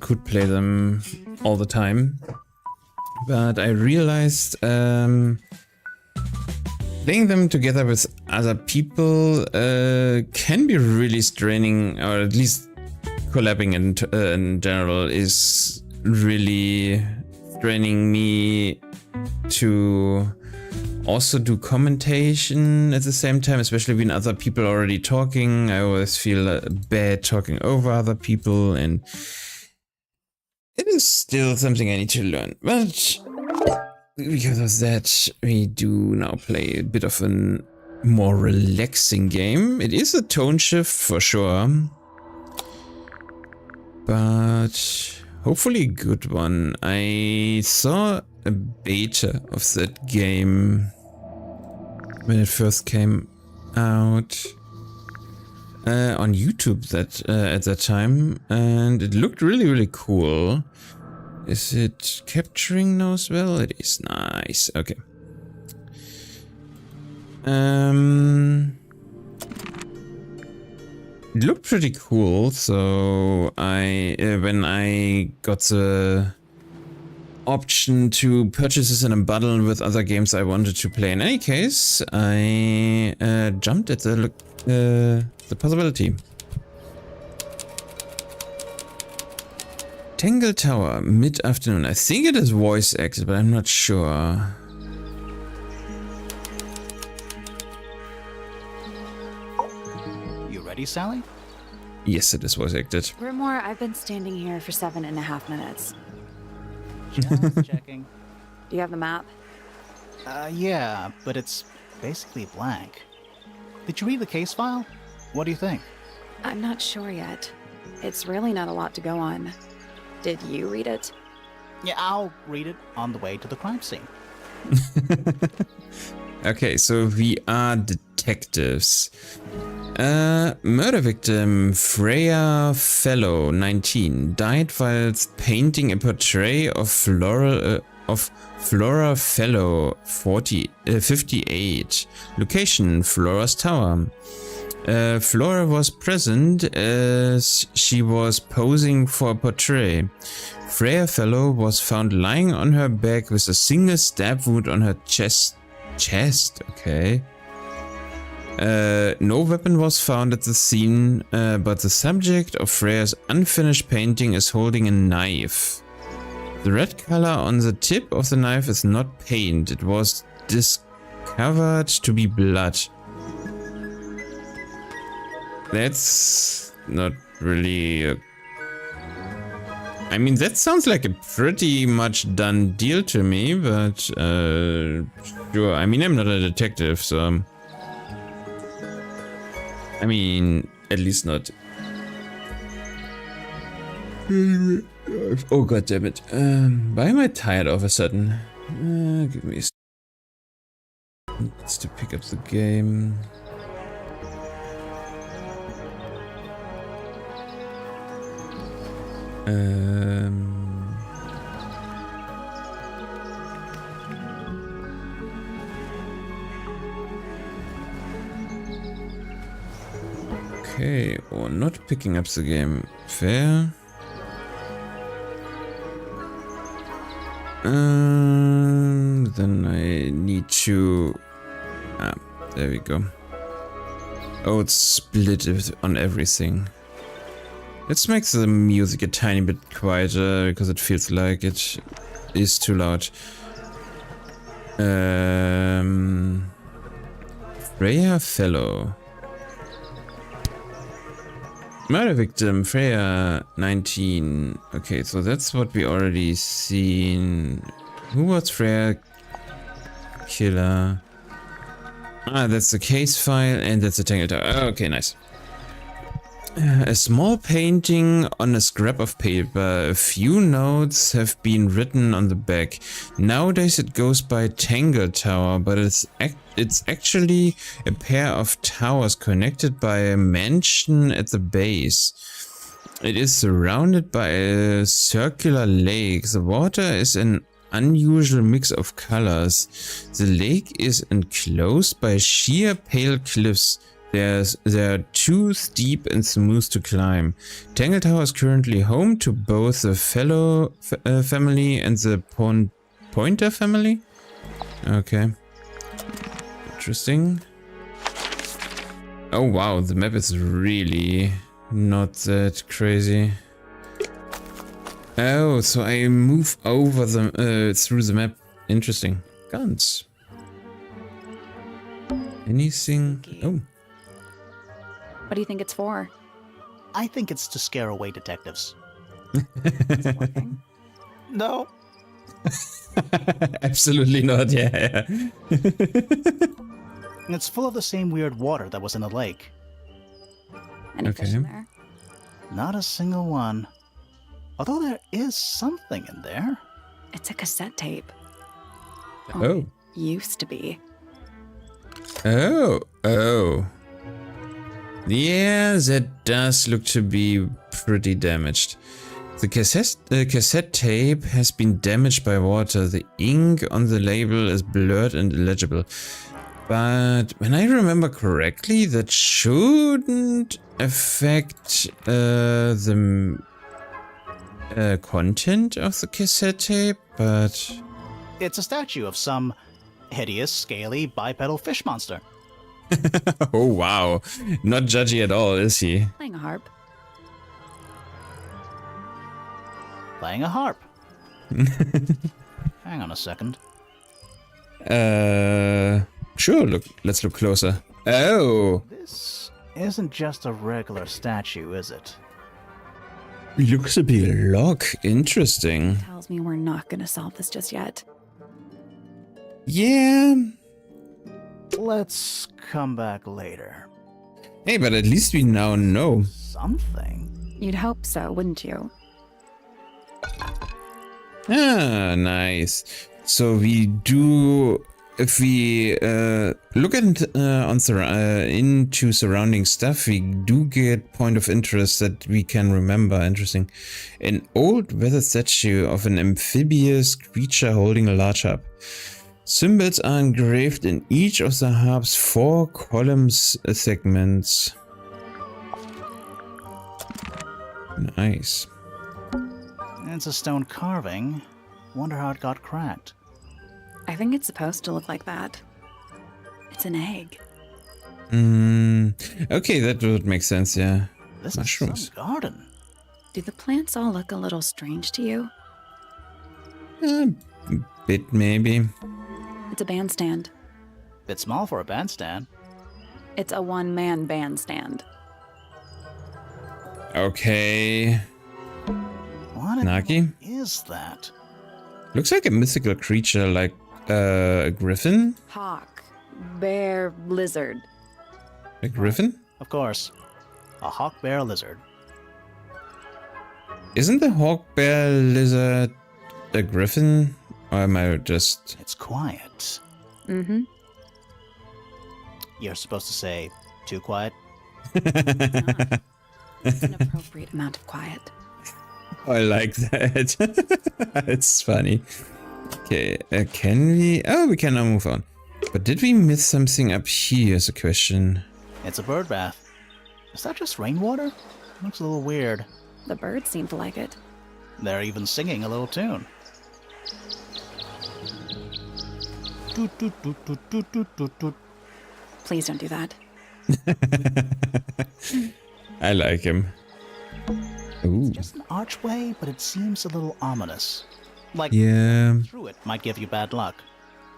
could play them all the time. But I realized playing them together with other people can be really straining, or at least collabing in general is really straining me to also do commentation at the same time, especially when other people are already talking. I always feel bad talking over other people, and it is still something I need to learn. But because of that, we do now play a bit of a more relaxing game. It is a tone shift for sure, but hopefully a good one. I saw a beta of that game when it first came out on YouTube at that time, and it looked really cool. Is it capturing now as well? It is. Nice. Okay. It looked pretty cool, so when I got the option to purchase this in a bundle with other games I wanted to play in any case, I jumped at the possibility. Tangle Tower, mid-afternoon. I think it is voice acted, but I'm not sure. You ready, Sally? Yes, it is voice acted. Grimore, I've been standing here for 7.5 minutes. Just checking. Do you have the map? Yeah, but it's basically blank. Did you read the case file? What do you think? I'm not sure yet. It's really not a lot to go on. Did you read it? Yeah, I'll read it on the way to the crime scene. Okay, so we are detectives. Murder victim Freya Fellow, 19, died whilst painting a portrait of Flora Fellow, 58. Location: Flora's Tower. Flora was present as she was posing for a portrait. Freya Fellow was found lying on her back with a single stab wound on her chest. Okay. No weapon was found at the scene, but the subject of Freya's unfinished painting is holding a knife. The red color on the tip of the knife is not paint. It was discovered to be blood. That's not really I mean, that sounds like a pretty much done deal to me, but sure. I mean, I'm not a detective, so I mean, at least not. Oh god damn it. Why am I tired all of a sudden? Give me a It's to pick up the game. Okay, or not picking up the game. Fair. Then I need to... there we go. Oh, it's split on everything. Let's make the music a tiny bit quieter, because it feels like it is too loud. Freya Fellow. Murder victim, Freya, 19. Okay, so that's what we already seen. Who was Freya? Killer. That's the case file, and that's the Tangle Tower. Okay, nice. A small painting on a scrap of paper. A few notes have been written on the back. Nowadays it goes by Tangle Tower, but it's actually a pair of towers connected by a mansion at the base. It is surrounded by a circular lake. The water is an unusual mix of colors. The lake is enclosed by sheer pale cliffs. They are too steep and smooth to climb. Tangle Tower is currently home to both the Fellow family and the Pointer family. Okay. Interesting. Oh wow, the map is really not that crazy. Oh, so I move over the through the map. Interesting. Guns. Anything? Oh. What do you think it's for? I think it's to scare away detectives. It's working. No. Absolutely not. Yeah. And it's full of the same weird water that was in the lake. Any fish in Okay. there? Not a single one. Although there is something in there. It's a cassette tape. Oh. Used to be. Oh. Oh. Yeah, that does look to be pretty damaged. The cassette tape has been damaged by water. The ink on the label is blurred and illegible. But when I remember correctly, that shouldn't affect the content of the cassette tape, but... It's a statue of some hideous, scaly, bipedal fish monster. Oh wow, not judgy at all, is he? Playing a harp. Playing a harp. Hang on a second. Sure, let's look closer. Oh, This isn't just a regular statue, is it? looks to be a lock. Interesting. Tells me we're not gonna solve this just yet. Yeah. Let's come back later. Hey, but at least we now know. Something? You'd hope so, wouldn't you? Ah, nice. So we do, if we look at into surrounding stuff, we do get point of interest that we can remember. Interesting. An old weathered statue of an amphibious creature holding a large harp. Symbols are engraved in each of the harp's 4 columns segments. Nice. It's a stone carving. Wonder how it got cracked. I think it's supposed to look like that. It's an egg. Okay, that would make sense, yeah. This Mushrooms. is some garden. Do the plants all look a little strange to you? A bit, maybe. It's a bandstand. Bit small for a bandstand. It's a one-man bandstand. Okay. What Nagi? is that? Looks like a mythical creature, like a griffin? Hawk. Bear. Lizard. A griffin? Of course. A hawk bear lizard. Isn't the hawk bear lizard a griffin? Or am I just... It's quiet. Mm-hmm. You're supposed to say, too quiet? It's an appropriate amount of quiet. I like that. It's funny. Okay, can we... Oh, we can now move on. But did we miss something up here is a question. It's a bird bath. Is that just rainwater? Looks a little weird. The birds seem to like it. They're even singing a little tune. Toot, toot, toot, toot, toot, toot, toot, toot. Please don't do that. I like him. Ooh. Just an archway, but it seems a little ominous. Like Yeah. through it might give you bad luck.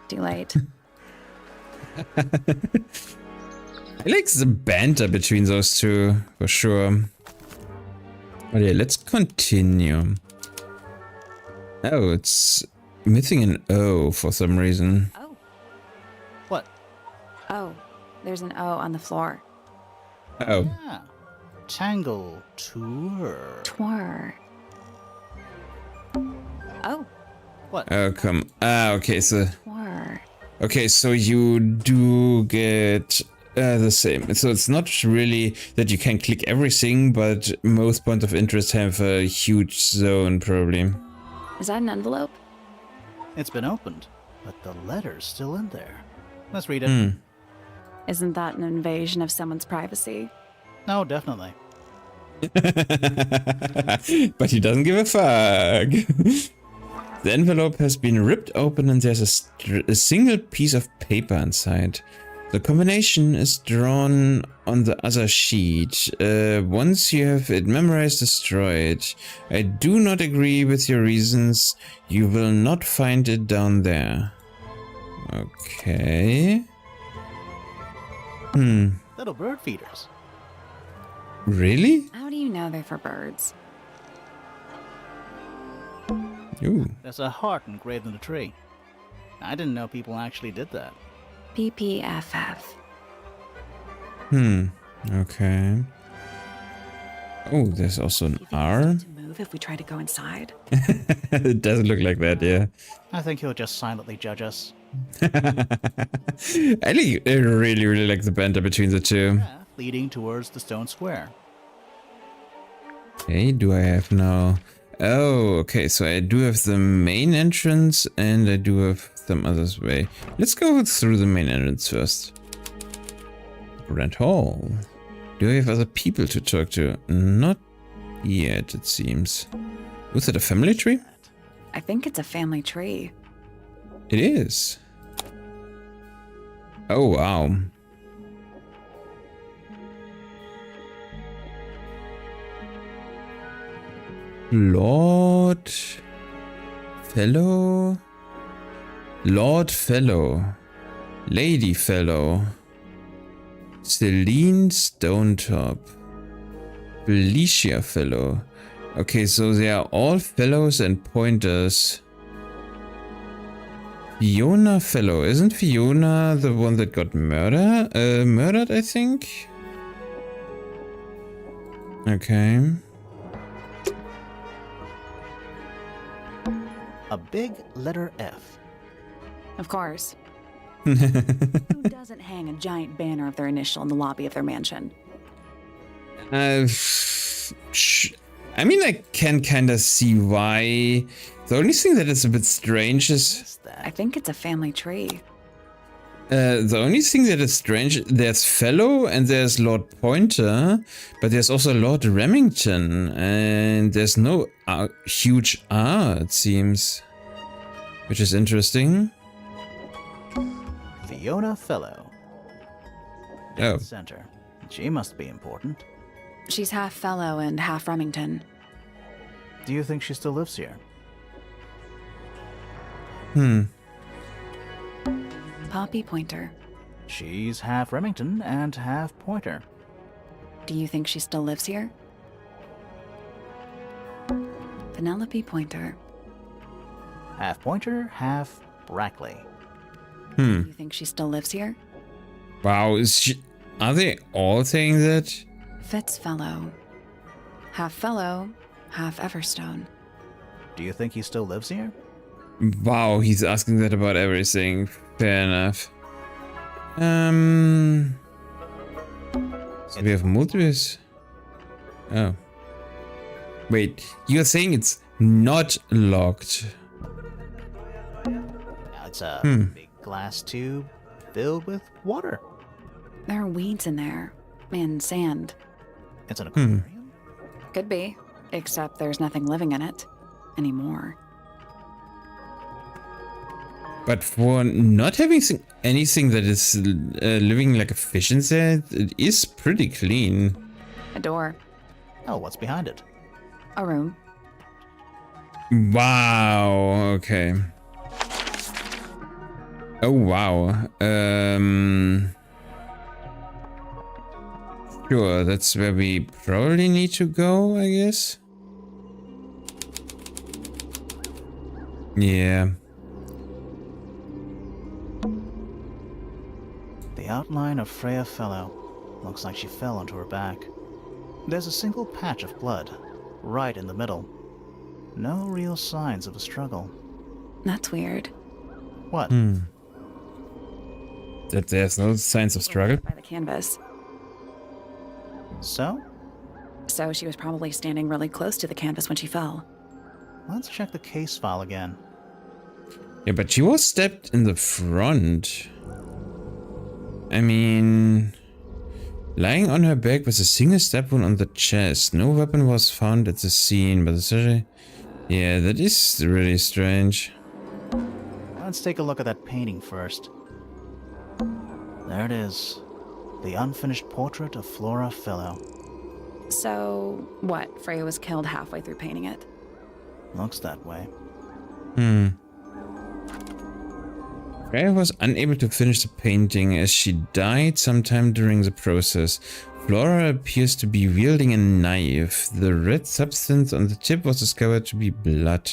Too late. I like the banter between those two, for sure. But yeah, let's continue. Oh, it's missing an O for some reason. Oh. What? Oh. There's an O on the floor. Oh. Yeah. Tangle tour. Twir. Oh. What? Oh, come. Ah, okay, so... Twir. Okay, so you do get the same. So it's not really that you can click everything, but most points of interest have a huge zone, probably. Is that an envelope? It's been opened, but the letter's still in there. Let's read it. Isn't that an invasion of someone's privacy? No, definitely. But he doesn't give a fuck. The envelope has been ripped open and there's a single piece of paper inside. The combination is drawn on the other sheet. Once you have it memorized, destroy it. I do not agree with your reasons. You will not find it down there. Okay. Little bird feeders. Really? How do you know they're for birds? Ooh. There's a heart engraved in the tree. I didn't know people actually did that. PPFF. Okay. Oh, there's also an R. To move if we try to go inside. It doesn't look like that, yeah. I think he'll just silently judge us. I really like the banter between the two. Path leading towards the stone square. Okay, do I have now... Oh, okay, so I do have the main entrance and I do have some others way. Let's go through the main entrance first. Grand Hall. Do I have other people to talk to? Not yet, it seems. Was it a family tree? I think it's a family tree. It is. Oh, wow. Lord Fellow, Lord Fellow, Lady Fellow, Celine Stonetop, Felicia Fellow. Okay, so they are all fellows and pointers. Fiona Fellow. Isn't Fiona the one that got murdered, I think? Okay. A big letter F. Of course. Who doesn't hang a giant banner of their initial in the lobby of their mansion? I mean, I can kind of see why. The only thing that is a bit strange is... What's I that? think it's a family tree. the only thing that is strange, there's Fellow and there's Lord Pointer, but there's also Lord Remington, and there's no huge R, it seems. Which is interesting. Fiona Fellow. Oh. Dead center. She must be important. She's half fellow and half Remington. Do you think she still lives here? Poppy Pointer. She's half Remington and half Pointer. Do you think she still lives here? Penelope Pointer. Half Pointer, half Brackley. Do you think she still lives here? Wow, are they all saying that? Fitzfellow. Half fellow, half Everstone. Do you think he still lives here? Wow, he's asking that about everything. Fair enough. So we have multiples. Oh. Wait, you're saying it's not locked? It's a big glass tube filled with water. There are weeds in there. And sand. It's an aquarium? Could be. Except there's nothing living in it. Anymore. But for not having anything that is living like a fish in there, it is pretty clean. A door. Oh, what's behind it? A room. Wow, okay. Oh, wow. Sure, that's where we probably need to go, I guess. Yeah. The outline of Freya Fellow. Looks like she fell onto her back. There's a single patch of blood, right in the middle. No real signs of a struggle. That's weird. What? That there's no signs of struggle. By the canvas. So? So she was probably standing really close to the canvas when she fell. Let's check the case file again. Yeah, but she was stabbed in the front. I mean, lying on her back with a single stab wound on the chest. No weapon was found at the scene, but the surgery... Yeah, that is really strange. Let's take a look at that painting first. There it is. The unfinished portrait of Flora Fellow. So, what? Freya was killed halfway through painting it? Looks that way. Freya was unable to finish the painting as she died sometime during the process. Flora appears to be wielding a knife. The red substance on the tip was discovered to be blood.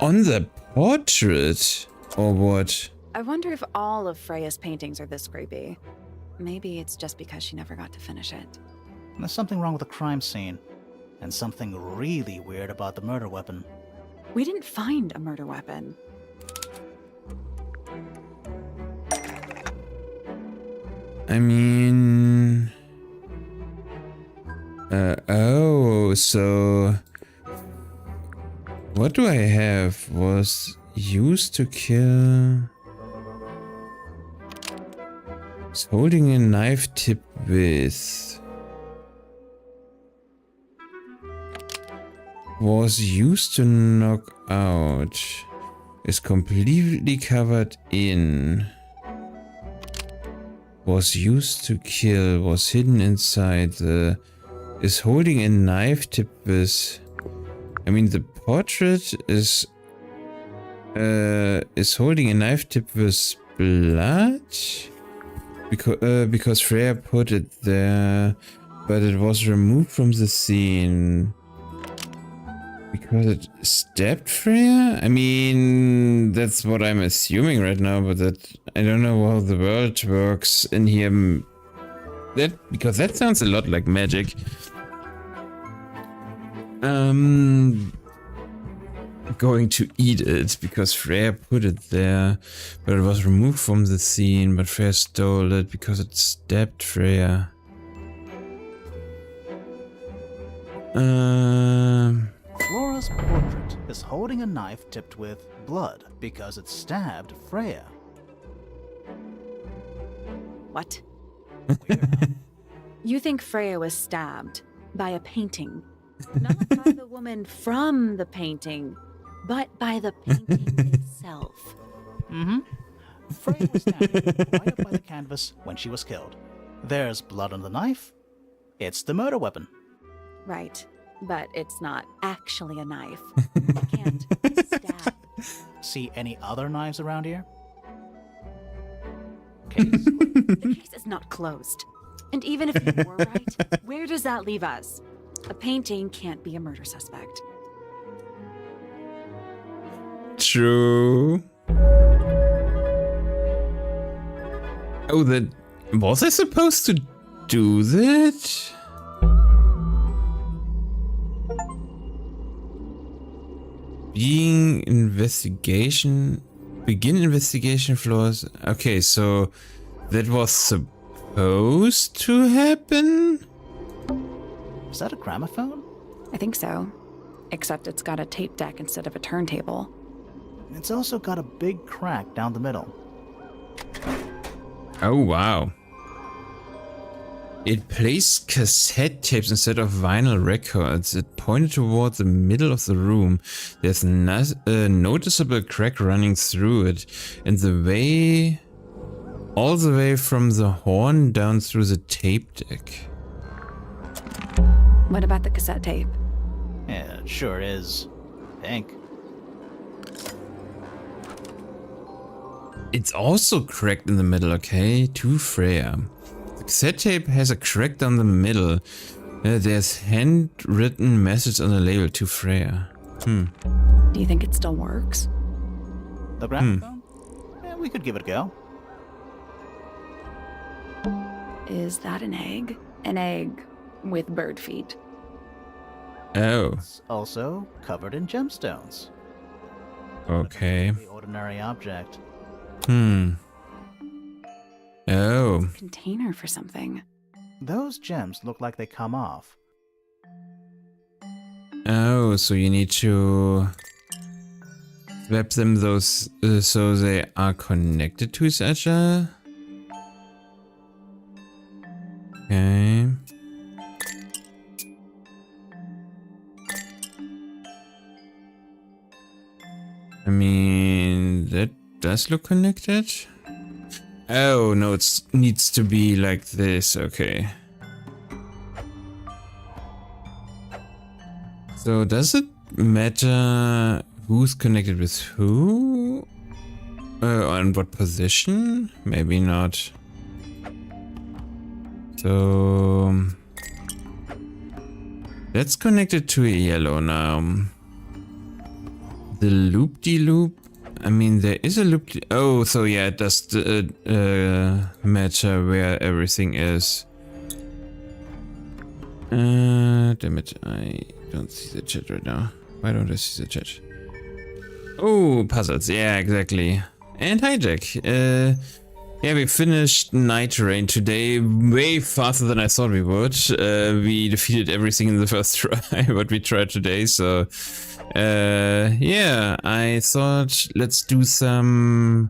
On the portrait? Or what? I wonder if all of Freya's paintings are this creepy. Maybe it's just because she never got to finish it. There's something wrong with the crime scene. And something really weird about the murder weapon. We didn't find a murder weapon. I mean... oh, so... What do I have? Was used to kill... Is holding a knife tip with... Was used to knock out. Is completely covered in. Was used to kill. Was hidden inside the. Is holding a knife tip with. I mean, the portrait is. Is holding a knife tip with blood. Because Freya put it there, but it was removed from the scene. Because it stabbed Freya? I mean, that's what I'm assuming right now, but that I don't know how the world works in here. Because that sounds a lot like magic. Going to eat it because Freya put it there, but it was removed from the scene, but Freya stole it because it stabbed Freya. Flora's portrait is holding a knife tipped with blood because it stabbed Freya. What? You think Freya was stabbed by a painting? Not by the woman from the painting, but by the painting itself. Mm-hmm. Freya was stabbed right up by the canvas when she was killed. There's blood on the knife. It's the murder weapon. Right. But it's not actually a knife. You can't stab. See any other knives around here? The case is not closed. And even if you were right, where does that leave us? A painting can't be a murder suspect. True. Oh, that... Was I supposed to do that? Begin investigation floors. Okay, so that was supposed to happen? Is that a gramophone? I think so. Except it's got a tape deck instead of a turntable. It's also got a big crack down the middle. Oh, wow. It plays cassette tapes instead of vinyl records. It pointed toward the middle of the room. There's a noticeable crack running through it, and all the way from the horn down through the tape deck. What about the cassette tape? Yeah, it sure is pink. It's also cracked in the middle, okay? To Freya. The cassette tape has a crack down the middle. There's handwritten message on the label to Freya. Do you think it still works? The gramophone? Yeah, we could give it a go. Is that an egg? An egg with bird feet. Oh. It's also covered in gemstones. Okay. The ordinary object. Oh. Container for something. Those gems look like they come off. Oh, so you need to swap them those so they are connected to each other. Okay. I mean, that does look connected. Oh, no, it needs to be like this. Okay. So does it matter who's connected with who? On what position? Maybe not. So that's connected to a yellow now. The loop-de-loop. I mean, there is a loop. Oh, so yeah, it does matter where everything is. Damn it, I don't see the chat right now. Why don't I see the chat? Oh, puzzles. Yeah, exactly. And hijack. Yeah, we finished Nightreign today way faster than I thought we would. We defeated everything in the first try, what we tried today, so... yeah, I thought let's do some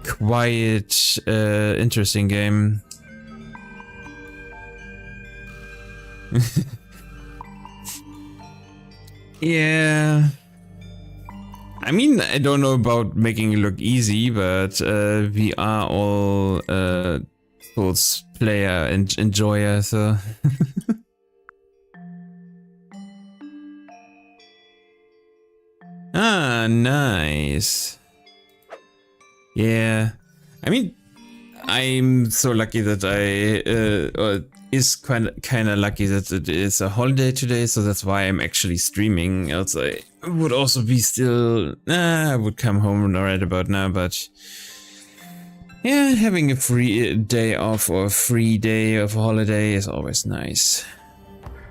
quiet, interesting game. Yeah. I mean, I don't know about making it look easy, but we are all Souls player and enjoyer, so... Ah, nice. Yeah. I mean, I'm so lucky that or is kind of lucky that it is a holiday today, so that's why I'm actually streaming. Else I would also be still... I would come home right about now, but... Yeah, having a free day off or a free day of holiday is always nice.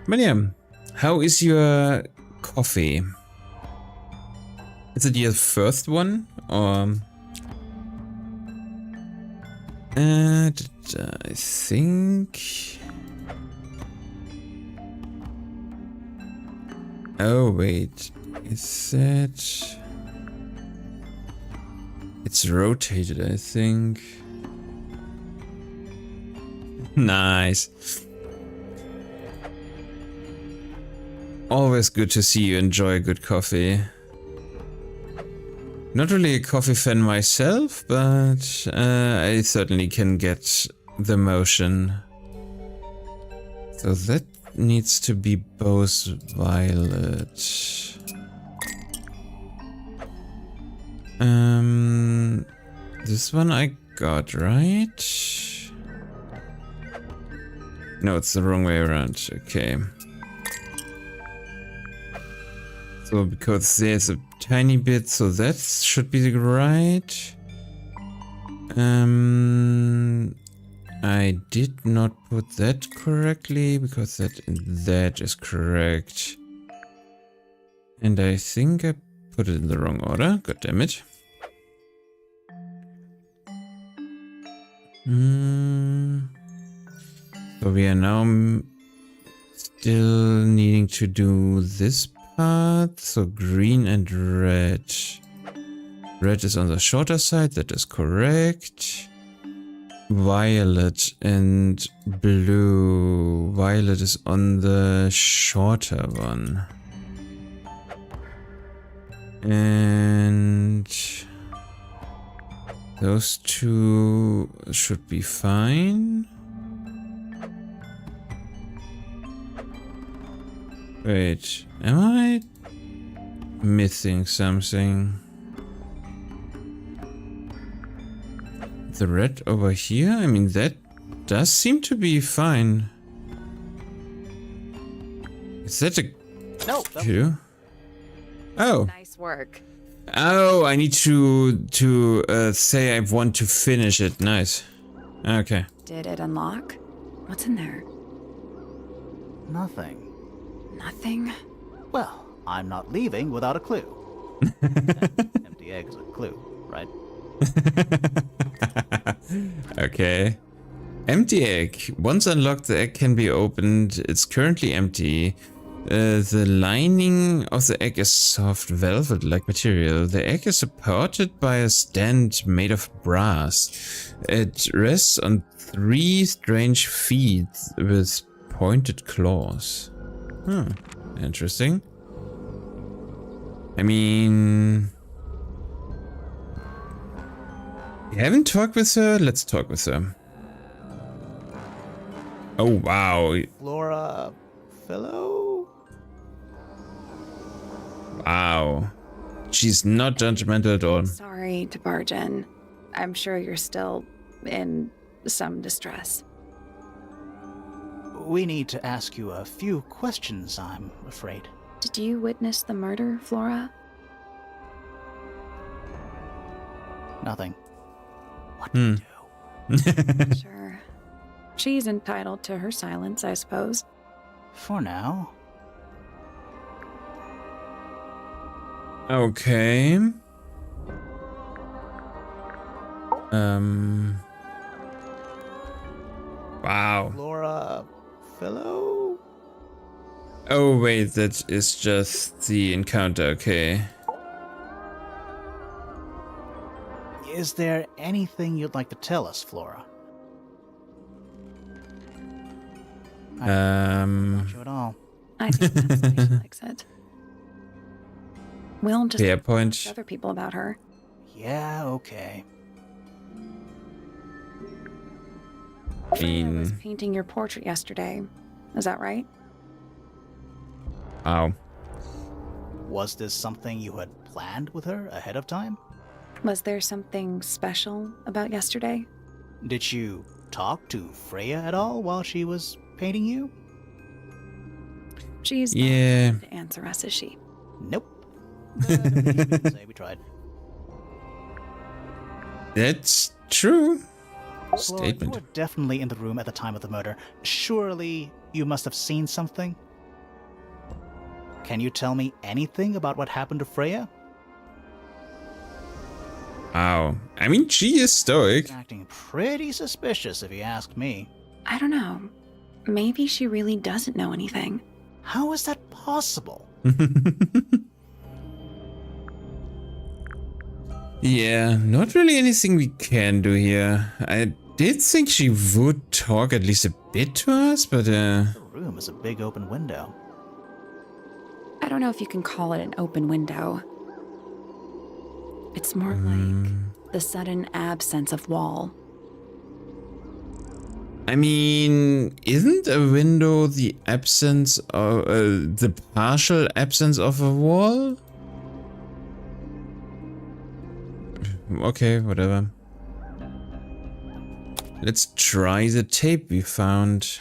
But yeah, how is your coffee? Is it your first one, or... I think... Oh, wait. Is that... It's rotated, I think. Nice. Always good to see you enjoy good coffee. Not really a coffee fan myself, but I certainly can get the motion. So that needs to be both violet. This one I got, right? No, it's the wrong way around. Okay. So because there's a tiny bit, so that should be the right. I did not put that correctly because that is correct. And I think I put it in the wrong order. God damn it. So we are now still needing to do this part. So green and red. Red is on the shorter side, that is correct. Violet and blue. Violet is on the shorter one. And those two should be fine. Wait, am I missing something? The red over here? I mean, that does seem to be fine. Is that a Q? Oh. Nice work. Oh, I need to say I want to finish it. Nice. Okay. Did it unlock? What's in there? Nothing. Nothing? Well, I'm not leaving without a clue. Empty egg's a clue, right? Okay. Empty egg. Once unlocked, the egg can be opened. It's currently empty. The lining of the egg is soft velvet-like material. The egg is supported by a stand made of brass. It rests on 3 strange feet with pointed claws. Huh, interesting. I mean... We haven't talked with her? Let's talk with her. Oh, wow. Flora... fellow? Wow. She's not judgmental at all. Sorry to barge in. I'm sure you're still in some distress. We need to ask you a few questions, I'm afraid. Did you witness the murder, Flora? Nothing. What do you do? Sure. She's entitled to her silence, I suppose. For now. Okay. Wow. Flora... fellow? Oh wait, that is just the encounter, okay. Is there anything you'd like to tell us, Flora? Not you at all. I think that's the way she likes it. We'll just Fair point. ask other people about her. Yeah, okay. I was painting your portrait yesterday. Is that right? Wow. Was this something you had planned with her ahead of time? Was there something special about yesterday? Did you talk to Freya at all while she was painting you? She's Yeah. not to answer us, is she? Nope. Say we tried. That's true. Flora, you Statement. were definitely in the room at the time of the murder. Surely you must have seen something? Can you tell me anything about what happened to Freya? Wow. I mean, she is stoic. Acting pretty suspicious if you ask me. I don't know. Maybe she really doesn't know anything. How is that possible? Yeah, not really anything we can do here. I did think she would talk at least a bit to us, but The room is a big open window. I don't know if you can call it an open window. It's more like the sudden absence of wall. I mean, isn't a window the absence of the partial absence of a wall? Okay, whatever. Let's try the tape we found.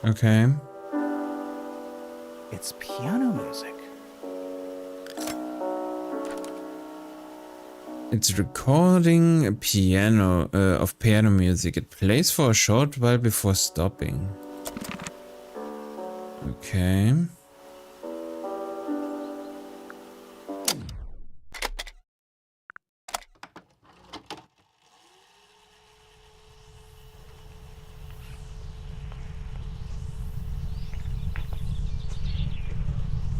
Okay. It's piano music. It's recording a piano of piano music. It plays for a short while before stopping. Okay.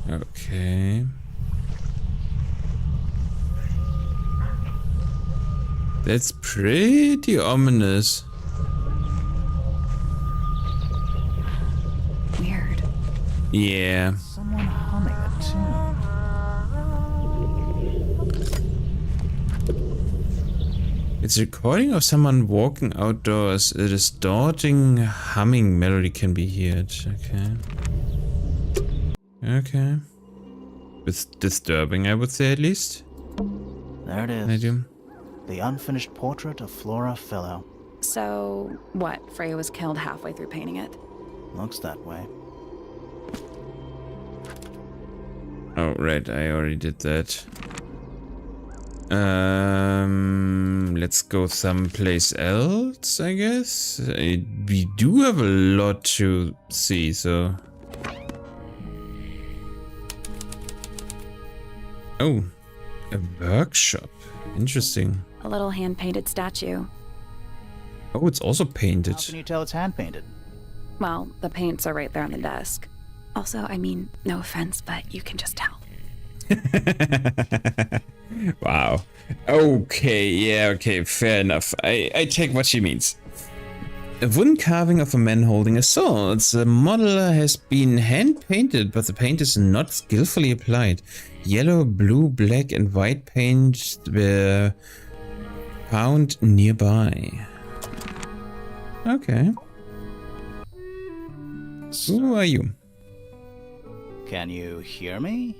Okay. That's pretty ominous. Weird. Yeah. Someone humming a tune. It's a recording of someone walking outdoors. A distorting humming melody can be heard. Okay. Okay. It's disturbing, I would say, at least. There it is. Medium. The unfinished portrait of Flora Fellow. So, what? Freya was killed halfway through painting it? Looks that way. Oh, right, I already did that. Let's go someplace else, I guess. We do have a lot to see, so... Oh, A workshop. Interesting. A little hand-painted statue. Oh, it's also painted. How can you tell it's hand-painted? Well, the paints are right there on the desk. Also, I mean, no offense, but you can just tell. Wow. Okay, yeah, okay, fair enough. I take what she means. A wooden carving of a man holding a sword. The model has been hand-painted, but the paint is not skillfully applied. Yellow, blue, black, and white paint were found nearby. Okay. Who are you? Can you hear me?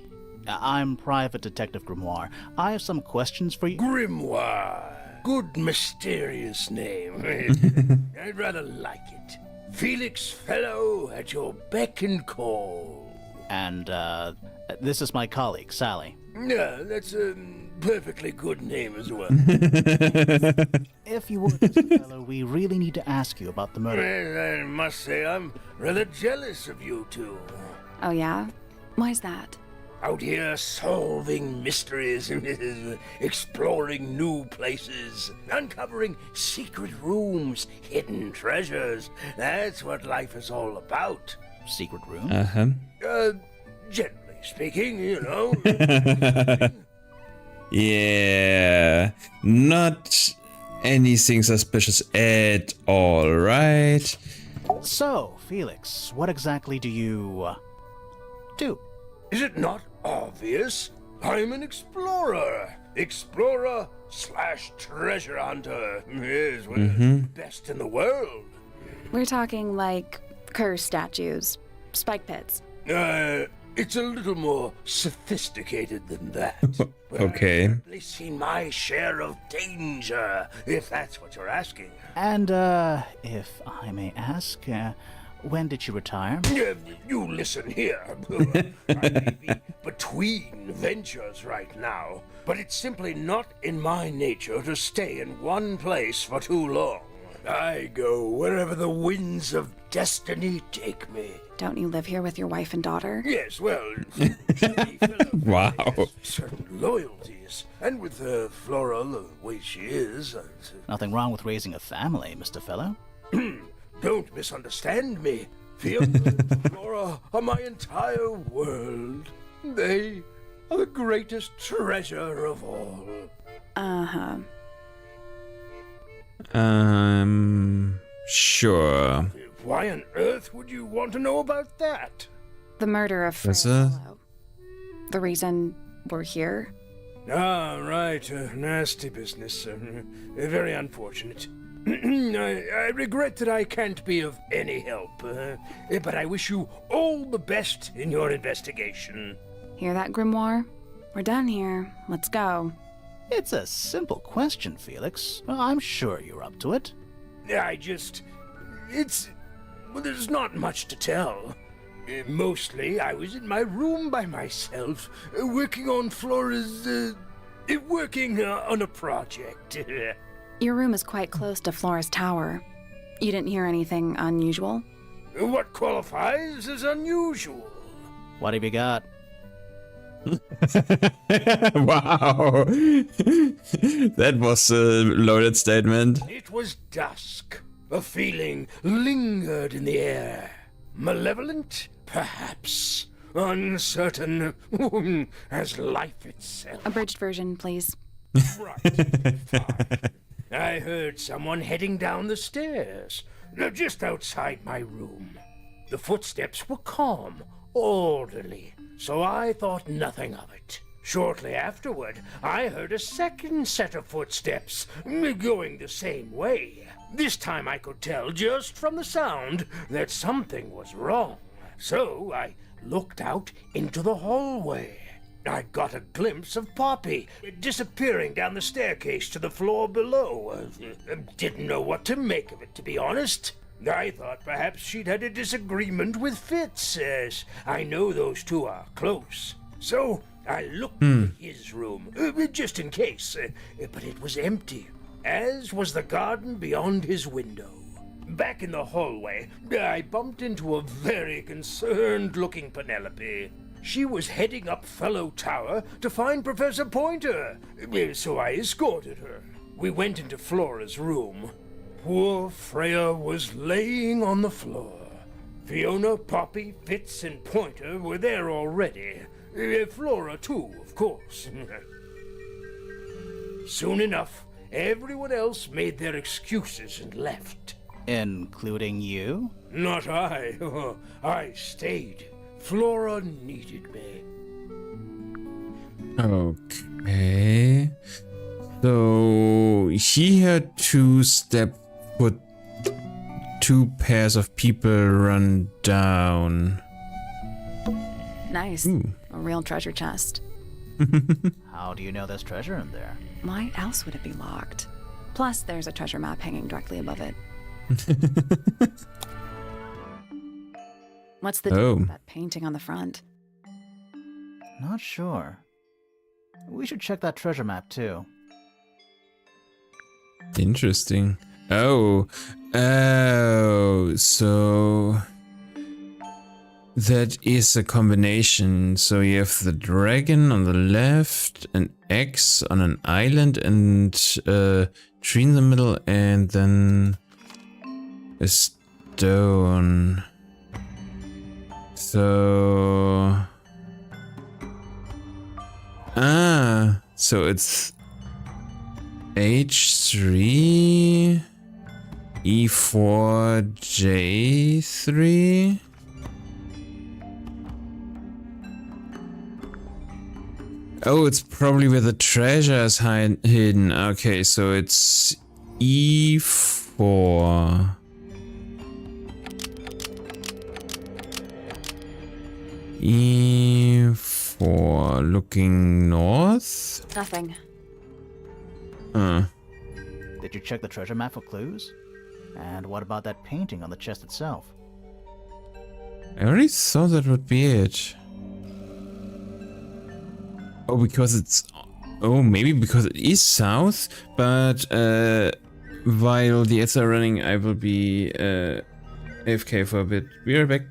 I'm Private Detective Grimoire. I have some questions for you. Grimoire. Good mysterious name. I'd rather like it. Felix Fellow at your beck and call. And, this is my colleague, Sally. Yeah, that's a perfectly good name as well. If you would, Mr. Fellow, we really need to ask you about the murder. Well, I must say I'm rather jealous of you two. Oh, yeah? Why's that? Out here solving mysteries, exploring new places, uncovering secret rooms, hidden treasures. That's what life is all about. Secret room? Generally speaking, you know. Yeah, not anything suspicious at all, right? So, Felix, what exactly do you, do? Is it not obvious? I'm an explorer. Explorer/treasure hunter. Yes, we're the best in the world. We're talking like curse statues, spike pits. It's a little more sophisticated than that. Okay. I've certainly seen my share of danger, if that's what you're asking. And, if I may ask, when did you retire? You listen here. I may be between ventures right now, but it's simply not in my nature to stay in one place for too long. I go wherever the winds of destiny take me. Don't you live here with your wife and daughter? Yes, well, Wow. certain loyalties, and with Flora the way she is. Nothing wrong with raising a family, Mr. Fellow. Don't misunderstand me. Fiona and Flora are my entire world. They are the greatest treasure of all. Uh-huh. Sure. Why on earth would you want to know about that? The murder of That's Freya Fellow. The reason we're here? Ah, right. Nasty business. Very unfortunate. I regret that I can't be of any help, but I wish you all the best in your investigation. Hear that, Grimoire? We're done here. Let's go. It's a simple question, Felix. I'm sure you're up to it. Well, there's not much to tell. Mostly, I was in my room by myself, working on Flora's, working on a project. Your room is quite close to Flora's tower. You didn't hear anything unusual? What qualifies as unusual? What have you got? Wow. That was a loaded statement. It was dusk. A feeling lingered in the air. Malevolent, perhaps. Uncertain, as life itself. Abridged version, please. Right. Fine. I heard someone heading down the stairs, just outside my room. The footsteps were calm, orderly, so I thought nothing of it. Shortly afterward, I heard a second set of footsteps, going the same way. This time I could tell just from the sound that something was wrong. So I looked out into the hallway. I got a glimpse of Poppy disappearing down the staircase to the floor below. Didn't know what to make of it, to be honest. I thought perhaps she'd had a disagreement with Fitz, as I know those two are close. So I looked in his room, just in case, but it was empty, as was the garden beyond his window. Back in the hallway, I bumped into a very concerned-looking Penelope. She was heading up Fellow Tower to find Professor Pointer, so I escorted her. We went into Flora's room. Poor Freya was laying on the floor. Fiona, Poppy, Fitz, and Pointer were there already. Flora too, of course. Soon enough, everyone else made their excuses and left. Including you? Not I. I stayed. Flora needed me. Okay. So he had to put 2 pairs of people run down. Nice. Ooh. A real treasure chest. How do you know there's treasure in there? Why else would it be locked? Plus, there's a treasure map hanging directly above it. What's the deal with that painting on the front? Not sure. We should check that treasure map too. Interesting. Oh, so that is a combination. So you have the dragon on the left, an X on an island, and a tree in the middle, and then a stone. So so it's H3, E4, J3. Oh, it's probably where the treasure is hidden. Okay, so it's E4. E4, looking north? Nothing. Did you check the treasure map for clues? And what about that painting on the chest itself? I already thought that would be it. Oh, because it's... Oh, maybe because it is south, but while the ads are running, I will be AFK for a bit. We are back.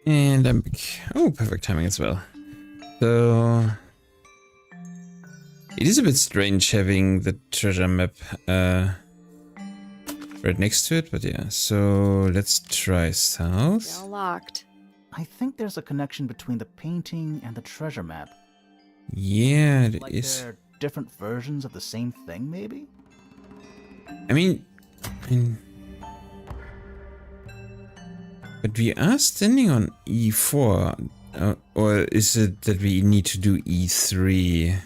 And I'm back. Oh, perfect timing as well. So it is a bit strange having the treasure map right next to it, but yeah. So let's try south. Still locked. I think there's a connection between the painting and the treasure map. Yeah, it Like is. they're different versions of the same thing, maybe? I mean, but we are standing on E4, or is it that we need to do E3?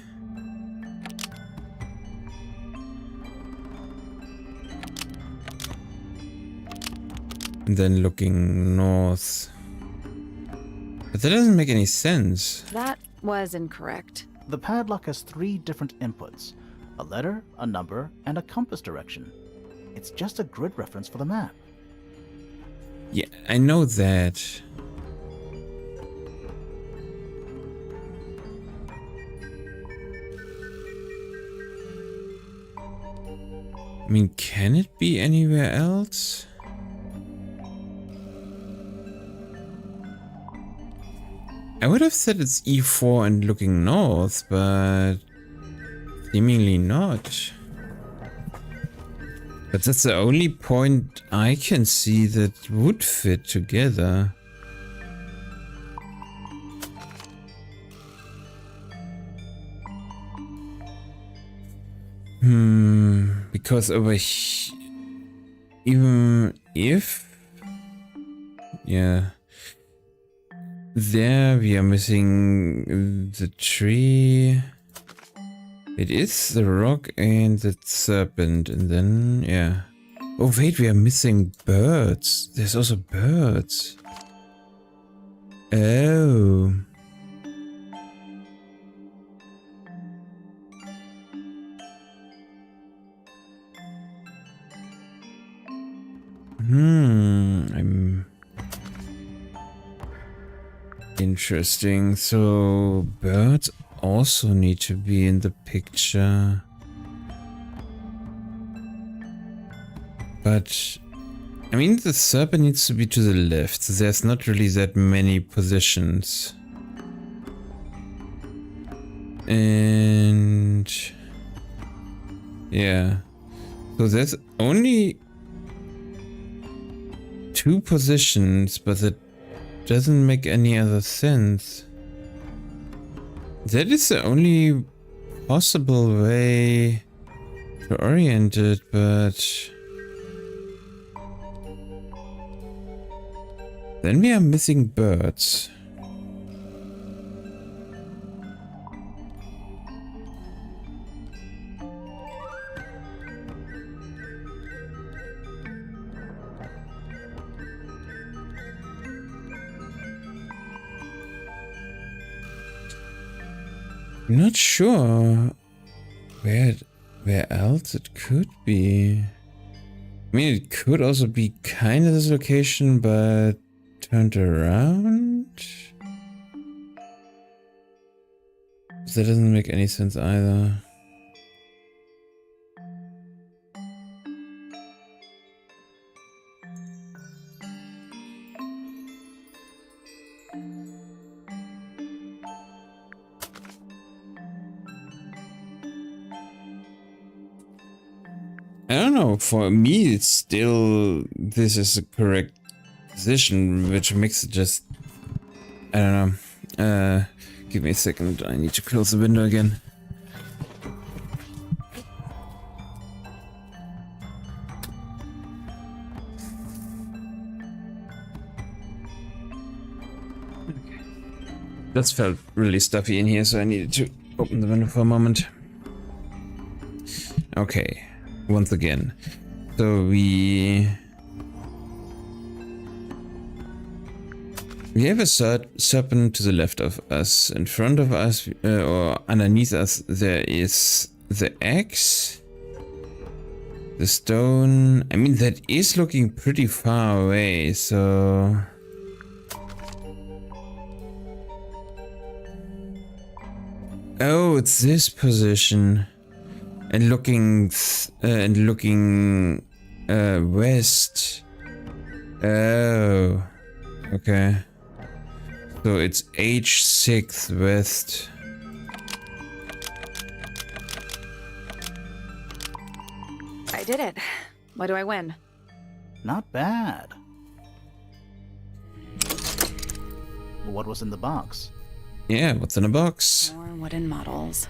And then looking north. But that doesn't make any sense. That was incorrect. The padlock has 3 different inputs: a letter, a number, and a compass direction. It's just a grid reference for the map. Yeah, I know that. I mean, can it be anywhere else? I would have said it's E4 and looking north, but seemingly not. But that's the only point I can see that would fit together. Because over here, even if, yeah, there we are missing the tree. It is the rock and the serpent, and then, yeah. Oh wait, we are missing birds. There's also birds. Oh. I'm interesting. So birds also need to be in the picture. But I mean, the serpent needs to be to the left. So there's not really that many positions. And yeah. So there's only 2 positions, but that doesn't make any other sense. That is the only possible way to orient it, but then we are missing birds. I'm not sure where else it could be. I mean, it could also be kind of this location, but turned around? That doesn't make any sense either. I don't know, for me it's still, this is the correct position, which makes it just, I don't know, give me a second, I need to close the window again. Okay. That felt really stuffy in here, so I needed to open the window for a moment. Okay. Once again, so we have a serpent to the left of us. In front of us, or underneath us, there is the axe, the stone. I mean, that is looking pretty far away, so oh, it's this position. And looking west. Oh, okay. So it's H6 west. I did it. What do I win? Not bad. What was in the box? Yeah, what's in a box? More wooden models.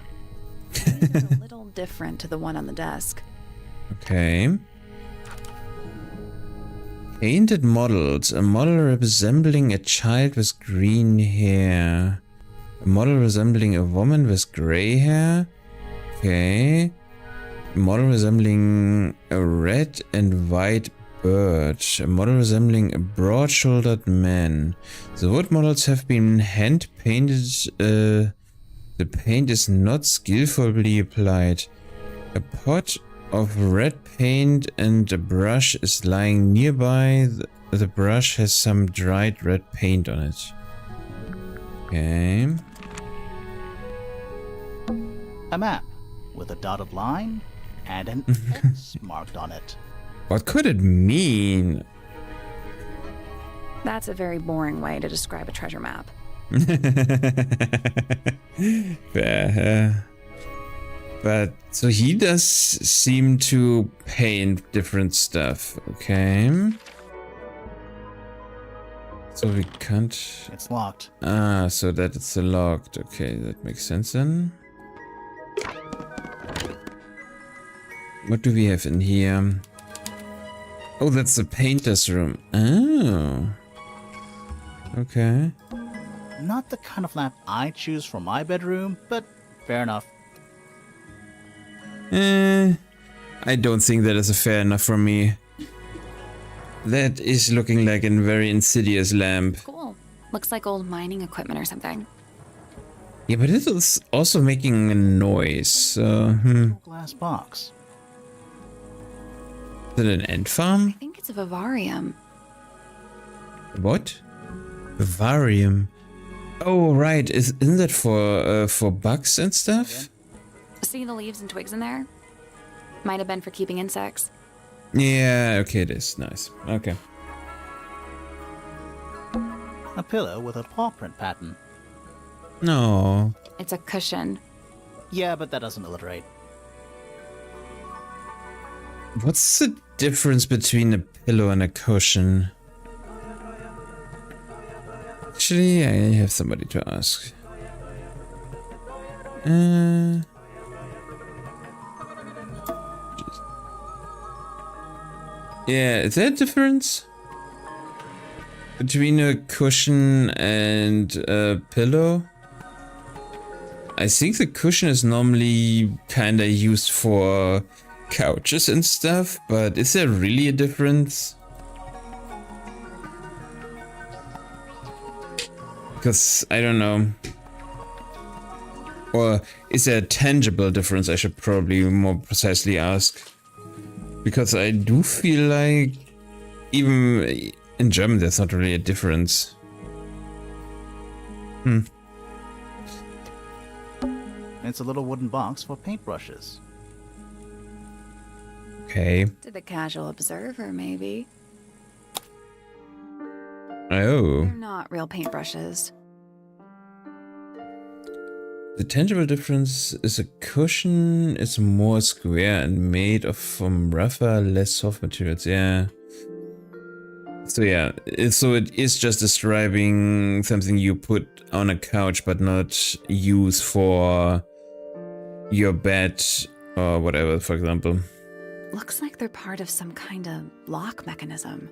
It's a little different to the one on the desk. Okay. Painted models. A model resembling a child with green hair. A model resembling a woman with gray hair. Okay. A model resembling a red and white bird. A model resembling a broad-shouldered man. The wood models have been hand-painted. The paint is not skillfully applied. A pot of red paint and a brush is lying nearby. The brush has some dried red paint on it. Okay. A map with a dotted line and an X marked on it. What could it mean? That's a very boring way to describe a treasure map. But so he does seem to paint different stuff. Okay. So we can't. It's locked. Ah, so that it's locked. Okay, that makes sense then. What do we have in here? Oh, that's the painter's room. Oh. Okay. Not the kind of lamp I choose for my bedroom, but fair enough. I don't think that is a fair enough for me. That is looking like a very insidious lamp. Cool. Looks like old mining equipment or something. Yeah, but it is also making a noise. So, Glass box. Is it an ant farm? I think it's a vivarium. What? Vivarium. Oh, right. Isn't that for bugs and stuff? See the leaves and twigs in there? Might have been for keeping insects. Yeah, okay, it is. Nice. Okay. A pillow with a paw print pattern. No. It's a cushion. Yeah, but that doesn't alliterate. What's the difference between a pillow and a cushion? Actually, I have somebody to ask. Yeah, is there a difference between a cushion and a pillow? I think the cushion is normally kinda used for couches and stuff, but is there really a difference? Because I don't know. Or is there a tangible difference? I should probably more precisely ask. Because I do feel like even in German there's not really a difference. It's a little wooden box for paintbrushes. Okay. To the casual observer, maybe. Oh. They're not real paintbrushes. The tangible difference is a cushion is more square and made of from rougher, less soft materials. Yeah. So yeah, so it is just describing something you put on a couch but not use for your bed or whatever, for example. Looks like they're part of some kind of lock mechanism.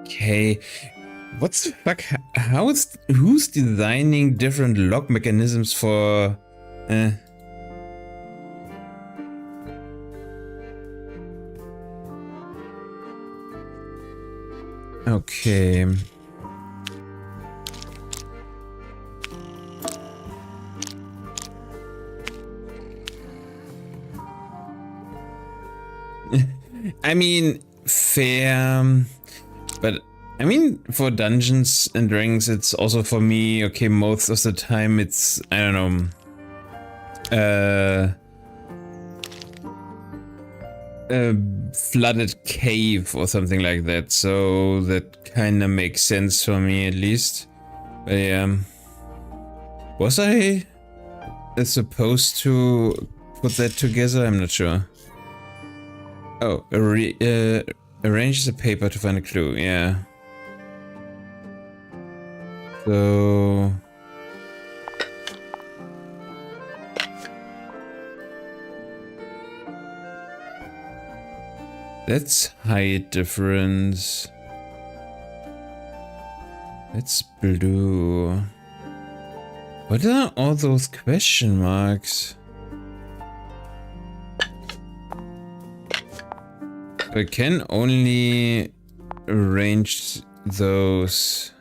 Okay. What's the fuck? Who's designing different lock mechanisms for... Okay. I mean, fair, but I mean, for Dungeons and Dragons, it's also for me, okay, most of the time it's, I don't know, a flooded cave or something like that, so that kind of makes sense for me at least. But yeah, was I supposed to put that together? I'm not sure. Oh, arrange the paper to find a clue, yeah. So... That's height difference. That's blue. What are all those question marks? I can only arrange those.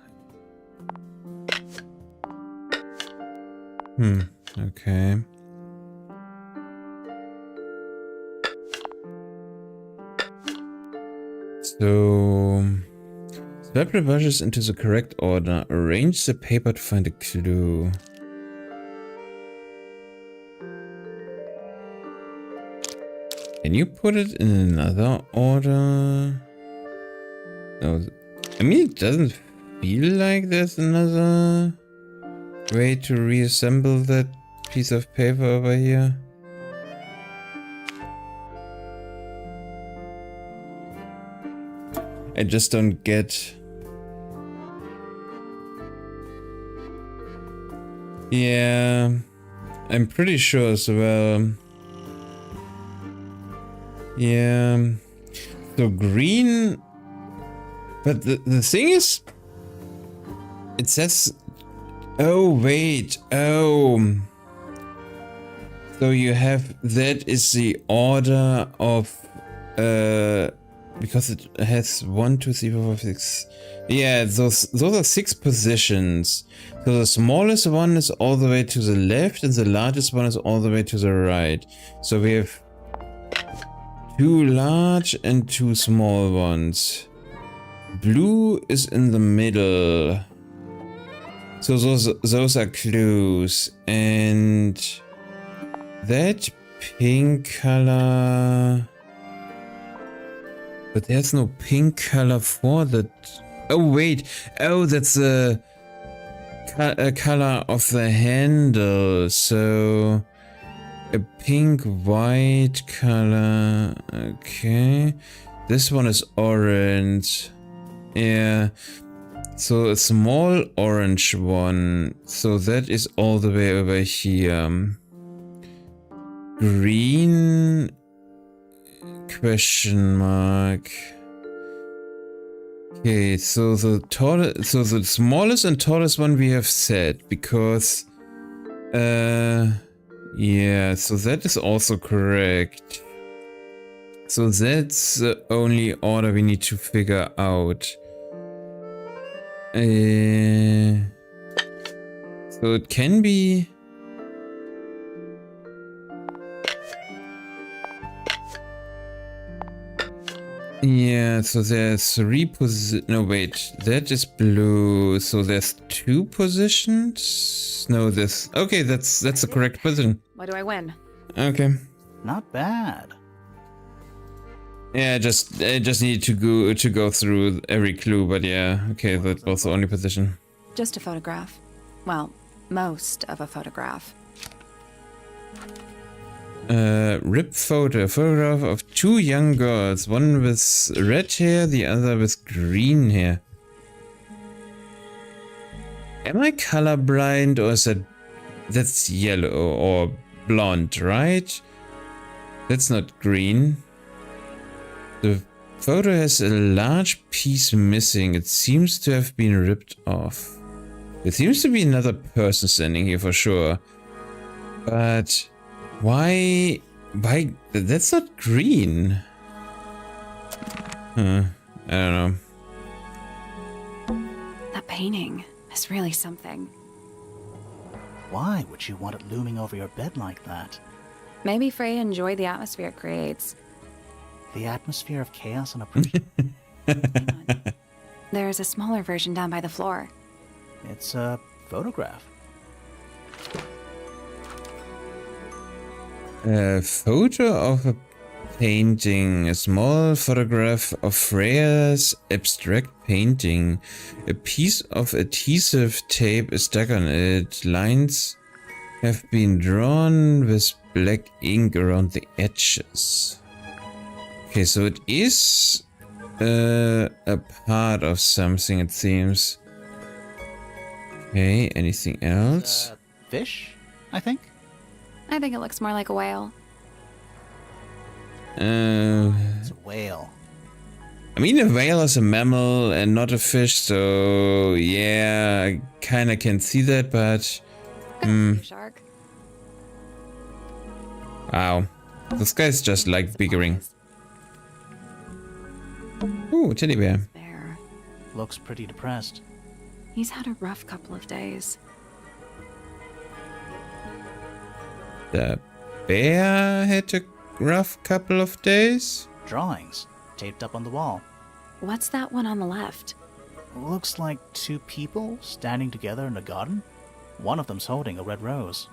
Okay. So, swap the brushes into the correct order. Arrange the paper to find a clue. Can you put it in another order? No. I mean, it doesn't feel like there's another way to reassemble that piece of paper over here. I just don't get. Yeah, I'm pretty sure as well. Yeah, so green, but the thing is, it says, oh wait, oh, so you have, that is the order of, because it has 1, 2, 3, 4, 5, 6. Yeah, those are 6 positions. So the smallest one is all the way to the left, and the largest one is all the way to the right. So we have 2 large and 2 small ones. Blue is in the middle. So those are clues. And that pink color. But there's no pink color for that. Oh wait, oh that's the color of the handle. So a pink white color. Okay, this one is orange. Yeah, so a small orange one. So that is all the way over here. Green. Question mark. Okay, so the smallest and tallest one we have said, because yeah, so that is also correct. So that's the only order we need to figure out. So it can be. Yeah, so there's 3 positions. No, wait, that is blue. So there's 2 positions. No, this. Okay, that's the correct position. What do I win? Okay. Not bad. Yeah, I just need to go through every clue, but yeah, okay, that was the only position. Just a photograph. Well, most of a photograph. Rip photo. A photograph of 2 young girls. One with red hair, the other with green hair. Am I colorblind, or is that's yellow or blonde, right? That's not green. The photo has a large piece missing. It seems to have been ripped off. There seems to be another person standing here for sure. But why that's not green. I don't know. That painting is really something. Why would you want it looming over your bed like that? Maybe Freya enjoyed the atmosphere it creates. The atmosphere of chaos and oppression? Hang on. There's a smaller version down by the floor. It's a photograph. A photo of a painting, a small photograph of Freya's abstract painting. A piece of adhesive tape is stuck on it. Lines have been drawn with black ink around the edges. Okay, so it is a part of something, it seems. Okay, anything else? Fish, I think? I think it looks more like a whale. It's a whale. I mean, a whale is a mammal and not a fish, so yeah, I kinda can see that, but... Shark. Wow. This guy's just like bickering. Ooh, teddy bear. Bear. Looks pretty depressed. He's had a rough couple of days. The bear had a rough couple of days? Drawings taped up on the wall. What's that one on the left? Looks like two people standing together in a garden. One of them's holding a red rose.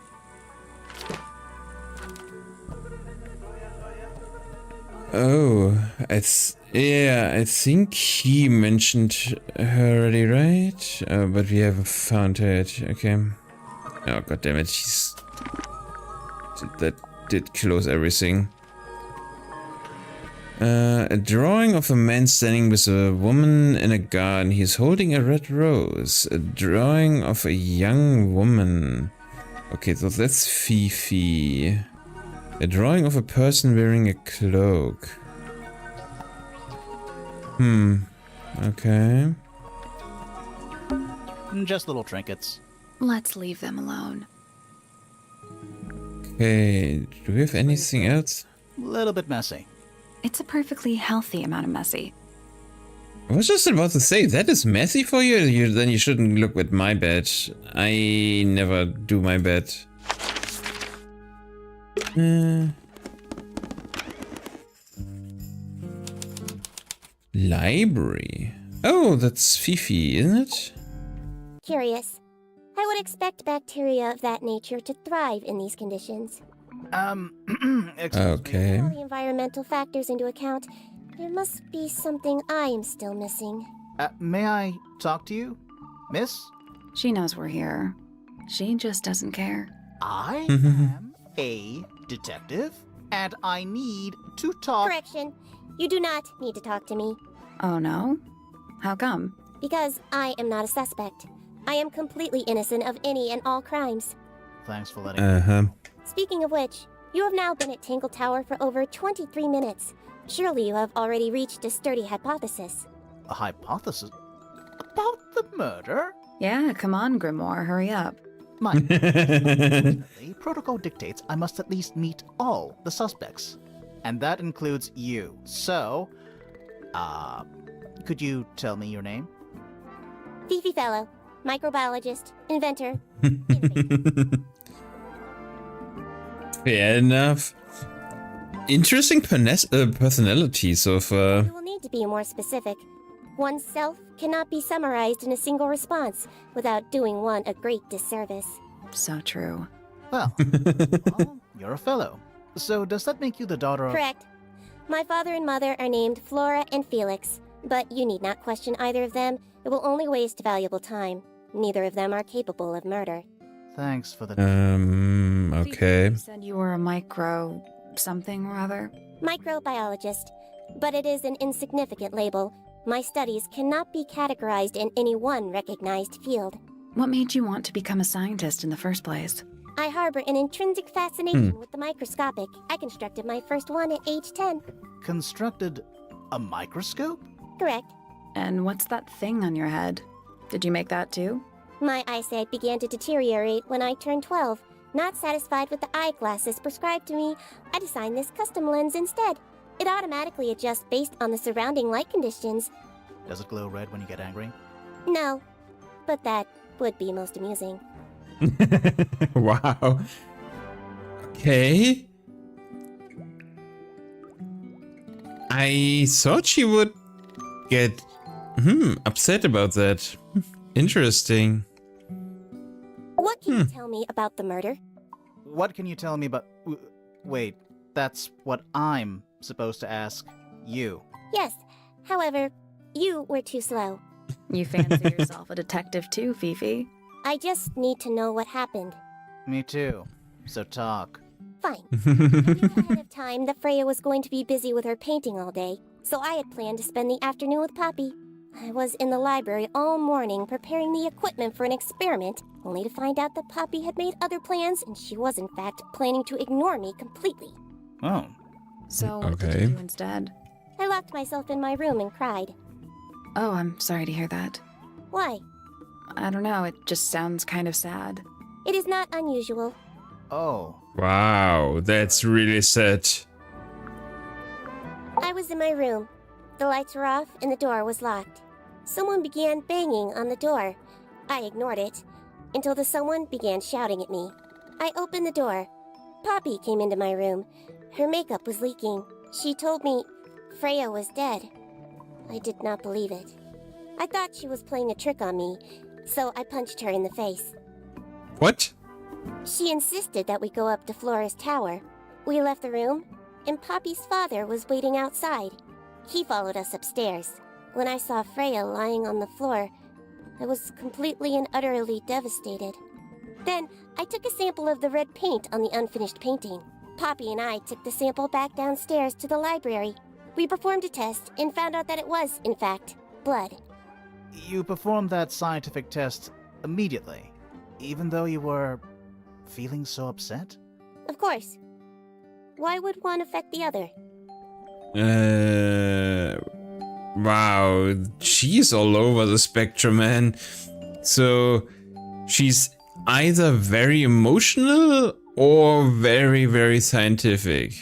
Oh, yeah, I think he mentioned her already, right? But we haven't found her yet. Okay. Oh, god damn it, that did close everything. A drawing of a man standing with a woman in a garden. He's holding a red rose. A drawing of a young woman. Okay, so that's Fifi. A drawing of a person wearing a cloak. Okay. Just little trinkets. Let's leave them alone. Okay, do we have anything else? Little bit messy. It's a perfectly healthy amount of messy. I was just about to say, that is messy for you? Then you shouldn't look at my bed. I never do my bed. Library. Oh, that's Fifi, isn't it? Curious. I would expect bacteria of that nature to thrive in these conditions. Excuse me. Okay. All the environmental factors into account, there must be something I am still missing. May I talk to you, miss? She knows we're here. She just doesn't care. I am a detective, and I need to talk. Correction. You do not need to talk to me, Oh no? How come? because I am not a suspect. I am completely innocent of any and all crimes. Thanks for letting me. Speaking of which, you have now been at Tangle Tower for over 23 minutes. Surely you have already reached a sturdy hypothesis. A hypothesis about the murder? Yeah, come on, Grimoire, hurry up. My Unfortunately, protocol dictates I must at least meet all the suspects. And that includes you. So, could you tell me your name? Fifi Fellow, microbiologist, inventor, innovator. Fair enough. Interesting personalities of... You will need to be more specific. Oneself cannot be summarized in a single response without doing one a great disservice. So true. Well, you're a fellow. So does that make you the daughter of... Correct. My father and mother are named Flora and Felix, but you need not question either of them. It will only waste valuable time. Neither of them are capable of murder. Thanks for the... okay. You said you were a micro... something or other? Microbiologist, but it is an insignificant label. My studies cannot be categorized in any one recognized field. What made you want to become a scientist in the first place? I harbor an intrinsic fascination with the microscopic. I constructed my first one at age 10. Constructed a microscope? Correct. And what's that thing on your head? Did you make that too? My eyesight began to deteriorate when I turned 12. Not satisfied with the eyeglasses prescribed to me, I designed this custom lens instead. It automatically adjusts based on the surrounding light conditions. Does it glow red when you get angry? No, but that would be most amusing. Wow. Okay. I thought she would get upset about that. Interesting. What can you tell me about the murder? What can you tell me about... Wait, that's what I'm supposed to ask you. Yes, however, you were too slow. You fancy yourself a detective too, Fifi? I just need to know what happened. Me too. So talk. Fine. I knew ahead of time that Freya was going to be busy with her painting all day, so I had planned to spend the afternoon with Poppy. I was in the library all morning preparing the equipment for an experiment, only to find out that Poppy had made other plans and she was in fact planning to ignore me completely. Oh. So what did Okay. you do instead? I locked myself in my room and cried. Oh, I'm sorry to hear that. Why? I don't know, it just sounds kind of sad. It is not unusual. Oh, Wow, that's really sad. I was in my room. The lights were off and the door was locked. Someone began banging on the door. I ignored it until the someone began shouting at me. I opened the door. Poppy came into my room. Her makeup was leaking. She told me Freya was dead. I did not believe it. I thought she was playing a trick on me, so I punched her in the face. What? She insisted that we go up to Flora's tower. We left the room, and Poppy's father was waiting outside. He followed us upstairs. When I saw Freya lying on the floor, I was completely and utterly devastated. Then, I took a sample of the red paint on the unfinished painting. Poppy and I took the sample back downstairs to the library. We performed a test and found out that it was, in fact, blood. you performed that scientific test immediately, even though you were feeling so upset? Of course. Why would one affect the other? Wow, she's all over the spectrum, man. So, she's either very emotional or very, very scientific.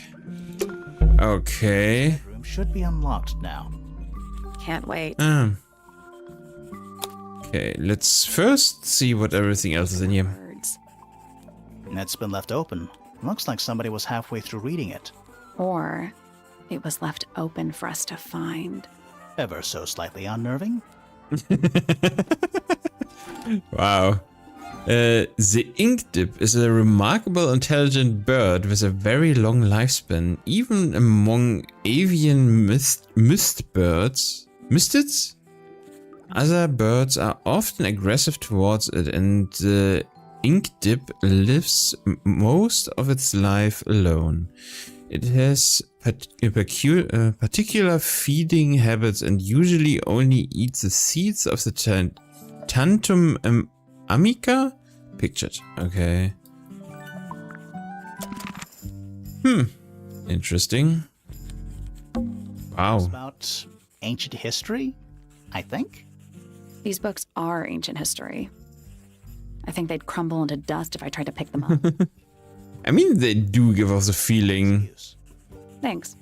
Okay. Room should be unlocked now. Can't wait. Okay, let's first see what everything else is in here. Birds. It's been left open. Looks like somebody was halfway through reading it. Or it was left open for us to find. Ever so slightly unnerving. Wow. The inkdip is a remarkable intelligent bird with a very long lifespan, even among avian mist birds. Mistids? Other birds are often aggressive towards it, and the inkdip lives most of its life alone. It has particular feeding habits and usually only eats the seeds of the Tantum amica? Pictured. Okay. Interesting. It's Wow. about ancient history, I think. These books are ancient history. I think they'd crumble into dust if I tried to pick them up. I mean, they do give us a feeling. Use. Thanks.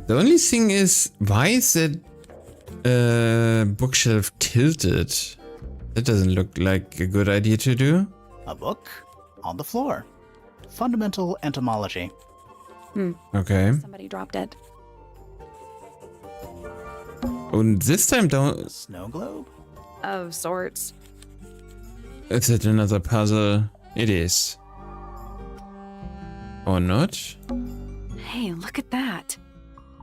The only thing is, why is that bookshelf tilted? That doesn't look like a good idea to do. A book on the floor. Fundamental entomology. Okay. Somebody dropped it. And this time don't... A snow globe? Of sorts. Is it another puzzle? It is. Or not? Hey, look at that.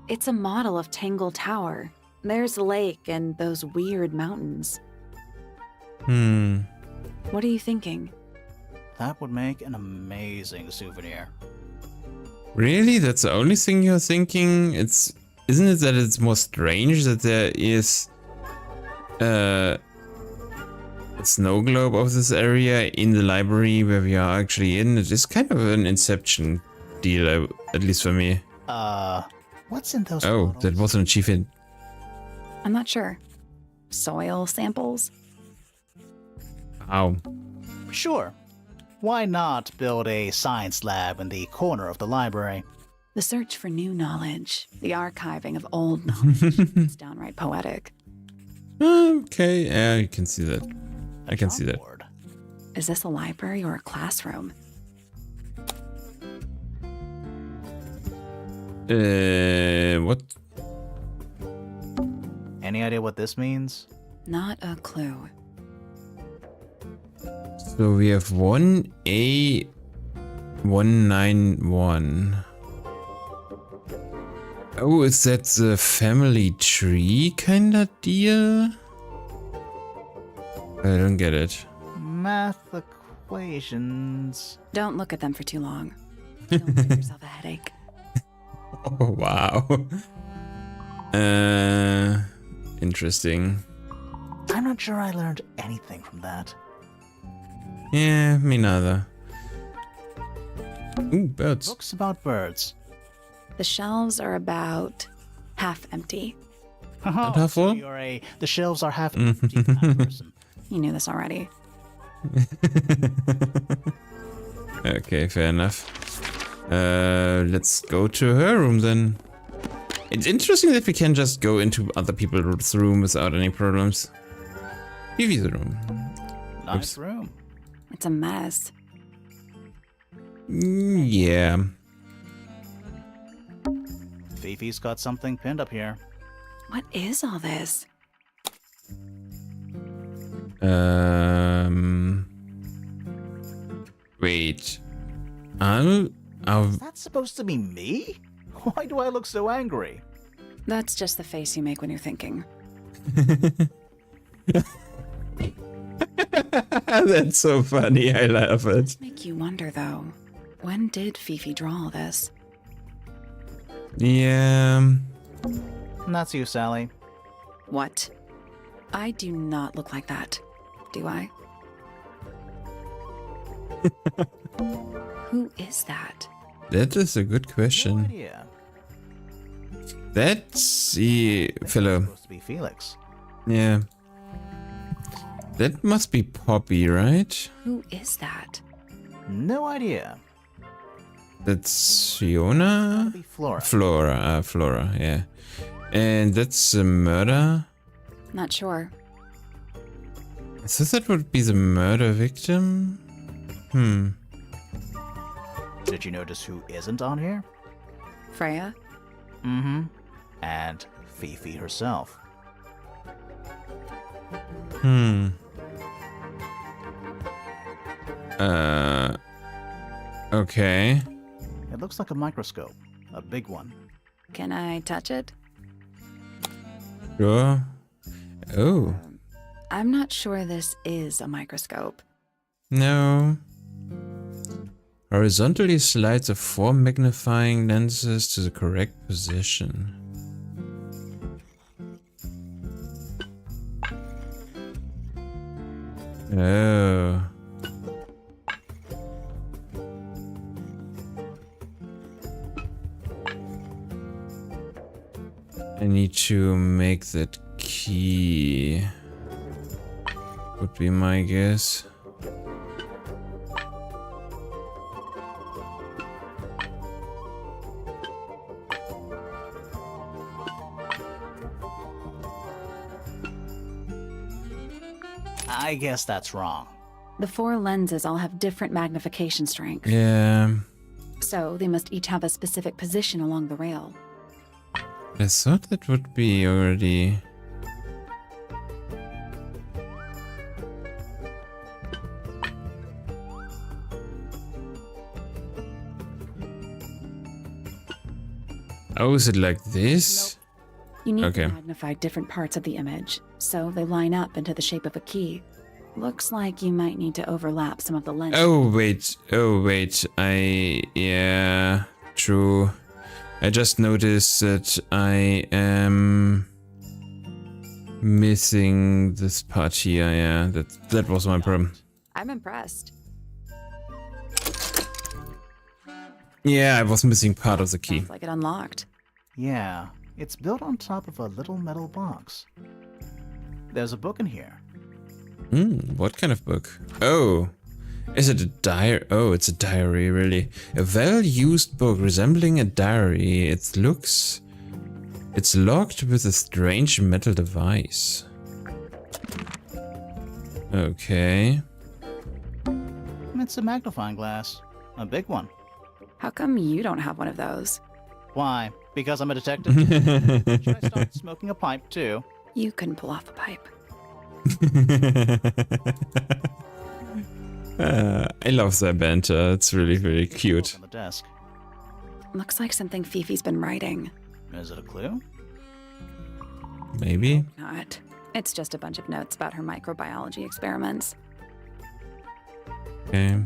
It's a model of Tangle Tower. There's the lake and those weird mountains. What are you thinking? That would make an amazing souvenir. Really? That's the only thing you're thinking? Isn't it that it's more strange that there is a snow globe of this area in the library where we are actually in? It is kind of an Inception deal, at least for me. What's in those Oh, bottles? that was an achievement. I'm not sure. Soil samples? Wow. Sure. Why not build a science lab in the corner of the library? The search for new knowledge, the archiving of old knowledge. It's downright poetic. Okay, yeah, you can see that. I can see that. Chalkboard. Is this a library or a classroom? What? Any idea what this means? Not a clue. So we have 1A191. Oh, is that the family tree kind of deal? I don't get it. Math equations. Don't look at them for too long. Don't give yourself a headache. Oh, wow. Interesting. I'm not sure I learned anything from that. Yeah, me neither. Ooh, birds. Books about birds. The shelves are about half empty. Oh, half so full? you're the shelves are half empty kind of person. You knew this already. Okay, fair enough. Let's go to her room then. It's interesting that we can just go into other people's room without any problems. Vivi's room. Nice room. It's a mess. Yeah. Fifi's got something pinned up here. What is all this? Wait. Is that supposed to be me? Why do I look so angry? That's just the face you make when you're thinking. That's so funny. I love it. Make you wonder, though. When did Fifi draw all this? Yeah. And that's you, Sally. What? I do not look like that, do I? Who is that? That is a good No question. idea. That's the fellow. Supposed to be Felix. Yeah. That must be Poppy, right? Who is that? No idea. That's Gotta Fiona? be Flora. Flora, yeah. And that's a murder? Not sure. So that would be the murder victim? Did you notice who isn't on here? Freya? Mm-hmm. And Fifi herself. Okay. It looks like a microscope. A big one. Can I touch it? Sure. Oh, I'm not sure this is a microscope. no. Horizontally slide the 4 magnifying lenses to the correct position. Oh. I need to make that key. Would be my guess. I guess that's wrong. The 4 lenses all have different magnification strength, Yeah. so they must each have a specific position along the rail. I thought that would be already. Oh, is it like this? You need Okay. to magnify different parts of the image, so they line up into the shape of a key. Looks like you might need to overlap some of the lenses. Oh, wait. Oh, wait. Yeah, true. I just noticed that I am missing this part here. Yeah, that was my problem. I'm impressed. Yeah, I was missing part of the key. Sounds like it unlocked. Yeah, it's built on top of a little metal box. There's a book in here. What kind of book? Oh, is it a diary? Oh, it's a diary, really. A well-used book resembling a diary. It's locked with a strange metal device. Okay. It's a magnifying glass. A big one. How come you don't have one of those? Why? Because I'm a detective? Should I start smoking a pipe, too? You couldn't pull off a pipe. I love their banter. It's really, really cute. On the desk. Looks like something Fifi's been writing. Is it a clue? Maybe. Not. It's just a bunch of notes about her microbiology experiments. Okay.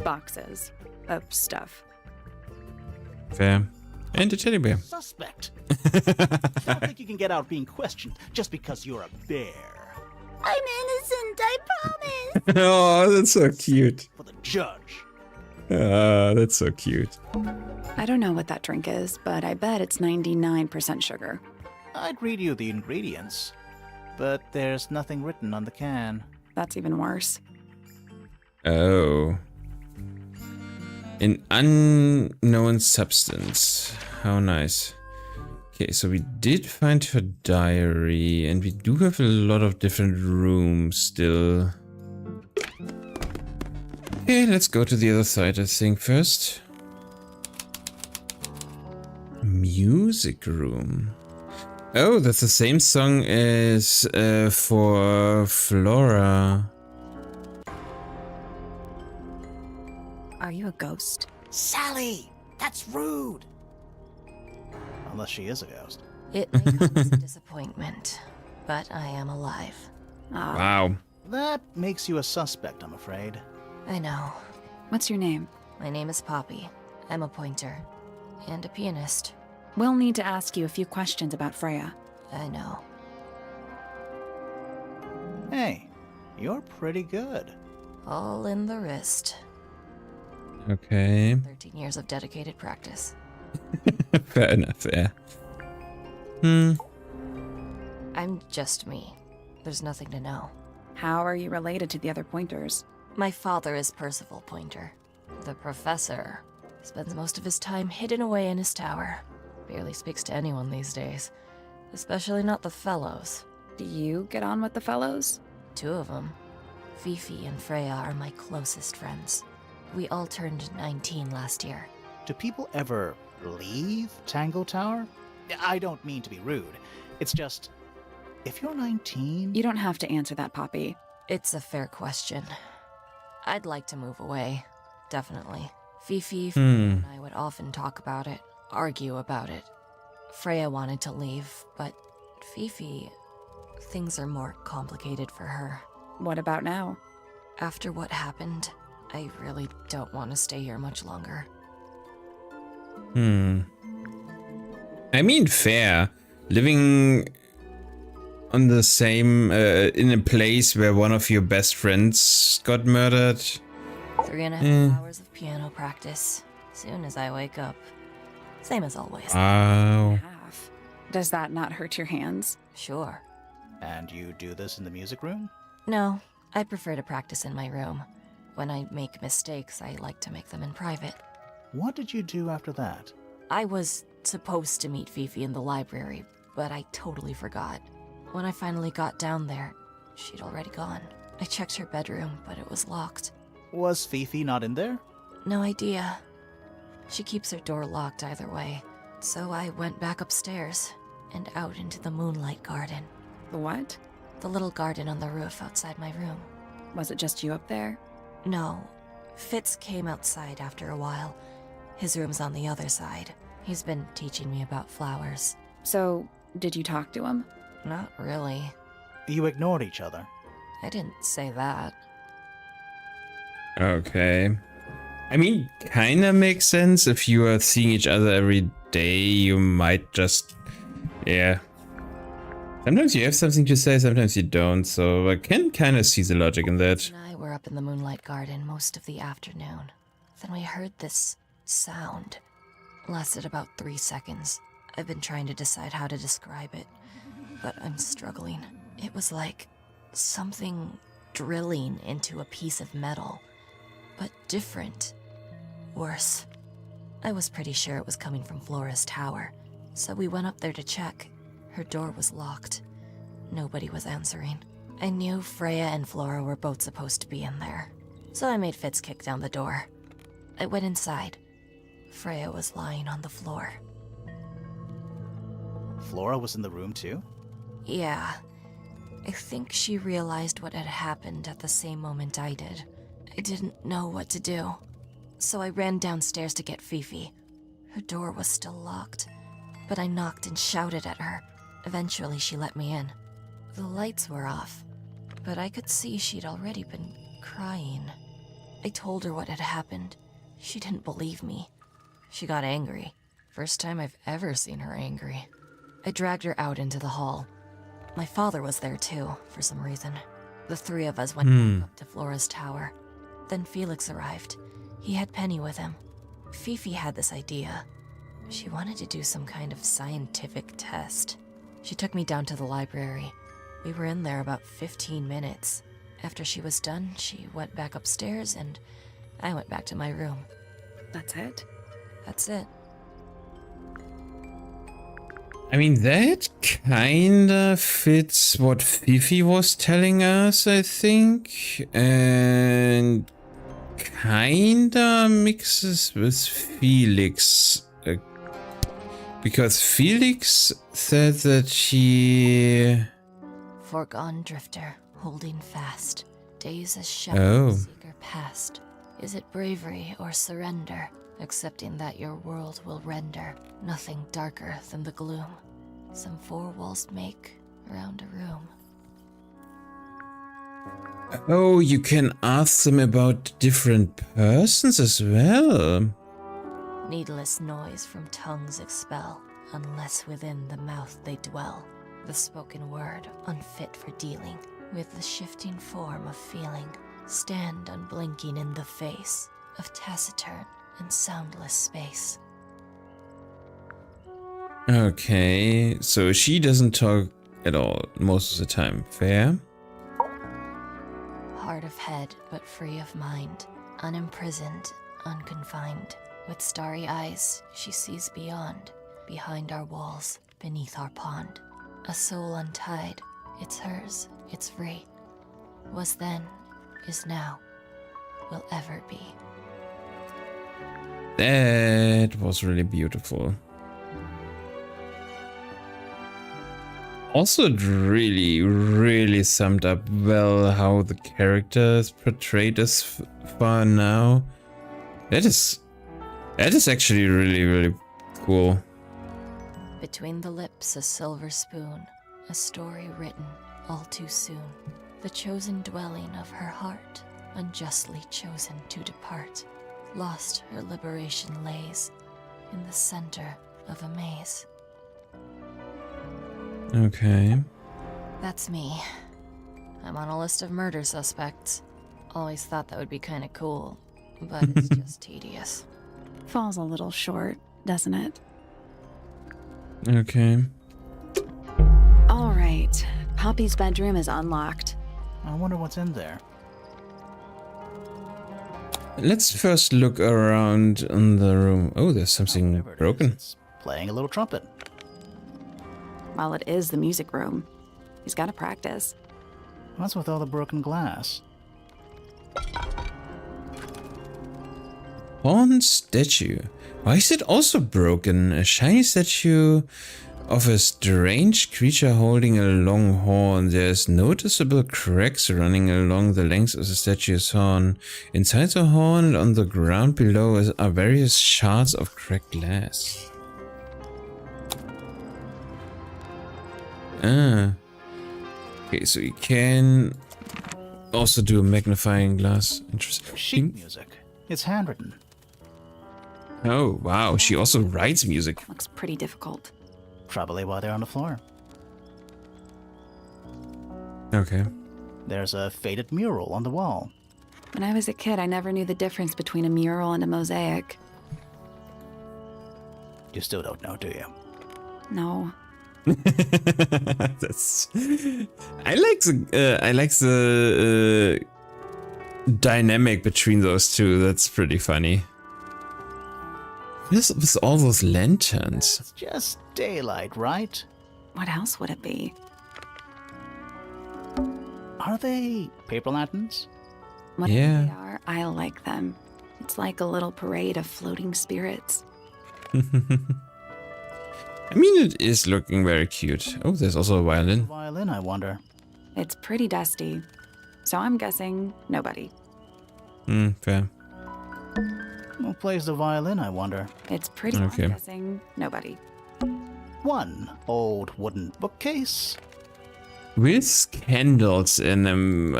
Boxes of stuff. Fair. And a teddy bear. Suspect. I don't think you can get out being questioned just because you're a bear. I'm innocent, I promise. Oh, that's so cute. For the judge. That's so cute. I don't know what that drink is, but I bet it's 99% sugar. I'd read you the ingredients, but there's nothing written on the can. That's even worse. Oh. An unknown substance. How nice. Okay, so we did find her diary, and we do have a lot of different rooms still. Okay, let's go to the other side, I think, first. Music room. Oh, that's the same song as for Flora. Are you a ghost? Sally! That's rude! Unless she is a ghost. It may come as a disappointment, but I am alive. Ah, Wow. That makes you a suspect, I'm afraid. I know. what's your name? My name is Poppy. I'm a pointer. And a pianist. We'll need to ask you a few questions about Freya. I know. Hey, you're pretty good. All in the wrist. Okay. 13 years of dedicated practice. Fair enough, yeah. I'm just me. There's nothing to know. How are you related to the other pointers? My father is Percival Pointer. The professor spends most of his time hidden away in his tower. Barely speaks to anyone these days. Especially not the fellows. Do you get on with the fellows? 2 of them. Fifi and Freya are my closest friends. We all turned 19 last year. Do people ever leave Tangle Tower? I don't mean to be rude. It's just, if you're 19... You don't have to answer that, Poppy. It's a fair question. I'd like to move away. Definitely. Fifi and I would often talk about it, argue about it. Freya wanted to leave, but Fifi... Things are more complicated for her. What about now? After what happened, I really don't want to stay here much longer. I mean, fair. Living on the same, in a place where one of your best friends got murdered. 3.5 hours of piano practice. Soon as I wake up. Same as always. Wow. Half. Does that not hurt your hands? Sure. And you do this in the music room? No, I prefer to practice in my room. When I make mistakes, I like to make them in private. What did you do after that? I was supposed to meet Fifi in the library, but I totally forgot. When I finally got down there, she'd already gone. I checked her bedroom, but it was locked. Was Fifi not in there? No idea. She keeps her door locked either way, so I went back upstairs and out into the moonlight garden. The what? The little garden on the roof outside my room. Was it just you up there? No. Fitz came outside after a while. His room's on the other side. He's been teaching me about flowers. So, did you talk to him? Not really. You ignored each other. I didn't say that. Okay. I mean, kinda makes sense. If you are seeing each other every day, you might just... Yeah. Sometimes you have something to say, sometimes you don't, so I can kinda see the logic in that. And I were up in the moonlight garden most of the afternoon. Then we heard this sound. Lasted about 3 seconds. I've been trying to decide how to describe it, but I'm struggling. It was like something drilling into a piece of metal, but different. Worse. I was pretty sure it was coming from Flora's tower, so we went up there to check. Her door was locked. Nobody was answering. I knew Freya and Flora were both supposed to be in there, so I made Fitz kick down the door. I went inside. Freya was lying on the floor. Flora was in the room too? Yeah. I think she realized what had happened at the same moment I did. I didn't know what to do, so I ran downstairs to get Fifi. Her door was still locked, but I knocked and shouted at her. Eventually, she let me in. The lights were off, but I could see she'd already been crying. I told her what had happened. She didn't believe me. She got angry. First time I've ever seen her angry. I dragged her out into the hall. My father was there too, for some reason. The 3 of us went back up to Flora's tower. Then Felix arrived. He had Penny with him. Fifi had this idea. She wanted to do some kind of scientific test. She took me down to the library. We were in there about 15 minutes. After she was done, she went back upstairs and I went back to my room. That's it? That's it. I mean, that kinda fits what Fifi was telling us, I think. And kinda mixes with Felix. Because Felix said that she... Foregone drifter, holding fast. Days as Oh. shepherd seeker past. Is it bravery or surrender? Accepting that your world will render nothing darker than the gloom. Some four walls make around a room. Oh, you can ask them about different persons as well. Needless noise from tongues expel, unless within the mouth they dwell. The spoken word unfit for dealing with the shifting form of feeling. Stand unblinking in the face of taciturn and soundless space. Okay, so she doesn't talk at all most of the time. Fair? Hard of head, but free of mind. Unimprisoned, unconfined. With starry eyes, she sees beyond. Behind our walls, beneath our pond. A soul untied. It's hers, it's free. Was then, is now, will ever be. That was really beautiful. Also, it really summed up well how the character is portrayed as far now. That is actually really cool. Between the lips a silver spoon, a story written all too soon. The chosen dwelling of her heart, unjustly chosen to depart. Lost her liberation lays in the center of a maze. Okay. That's me. I'm on a list of murder suspects. Always thought that would be kinda cool, but it's just tedious. Falls a little short, doesn't it? Okay. All right. Poppy's bedroom is unlocked. I wonder what's in there. Let's first look around in the room. Oh, there's something Whatever it is, broken. it's playing a little trumpet. Well, it is the music room. He's got to practice. What's with all the broken glass? Horn statue. Why is it also broken? A shiny statue of a strange creature holding a long horn. There's noticeable cracks running along the length of the statue's horn. Inside the horn and on the ground below are various shards of cracked glass. Ah. Okay, so you can also do a magnifying glass. Sheet Interesting. music. It's handwritten. Oh, wow. She also writes music. Looks pretty difficult. Probably while they're on the floor. Okay. There's a faded mural on the wall. When I was a kid, I never knew the difference between a mural and a mosaic. You still don't know, do you? No. That's. I like the dynamic between those two. That's pretty funny. What is with all those lanterns? It's just daylight, right? What else would it be? Are they paper lanterns? Whatever Yeah. they are, I like them. It's like a little parade of floating spirits. I mean, it is looking very cute. Oh, there's also a violin. Violin, I wonder. It's pretty dusty. So I'm guessing nobody. Fair. Who plays the violin, I wonder? It's pretty Okay. I'm guessing nobody. One old wooden bookcase. With candles in them.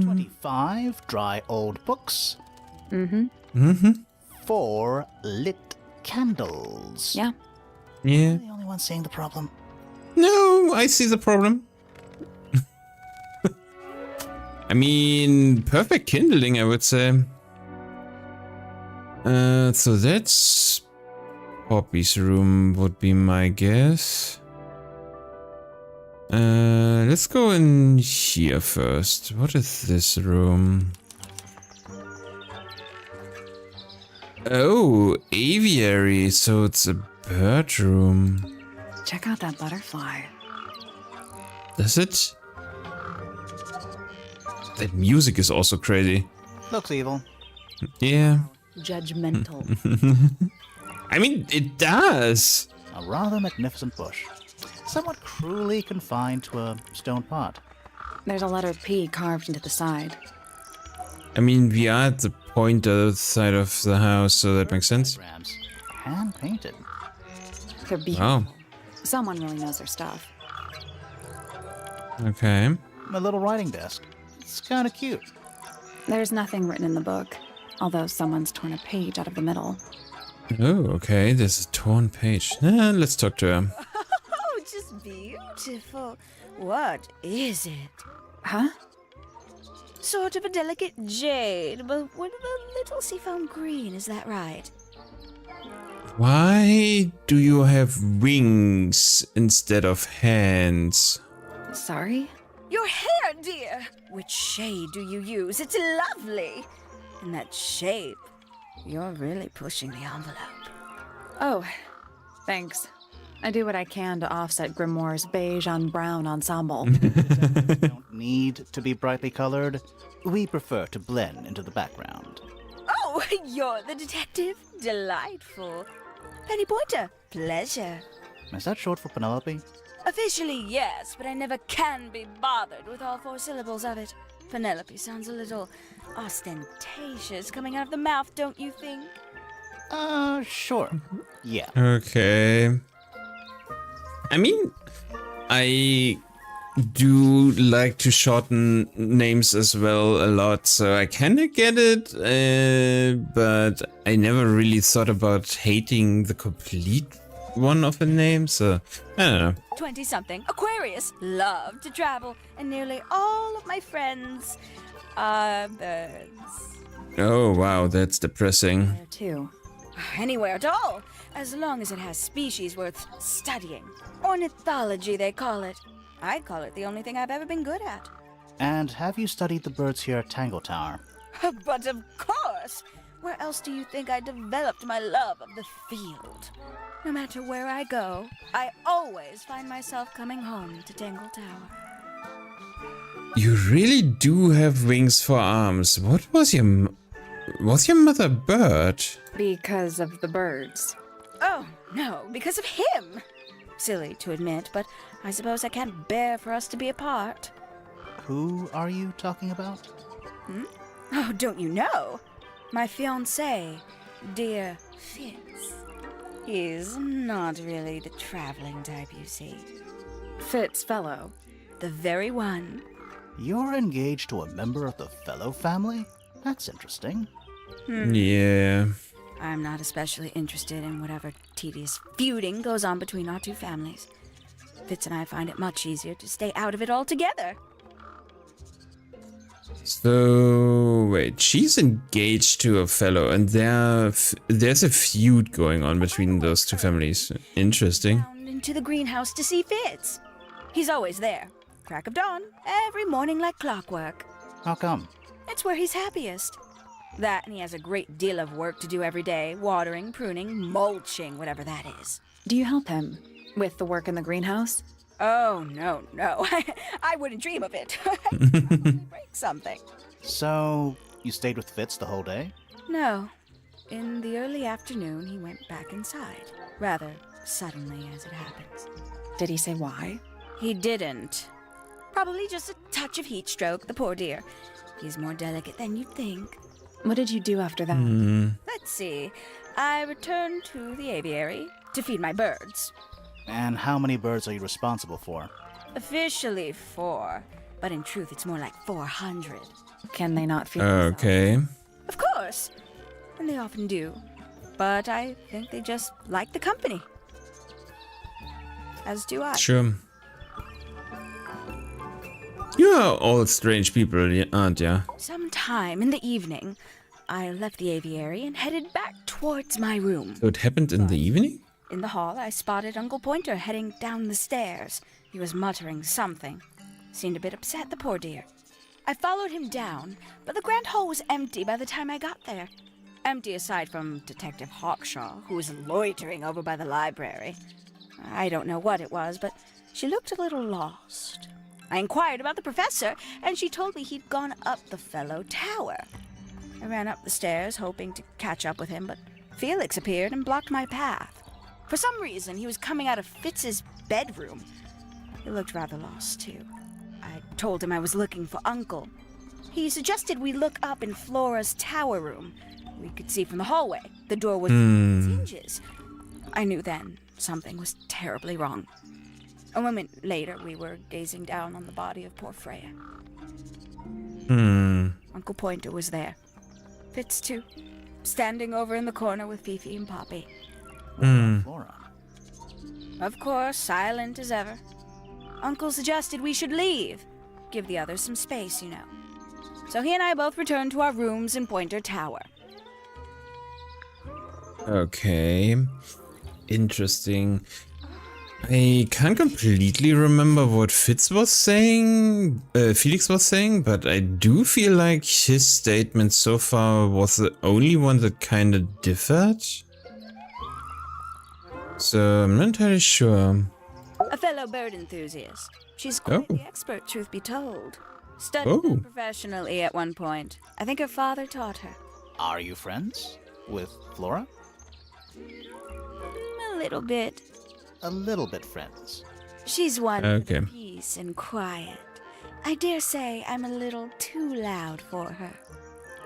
25 dry old books. Mm-hmm. 4 lit candles. Yeah. Yeah. Am I the only one seeing the problem? No, I see the problem. I mean, perfect kindling, I would say. So that's Poppy's room would be my guess. Let's go in here first. What is this room? Oh, aviary. So it's a bird room. Check out that butterfly. Does it? That music is also crazy. Looks evil. Yeah. Judgmental. I mean, it does. A rather magnificent bush. Somewhat cruelly confined to a stone pot. There's a letter P carved into the side. I mean, we are at the pointer side of the house, so that makes sense. Diagrams. Hand painted. They're beautiful. Wow. Someone really knows their stuff. Okay. A little writing desk. It's kind of cute. There's nothing written in the book, although someone's torn a page out of the middle. Oh, okay. There's a torn page. Let's talk to her. Oh, just beautiful. What is it? Huh? Sort of a delicate jade, but with a little seafoam green, is that right? Why do you have wings instead of hands? Sorry? Your hair, dear! Which shade do you use? It's lovely! And that shape, you're really pushing the envelope. Oh, thanks. I do what I can to offset Grimoire's beige on brown ensemble. Don't need to be brightly colored. We prefer to blend into the background. Oh, you're the detective? Delightful. Penny Pointer, pleasure. Is that short for Penelope? Officially, yes, but I never can be bothered with all 4 syllables of it. Penelope sounds a little ostentatious coming out of the mouth, don't you think? Sure. Yeah. Okay. I mean, I do like to shorten names as well a lot, so I kinda get it, but I never really thought about hating the complete one of a name, so I don't know. 20-something, Aquarius, love to travel, and nearly all of my friends are birds. Oh wow, that's depressing. There too. Anywhere at all, as long as it has species worth studying. Ornithology, they call it. I call it the only thing I've ever been good at. And have you studied the birds here at Tangle Tower? But of course! Where else do you think I developed my love of the field? No matter where I go, I always find myself coming home to Tangle Tower. You really do have wings for arms. What was your mother a bird? Because of the birds. Oh, no, because of him! Silly to admit, but I suppose I can't bear for us to be apart. Who are you talking about? Oh, don't you know? My fiancé, dear Fitz. He's not really the traveling type, you see. Fitz Fellow. The very one. You're engaged to a member of the Fellow family? That's interesting. Yeah. I'm not especially interested in whatever tedious feuding goes on between our 2 families. Fitz and I find it much easier to stay out of it altogether. So wait, she's engaged to a fellow, and there's a feud going on between those 2 families. Interesting. Down into the greenhouse to see Fitz. He's always there. Crack of dawn, every morning like clockwork. How come? It's where he's happiest. That, and he has a great deal of work to do every day. Watering, pruning, mulching, whatever that is. Do you help him with the work in the greenhouse? Oh, no. I wouldn't dream of it. I'd probably break something. So, you stayed with Fitz the whole day? No. In the early afternoon, he went back inside. Rather suddenly, as it happens. Did he say why? He didn't. Probably just a touch of heat stroke, the poor dear. He's more delicate than you'd think. What did you do after that? Let's see. I returned to the aviary to feed my birds. And how many birds are you responsible for? Officially 4, but in truth it's more like 400. Can they not feel themselves? Okay. Of course, and they often do. But I think they just like the company. As do I. Sure. You are all strange people, aren't ya? Sometime in the evening, I left the aviary and headed back towards my room. So it happened in the evening? In the hall, I spotted Uncle Pointer heading down the stairs. He was muttering something. Seemed a bit upset, the poor dear. I followed him down, but the grand hall was empty by the time I got there. Empty aside from Detective Hawkshaw, who was loitering over by the library. I don't know what it was, but she looked a little lost. I inquired about the professor, and she told me he'd gone up the fellow tower. I ran up the stairs, hoping to catch up with him, but Felix appeared and blocked my path. For some reason, he was coming out of Fitz's bedroom. He looked rather lost, too. I told him I was looking for Uncle. He suggested we look up in Flora's tower room. We could see from the hallway. The door was 6 inches. I knew then something was terribly wrong. A moment later, we were gazing down on the body of poor Freya. Uncle Pointer was there. Fitz, too, standing over in the corner with Fifi and Poppy. Flora. Of course, silent as ever. Uncle suggested we should leave. Give the others some space, you know. So he and I both returned to our rooms in Pointer Tower. Okay. Interesting. I can't completely remember what Felix was saying, but I do feel like his statement so far was the only one that kind of differed. So I'm not entirely sure. A fellow bird enthusiast. She's quite the expert, truth be told. Studied them professionally at one point. I think her father taught her. Are you friends with Flora? A little bit. A little bit friends. She's one for peace and quiet. I dare say I'm a little too loud for her.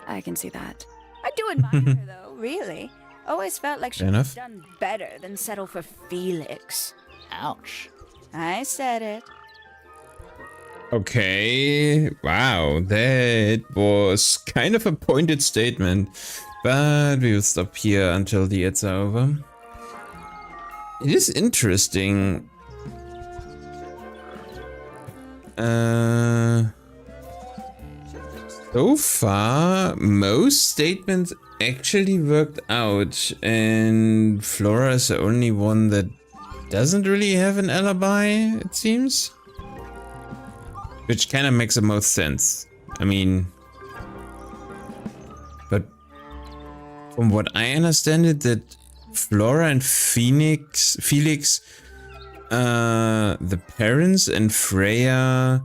I can see that. I do admire her, though, really. Always felt like she'd done better than settle for Felix. Ouch. I said it. Okay, wow, that was kind of a pointed statement, but we will stop here until the ads are over. It is interesting. So far, most statements actually worked out, and Flora is the only one that doesn't really have an alibi, it seems. Which kind of makes the most sense. I mean, but from what I understand it, that Flora and Felix, the parents, and Freya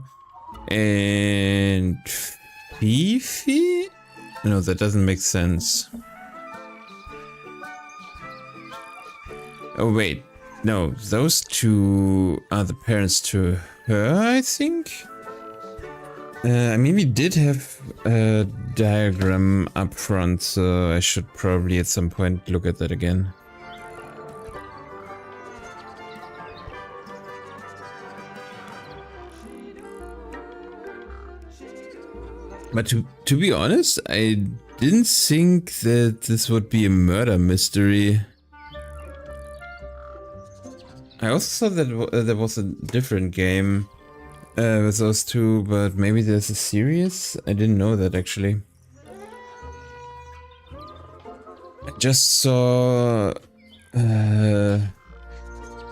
and Fifi? No, that doesn't make sense. Oh wait, no, those two are the parents to her, I think? I mean, we did have a diagram up front, so I should probably at some point look at that again. But to be honest, I didn't think that this would be a murder mystery. I also thought that there was a different game with those two, but maybe there's a series? I didn't know that actually. I just saw...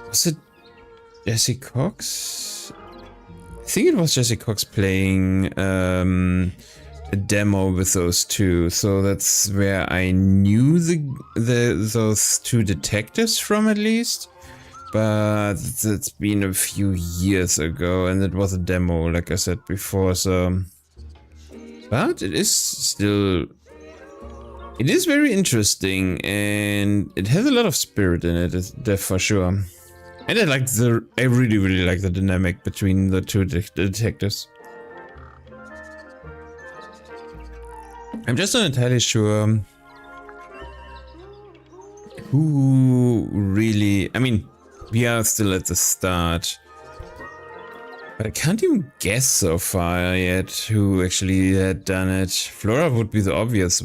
was it Jesse Cox? I think it was Jesse Cox playing a demo with those two, so that's where I knew those two detectives from, at least. But it's been a few years ago, and it was a demo, like I said before, so... But it is still... It is very interesting, and it has a lot of spirit in it, that's for sure. And I really, really like the dynamic between the two detectives. I'm just not entirely sure who really... I mean, we are still at the start. But I can't even guess so far yet who actually had done it. Flora would be the obvious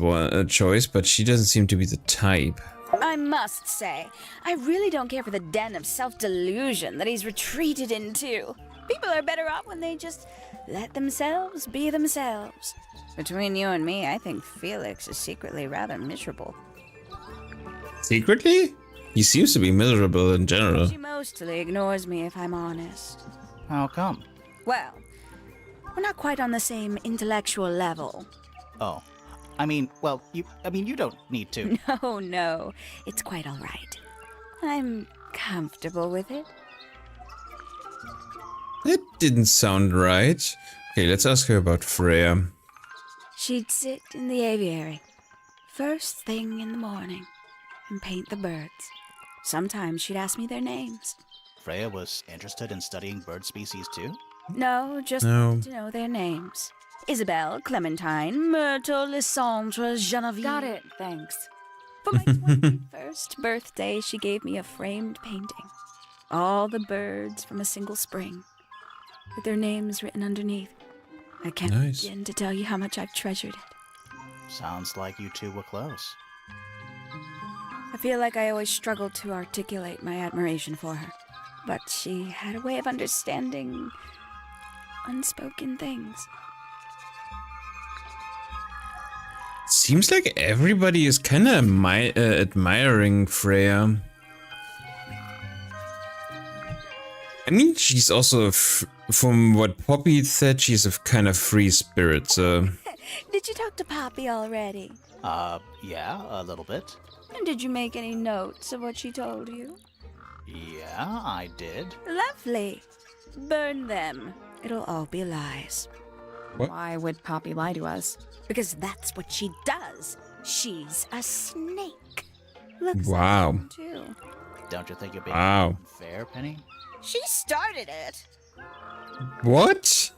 choice, but she doesn't seem to be the type. I must say, I really don't care for the den of self-delusion that he's retreated into. People are better off when they just let themselves be themselves. Between you and me, I think Felix is secretly rather miserable. Secretly? He seems to be miserable in general. She mostly ignores me, if I'm honest. How come? Well, we're not quite on the same intellectual level. Oh. I mean, well, you don't need to. No, no. It's quite all right. I'm comfortable with it. That didn't sound right. Okay, let's ask her about Freya. She'd sit in the aviary, first thing in the morning, and paint the birds. Sometimes she'd ask me their names. Freya was interested in studying bird species too? No, just No. to know their names. Isabelle, Clementine, Myrtle, Lysandre, Genevieve. Got it, thanks. For my 21st birthday, she gave me a framed painting. All the birds from a single spring, with their names written underneath. I can't Nice. begin to tell you how much I've treasured it. Sounds like you two were close. I feel like I always struggled to articulate my admiration for her. But she had a way of understanding unspoken things. Seems like everybody is kind of admiring Freya. I mean, she's also, from what Poppy said, she's a kind of free spirit, so... Did you talk to Poppy already? Yeah, a little bit. And did you make any notes of what she told you? Yeah, I did. Lovely. Burn them. It'll all be lies. What? Why would Poppy lie to us? Because that's what she does. She's a snake. Looks Wow. like one, too. Don't you think you're being Wow. unfair, Penny? She started it. What?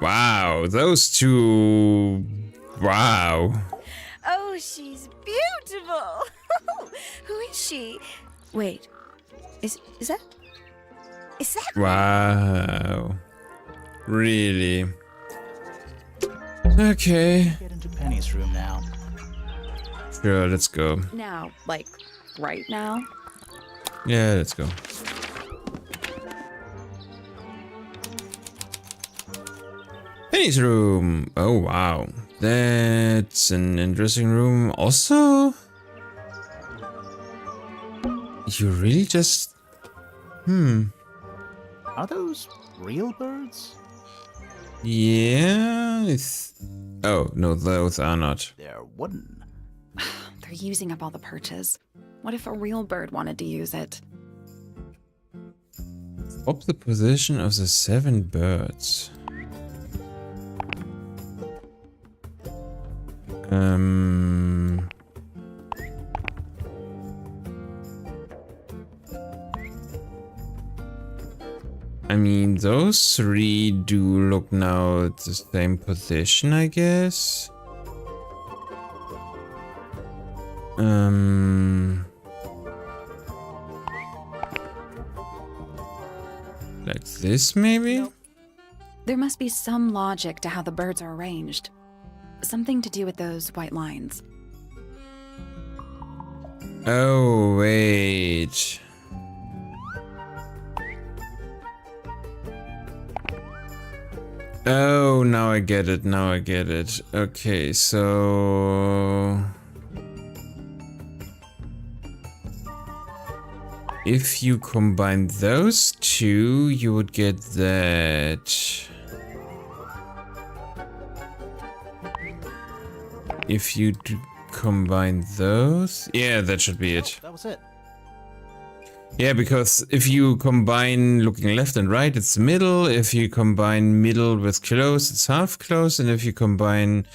Wow, those two... Wow. Oh, she's beautiful. Who is she? Wait. Is that Wow. Really? Okay. Get into Penny's room now. Sure, let's go. Now, like, right now? Yeah, let's go. Penny's room. Oh, wow. That's an interesting room. Also, you really just... Are those real birds? Yeah. Oh, no, those are not. They're wooden. They're using up all the perches. What if a real bird wanted to use it? Swap the position of the 7 birds. I mean, those 3 do look now at the same position, I guess. Like this, maybe? Nope. There must be some logic to how the birds are arranged. Something to do with those white lines. Oh, wait. Oh, now I get it. Now I get it. Okay, so... if you combine those 2, you would get that. If you combine those... yeah, that should be it. That was it. Yeah, because if you combine looking left and right, it's middle. If you combine middle with close, it's half close. And if you combine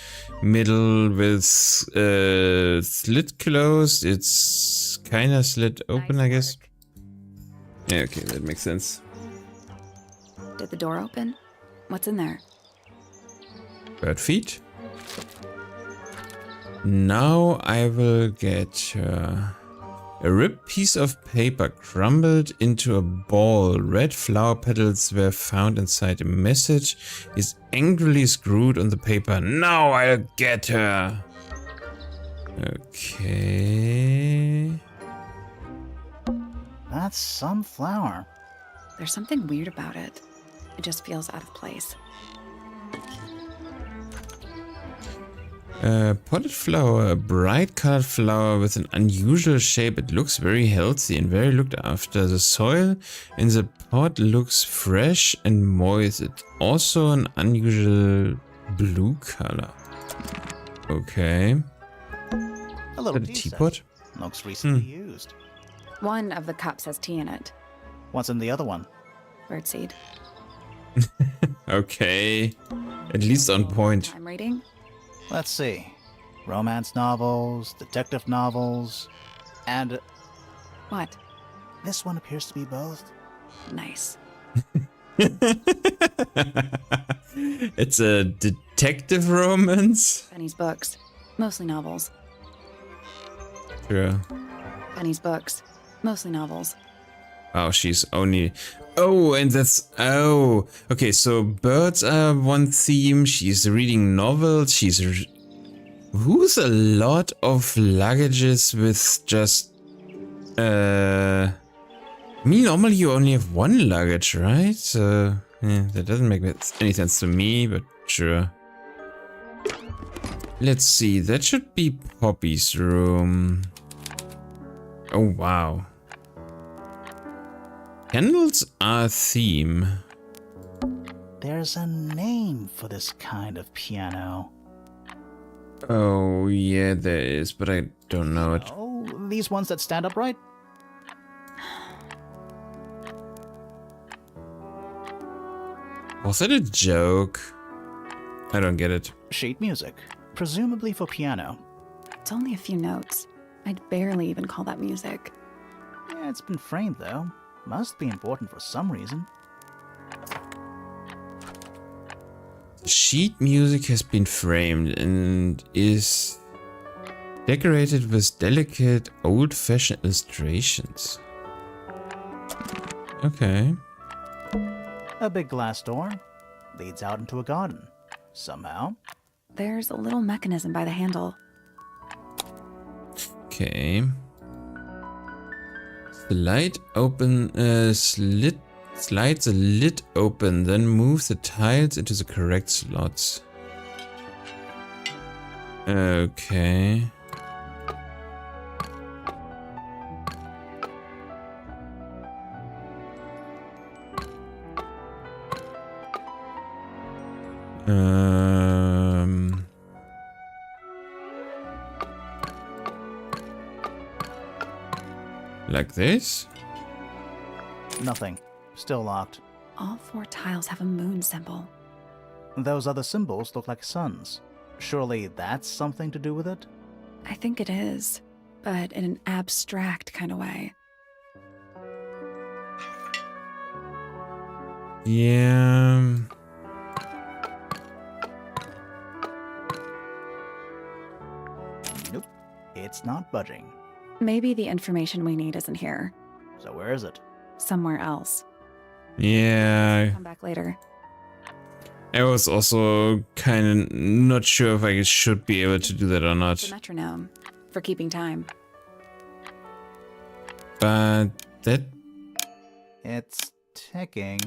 middle with slit closed, it's kind of slit open, Nice I guess. work. Yeah, okay, that makes sense. Did the door open? What's in there? Bird feet. Now I will get a ripped piece of paper crumbled into a ball. Red flower petals were found inside. A message is angrily screwed on the paper. Now I'll get her. Okay. That's some flower. There's something weird about it. It just feels out of place. Potted flower, a bright colored flower with an unusual shape. It looks very healthy and very looked after. The soil in the pot looks fresh and moist. It's also an unusual blue color. Okay. A little Is that a tea set. teapot? Looks recently used. One of the cups has tea in it. What's in the other one? Birdseed. Okay. At least on point. I'm reading. Let's see. Romance novels, detective novels, and What? this one appears to be both. Nice. It's a detective romance? Penny's books. Mostly novels. Sure. Penny's books. Mostly novels. Oh, she's only... Oh, and that's... Oh, okay, so birds are one theme. She's reading novels. She's... Who's a lot of luggages with just... Me, normally you only have one luggage, right? So, yeah, that doesn't make any sense to me, but sure. Let's see, that should be Poppy's room. Oh, wow. Candles are a theme. There's a name for this kind of piano. Oh, yeah, there is, but I don't know it. Oh, these ones that stand upright? Was that a joke? I don't get it. Sheet music, presumably for piano. It's only a few notes. I'd barely even call that music. Yeah, it's been framed though. Must be important for some reason. Sheet music has been framed and is decorated with delicate old-fashioned illustrations. Okay. A big glass door leads out into a garden. Somehow. There's a little mechanism by the handle. Okay. Slide open, slide the lid open, then move the tiles into the correct slots. Okay. Like this? Nothing. Still locked. All 4 tiles have a moon symbol. Those other symbols look like suns. Surely that's something to do with it? I think it is, but in an abstract kind of way. Yeah. Nope. It's not budging. Maybe the information we need isn't here. So where is it? Somewhere else. Yeah. Come back later. I was also kind of not sure if I should be able to do that or The not. metronome. For keeping time. But that... It's ticking.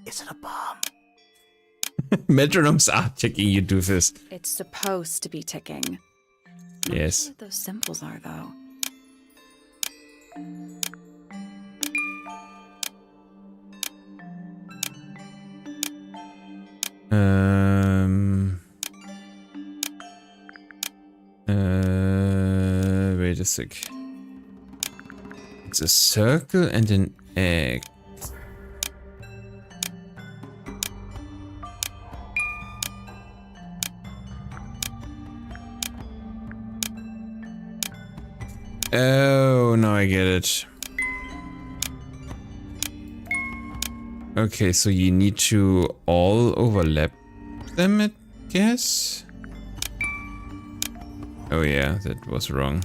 Is it a bomb? Metronomes are ticking, you doofus. It's supposed to be ticking. Not Yes. sure what those symbols are, though. Wait a sec. It's a circle and an egg. Oh, now I get it. Okay, so you need to all overlap them, I guess? Oh yeah, that was wrong.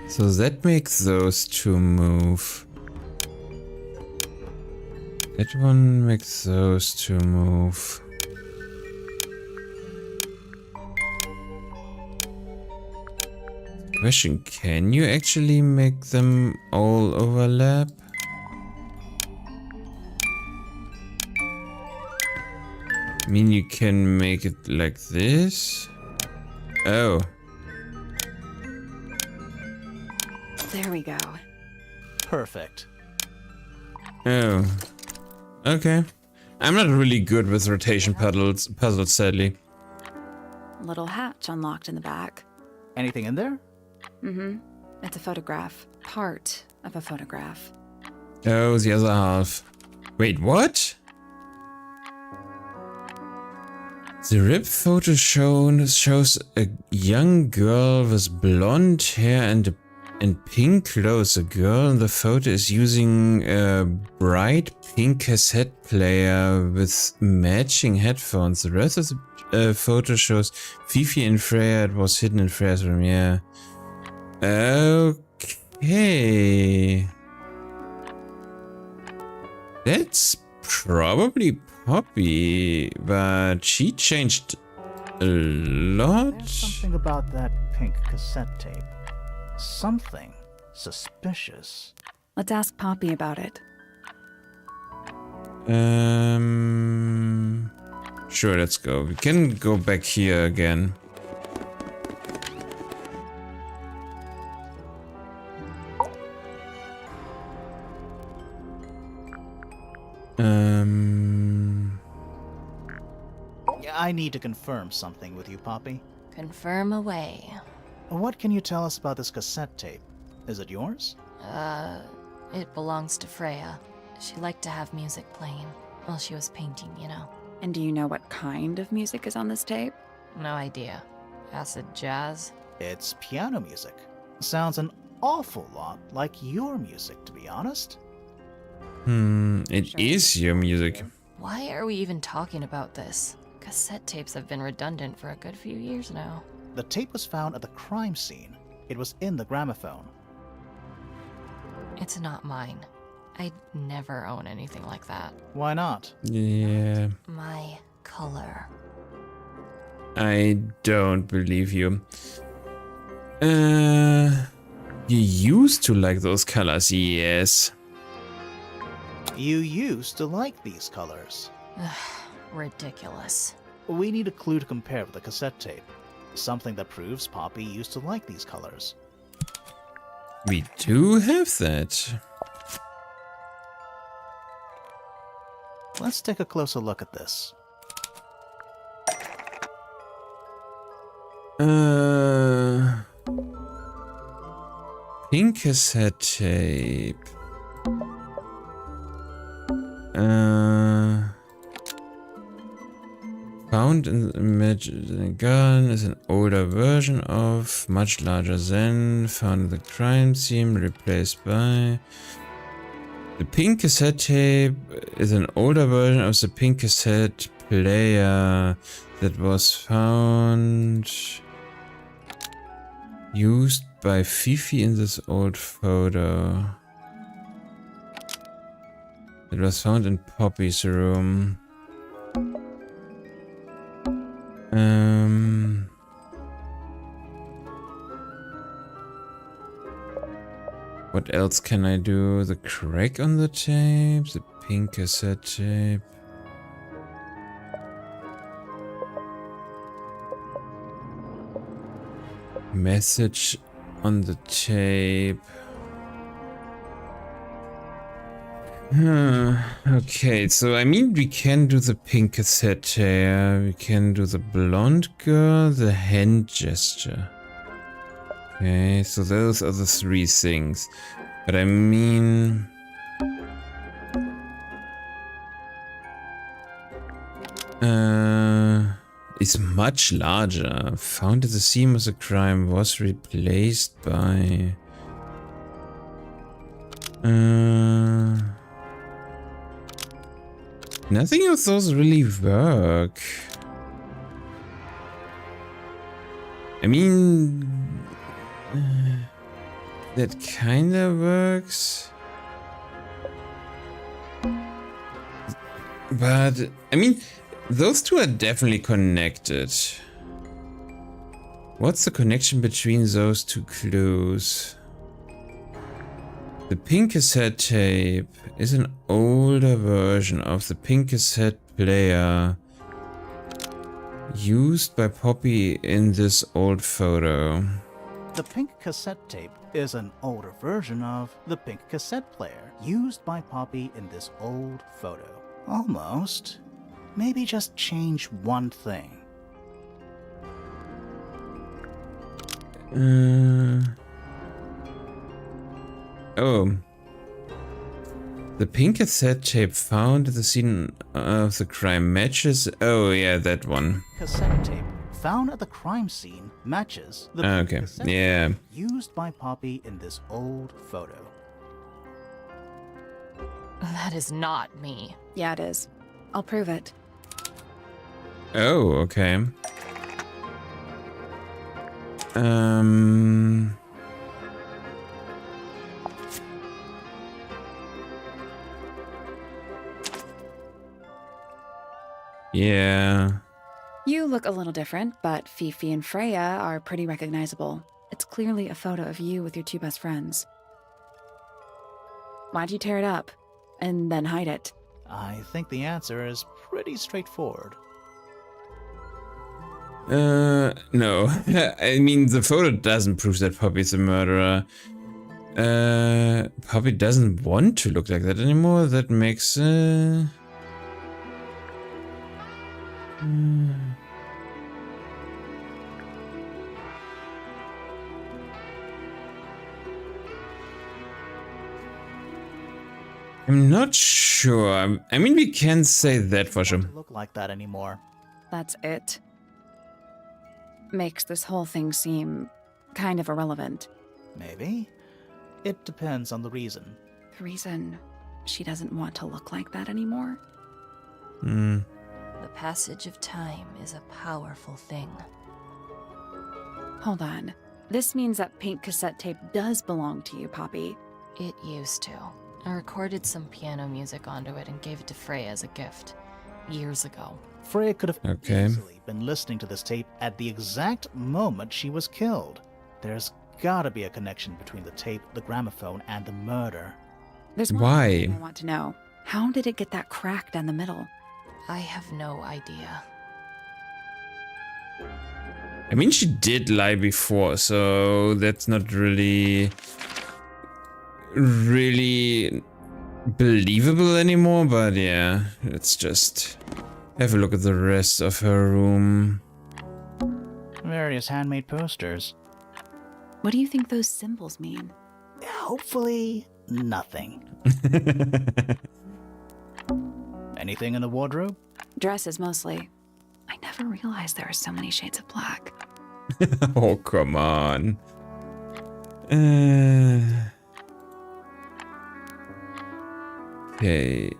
So that makes those two move. That one makes those two move. Question, can you actually make them all overlap? I mean, you can make it like this. Oh. There we go. Perfect. Oh. Okay. I'm not really good with rotation puzzles, sadly. Little hatch unlocked in the back. Anything in there? Mm-hmm. It's a photograph. Part of a photograph. Oh, the other half. Wait, what? The RIP photo shows a young girl with blonde hair and pink clothes. The girl in the photo is using a bright pink cassette player with matching headphones. The rest of the photo shows Fifi and Freya. It was hidden in Freya's room, yeah. Okay. That's probably Poppy, but she changed a lot. There's something about that pink cassette tape. Something suspicious. Let's ask Poppy about it. Sure, let's go. We can go back here again. I need to confirm something with you, Poppy. Confirm away. What can you tell us about this cassette tape? Is it yours? It belongs to Freya. She liked to have music playing while she was painting, you know. And do you know what kind of music is on this tape? No idea. Acid jazz? It's piano music. Sounds an awful lot like your music, to be honest. It is your music. Why are we even talking about this? Cassette tapes have been redundant for a good few years now. The tape was found at the crime scene. It was in the gramophone. It's not mine. I'd never own anything like that. Why not? Yeah. My color. I don't believe you. You used to like those colors, yes. You used to like these colors. Ridiculous. We need a clue to compare with the cassette tape. Something that proves Poppy used to like these colors. We do have that. Let's take a closer look at this. Pink cassette tape. Found in the image the gun is an older version of, much larger than, found in the crime scene, replaced by. The pink cassette tape is an older version of the pink cassette player that was found used by Fifi in this old photo. It was found in Poppy's room. What else can I do? The crack on the tape, the pink cassette tape. Message on the tape. Okay, so I mean we can do the pink cassette tape, we can do the blonde girl, the hand gesture. Okay, so those are the three things. But I mean... it's much larger. Found at the scene of the crime was replaced by... nothing of those really work. I mean... that kinda works. But, I mean, those two are definitely connected. What's the connection between those two clues? The pink cassette tape is an older version of the pink cassette player Used by Poppy in this old photo. The pink cassette tape is an older version of the pink cassette player used by Poppy in this old photo. Almost. Maybe just change one thing. Oh. The pink cassette tape found at the scene of the crime matches. Oh, yeah, that one. Cassette tape found at the crime scene matches the pink Okay, cassette yeah. tape used by Poppy in this old photo. That is not me. Yeah, it is. I'll prove it. Oh, okay. Yeah. You look a little different, but Fifi and Freya are pretty recognizable. It's clearly a photo of you with your two best friends. Why'd you tear it up and then hide it? I think the answer is pretty straightforward. No. I mean, the photo doesn't prove that Poppy's a murderer. Poppy doesn't want to look like that anymore. That makes, I'm not sure. I mean, we can say that for sure. Doesn't look like that anymore. That's it. Makes this whole thing seem kind of irrelevant. Maybe. It depends on the reason. The reason she doesn't want to look like that anymore? Hmm. The passage of time is a powerful thing. Hold on. This means that pink cassette tape does belong to you, Poppy. It used to. I recorded some piano music onto it and gave it to Freya as a gift. Years ago. Freya could have Okay. easily been listening to this tape at the exact moment she was killed. There's gotta be a connection between the tape, the gramophone, and the murder. There's one Why? thing I want to know. How did it get that crack down the middle? I have no idea. I mean, she did lie before, so that's not really believable anymore, but yeah, let's just have a look at the rest of her room. Various handmade posters. What do you think those symbols mean? Hopefully, nothing. Anything in the wardrobe? Dresses mostly. I never realized there are so many shades of black. Oh, come on. Okay.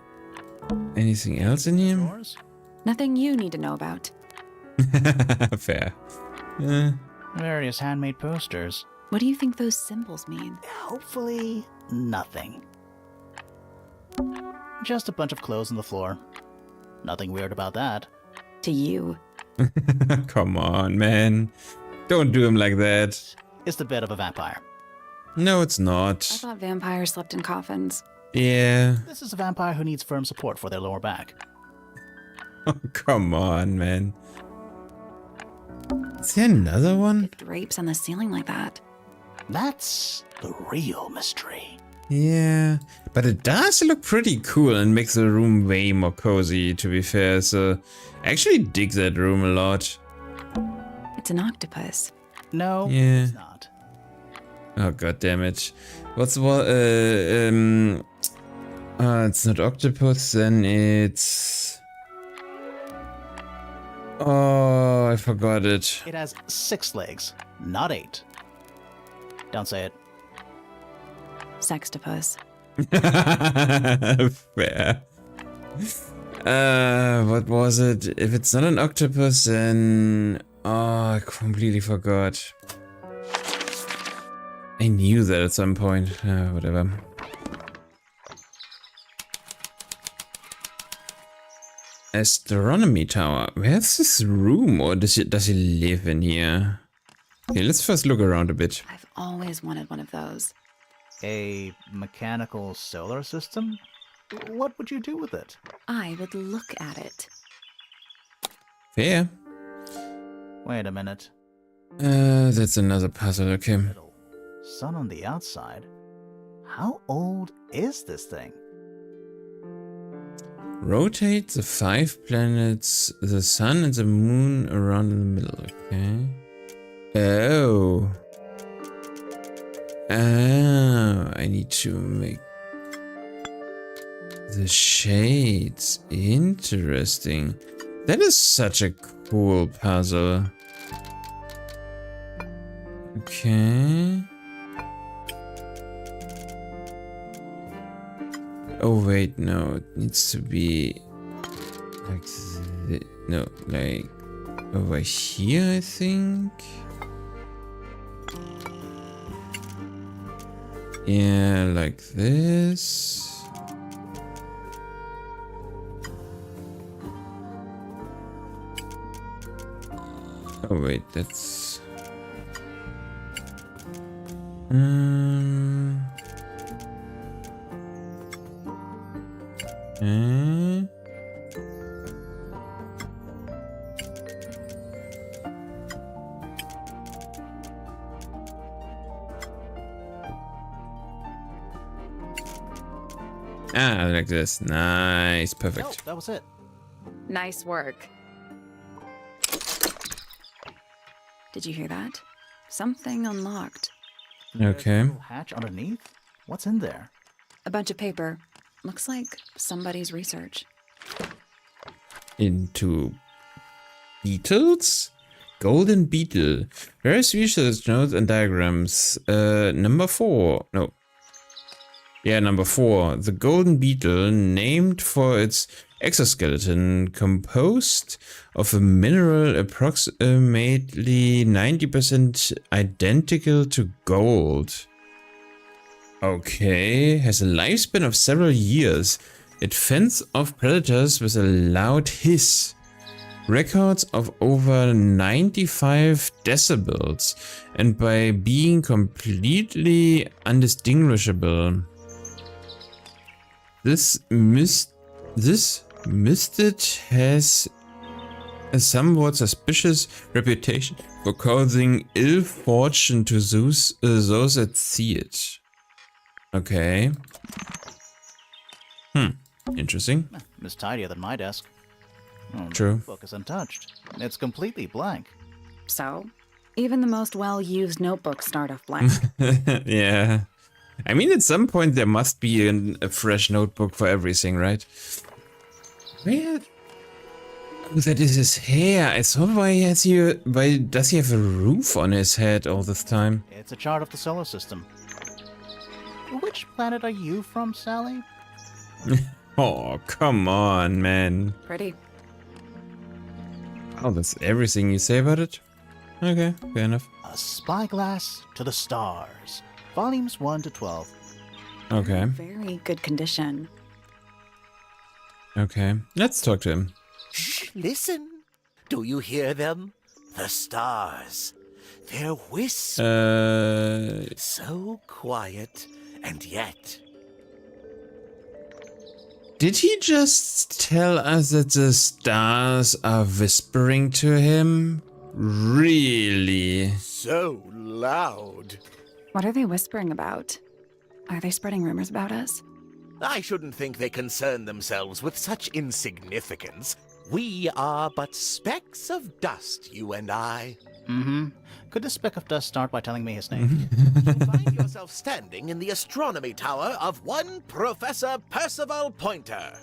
Anything else in here? Yours? Nothing you need to know about. Fair. Various handmade posters. What do you think those symbols mean? Hopefully, nothing. Just a bunch of clothes on the floor. Nothing weird about that. To you. Come on, man. Don't do him like that. It's the bed of a vampire. No, it's I not. thought vampires slept in coffins. Yeah. This is a vampire who needs firm support for their lower back. Oh, come on, man. Is there another one? Drapes on the ceiling like that. That's the real mystery. Yeah. But it does look pretty cool and makes the room way more cozy, to be fair. So I actually dig that room a lot. It's an octopus. No, Yeah. it's not. Oh, god damn it. What's what? It's not octopus, then it's... Oh, I forgot it. It has 6 legs, not 8. Don't say it. Sextopus. Fair. What was it? If it's not an octopus, then... Oh, I completely forgot. I knew that at some point. Whatever. Astronomy tower. Where's this room? Or does he live in here? Okay, let's first look around a bit. I've always wanted one of those. A mechanical solar system? What would you do with it? I would look at it. Fair. Wait a minute. That's another puzzle, okay. Little sun on the outside. How old is this thing? Rotate the 5 planets, the sun and the moon around in the middle, okay. Oh. Oh, I need to make the shades. Interesting. That is such a cool puzzle. Okay. Oh wait, no, it needs to be like no, like over here, I think. Yeah, like this. Oh wait, that's like this. Nice, Oh, perfect. that was it. Nice work. Did you hear that? Something unlocked. There's Okay. a little hatch underneath? What's in there? A bunch of paper. Looks like somebody's research. Into beetles? Golden beetle. Various research notes and diagrams. Number 4. No. Yeah, number 4. The golden beetle, named for its exoskeleton, composed of a mineral approximately 90% identical to gold. Okay, has a lifespan of several years. It fends off predators with a loud hiss. Records of over 95 decibels, and by being completely undistinguishable. This mistid has a somewhat suspicious reputation for causing ill fortune to those that see it. Okay. Interesting. It's tidier than my desk. Oh, True. The book is untouched. It's completely blank. So, even the most well-used notebooks start off blank. Yeah. I mean, at some point there must be a fresh notebook for everything, right? Where? Oh, that is his hair. I thought why does he have a roof on his head all this time? It's a chart of the solar system. Which planet are you from, Sally? Oh, come on, man. Pretty. Oh, that's everything you say about it? Okay, fair enough. A Spyglass to the Stars. Volumes 1 to 12. Okay, Very good condition. okay. Let's talk to him. Shh, listen. Do you hear them? The stars. They're whispering. So quiet, and yet. Did he just tell us that the stars are whispering to him? Really? So loud. What are they whispering about? Are they spreading rumors about us? I shouldn't think they concern themselves with such insignificance. We are but specks of dust, you and I. Mm-hmm. Could this speck of dust start by telling me his name? You find yourself standing in the astronomy tower of one Professor Percival Pointer.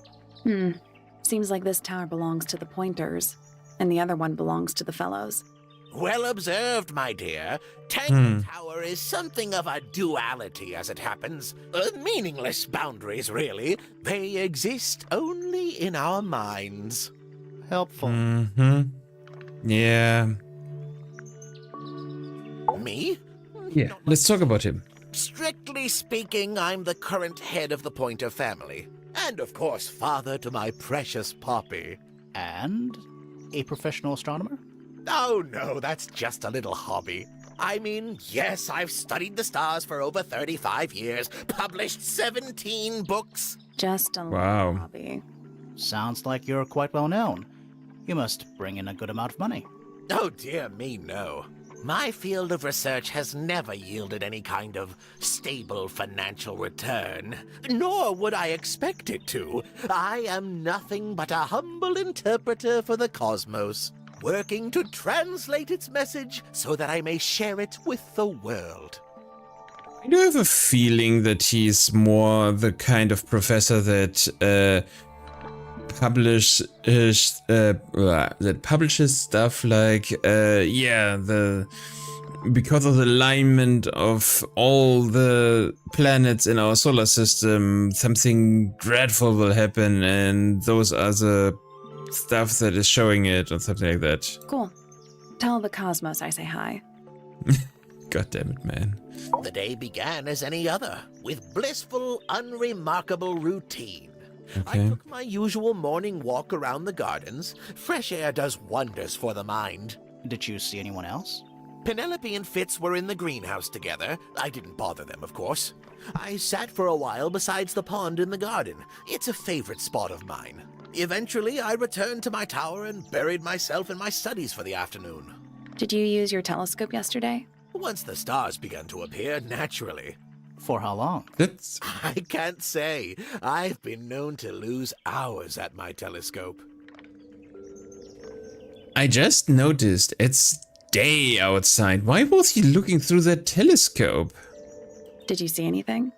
Seems like this tower belongs to the Pointers, and the other one belongs to the Fellows. Well observed, my dear. Tangle Tower is something of a duality, as it happens. Meaningless boundaries, really. They exist only in our minds. Helpful. Yeah. Me? Yeah. Let's talk about him. Strictly speaking, I'm the current head of the Pointer family. And, of course, father to my precious Poppy. And a professional astronomer? Oh, no, that's just a little hobby. I mean, yes, I've studied the stars for over 35 years, published 17 books. Just a Wow. little hobby. Sounds like you're quite well known. You must bring in a good amount of money. Oh dear me, no. My field of research has never yielded any kind of stable financial return, nor would I expect it to. I am nothing but a humble interpreter for the cosmos, working to translate its message so that I may share it with the world. I do have a feeling that he's more the kind of professor that publishes stuff like because of the alignment of all the planets in our solar system, something dreadful will happen, and those are the stuff that is showing it, or something like that. Cool. Tell the cosmos I say hi. God damn it, man. The day began as any other, with blissful, unremarkable routine. Okay. I took my usual morning walk around the gardens. Fresh air does wonders for the mind. Did you see anyone else? Penelope and Fitz were in the greenhouse together. I didn't bother them, of course. I sat for a while besides the pond in the garden. It's a favorite spot of mine. Eventually, I returned to my tower and buried myself in my studies for the afternoon. Did you use your telescope yesterday? Once the stars began to appear, naturally. For how long? That's I can't say. I've been known to lose hours at my telescope. I just noticed it's day outside. Why was he looking through that telescope? Did you see anything?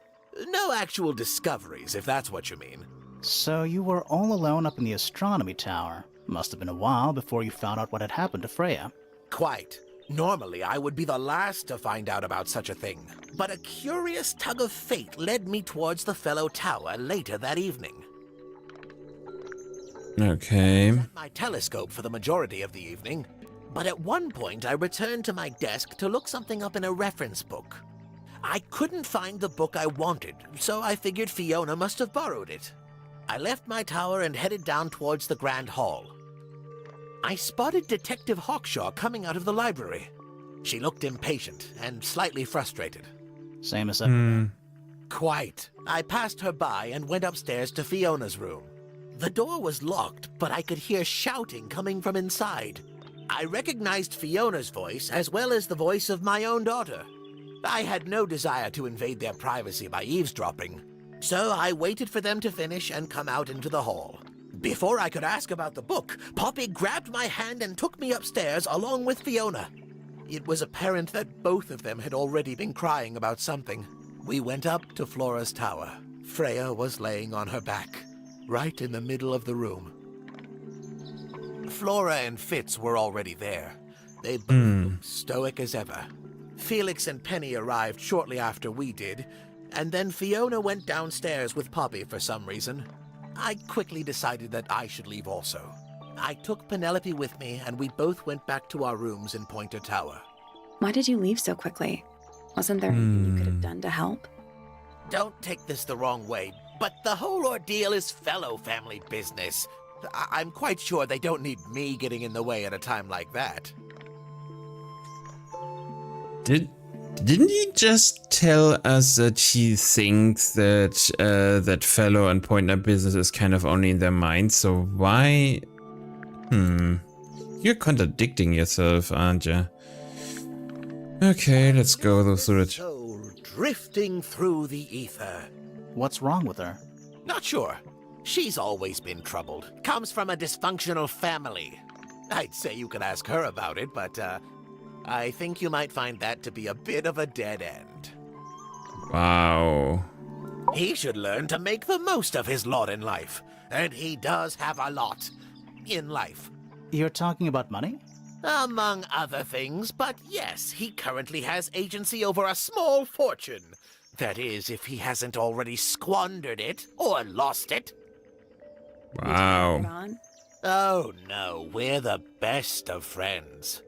No actual discoveries, if that's what you mean. So you were all alone up in the astronomy tower. Must have been a while before you found out what had happened to Freya. Quite. Normally, I would be the last to find out about such a thing. But a curious tug of fate led me towards the fellow tower later that evening. Okay. I was at my telescope for the majority of the evening, but at one point I returned to my desk to look something up in a reference book. I couldn't find the book I wanted, so I figured Fiona must have borrowed it. I left my tower and headed down towards the Grand Hall. I spotted Detective Hawkshaw coming out of the library. She looked impatient and slightly frustrated. Same as ever. Quite. I passed her by and went upstairs to Fiona's room. The door was locked, but I could hear shouting coming from inside. I recognized Fiona's voice as well as the voice of my own daughter. I had no desire to invade their privacy by eavesdropping, so I waited for them to finish and come out into the hall. Before I could ask about the book, Poppy grabbed my hand and took me upstairs along with Fiona. It was apparent that both of them had already been crying about something. We went up to Flora's tower. Freya was laying on her back, right in the middle of the room. Flora and Fitz were already there. They both looked stoic as ever. Felix and Penny arrived shortly after we did, and then Fiona went downstairs with Poppy for some reason. I quickly decided that I should leave also. I took Penelope with me, and we both went back to our rooms in Pointer Tower. Why did you leave so quickly? Wasn't there anything you could have done to help? Don't take this the wrong way, but the whole ordeal is fellow family business. I'm quite sure they don't need me getting in the way at a time like that. Didn't he just tell us that he thinks that that fellow and Pointer business is kind of only in their mind? So why? You're contradicting yourself, aren't you? Okay, let's go through it. Soul drifting through the ether. What's wrong with her? Not sure. She's always been troubled. Comes from a dysfunctional family. I'd say you could ask her about it, but I think you might find that to be a bit of a dead end. Wow. He should learn to make the most of his lot in life. And he does have a lot in life. You're talking about money? Among other things, but yes, he currently has agency over a small fortune. That is, if he hasn't already squandered it or lost it. Wow. Oh no, we're the best of friends.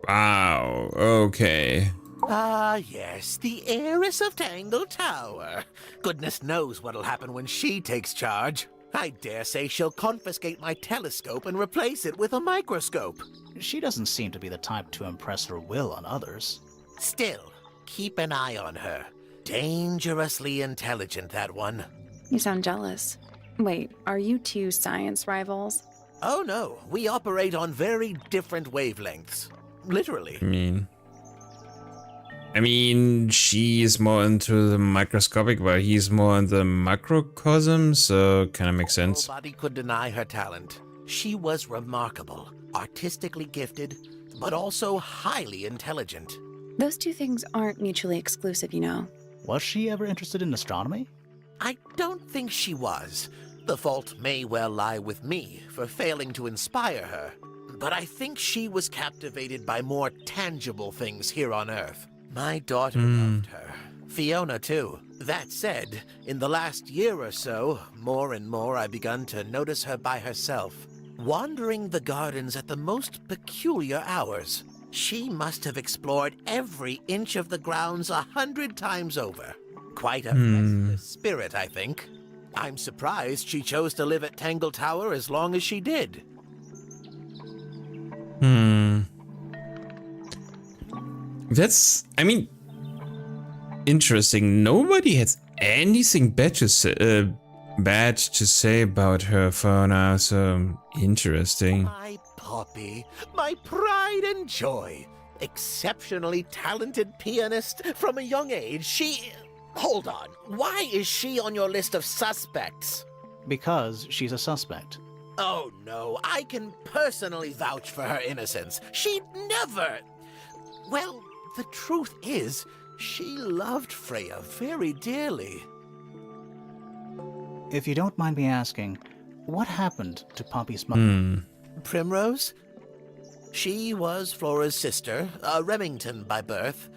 Wow. Okay. Ah, yes, the heiress of Tangle Tower. Goodness knows what'll happen when she takes charge. I dare say she'll confiscate my telescope and replace it with a microscope. She doesn't seem to be the type to impress her will on others. Still, keep an eye on her. Dangerously intelligent, that one. You sound jealous. Wait, are you two science rivals? Oh no, we operate on very different wavelengths. Literally. I mean, she's more into the microscopic, while he's more in the macrocosm, so kind of makes sense. Nobody could deny her talent. She was remarkable, artistically gifted, but also highly intelligent. Those two things aren't mutually exclusive, you know. Was she ever interested in astronomy? I don't think she was. The fault may well lie with me for failing to inspire her. But I think she was captivated by more tangible things here on Earth. My daughter loved her. Fiona, too. That said, in the last year or so, more and more I've begun to notice her by herself, wandering the gardens at the most peculiar hours. She must have explored every inch of the grounds 100 times over. Quite a restless spirit, I think. I'm surprised she chose to live at Tangle Tower as long as she did. That's, I mean, interesting. Nobody has anything bad to say about her fauna, so interesting. My Poppy, my pride and joy. Exceptionally talented pianist from a young age. She... Hold on. Why is she on your list of suspects? Because she's a suspect. Oh no, I can personally vouch for her innocence. She'd never... Well, the truth is, she loved Freya very dearly. If you don't mind me asking, what happened to Poppy's mother? Primrose? She was Flora's sister, a Remington by birth.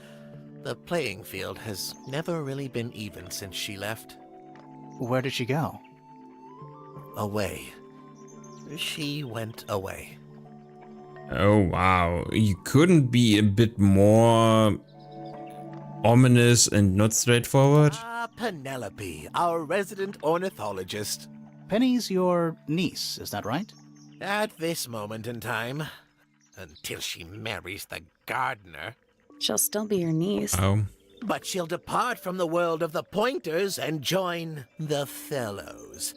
The playing field has never really been even since she left. Where did she go? Away. She went away. Oh, wow. You couldn't be a bit more ominous and not straightforward? Ah, Penelope, our resident ornithologist. Penny's your niece, is that right? At this moment in time, until she marries the gardener. She'll still be your niece. Oh. But she'll depart from the world of the Pointers and join the Fellows.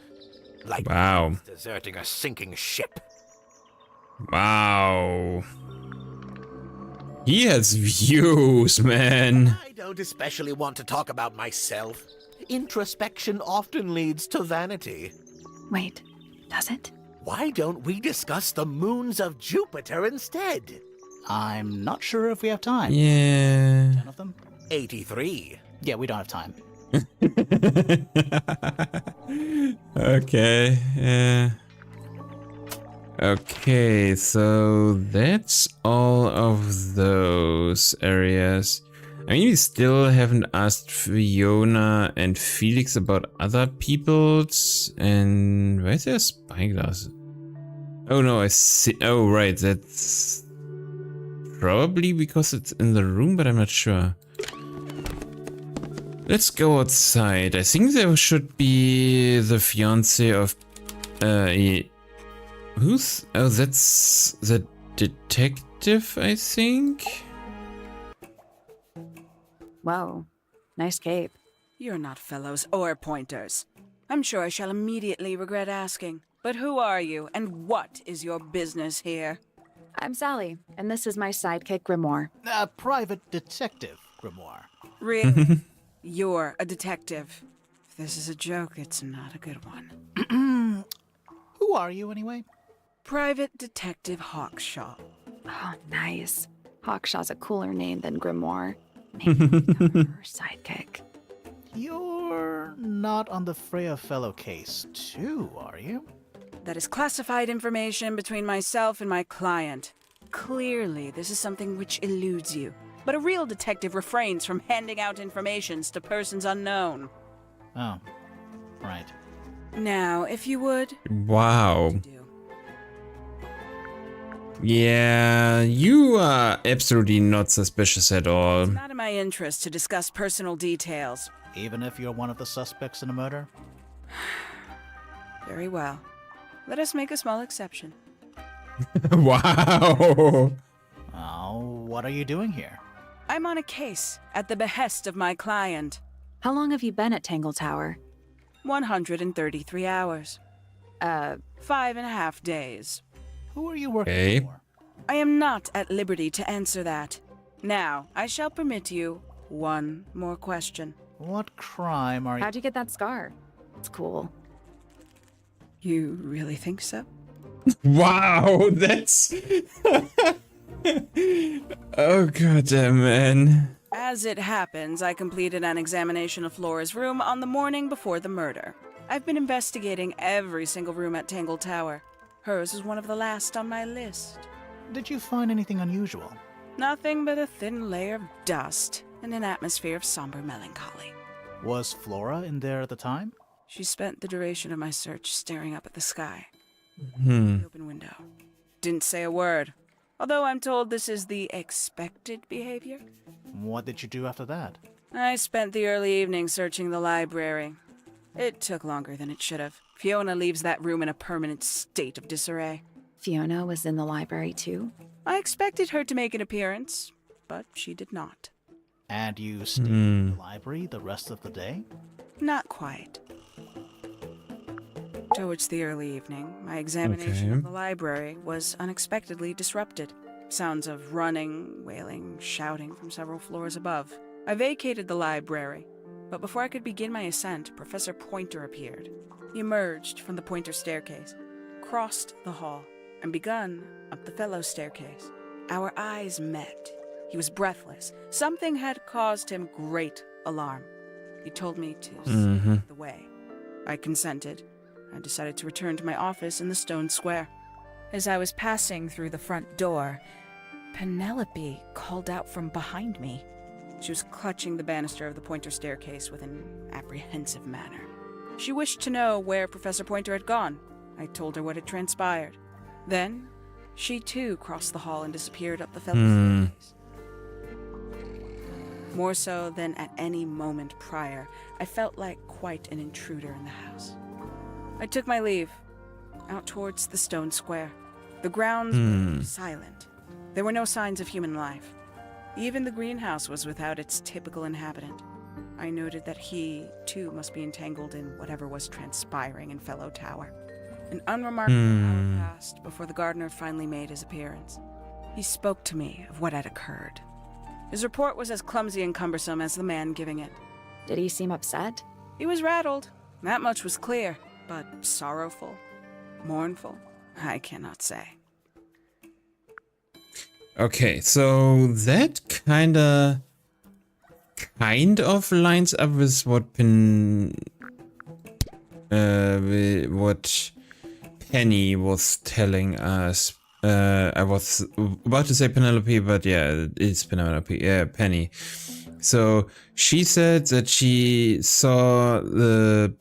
Like Wow. deserting a sinking ship. Wow. He has views, man. I don't especially want to talk about myself. Introspection often leads to vanity. Wait, does it? Why don't we discuss the moons of Jupiter instead? I'm not sure if we have time. Yeah. 10 of them? 83. Yeah, we don't have time. Okay, yeah. Okay, so that's all of those areas. I mean, we still haven't asked Fiona and Felix about other people's. And where's their spyglass? Oh no, I see. Oh, right, that's probably because it's in the room, but I'm not sure. Let's go outside. I think there should be the fiance of who's? Oh, that's the detective, I think. Whoa, nice cape. You're not Fellows or Pointers. I'm sure I shall immediately regret asking. But who are you, and what is your business here? I'm Sally, and this is my sidekick Grimoire. A private detective, Grimoire. Really? You're a detective. If this is a joke, it's not a good one. Who are you, anyway? Private Detective Hawkshaw. Oh, nice. Hawkshaw's a cooler name than Grimoire. Maybe I'll become her sidekick. You're not on the Freya Fellow case, too, are you? That is classified information between myself and my client. Clearly, this is something which eludes you. But a real detective refrains from handing out informations to persons unknown. Oh, right. Now, if you would... Wow. Yeah, you are absolutely not suspicious at all. It's not in my interest to discuss personal details. Even if you're one of the suspects in a murder? Very well. Let us make a small exception. Wow. Oh, what are you doing here? I'm on a case at the behest of my client. How long have you been at Tangle Tower? 133 hours. 5.5 days. Who are you working Okay. for? I am not at liberty to answer that. Now, I shall permit you one more question. What crime are you... How'd you get that scar? It's cool. You really think so? Wow, that's... Oh, goddamn, man. As it happens, I completed an examination of Flora's room on the morning before the murder. I've been investigating every single room at Tangle Tower. Hers is one of the last on my list. Did you find anything unusual? Nothing but a thin layer of dust and an atmosphere of somber melancholy. Was Flora in there at the time? She spent the duration of my search staring up at the sky. Hmm. The open window. Didn't say a word. Although I'm told this is the expected behavior. What did you do after that? I spent the early evening searching the library. It took longer than it should have. Fiona leaves that room in a permanent state of disarray. Fiona was in the library too? I expected her to make an appearance, but she did not. And you stayed in the library the rest of the day? Not quite. Towards the early evening, my examination of the library was unexpectedly disrupted. Sounds of running, wailing, shouting from several floors above. I vacated the library, but before I could begin my ascent, Professor Pointer appeared. He emerged from the Pointer staircase, crossed the hall, and begun up the fellow staircase. Our eyes met. He was breathless. Something had caused him great alarm. He told me to see the way. I consented. I decided to return to my office in the stone square. As I was passing through the front door, Penelope called out from behind me. She was clutching the banister of the Pointer staircase with an apprehensive manner. She wished to know where Professor Pointer had gone. I told her what had transpired. Then, she too crossed the hall and disappeared up the fellow staircase. More so than at any moment prior, I felt like quite an intruder in the house. I took my leave, out towards the stone square. The grounds were silent. There were no signs of human life. Even the greenhouse was without its typical inhabitant. I noted that he, too, must be entangled in whatever was transpiring in Fellow Tower. An unremarkable hour passed before the gardener finally made his appearance. He spoke to me of what had occurred. His report was as clumsy and cumbersome as the man giving it. Did he seem upset? He was rattled. That much was clear. But sorrowful, mournful, I cannot say. Okay, so that kind of lines up with what Penny was telling us. I was about to say Penelope, but yeah, it's Penelope. Yeah, Penny. So she said that she saw the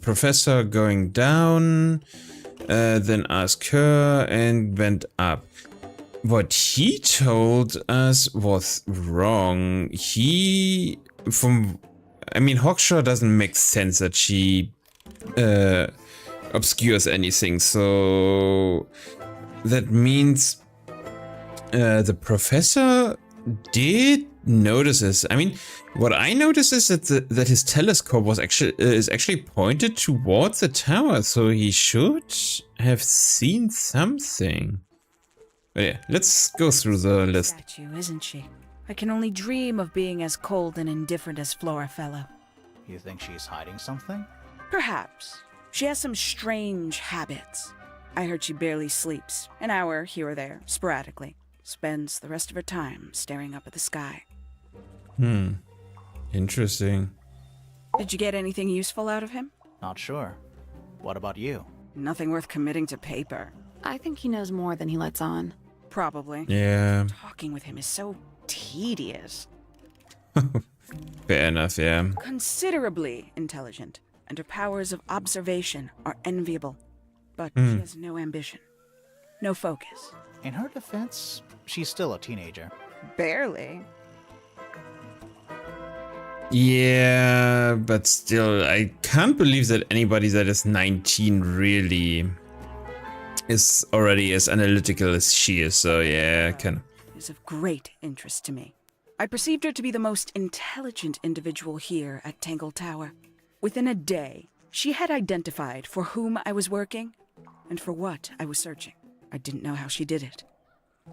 professor going down, then asked her and went up. What he told us was wrong. Hawkshaw doesn't make sense that she obscures anything, so that means the professor did notice this. I mean, what I noticed is that his telescope is actually pointed towards the tower, so he should have seen something. But yeah, let's go through the list. Statue, isn't she? I can only dream of being as cold and indifferent as Flora Fellow. You think she's hiding something? Perhaps. She has some strange habits. I heard she barely sleeps, an hour here or there, sporadically. Spends the rest of her time staring up at the sky. Interesting. Did you get anything useful out of him? Not sure. What about you? Nothing worth committing to paper. I think he knows more than he lets on. Probably. Yeah. Talking with him is so tedious. Fair enough, yeah. Considerably intelligent, and her powers of observation are enviable. But she has no ambition. No focus. In her defense, she's still a teenager. Barely. Yeah, but still, I can't believe that anybody that is 19 really is already as analytical as she is, so yeah, Is of great interest to me. I perceived her to be the most intelligent individual here at Tangle Tower. Within a day, She had identified for whom I was working and for what I was searching. I didn't know how she did it.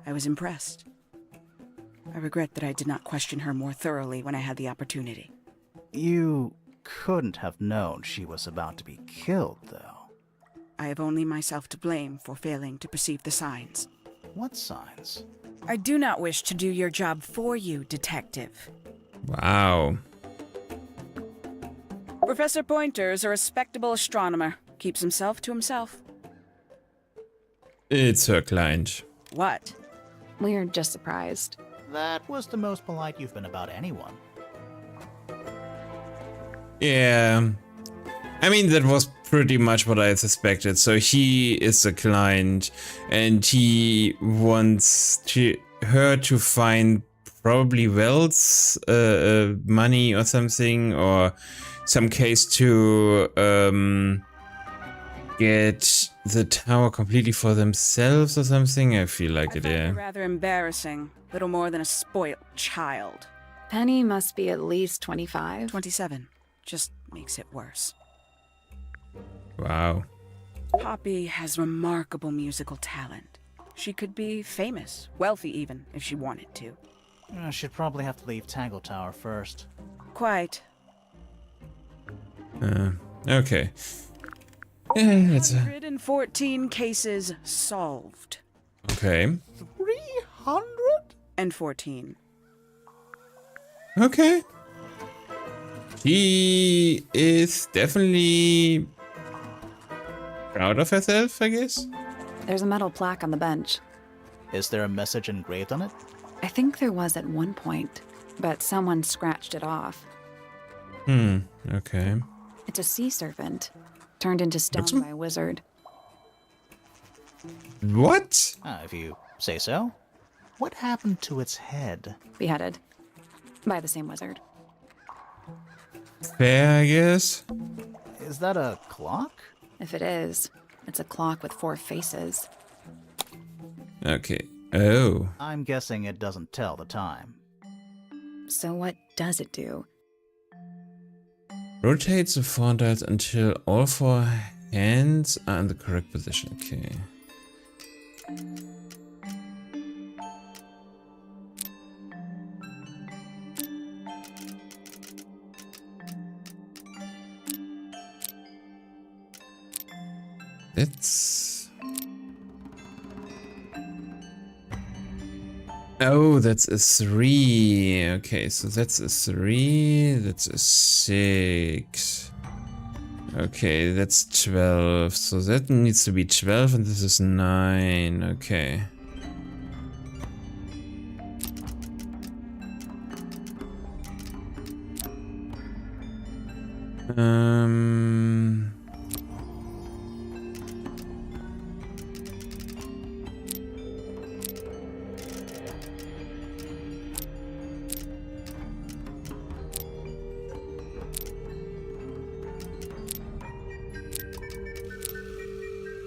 I was impressed. I regret that I did not question her more thoroughly when I had the opportunity. You couldn't have known she was about to be killed, though. I have only myself to blame for failing to perceive the signs. What signs? I do not wish to do your job for you, Detective. Wow. Professor Pointer's a respectable astronomer. Keeps himself to himself. It's her client. What? We're just surprised. That was the most polite you've been about anyone. Yeah. I mean, that was pretty much what I suspected. So he is the client and he wants her to find probably wealth, money or something, or some case to get the tower completely for themselves or something. I feel like I it, find yeah. her rather embarrassing. Little more than a spoiled child. Penny must be at least 25. 27. Just makes it worse. Wow. Poppy has remarkable musical talent. She could be famous, wealthy even, if she wanted to. She'd probably have to leave Tangle Tower first. Quite. Okay. It's 114 cases solved. okay. 314. Okay. She is definitely proud of herself, I guess. There's a metal plaque on the bench. Is there a message engraved on it? I think there was at one point, but someone scratched it off. Okay. It's a sea serpent, turned into stone by a wizard. What? If you say so. What happened to its head? Beheaded. By the same wizard. Fair, I guess. Is that a clock? If it is, it's a clock with 4 faces. Okay. Oh. I'm guessing it doesn't tell the time. So what does it do? Rotates the 4 dials until all 4 hands are in the correct position. Okay. That's... Oh, that's a 3. Okay, so that's a 3. That's a 6. Okay, that's 12. So that needs to be 12 and this is 9. Okay.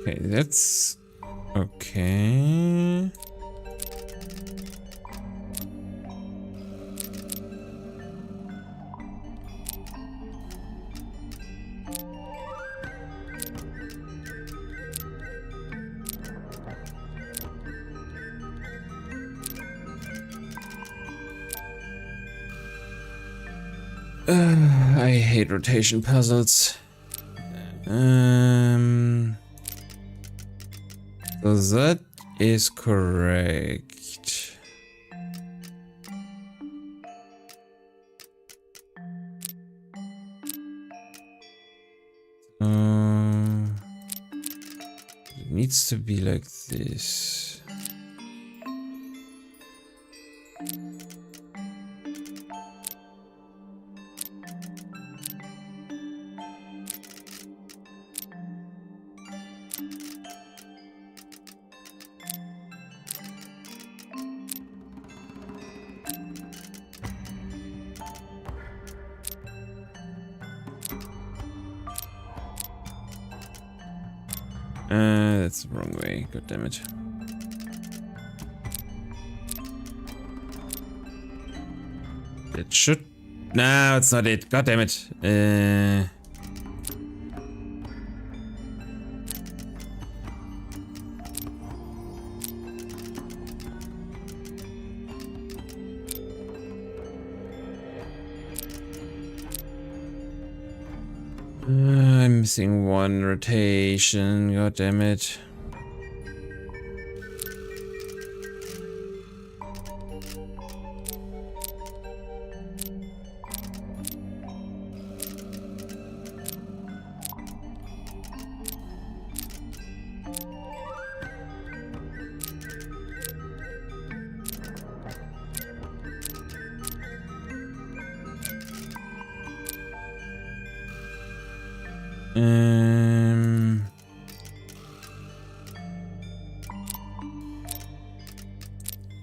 Okay, that's okay. I hate rotation puzzles. So that is correct. It needs to be like this. That's the wrong way. God damn it. It should... No, it's not it. God damn it. I'm missing one rotation. God damn it.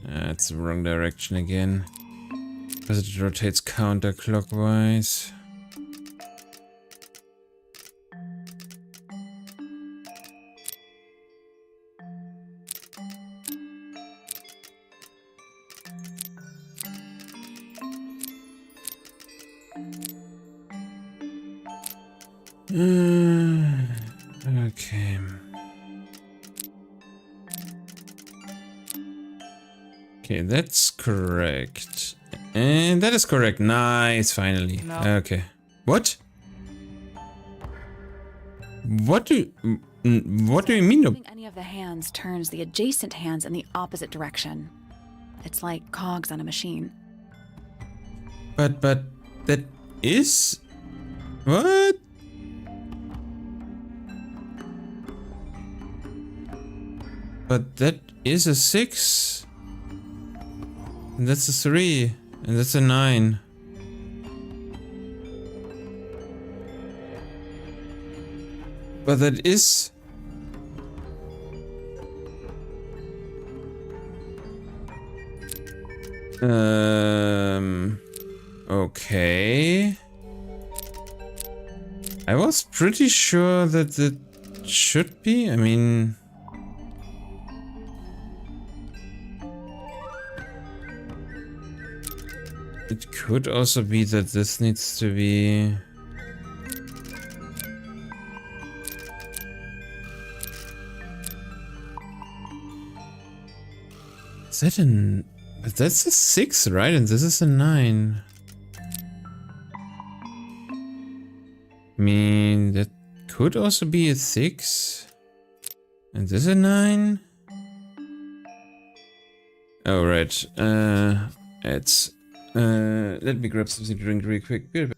That's the wrong direction again. Because it rotates counterclockwise. Okay. Okay, that's correct. And that is correct. Nice, finally. No. Okay. What? What do you mean? Moving any of the hands turns the adjacent hands in the opposite direction. It's like cogs on a machine. But that is what? But that is a 6. And that's a 3. And that's a 9. But that is... Okay. I was pretty sure that it should be. I mean... It could also be that this needs to be... Is that an... But that's a 6, right? And this is a 9. I mean, that could also be a 6. And this a 9? Oh, right. It's... let me grab something to drink really quick. Be right back.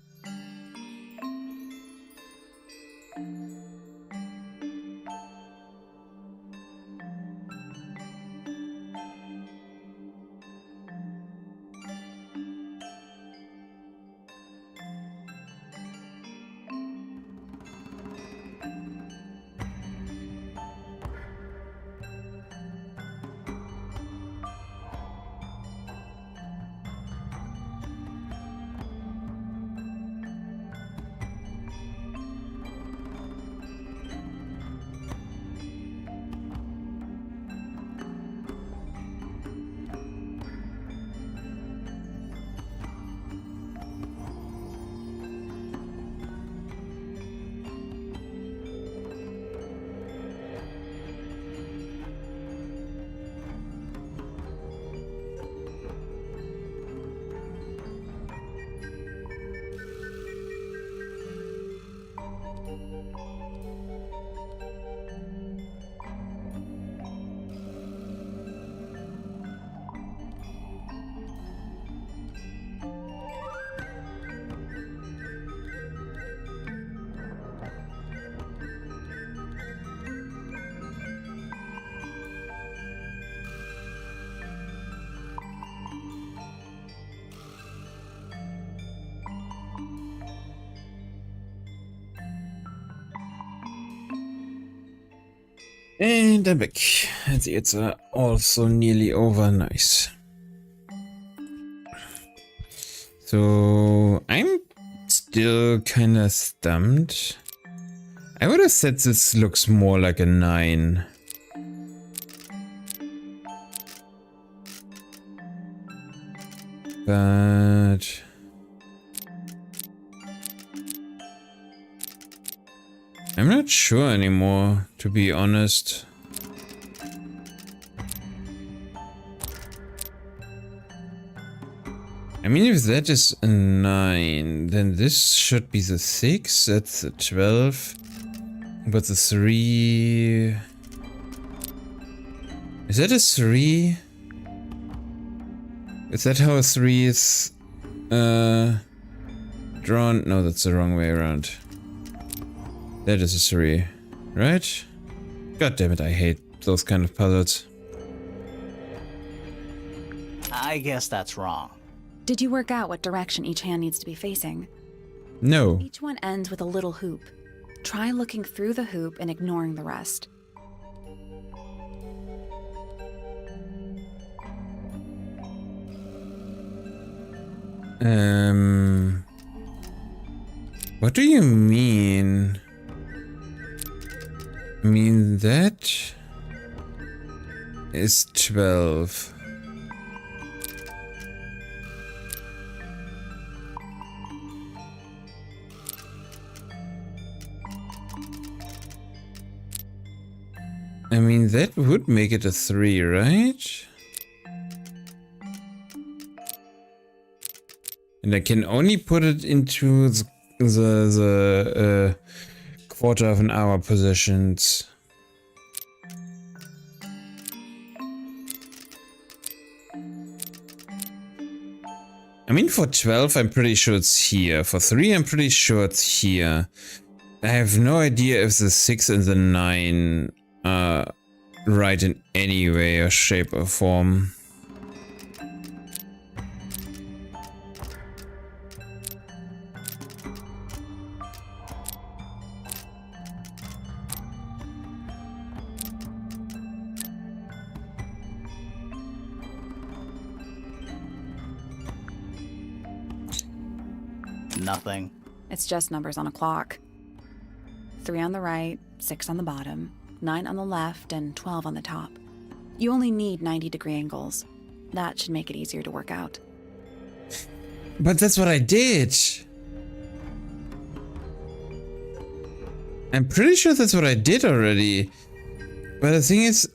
And I'm back. And it's also nearly over. Nice. So I'm still kind of stumped. I would have said this looks more like a 9. But... I'm not sure anymore, to be honest. mean, if that is a 9, then this should be the 6. That's a 12. But the 3... Is that a 3? Is that how a 3 is drawn? No, that's the wrong way around. That is a 3, right? God damn it, I hate those kind of puzzles. I guess that's wrong. Did you work out what direction each hand needs to be facing? No. Each one ends with a little hoop. Try looking through the hoop and ignoring the rest. What do you mean? I mean, that is 12. I mean, that would make it a 3, right? And I can only put it into the quarter of an hour positions. I mean, for 12, I'm pretty sure it's here. For 3, I'm pretty sure it's here. I have no idea if the 6 and the 9 are right in any way or shape or form. Nothing. It's just numbers on a clock. 3 on the right, 6 on the bottom, 9 on the left, and 12 on the top. You only need 90-degree angles. That should make it easier to work out. But that's what I did. I'm pretty sure that's what I did already. But the thing is,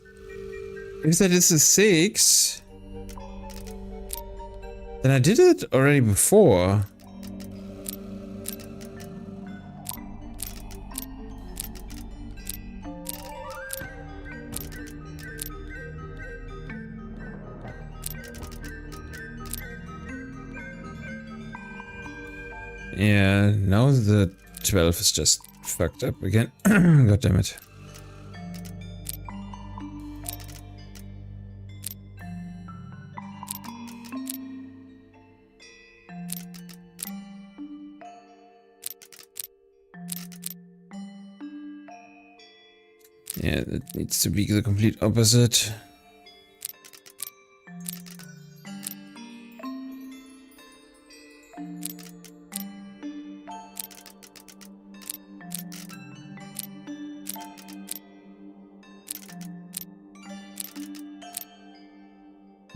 if that is a 6, then I did it already before. Yeah, now the 12 is just fucked up again. God damn it. Yeah, that needs to be the complete opposite.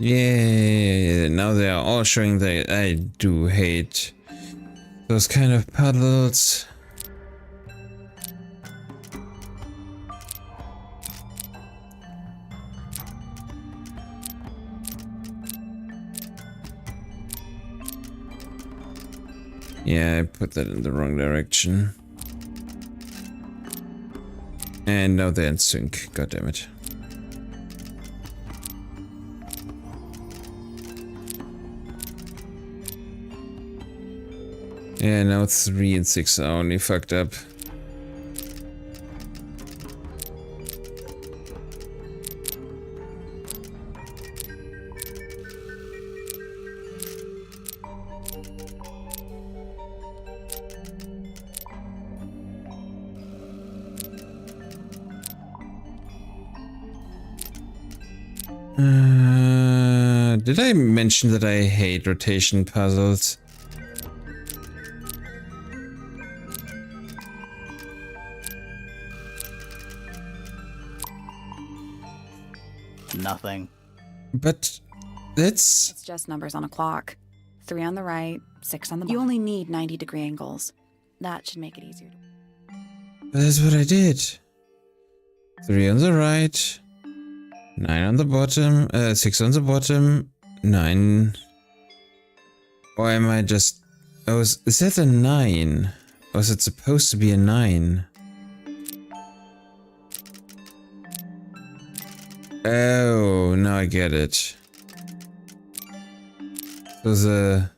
Yeah, now they are all showing that I do hate those kind of puzzles. Yeah, I put that in the wrong direction. And now they're in sync, god damn it. Yeah, now 3 and 6 are only fucked up. Did I mention that I hate rotation puzzles? Nothing. But that's... It's just numbers on a clock. 3 on the right, 6 on the bottom. You only need 90-degree angles. That should make it easier. But that's what I did. 3 on the right, 9 on the bottom, 6 on the bottom, 9... Or am I just... Oh, is that a 9? Or is it supposed to be a 9? Oh, now I get it. So the...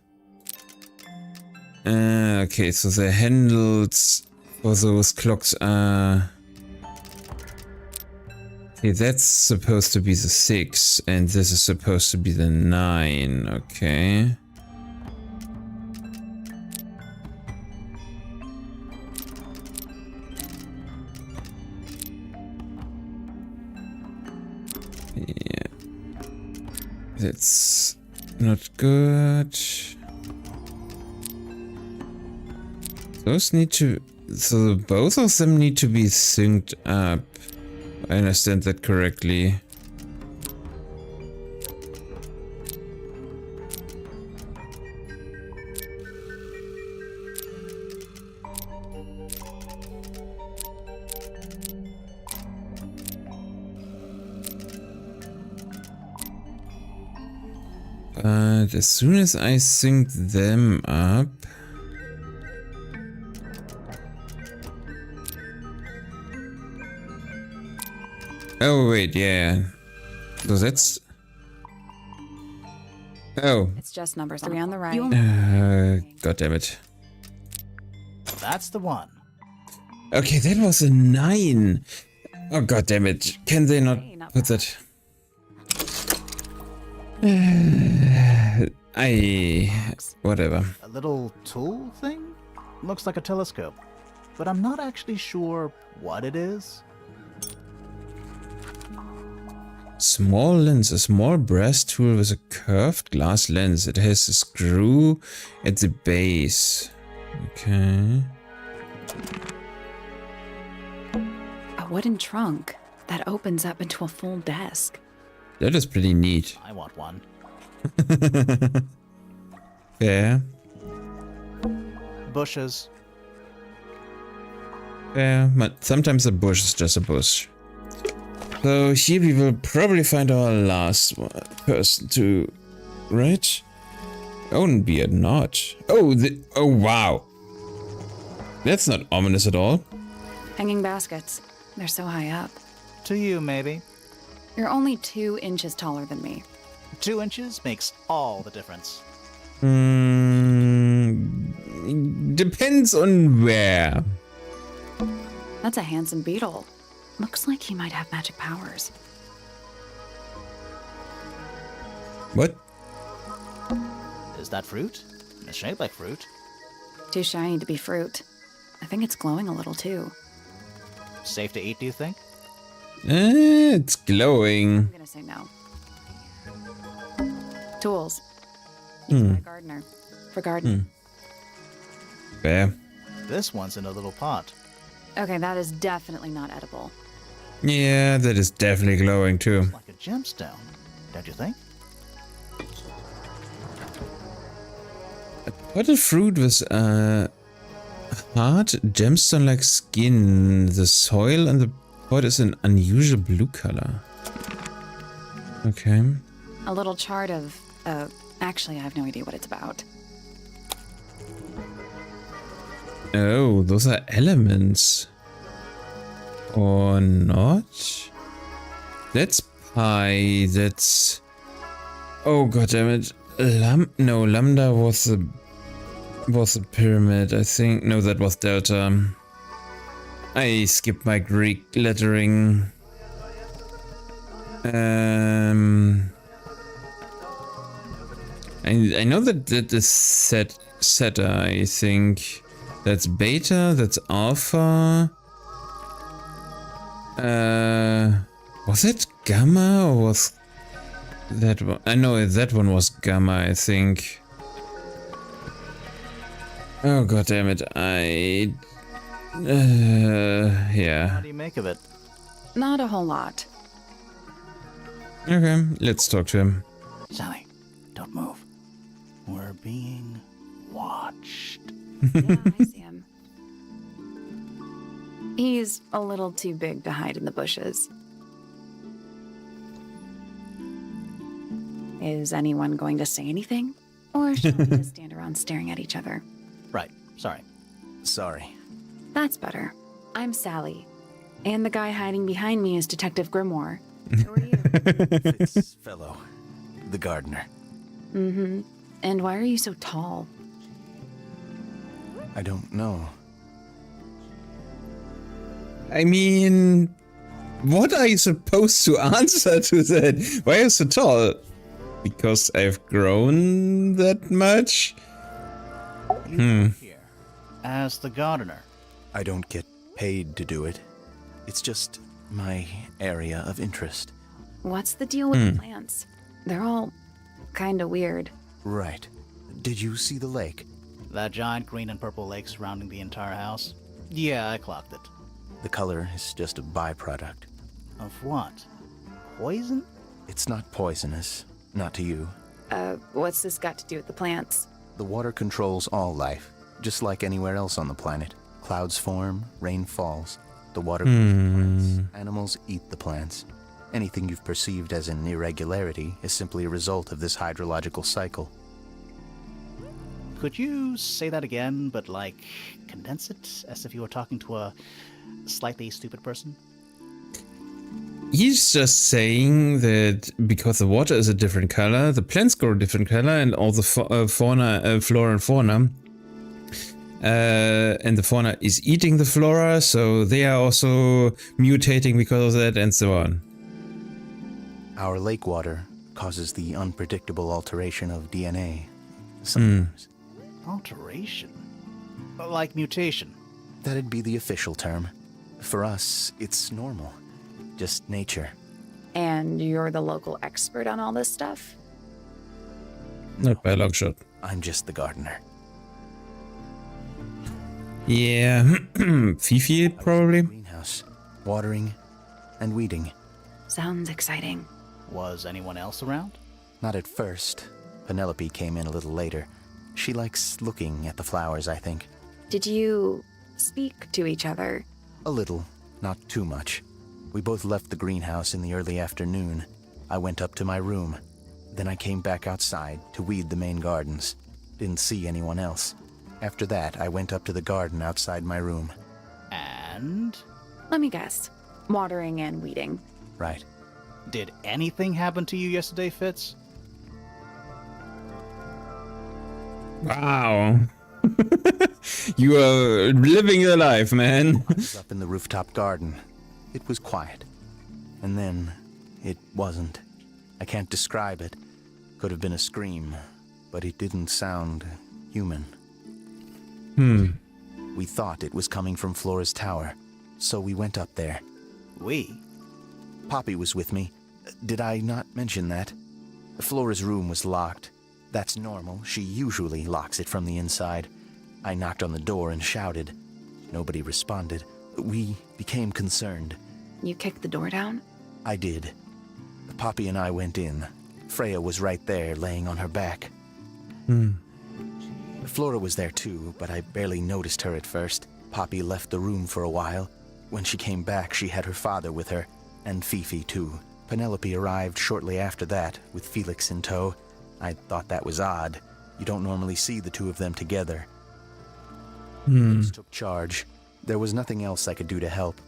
okay, so the handles for those clocks are... Okay, that's supposed to be the 6, and this is supposed to be the 9, okay. Yeah. That's not good. Those need to... So both of them need to be synced up. I understand that correctly. But as soon as I sync them up... Oh, wait, yeah. So that's... Oh. It's just numbers 3 on the right. God damn it. That's the one. Okay, that was a 9. Oh, god damn it. Can they not put that... Whatever. A little tool thing? Looks like a telescope. But I'm not actually sure what it is. Small lens, a small brass tool with a curved glass lens. It has a screw at the base. Okay. A wooden trunk that opens up into a full desk. That is pretty neat. I want one. Fair. Bushes. Fair. But sometimes a bush is just a bush. So here we will probably find our last person to... Right? Oh, and be a notch. Oh, oh wow. That's not ominous at all. Hanging baskets. They're so high up. To you, maybe. You're only 2 inches taller than me. 2 inches makes all the difference. Depends on where. That's a handsome beetle. Looks like he might have magic powers. What? Is that fruit? It's shaped like fruit. Too shiny to be fruit. I think it's glowing a little too. Safe to eat, do you think? It's glowing. I'm gonna say no. Tools. Used by a gardener. For gardening. Fair. This one's in a little pot. Okay, that is definitely not edible. Yeah, that is definitely glowing too. Like a gemstone, don't you think? A potted fruit with a hard gemstone-like skin. The soil on the pot is an unusual blue color. Okay. A little chart of, actually I have no idea what it's about. Oh, those are elements. Or not? That's pi, that's... Oh god damn it. No, lambda was a pyramid, I think. No, that was delta. I skipped my Greek lettering. I know that is Sada, I think. That's beta, that's alpha. Was it gamma or was that one? I know that one was gamma, I think. Oh god damn it, yeah. How do you make of it? Not a whole lot. Okay, let's talk to him. Sally, don't move. We're being watched. Yeah, I see him. He's a little too big to hide in the bushes. Is anyone going to say anything? Or shall we just stand around staring at each other? Right, sorry. Sorry. That's better. I'm Sally. And the guy hiding behind me is Detective Grimoire. Who are you? Fitzfellow, the gardener. Mm-hmm. And why are you so tall? I don't know. I mean, what are you supposed to answer to that? Why are you so tall? Because I've grown that much? You work here as the gardener. I don't get paid to do it. It's just my area of interest. What's the deal with the plants? They're all kinda weird. Right. Did you see the lake? That giant green and purple lake surrounding the entire house? Yeah, I clocked it. The color is just a byproduct. Of what? Poison? It's not poisonous. Not to you. What's this got to do with the plants? The water controls all life, just like anywhere else on the planet. Clouds form, rain falls. The water grows the plants. Animals eat the plants. Anything you've perceived as an irregularity is simply a result of this hydrological cycle. Could you say that again, but like condense it as if you were talking to a slightly stupid person? He's just saying that because the water is a different color, the plants grow a different color, and all the flora and fauna. And the fauna is eating the flora, so they are also mutating because of that, and so on. Our lake water causes the unpredictable alteration of DNA. Sometimes. Alteration? Like mutation? That'd be the official term. For us, it's normal. Just nature. And you're the local expert on all this stuff? Not by a long shot. I'm just the gardener. Yeah, Fifi probably. Greenhouse, watering, and weeding. Sounds exciting. Was anyone else around? Not at first. Penelope came in a little later. She likes looking at the flowers, I think. Did you speak to each other? A little, not too much. We both left the greenhouse in the early afternoon. I went up to my room. Then I came back outside to weed the main gardens. Didn't see anyone else. After that, I went up to the garden outside my room. And? Let me guess. Watering and weeding. Right. Did anything happen to you yesterday, Fitz? Wow. You are living your life, man. I was up in the rooftop garden. It was quiet. And then, it wasn't. I can't describe it. Could have been a scream, but it didn't sound human. We thought it was coming from Flora's tower, so we went up there. We? Poppy was with me. Did I not mention that? Flora's room was locked. That's normal. She usually locks it from the inside. I knocked on the door and shouted. Nobody responded. We became concerned. You kicked the door down? I did. Poppy and I went in. Freya was right there, laying on her back. Flora was there too, but I barely noticed her at first. Poppy left the room for a while. When she came back, she had her father with her, and Fifi too. Penelope arrived shortly after that, with Felix in tow. I thought that was odd. You don't normally see the two of them together. Felix took charge. There was nothing else I could do to help.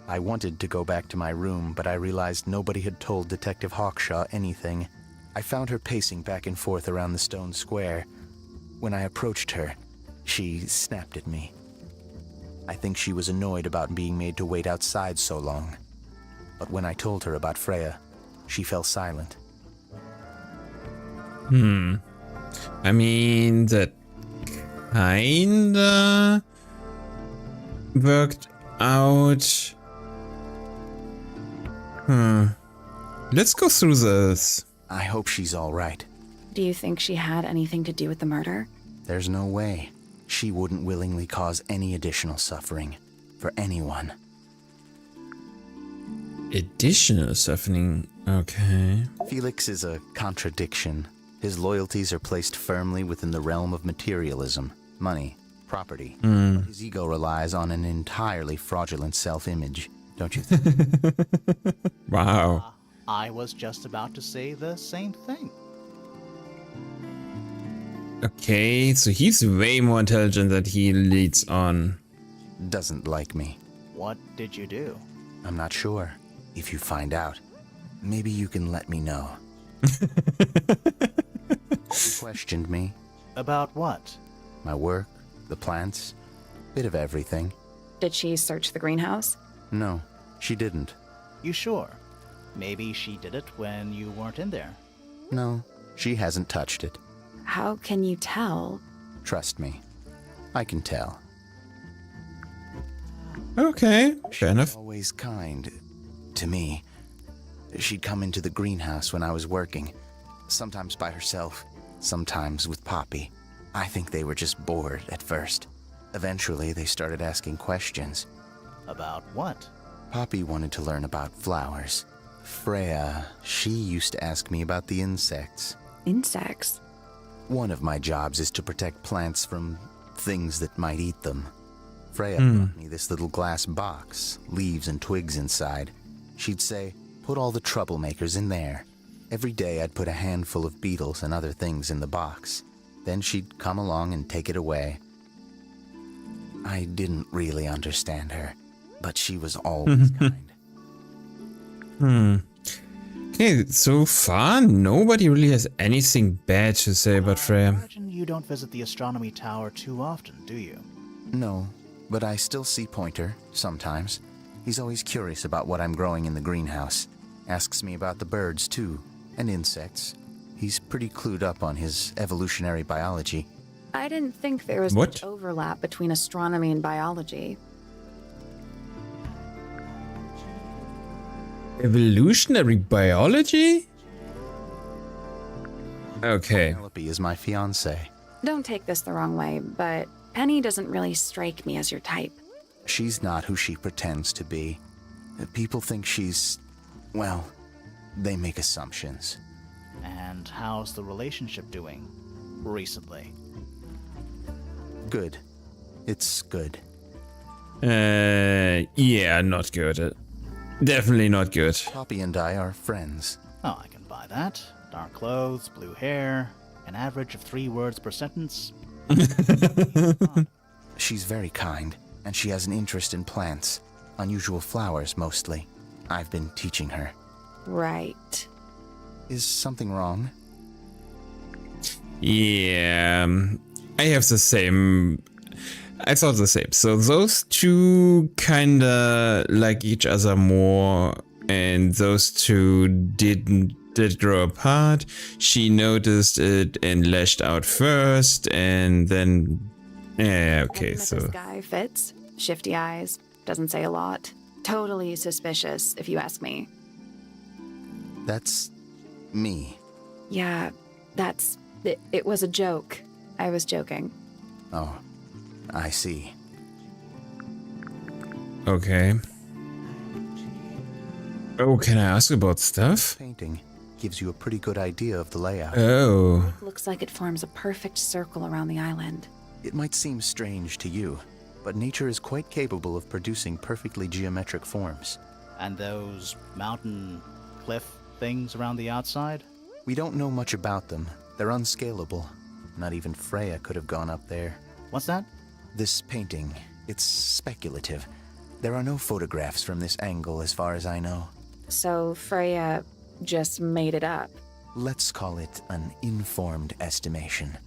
I wanted to go back to my room, but I realized nobody had told Detective Hawkshaw anything. I found her pacing back and forth around the stone square. When I approached her, she snapped at me. I think she was annoyed about being made to wait outside so long. But when I told her about Freya, she fell silent. I mean, that kinda worked out. Let's go through this. I hope she's all right. Do you think she had anything to do with the murder? There's no way. She wouldn't willingly cause any additional suffering for anyone. Additional suffering. Okay. Felix is a contradiction. His loyalties are placed firmly within the realm of materialism, money, property. But his ego relies on an entirely fraudulent self-image, don't you think? Wow. I was just about to say the same thing. Okay, so he's way more intelligent than he leads on. Doesn't like me. What did you do? I'm not sure. If you find out, maybe you can let me know. She questioned me. About what? My work, the plants, bit of everything. Did she search the greenhouse? No, she didn't. You sure? Maybe she did it when you weren't in there. No, she hasn't touched it. How can you tell? Trust me, I can tell. Okay, fair enough. Always kind to me. She'd come into the greenhouse when I was working, sometimes by herself, sometimes with Poppy. I think they were just bored at first. Eventually, they started asking questions. About what? Poppy wanted to learn about flowers. Freya, she used to ask me about the insects. Insects? One of my jobs is to protect plants from things that might eat them. Freya brought me this little glass box, leaves and twigs inside. She'd say, put all the troublemakers in there. Every day I'd put a handful of beetles and other things in the box. Then she'd come along and take it away. I didn't really understand her, but she was always kind. Okay, so far nobody really has anything bad to say about I Freya. imagine you don't visit the astronomy tower too often, do you? No, but I still see Pointer, sometimes. He's always curious about what I'm growing in the greenhouse. Asks me about the birds, too, and insects. He's pretty clued up on his evolutionary biology. I didn't think there was What? much overlap between astronomy and biology. Evolutionary biology? Okay. Penelope is my fiancée. Don't take this the wrong way, but Penny doesn't really strike me as your type. She's not who she pretends to be. People think she's... well, they make assumptions. And how's the relationship doing recently? Good. It's good. Yeah, not good. Definitely not good. Poppy and I are friends. Oh, I can buy that. Dark clothes, blue hair, an average of 3 words per sentence. She's very kind, and she has an interest in plants. Unusual flowers, mostly. I've been teaching her. Right. Is something wrong? Yeah, I have the same. I thought the same. So those two kinda like each other more, and those two did grow apart. She noticed it and lashed out first, and then yeah, okay, Haven't met so this guy Fitz, shifty eyes, doesn't say a lot. Totally suspicious, if you ask me. That's... me. Yeah, that's... It was a joke. I was joking. Oh, I see. okay. Oh, can I ask about stuff? Painting gives you a pretty good idea of the layout. Oh, Looks like it forms a perfect circle around the island. It might seem strange to you, but nature is quite capable of producing perfectly geometric forms. And those mountain cliff things around the outside? We don't know much about them. They're unscalable. Not even Freya could have gone up there. What's that? This painting, it's speculative. There are no photographs from this angle as far as I know. So Freya just made it up. Let's call it an informed estimation.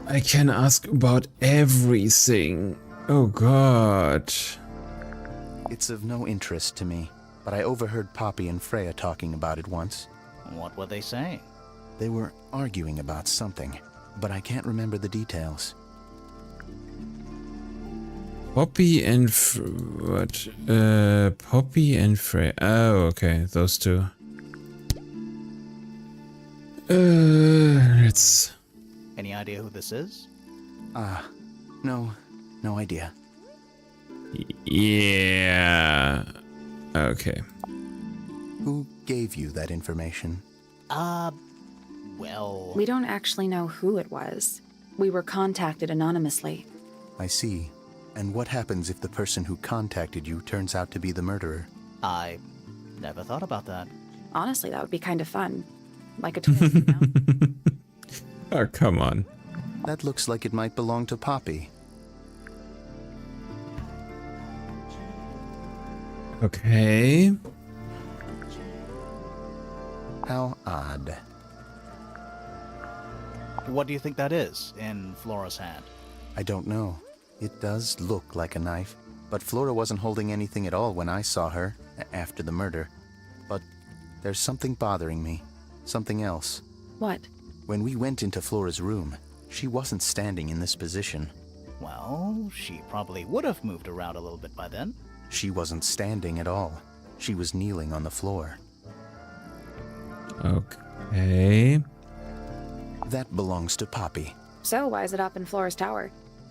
I can ask about everything. Oh god. It's of no interest to me, but I overheard Poppy and Freya talking about it once. What were they saying? They were arguing about something, but I can't remember the details. Poppy and what? Poppy and Frey. Oh, okay, those two. Let's. Any idea who this is? No idea. Yeah. Okay. Who gave you that information? Well... We don't actually know who it was. We were contacted anonymously. I see. And what happens if the person who contacted you turns out to be the murderer? I never thought about that. Honestly, that would be kind of fun. Like a twist, you know? Oh, come on. That looks like it might belong to Poppy. Okay. How odd. What do you think that is in Flora's hand? I don't know. It does look like a knife, but Flora wasn't holding anything at all when I saw her after the murder. But there's something bothering me. Something else. What? When we went into Flora's room, she wasn't standing in this position. Well, she probably would have moved around a little bit by then. She wasn't standing at all. She was kneeling on the floor. Okay. That belongs to Poppy. So why is it up in Flora's tower?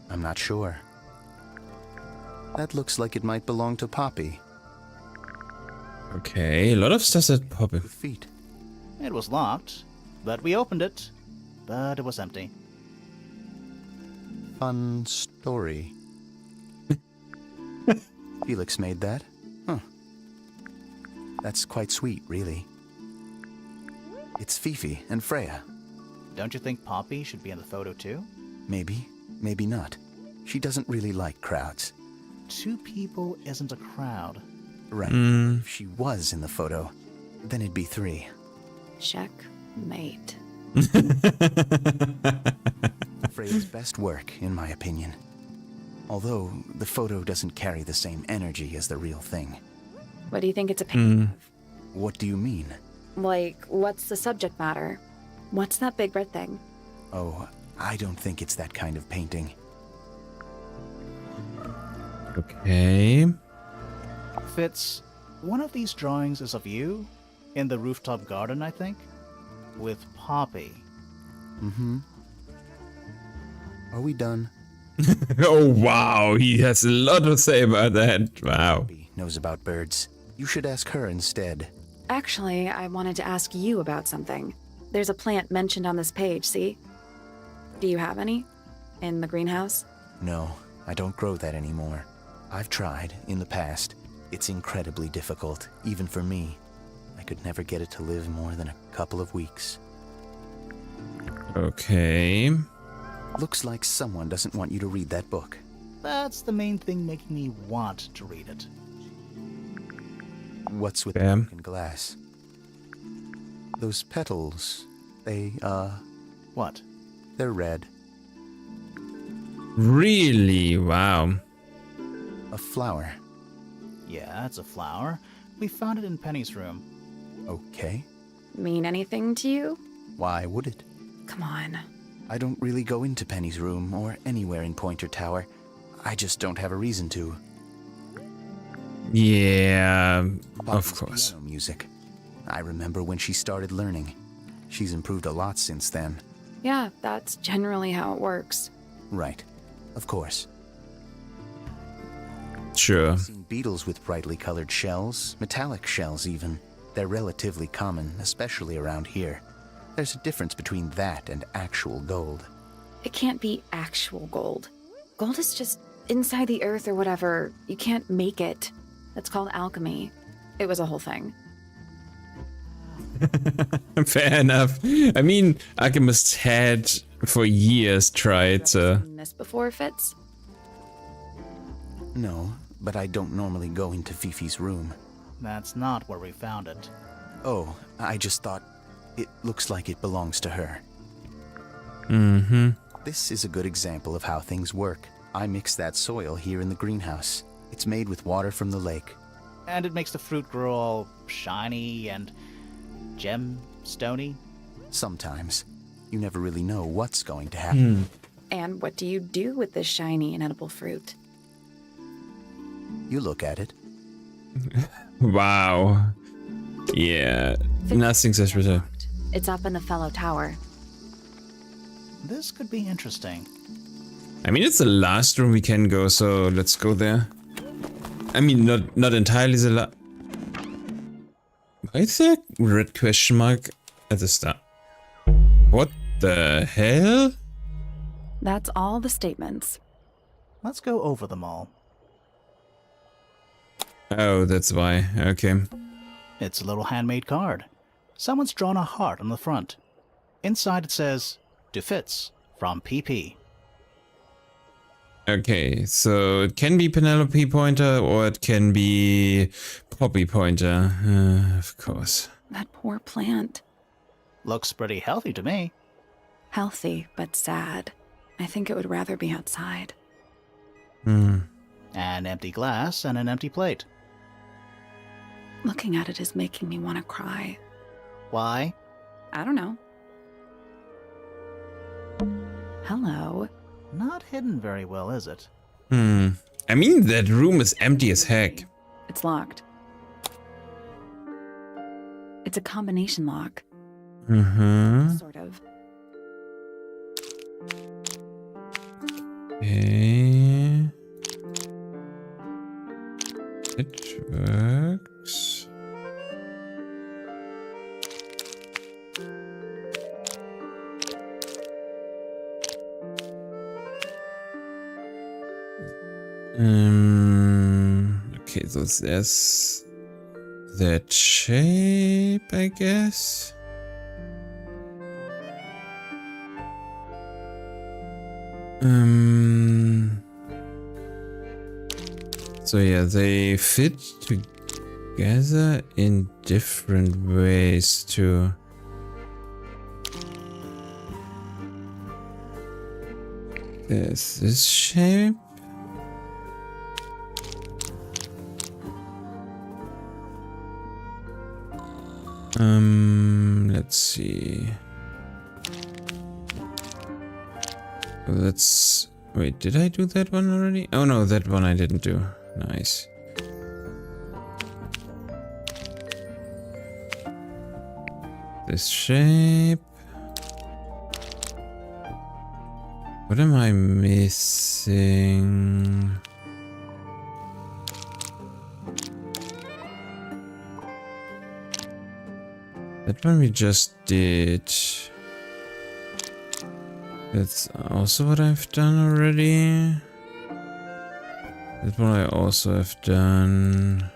I'm not sure. That looks like it might belong to Poppy. Okay, a lot of stuff that pop in. With feet. It was locked, but we opened it, but it was empty. Fun story. Felix made that? Huh. That's quite sweet, really. It's Fifi and Freya. Don't you think Poppy should be in the photo too? Maybe, maybe not. She doesn't really like crowds. 2 people isn't a crowd. Right. If she was in the photo, then it'd be 3. Checkmate. Freya's best work, in my opinion. Although, the photo doesn't carry the same energy as the real thing. What do you think it's a painting of? What do you mean? Like, what's the subject matter? What's that big red thing? Oh, I don't think it's that kind of painting. Okay. Fitz, one of these drawings is of you, in the rooftop garden, I think, with Poppy. Mm-hmm. Are we done? Oh, wow. He has a lot to say about that. Wow. Poppy knows about birds. You should ask her instead. Actually, I wanted to ask you about something. There's a plant mentioned on this page, see? Do you have any? In the greenhouse? No, I don't grow that anymore. I've tried, in the past. It's incredibly difficult, even for me. I could never get it to live more than a couple of weeks. Okay. Looks like someone doesn't want you to read that book. That's the main thing making me want to read it. What's with the Bam. broken glass? Those petals, they, What? they're red. Really? Wow. A flower. Yeah, it's a flower. We found it in Penny's room. Okay. Mean anything to you? Why would it? Come on. I don't really go into Penny's room or anywhere in Pointer Tower. I just don't have a reason to. Yeah, of Poppy's course. piano music. I remember when she started learning. She's improved a lot since then. Yeah, that's generally how it works. Right. Of course. Sure. I've seen beetles with brightly colored shells, metallic shells even. They're relatively common, especially around here. There's a difference between that and actual gold. It can't be actual gold. Gold is just inside the earth or whatever. You can't make it. That's called alchemy. It was a whole thing. Fair enough. I mean, alchemists had for years tried to. Seen this before, Fitz? No, but I don't normally go into Fifi's room. That's not where we found it. Oh, I just thought it looks like it belongs to her. Mm-hmm. This is a good example of how things work. I mix that soil here in the greenhouse. It's made with water from the lake. And it makes the fruit grow all shiny and gem-stony. Sometimes. You never really know what's going to happen. And what do you do with this shiny and edible fruit? You look at it. Wow. Yeah. Nothing says reserve. It's up in the fellow tower. This could be interesting. I mean, it's the last room we can go, so let's go there. I mean, not entirely the last. Why is there a red question mark at the start? What the hell? That's all the statements. Let's go over them all. Oh, that's why. Okay. It's a little handmade card. Someone's drawn a heart on the front. Inside it says, to Fitz from PP. Okay, so it can be Penelope Pointer or it can be Poppy Pointer, of course. That poor plant. Looks pretty healthy to me. Healthy, but sad. I think it would rather be outside. An empty glass and an empty plate. Looking at it is making me want to cry. Why? I don't know. Hello. Not hidden very well, is it? I mean, that room is empty as heck. It's locked. It's a combination lock. Sort of. Okay. It works. Okay, so there's that shape, I guess. So yeah, they fit together in different ways too. There's this shape. Let's see. Let's wait, did I do that one already? Oh no, that one I didn't do. Nice. This shape. What am I missing? That one we just did. That's also what I've done already. That one I also have done.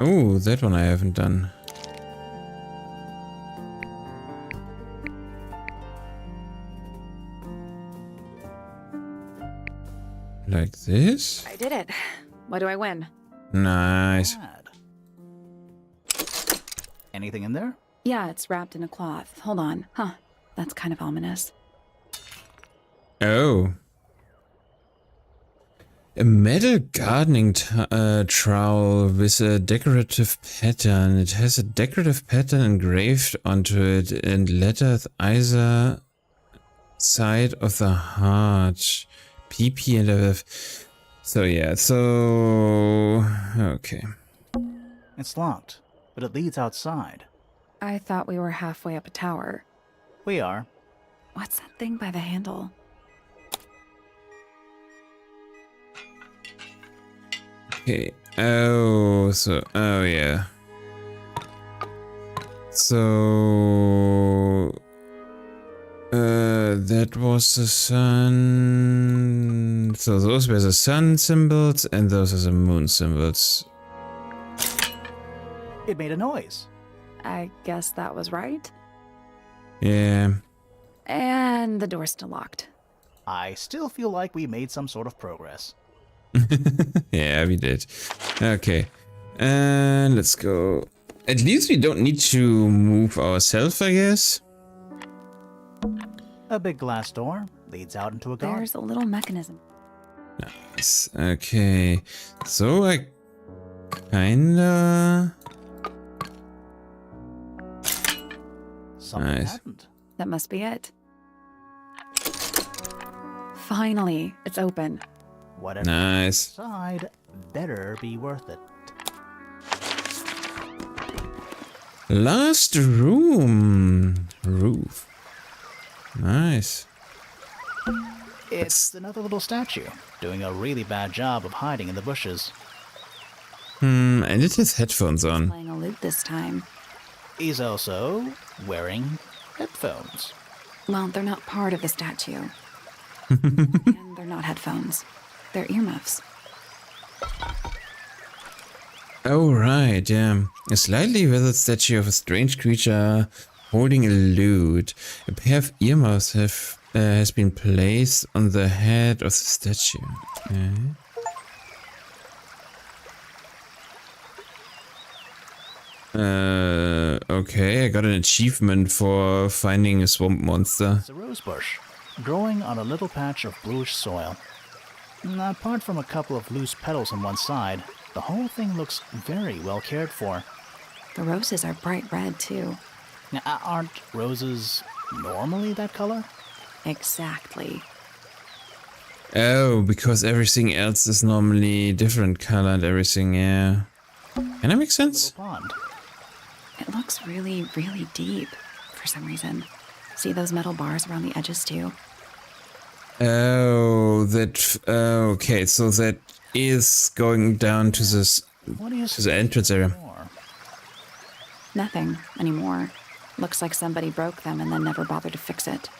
Oh, that one I haven't done. Like this? I did it. What do I win? Nice. Bad. Anything in there? Yeah, it's wrapped in a cloth. Hold on. Huh. That's kind of ominous. Oh. A metal gardening trowel with a decorative pattern. It has a decorative pattern engraved onto it and lettered either side of the heart. PP and FF. So yeah, so... okay. It's locked, but it leads outside. I thought we were halfway up a tower. We are. What's that thing by the handle? Okay. Oh, so... oh yeah. So... that was the sun. So those were the sun symbols, and those are the moon symbols. It made a noise. I guess that was right. Yeah. And the door's still locked. I still feel like we made some sort of progress. Yeah, we did. Okay. And let's go. At least we don't need to move ourselves, I guess. A big glass door leads out into a garden. There's a little mechanism. Nice. Okay. So I kinda... Something Nice. happened. That must be it. Finally, it's open. Whatever's Nice. inside better be worth it. Last room. Roof. Nice. It's another little statue, doing a really bad job of hiding in the bushes. And it has headphones on. Playing a lute this time. He's also wearing headphones. Well, they're not part of the statue. And they're not headphones. They're earmuffs. Oh, right, yeah. A slightly weathered statue of a strange creature holding a lute. A pair of earmuffs has been placed on the head of the statue. Okay. Okay, I got an achievement for finding a swamp monster. It's a rose bush, growing on a little patch of bluish soil. Apart from a couple of loose petals on one side, the whole thing looks very well cared for. The roses are bright red, too. Now, aren't roses normally that color? Exactly. Oh, because everything else is normally different color and everything, yeah. Can that make sense? Little pond. It looks really, really deep for some reason. See those metal bars around the edges, too? Oh, that... okay, so that is going down to this... What do you to the entrance area. more? Nothing anymore. Looks like somebody broke them and then never bothered to fix it.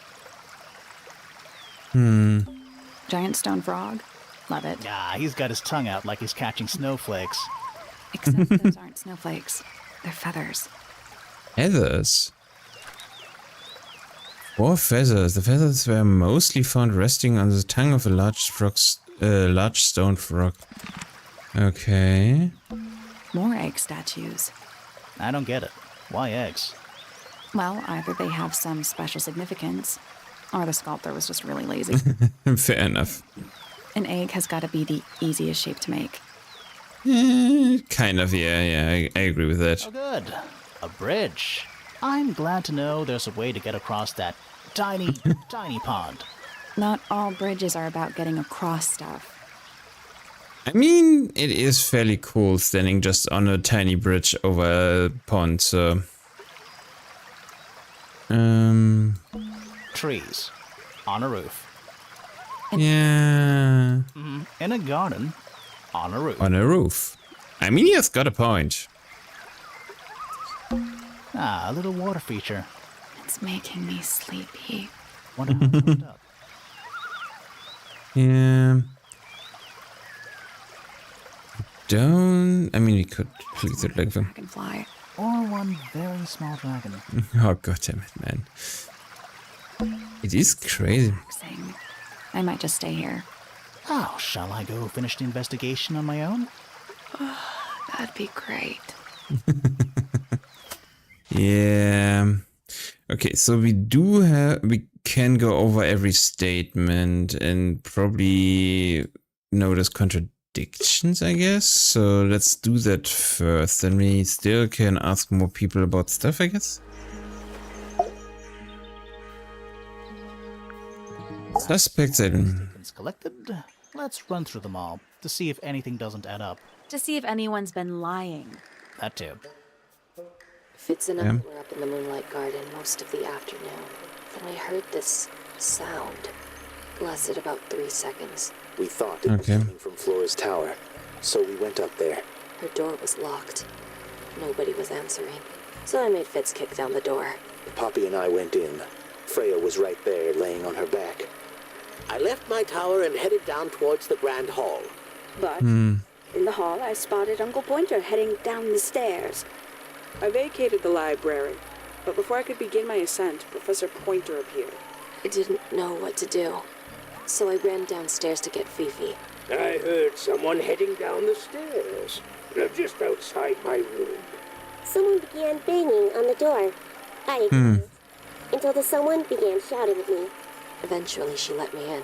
Giant stone frog? Love it. Ah, he's got his tongue out like he's catching snowflakes. Except those aren't snowflakes. They're feathers. Feathers? 4 feathers. The feathers were mostly found resting on the tongue of a large stone frog. Okay. More egg statues. I don't get it. Why eggs? Well, either they have some special significance, or the sculptor was just really lazy. Fair enough. An egg has got to be the easiest shape to make. Kind of, yeah, I agree with that. Oh, good. A bridge. I'm glad to know there's a way to get across that tiny, tiny pond. Not all bridges are about getting across stuff. I mean, it is fairly cool standing just on a tiny bridge over a pond, so... Trees. On a roof. Yeah... In a garden. On a roof. On a roof. I mean, he has got a point. Ah, a little water feature. It's making me sleepy. Wonder how it hooked up. Yeah... Don't... I mean, we could click the leg them. Dragonfly. Or one very small dragon. Oh, goddammit, man. It is crazy. Relaxing. I might just stay here. Oh, shall I go finish the investigation on my own? That'd be great. Yeah. Okay, so we can go over every statement and probably notice contradictions, I guess. So let's do that first. Then we still can ask more people about stuff, I guess. Suspects Statements collected. Let's run through them all to see if anything doesn't add up. To see if anyone's been lying. That too. Fitz and I were up in the moonlight garden most of the afternoon. Then we heard this sound. Lasted about 3 seconds. We thought it was coming from Flora's tower, so we went up there. Her door was locked. Nobody was answering. So I made Fitz kick down the door. Poppy and I went in. Freya was right there, laying on her back. I left my tower and headed down towards the Grand Hall. But in the hall, I spotted Uncle Pointer heading down the stairs. I vacated the library, but before I could begin my ascent, Professor Pointer appeared. I didn't know what to do. So I ran downstairs to get Fifi. I heard someone heading down the stairs, just outside my room. Someone began banging on the door. I ignored it, until the someone began shouting at me. Eventually, she let me in.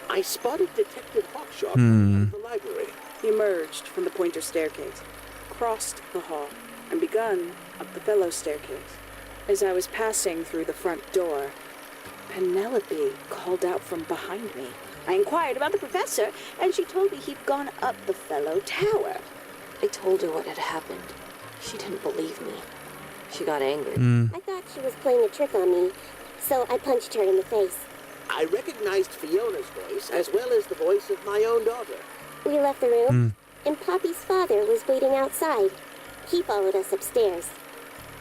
I spotted Detective Hawkshaw in the library. He emerged from the Pointer staircase, crossed the hall, and begun up the fellow staircase. As I was passing through the front door, Penelope called out from behind me. I inquired about the professor, and she told me he'd gone up the fellow tower. I told her what had happened. She didn't believe me. She got angry. I thought she was playing a trick on me, so I punched her in the face. I recognized Fiona's voice as well as the voice of my own daughter. We left the room, and Poppy's father was waiting outside. He followed us upstairs.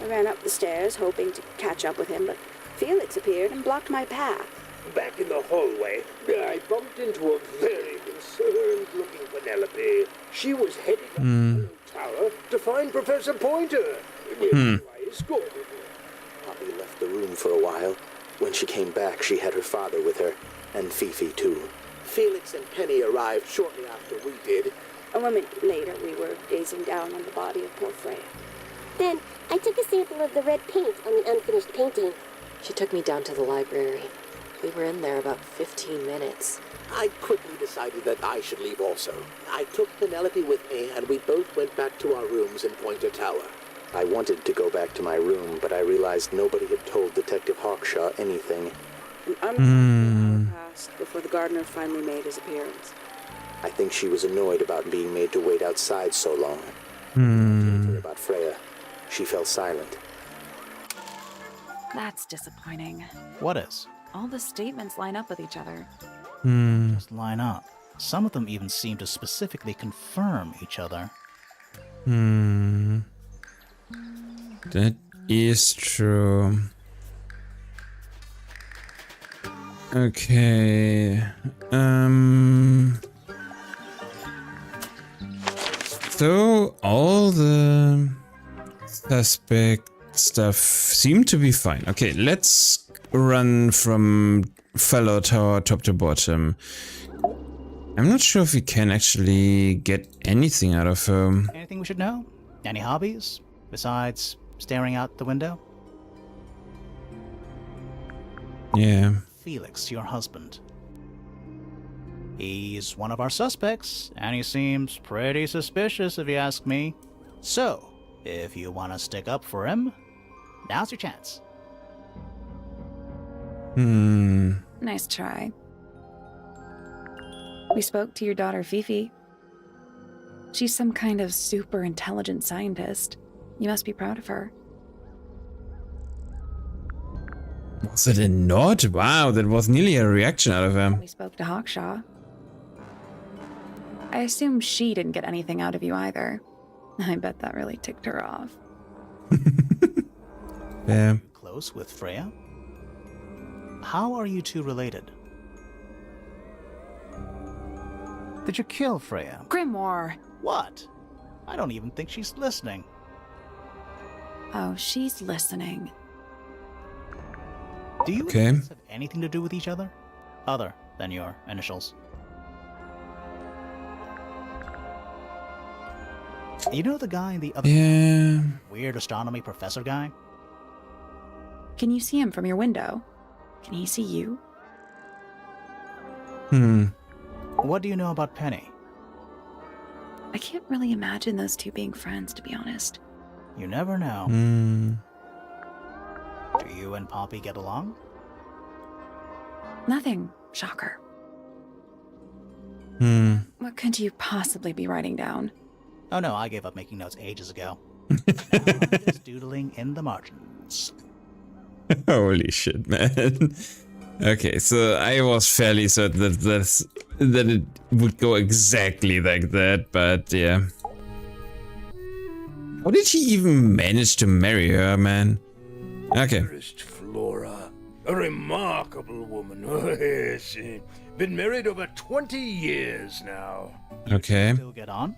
I ran up the stairs, hoping to catch up with him, but Felix appeared and blocked my path. Back in the hallway, I bumped into a very concerned-looking Penelope. She was heading up the tower to find Professor Pointer. I escorted her. Poppy left the room for a while. When she came back, she had her father with her, and Fifi too. Felix and Penny arrived shortly after we did. A moment later, we were gazing down on the body of poor Freya. Then, I took a sample of the red paint on the unfinished painting. She took me down to the library. We were in there about 15 minutes. I quickly decided that I should leave also. I took Penelope with me, and we both went back to our rooms in Pointer Tower. I wanted to go back to my room, but I realized nobody had told Detective Hawkshaw anything. An unfortunate hour passed before the gardener finally made his appearance. I think she was annoyed about being made to wait outside so long. I told her about Freya. She fell silent. That's disappointing. What is? All the statements line up with each other. Just line up. Some of them even seem to specifically confirm each other. That is true. Okay. So all the suspect stuff seemed to be fine. Okay, let's run from fellow tower top to bottom. I'm not sure if we can actually get anything out of her. Anything we should know? Any hobbies? Besides staring out the window? Yeah. Felix, your husband. He's one of our suspects, and he seems pretty suspicious if you ask me. So, if you want to stick up for him, now's your chance. Nice try. We spoke to your daughter Fifi. She's some kind of super intelligent scientist. You must be proud of her. Was it a nod? Wow, that was nearly a reaction out of him. We spoke to Hawkshaw. I assume she didn't get anything out of you either. I bet that really ticked her off. Yeah. Close with Freya? How are you two related? Did you kill Freya? Grimoire! What? I don't even think she's listening. Oh, she's listening. Do you Okay. have anything to do with each other? Other than your initials? You know the guy in the other Yeah. weird astronomy professor guy? Can you see him from your window? Can he see you? What do you know about Penny? I can't really imagine those two being friends, to be honest. You never know. Do you and Poppy get along? Nothing. Shocker. What could you possibly be writing down? Oh no, I gave up making notes ages ago. Now I'm just doodling in the margins. Holy shit, man. Okay, so I was fairly certain that it would go exactly like that, but yeah. How did he even manage to marry her, man? Okay. Dearest Flora, a remarkable woman. Yes, been married over 20 years now. Okay. Still get on?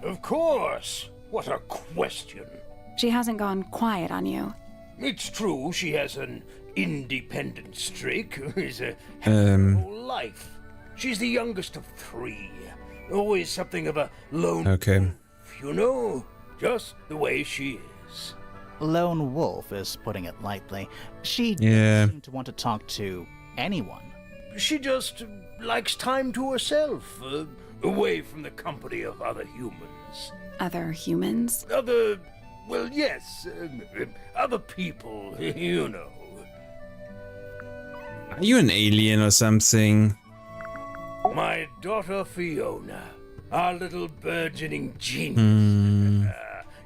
Of course. What a question. She hasn't gone quiet on you. It's true she has an independent streak. Is a whole life. She's the youngest of 3. Always something of a lone Okay. wolf, you know? Just the way she is. Lone wolf is putting it lightly. She Yeah. doesn't seem to want to talk to anyone. She just likes time to herself, away from the company of other humans. Other humans? Well, yes, other people, you know. Are you an alien or something? My daughter Fiona, our little burgeoning genius.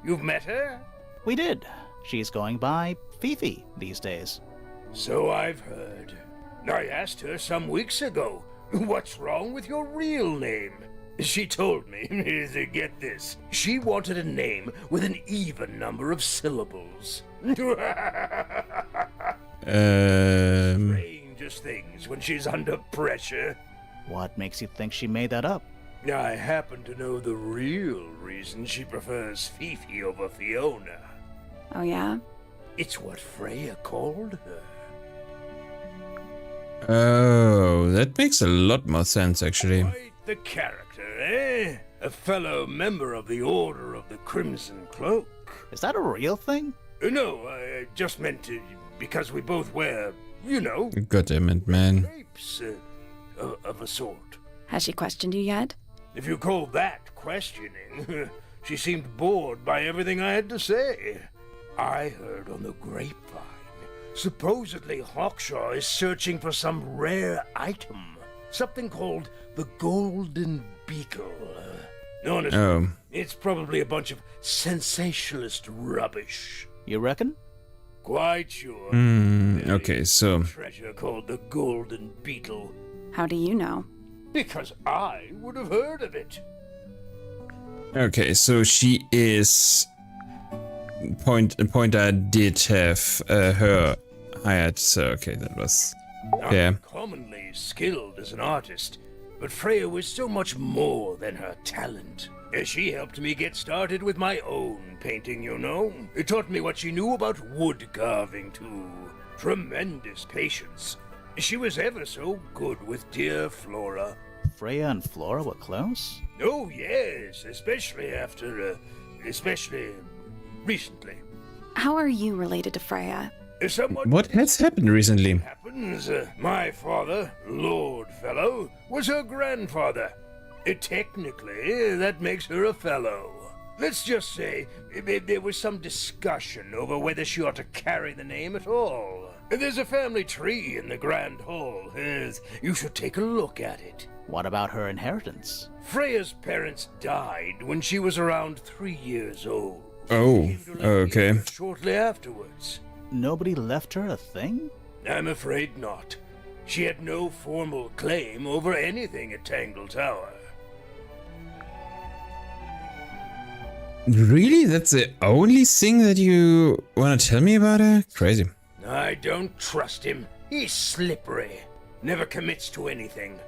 You've met her? We did. She's going by Fifi these days. So I've heard. I asked her some weeks ago, what's wrong with your real name? She told me, get this, she wanted a name with an even number of syllables. Strangest things when she's under pressure. What makes you think she made that up? I happen to know the real reason she prefers Fifi over Fiona. Oh, yeah? It's what Freya called her. Oh, that makes a lot more sense, actually. Quite the character, eh? A fellow member of the Order of the Crimson Cloak. Is that a real thing? No, I just meant because we both wear, you know, God damn it, man. capes of a sort. Has she questioned you yet? If you call that questioning, she seemed bored by everything I had to say. I heard on the grapevine, supposedly Hawkshaw is searching for some rare item. Something called the Golden Beetle. Honestly, it's probably a bunch of sensationalist rubbish. You reckon? Quite sure. Okay, so... Treasure called the Golden Beetle. How do you know? Because I would have heard of it. Okay, so she is... Pointer did have her hired, so okay, that was... Yeah. I'm commonly skilled as an artist, but Freya was so much more than her talent. She helped me get started with my own painting, you know. It taught me what she knew about wood carving, too. Tremendous patience. She was ever so good with dear Flora. Freya and Flora were close? Oh, yes, especially recently. How are you related to Freya? Somewhat What has happened recently? happens. My father, Lord Fellow, was her grandfather. Technically, that makes her a fellow. Let's just say there was some discussion over whether she ought to carry the name at all. There's a family tree in the Grand Hall. You should take a look at it. What about her inheritance? Freya's parents died when she was around 3 years old. Oh, She came to live okay. here shortly afterwards. Nobody left her a thing? I'm afraid not. She had no formal claim over anything at Tangle Tower. Really? That's the only thing that you want to tell me about her? Crazy. I don't trust him. He's slippery. Never commits to anything.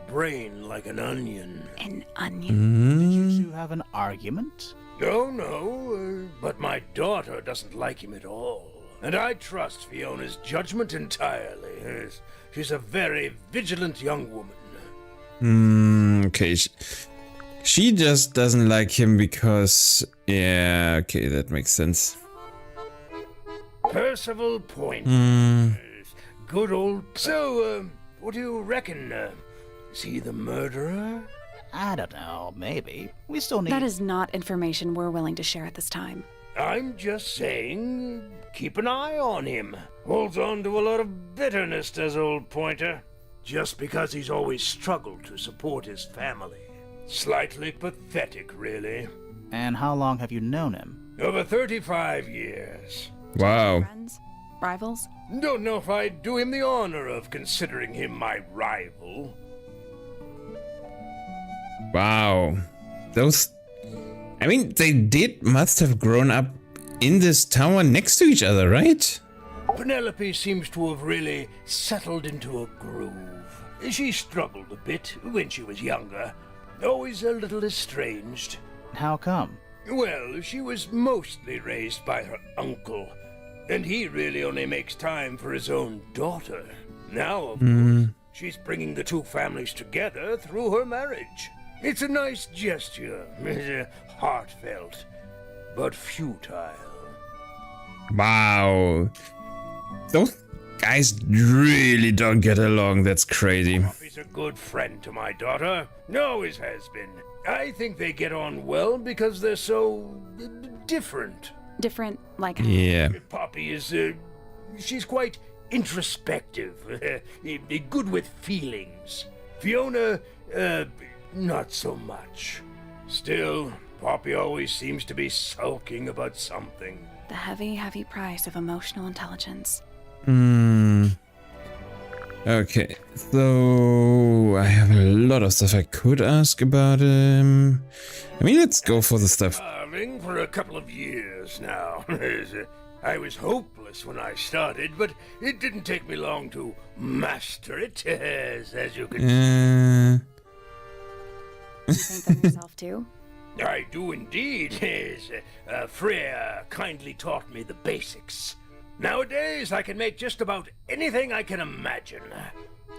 Brain like an onion. An onion? Did you two have an argument? No, but my daughter doesn't like him at all. And I trust Fiona's judgment entirely. She's a very vigilant young woman. Okay. She just doesn't like him because... Yeah, okay, that makes sense. Percival Point. Good old... So, what do you reckon? Is he the murderer? I don't know, maybe. We still need... That is not information we're willing to share at this time. I'm just saying, keep an eye on him. Holds on to a lot of bitterness, does old Pointer. Just because he's always struggled to support his family. Slightly pathetic, really. And how long have you known him? Over 35 years. Wow. Friends? Rivals? Don't know if I'd do him the honor of considering him my rival. Wow. Those... I mean, must have grown up in this tower next to each other, right? Penelope seems to have really settled into a groove. She struggled a bit when she was younger. Always a little estranged. How come? Well, she was mostly raised by her uncle, and he really only makes time for his own daughter. Now, of course, she's bringing the two families together through her marriage. It's a nice gesture, heartfelt, but futile. Wow. Those guys really don't get along. That's crazy. He's a good friend to my daughter. Always has been. I think they get on well because they're so different. Different, like... Yeah. Poppy is, she's quite introspective, good with feelings. Fiona, not so much. Still, Poppy always seems to be sulking about something. The heavy, heavy price of emotional intelligence. Okay, so I have a lot of stuff I could ask about him. I mean, let's go for the stuff. Carving for a couple of years now. I was hopeless when I started, but it didn't take me long to master it, as you can see. You paint them yourself too? I do indeed, yes. Freya kindly taught me the basics. Nowadays, I can make just about anything I can imagine.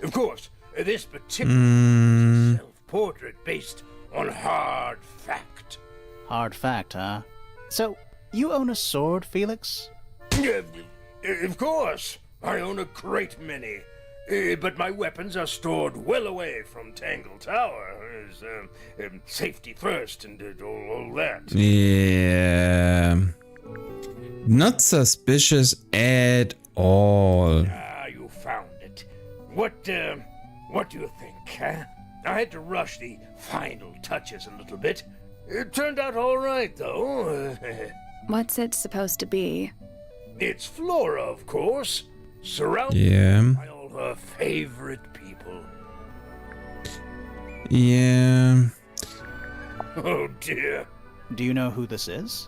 Of course, this particular self-portrait based on hard fact. Hard fact, huh? So, you own a sword, Felix? Of course, I own a great many. But my weapons are stored well away from Tangle Tower. Safety first and all that. Yeah. Not suspicious at all. Ah, you found it. What do you think, huh? I had to rush the final touches a little bit. It turned out all right, though. What's it supposed to be? It's Flora, of course. Surrounded Yeah. by all her favorite people. Yeah. Oh dear. Do you know who this is?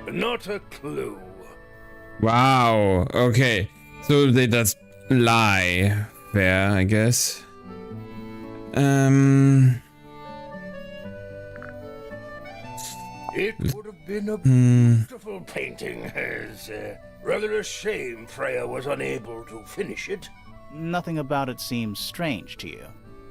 Not a clue. Wow. Okay. So they just lie there, I guess. It would have been a beautiful painting. It's rather a shame Freya was unable to finish it. Nothing about it seems strange to you.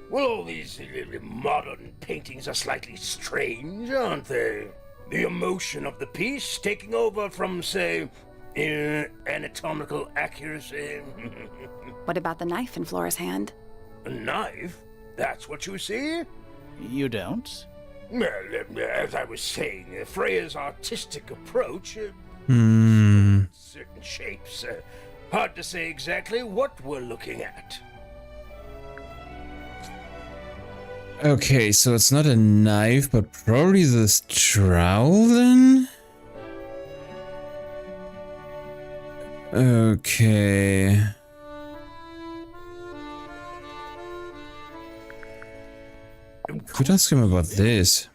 Well, all these modern paintings are slightly strange, aren't they? The emotion of the piece taking over from, say, anatomical accuracy. What about the knife in Flora's hand? A knife? That's what you see? You don't? Well, as I was saying, Freya's artistic approach, certain shapes. Hard to say exactly what we're looking at. Okay, so it's not a knife, but probably this trowel then? Okay. Could ask him about this.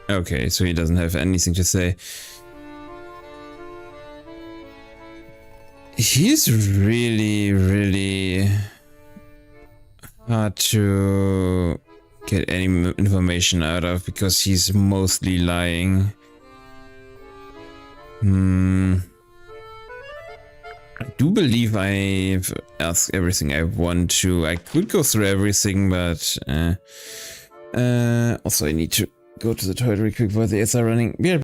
Okay, so he doesn't have anything to say. He's really, really hard to get any information out of because he's mostly lying. I do believe I've asked everything I want to. I could go through everything, but also I need to go to the toilet real quick while the ads are running. Yeah.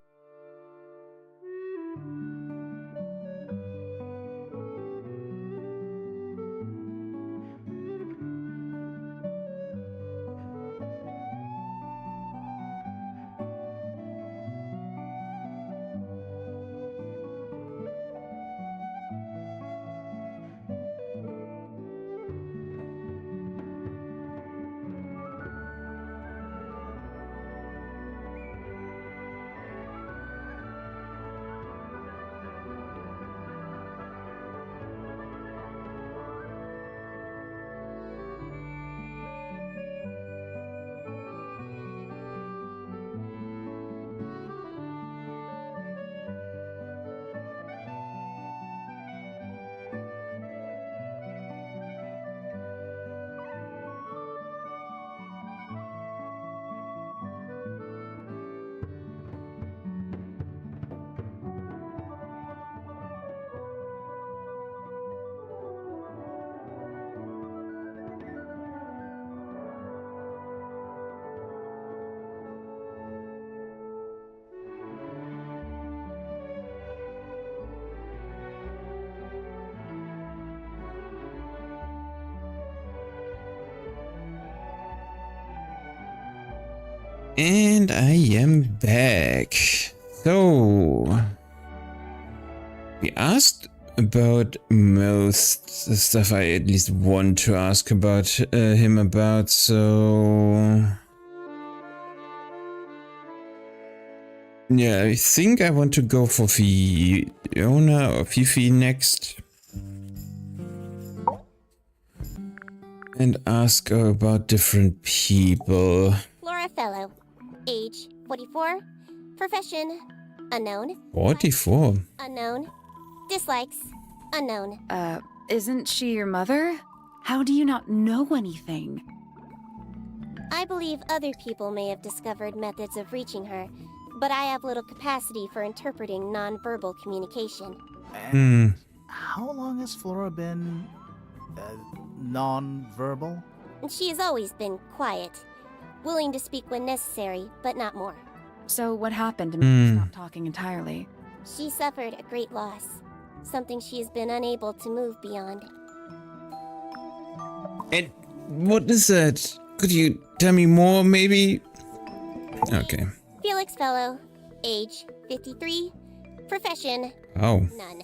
And I am back. So, we asked about most stuff I at least want to ask about him about, so... Yeah, I think I want to go for Fiona or Fifi next. And ask her about different people. Flora Fellow. Age 44. Profession unknown. 44? Unknown. Dislikes unknown. Isn't she your mother? How do you not know anything? I believe other people may have discovered methods of reaching her, but I have little capacity for interpreting nonverbal communication. And how long has Flora been non-verbal? She has always been quiet, willing to speak when necessary, but not more. So what happened to make her stop talking entirely? She suffered a great loss, something she has been unable to move beyond. And what is that? Could you tell me more, maybe? Okay. Felix Fellow, age 53, profession Oh. none.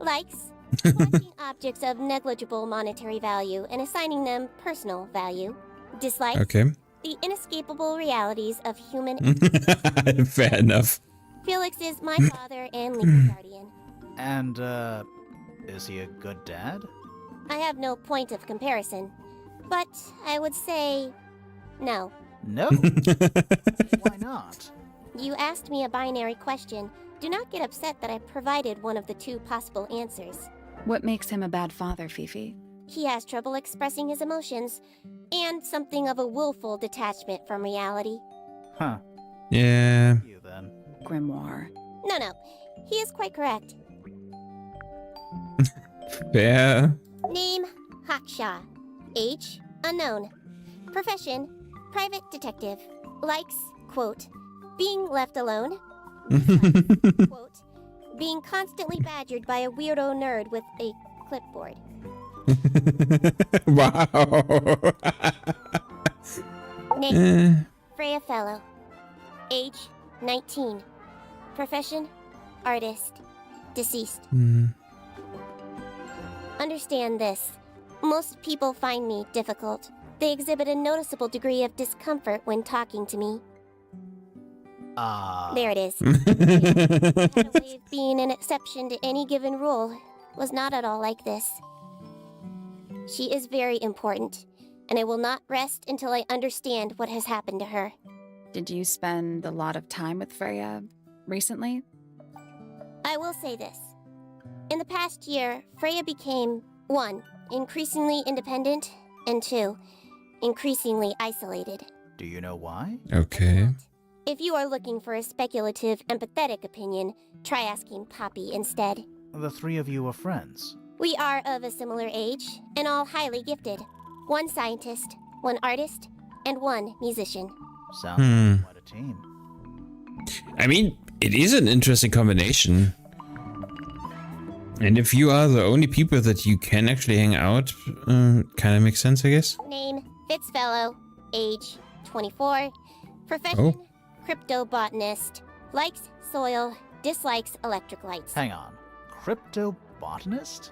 Likes collecting objects of negligible monetary value and assigning them personal value. Dislikes Okay. the inescapable realities of human. Fair enough. Felix is my father and legal guardian. And, is he a good dad? I have no point of comparison, but I would say no. No. Why not? You asked me a binary question. Do not get upset that I provided one of the two possible answers. What makes him a bad father, Fifi? He has trouble expressing his emotions, and something of a willful detachment from reality. Huh. Yeah. You then. Grimoire. No, he is quite correct. Fair. Name, Haksha. Age, unknown. Profession, private detective. Likes, quote, being left alone. Quote, being constantly badgered by a weirdo nerd with a clipboard. Wow. Name, Freya Fellow. Age, 19. Profession, artist. Deceased. Understand this. Most people find me difficult. They exhibit a noticeable degree of discomfort when talking to me. There it is. Had a way of being an exception to any given rule. Was not at all like this. She is very important, and I will not rest until I understand what has happened to her. Did you spend a lot of time with Freya recently? I will say this. In the past year, Freya became 1. Increasingly independent, and 2. Increasingly isolated. Do you know why? Okay. If you are looking for a speculative, empathetic opinion, try asking Poppy instead. The three of you are friends. We are of a similar age, and all highly gifted. 1 scientist, 1 artist, and 1 musician. Sounds like quite a team. I mean, it is an interesting combination. And if you are the only people that you can actually hang out, kind of makes sense, I guess. Name, Fitzfellow. Age, 24. Profession, cryptobotanist. Likes soil, dislikes electric lights. Hang on. Cryptobotanist?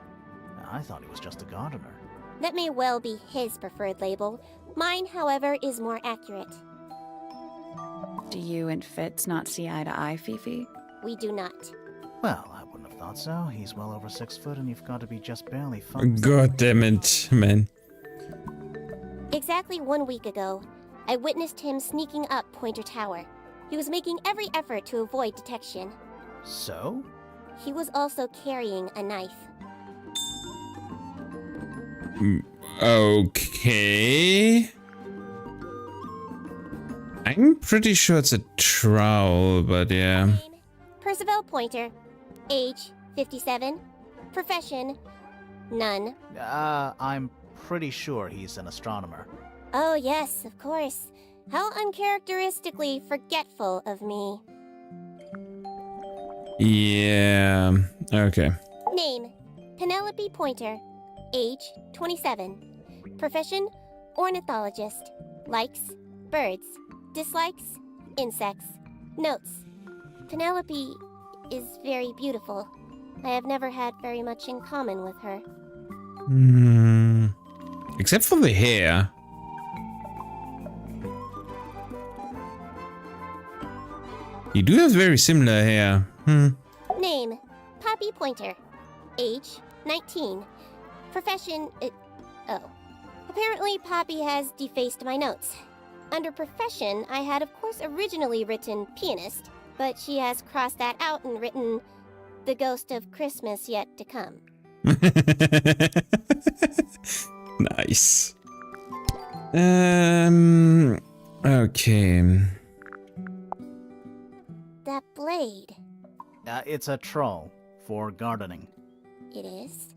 I thought he was just a gardener. That may well be his preferred label. Mine, however, is more accurate. Do you and Fitz not see eye to eye, Fifi? We do not. Well, I wouldn't have thought so. He's well over 6 foot, and you've got to be just barely 5. God damn it, man. Exactly 1 week ago, I witnessed him sneaking up Pointer Tower. He was making every effort to avoid detection. So? He was also carrying a knife. Okay. I'm pretty sure it's a trowel, but yeah. Name, Percival Pointer. Age, 57. Profession, none. I'm pretty sure he's an astronomer. Oh yes, of course. How uncharacteristically forgetful of me. Yeah. Okay. Name, Penelope Pointer. Age, 27. Profession, ornithologist. Likes, birds. Dislikes, insects. Notes, Penelope is very beautiful. I have never had very much in common with her. Except for the hair. You do have very similar hair. Name, Poppy Pointer. Age, 19. Profession, Apparently Poppy has defaced my notes. Under profession, I had of course originally written pianist, but she has crossed that out and written the ghost of Christmas yet to come. Nice. Okay. That blade. It's a troll for gardening. It is?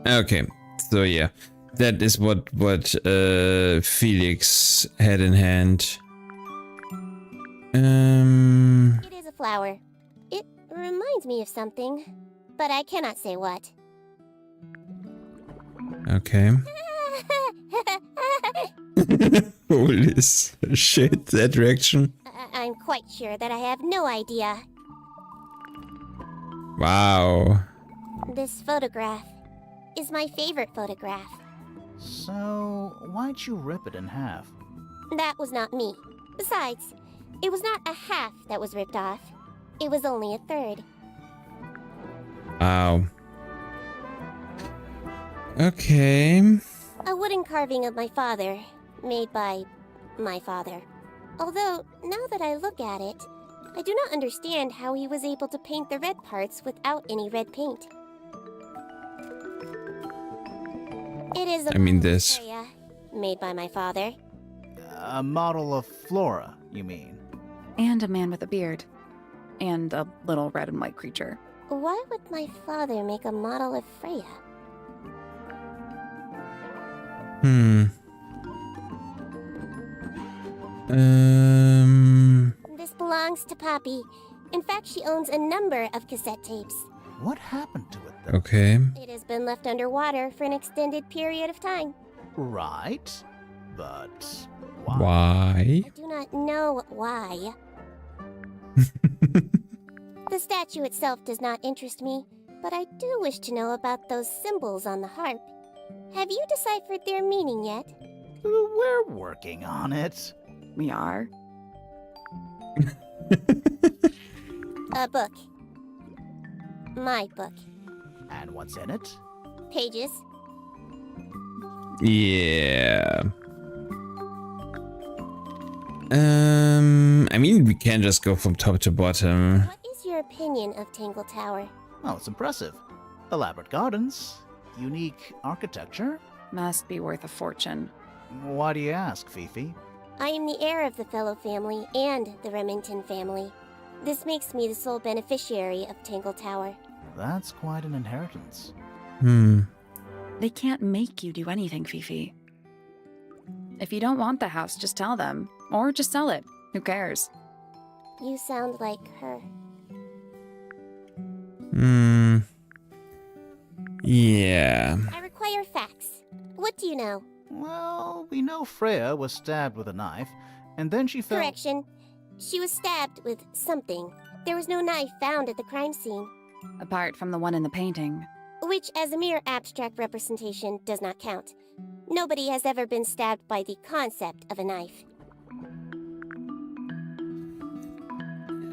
Okay. So yeah. That is what Felix had in hand. It is a flower. It reminds me of something, but I cannot say what. Okay. Holy shit, that reaction. I'm quite sure that I have no idea. Wow. This photograph is my favorite photograph. So, why'd you rip it in half? That was not me. Besides, it was not a half that was ripped off. It was only a third. Wow. Okay. A wooden carving of my father, made by my father. Although, now that I look at it, I do not understand how he was able to paint the red parts without any red paint. It is a model of this. Freya, made by my father. A model of Flora, you mean? And a man with a beard. And a little red and white creature. Why would my father make a model of Freya? This belongs to Poppy. In fact, she owns a number of cassette tapes. What happened to it, though? Okay. It has been left underwater for an extended period of time. Right, but why? Why? I do not know why. The statue itself does not interest me, but I do wish to know about those symbols on the harp. Have you deciphered their meaning yet? We're working on it. We are. A book. My book. And what's in it? Pages. Yeah. I mean, we can just go from top to bottom. What is your opinion of Tangle Tower? Oh, it's impressive. Elaborate gardens, unique architecture. Must be worth a fortune. Why do you ask, Fifi? I am the heir of the Fellow family and the Remington family. This makes me the sole beneficiary of Tangle Tower. That's quite an inheritance. They can't make you do anything, Fifi. If you don't want the house, just tell them. Or just sell it. Who cares? You sound like her. Yeah. I require facts. What do you know? Well, we know Freya was stabbed with a knife, and then she fell. Correction. She was stabbed with something. There was no knife found at the crime scene. Apart from the one in the painting. Which, as a mere abstract representation, does not count. Nobody has ever been stabbed by the concept of a knife.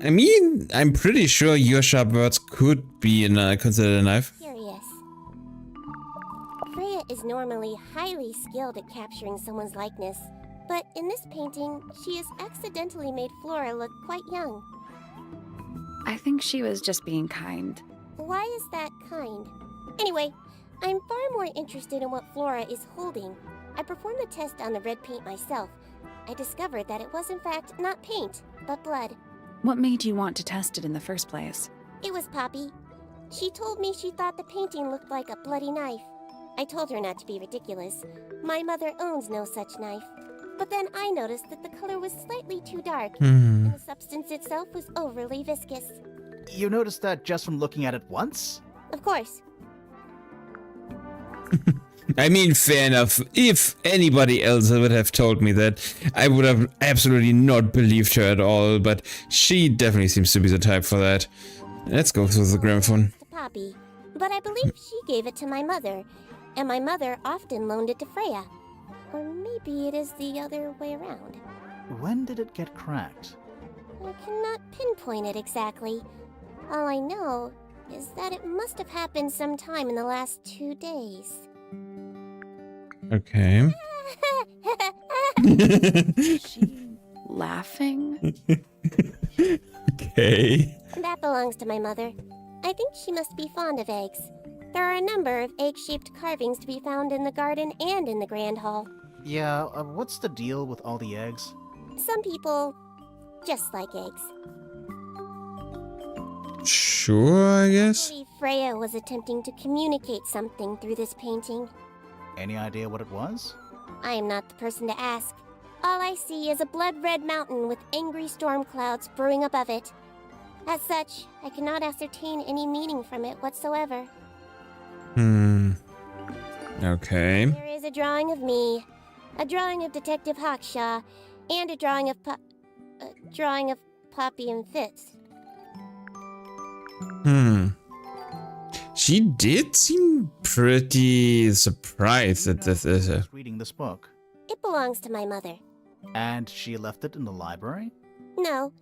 I mean, I'm pretty sure your sharp words could be considered a knife. Curious. Freya is normally highly skilled at capturing someone's likeness, but in this painting, she has accidentally made Flora look quite young. I think she was just being kind. Why is that kind? Anyway, I'm far more interested in what Flora is holding. I performed the test on the red paint myself. I discovered that it was in fact not paint, but blood. What made you want to test it in the first place? It was Poppy. She told me she thought the painting looked like a bloody knife. I told her not to be ridiculous. My mother owns no such knife. But then I noticed that the color was slightly too dark, and the substance itself was overly viscous. You noticed that just from looking at it once? Of course. I mean, fair enough. If anybody else would have told me that, I would have absolutely not believed her at all, but she definitely seems to be the type for that. Let's go through the gramophone. To Poppy, but I believe she gave it to my mother, and my mother often loaned it to Freya. Or maybe it is the other way around. When did it get cracked? I cannot pinpoint it exactly. All I know is that it must have happened sometime in the last 2 days. Okay. Is she laughing? Okay. That belongs to my mother. I think she must be fond of eggs. There are a number of egg-shaped carvings to be found in the garden and in the Grand Hall. Yeah, what's the deal with all the eggs? Some people just like eggs. Sure, I guess. Maybe Freya was attempting to communicate something through this painting. Any idea what it was? I am not the person to ask. All I see is a blood-red mountain with angry storm clouds brewing above it. As such, I cannot ascertain any meaning from it whatsoever. Okay. There is a drawing of me, a drawing of Detective Hawkshaw, and a drawing of Poppy and Fitz. She did seem pretty surprised that this is a... Reading this book. It belongs to my mother. And she left it in the library? No,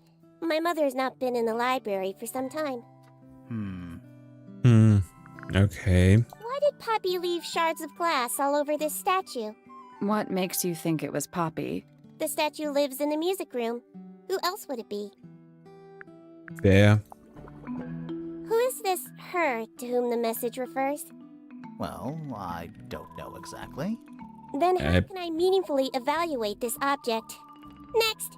my mother has not been in the library for some time. Okay. Why did Poppy leave shards of glass all over this statue? What makes you think it was Poppy? The statue lives in the music room. Who else would it be? Fair. Who is this her to whom the message refers? Well, I don't know exactly. Then how can I meaningfully evaluate this object? Next!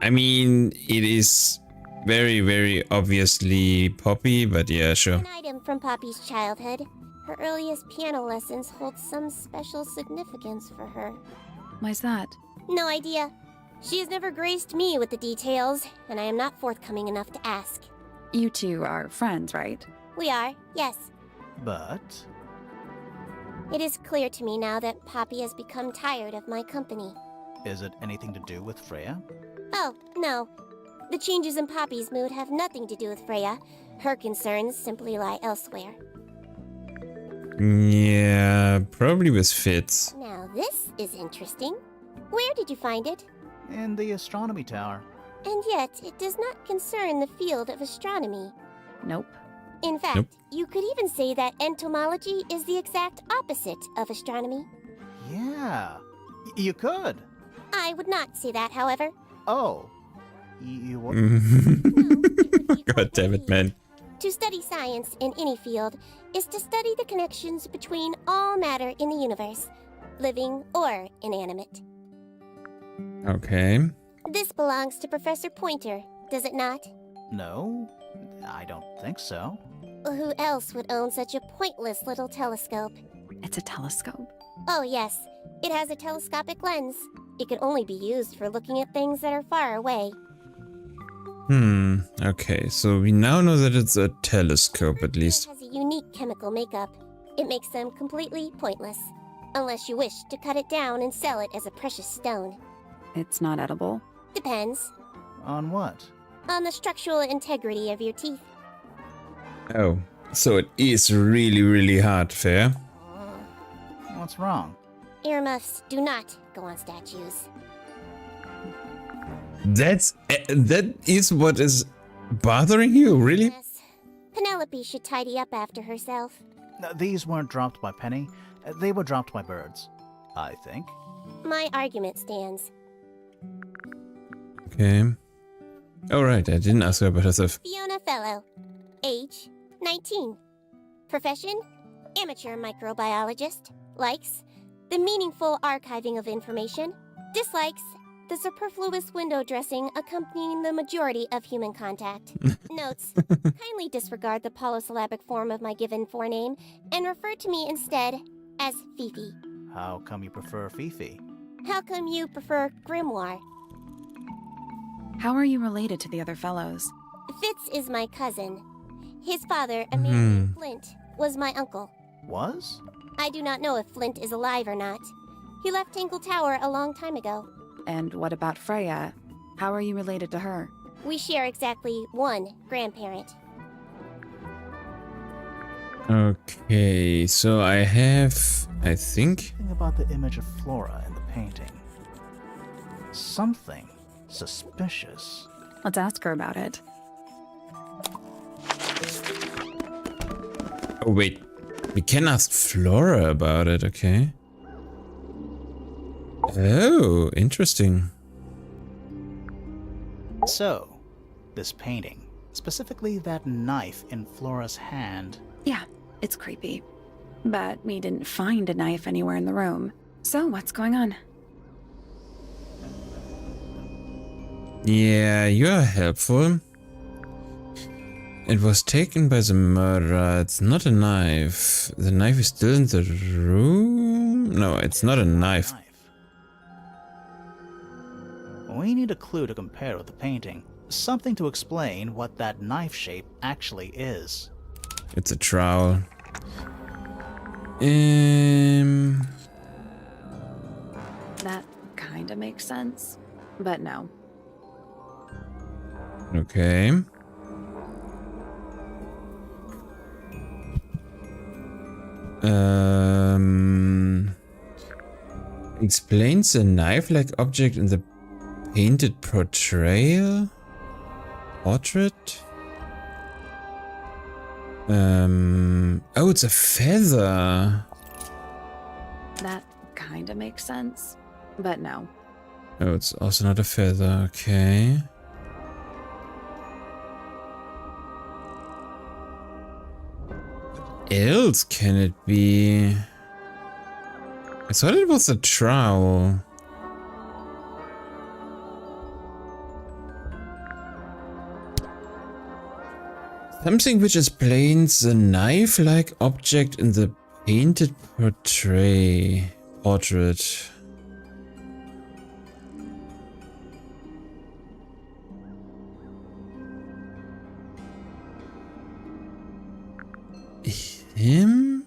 I mean, it is very, very obviously Poppy, but yeah, sure. An item from Poppy's childhood. Her earliest piano lessons hold some special significance for her. Why's that? No idea. She has never graced me with the details, and I am not forthcoming enough to ask. You two are friends, right? We are, yes. But... It is clear to me now that Poppy has become tired of my company. is it anything to do with Freya? Oh, no. The changes in Poppy's mood have nothing to do with Freya. Her concerns simply lie elsewhere. Yeah, probably with Fitz. Now this is interesting. Where did you find it? In the astronomy tower. And yet, it does not concern the field of astronomy. Nope. In fact, you could even say that entomology is the exact opposite of astronomy. Yeah, you could. I would not say that, however. Oh, you would? God damn it, man. To study science in any field is to study the connections between all matter in the universe, living or inanimate. Okay. This belongs to Professor Pointer, does it not? No, I don't think so. Who else would own such a pointless little telescope? It's a telescope. Oh, yes. It has a telescopic lens. It can only be used for looking at things that are far away. Okay, so we now know that it's a telescope at least. It has a unique chemical makeup. It makes them completely pointless. Unless you wish to cut it down and sell it as a precious stone. It's not edible. Depends. On what? On the structural integrity of your teeth. Oh, so it is really, really hard, fair? What's wrong? Earmuffs do not go on statues. That is what is bothering you, really? Yes. Penelope should tidy up after herself. These weren't dropped by Penny. They were dropped by birds, I think. My argument stands. Okay. Alright, I didn't ask her about herself. Fiona Fellow. Age, 19. Profession, amateur microbiologist. Likes, the meaningful archiving of information. Dislikes, the superfluous window dressing accompanying the majority of human contact. Notes, kindly disregard the polysyllabic form of my given forename and refer to me instead as Fifi. How come you prefer Fifi? How come you prefer Grimoire? How are you related to the other fellows? Fitz is my cousin. His father, a man named Flint, was my uncle. Was? I do not know if Flint is alive or not. He left Tangle Tower a long time ago. And what about Freya? How are you related to her? We share exactly one grandparent. Okay, so I think... Something about the image of Flora in the painting. Something suspicious. Let's ask her about it. Oh, wait. We can ask Flora about it, okay. Oh, interesting. So, this painting, specifically that knife in Flora's hand. Yeah, it's creepy. But we didn't find a knife anywhere in the room. So, what's going on? Yeah, you are helpful. It was taken by the murderer. It's not a knife. The knife is still in the room? No, it's not a knife. We need a clue to compare with the painting. Something to explain what that knife shape actually is. It's a trowel. That kinda makes sense, but no. Okay. Explains a knife-like object in the painted portrait? Oh, it's a feather. That kinda makes sense, but no. Oh, it's also not a feather, okay. What else can it be? I thought it was a trowel. Something which explains the knife-like object in the painted portrait. Him?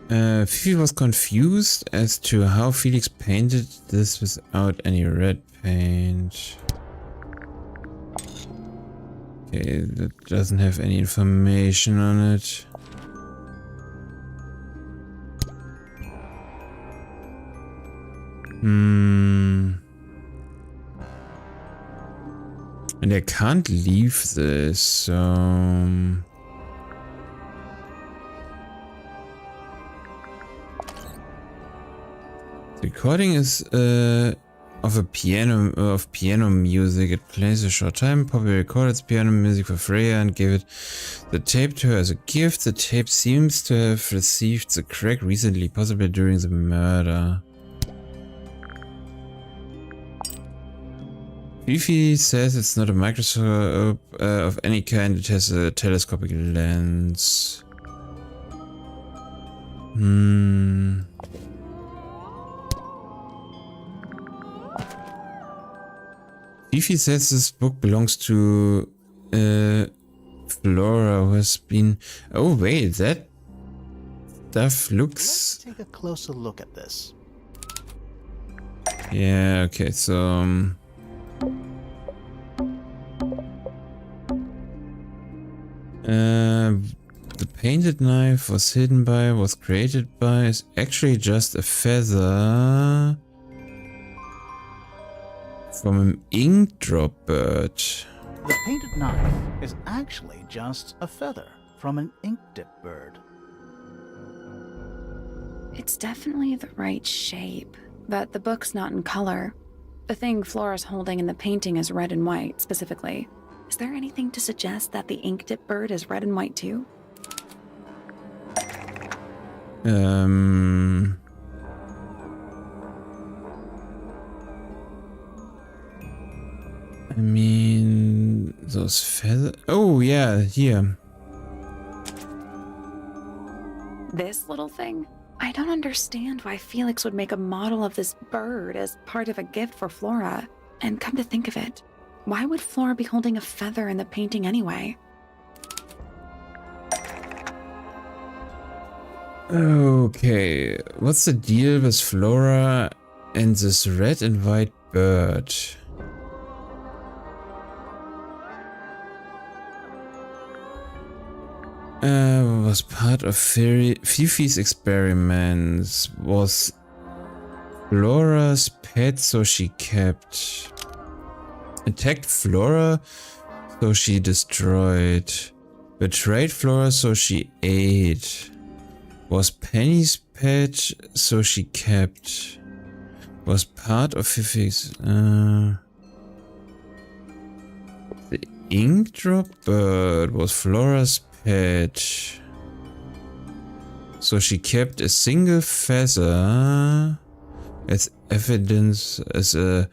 Fifi was confused as to how Felix painted this without any red paint. Okay, that doesn't have any information on it. And I can't leave this, so... The recording is of piano music. It plays a short time. Poppy recorded piano music for Freya and gave the tape to her as a gift. The tape seems to have received the crack recently, possibly during the murder. Fifi says it's not a microscope of any kind. It has a telescopic lens. Fifi says this book belongs to Flora, who has been... Oh wait, that stuff looks... Let's take a closer look at this. Yeah, okay, so... the painted knife was created by, is actually just a feather from an ink drop bird. The painted knife is actually just a feather from an ink dip bird. It's definitely the right shape, but the book's not in color. The thing Flora's holding in the painting is red and white, specifically. Is there anything to suggest that the ink dip bird is red and white too? I mean, those feathers... Oh, yeah, here. This little thing? I don't understand why Felix would make a model of this bird as part of a gift for Flora. And come to think of it, why would Flora be holding a feather in the painting anyway? Okay, what's the deal with Flora and this red and white bird? Was part of Fifi's experiments, was Flora's pet, so she kept. Attacked Flora, so she destroyed. Betrayed Flora, so she ate. Was Penny's pet, so she kept. Was part of Fifi's. The ink drop bird was Flora's pet. So she kept a single feather as evidence, as a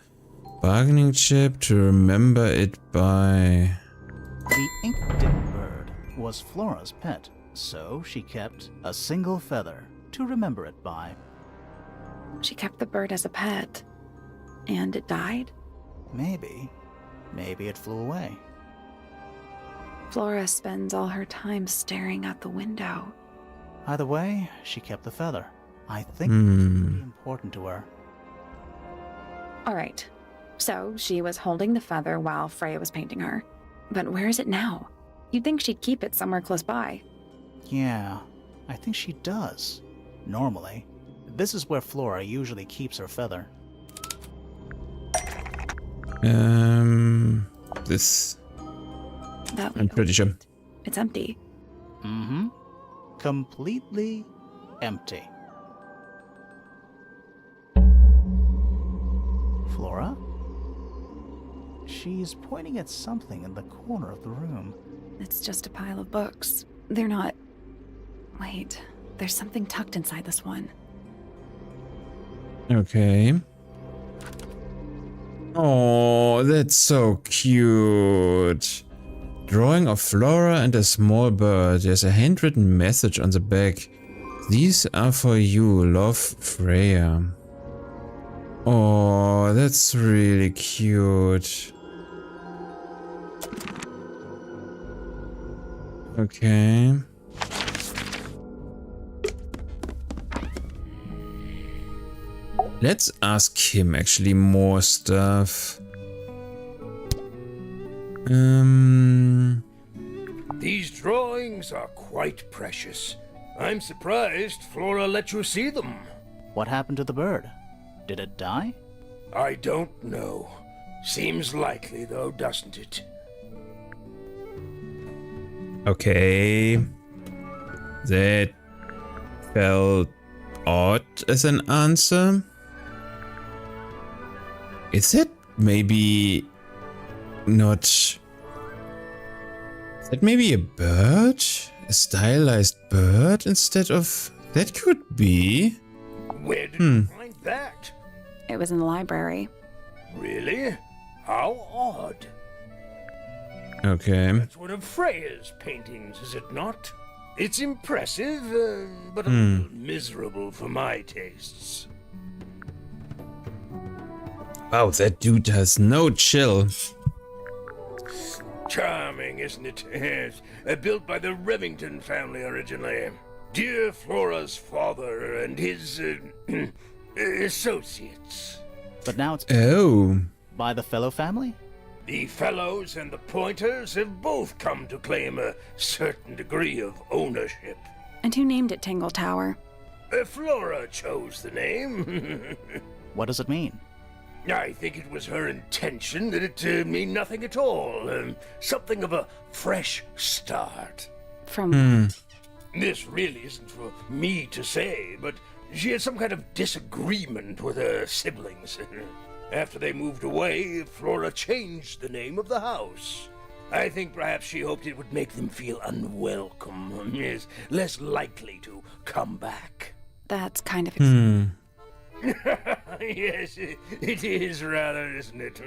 bargaining chip to remember it by. The ink-dipped bird was Flora's pet, so she kept a single feather to remember it by. She kept the bird as a pet. And it died? Maybe it flew away. Flora spends all her time staring out the window. Either way, she kept the feather. I think it's pretty important to her. All right. So she was holding the feather while Freya was painting her. But where is it now? You'd think she'd keep it somewhere close by. Yeah, I think she does. Normally. This is where Flora usually keeps her feather. This. That I'm pretty sure. It's empty. Mm-hmm. Completely empty. Flora? She's pointing at something in the corner of the room. It's just a pile of books. They're not... Wait, there's something tucked inside this one. Okay. Oh, that's so cute. Drawing of Flora and a small bird. There's a handwritten message on the back. These are for you, love, Freya. Oh, that's really cute. Okay. Let's ask him actually more stuff. These drawings are quite precious. I'm surprised Flora let you see them. What happened to the bird? Did it die? I don't know. Seems likely though, doesn't it? Okay. That felt odd as an answer. Is it maybe not... Is that maybe a bird? A stylized bird instead of... That could be. Where did you find that? It was in the library. Really? How odd. Okay. That's one of Freya's paintings, is it not? It's impressive, but a little miserable for my tastes. Wow, that dude has no chill. Charming, isn't it? Yes. Built by the Remington family originally. Dear Flora's father and his associates. But now it's Oh. by the Fellow family? The Fellows and the Pointers have both come to claim a certain degree of ownership. And who named it Tangle Tower? Flora chose the name. What does it mean? I think it was her intention that it mean nothing at all. Something of a fresh start. From... This really isn't for me to say, but she had some kind of disagreement with her siblings. After they moved away, Flora changed the name of the house. I think perhaps she hoped it would make them feel unwelcome, yes, less likely to come back. That's kind of... Yes, it is rather, isn't it?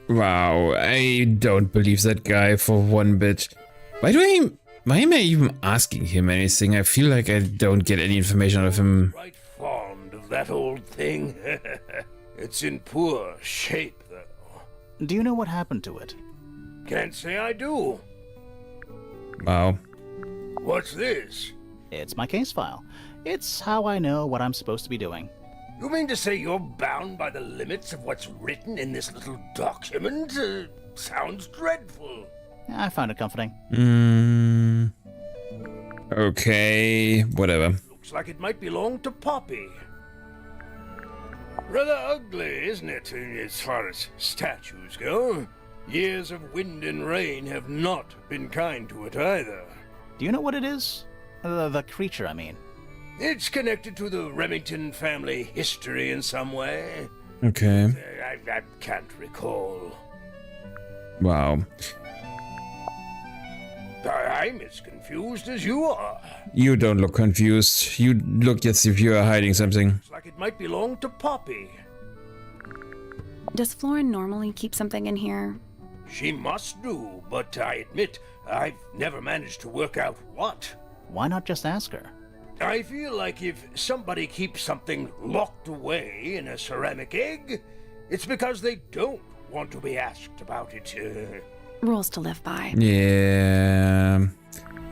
Wow, I don't believe that guy for one bit. Why am I even asking him anything? I feel like I don't get any information out of him. Quite fond of that old thing. It's in poor shape, though. Do you know what happened to it? Can't say I do. Wow. What's this? It's my case file. It's how I know what I'm supposed to be doing. You mean to say you're bound by the limits of what's written in this little document? Sounds dreadful. I found it comforting. Okay, whatever. Looks like it might belong to Poppy. Rather ugly, isn't it, as far as statues go? Years of wind and rain have not been kind to it either. Do you know what it is? The creature, I mean. It's connected to the Remington family history in some way. Okay. I can't recall. Wow. I'm as confused as you are. You don't look confused. You look as if you are hiding something. Looks like it might belong to Poppy. Does Florin normally keep something in here? She must do, but I admit I've never managed to work out what. Why not just ask her? I feel like if somebody keeps something locked away in a ceramic egg, it's because they don't want to be asked about it. Rules to live by. Yeah.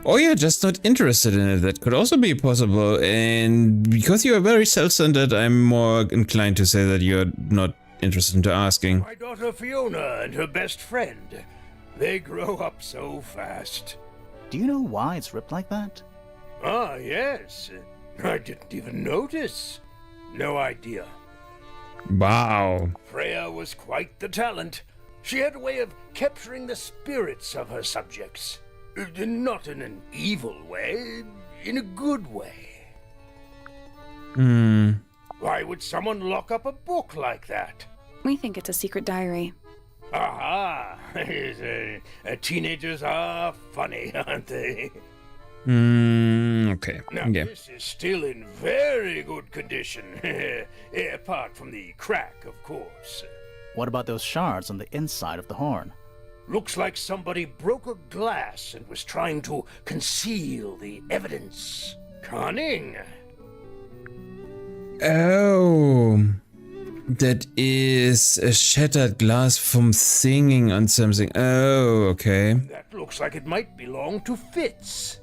Or you're just not interested in it. That could also be possible. And because you are very self-centered, I'm more inclined to say that you're not interested in asking. My daughter Fiona and her best friend. They grow up so fast. Do you know why it's ripped like that? Ah, yes. I didn't even notice. No idea. Wow. Freya was quite the talent. She had a way of capturing the spirits of her subjects. Not in an evil way, in a good way. Why would someone lock up a book like that? We think it's a secret diary. Aha! Teenagers are funny, aren't they? Okay. Now, Yeah. this is still in very good condition. Apart from the crack, of course. What about those shards on the inside of the horn? Looks like somebody broke a glass and was trying to conceal the evidence. Cunning. Oh. That is a shattered glass from singing on something. Oh, okay. That looks like it might belong to Fitz.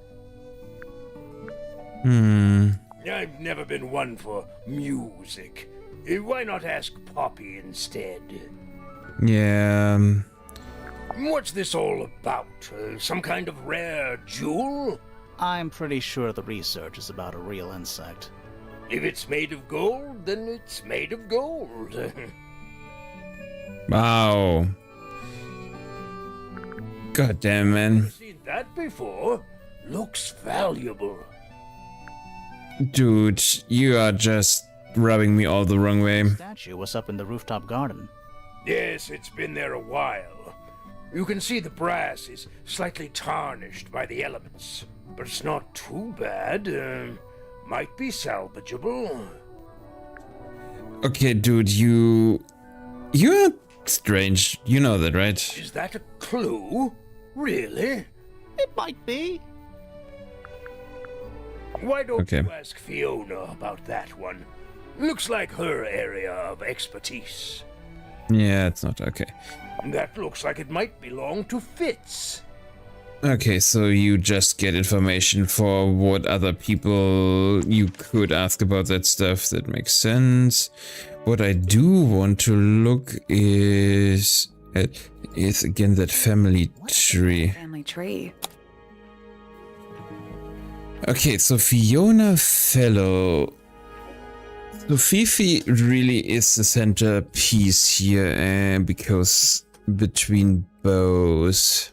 I've never been one for music. Why not ask Poppy instead? Yeah. What's this all about? Some kind of rare jewel? I'm pretty sure the research is about a real insect. If it's made of gold, then it's made of gold. Wow. God damn, man. Seen that before? Looks valuable. Dude, you are just rubbing me all the wrong way. The statue was up in the rooftop garden. Yes, it's been there a while. You can see the brass is slightly tarnished by the elements, but it's not too bad. Might be salvageable. Okay, dude, you're strange. You know that, right? Is that a clue? Really? It might be. Why don't Okay. you ask Fiona about that one? Looks like her area of expertise. Yeah, it's not okay. That looks like it might belong to Fitz. Okay, so you just get information for what other people you could ask about that stuff. That makes sense. What I do want to look is again that family tree. Family tree. Okay, so Fiona Fellow. So Fifi really is the centerpiece here, because between both.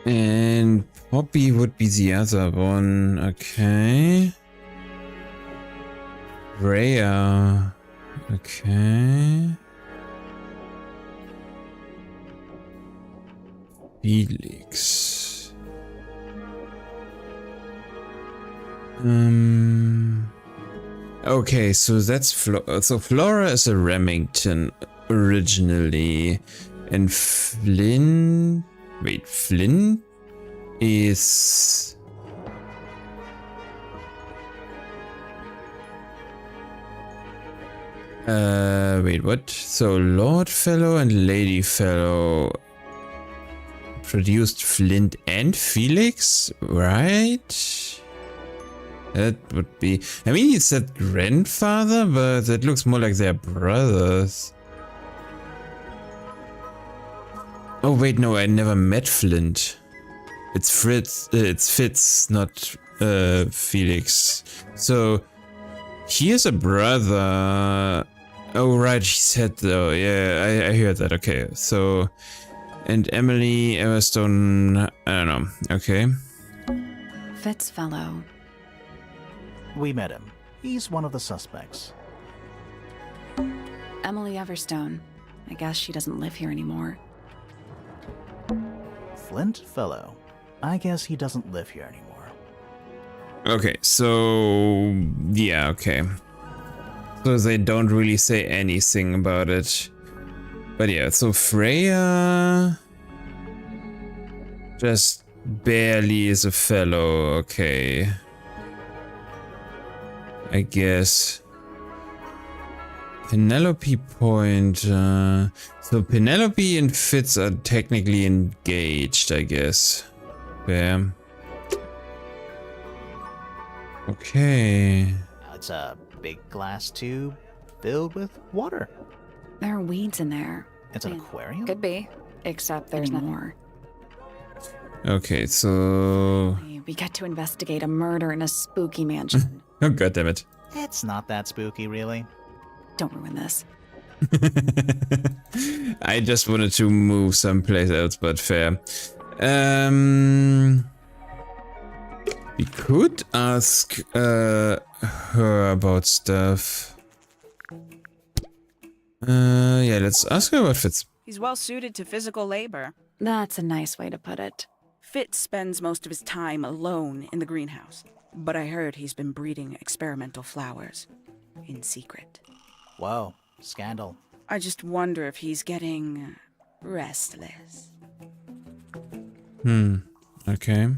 And Poppy would be the other one, okay. Rhea, okay. Felix. Okay, so that's so Flora is a Remington originally, and Flynn. Wait, Flynn is. Wait, what? So Lord Fellow and Lady Fellow produced Flint and Felix, right? That would be. I mean, he said grandfather, but that looks more like they're brothers. Oh wait, no, I never met Flint. It's Fritz. It's Fitz, not Felix. So he is a brother. Oh right, he said though. Yeah, I heard that. Okay, so and Emily Everstone. I don't know. Okay. Fitzfellow. We met him. He's one of the suspects. Emily Everstone. I guess she doesn't live here anymore. Flint fellow. I guess he doesn't live here anymore. Okay, so yeah, okay. So they don't really say anything about it. But yeah, so Freya just barely is a fellow, okay. I guess. Penelope Point, so Penelope and Fitz are technically engaged, I guess. Fair. Okay. It's a big glass tube filled with water. There are weeds in there. It's an aquarium? Could be, except there's more. Okay, so... We get to investigate a murder in a spooky mansion. Oh, goddammit. It's not that spooky, really. Don't ruin this. I just wanted to move someplace else, but fair. We could ask her about stuff. Yeah, let's ask her about Fitz. He's well suited to physical labor. That's a nice way to put it. Fitz spends most of his time alone in the greenhouse, but I heard he's been breeding experimental flowers in secret. Whoa, scandal. I just wonder if he's getting restless. Okay.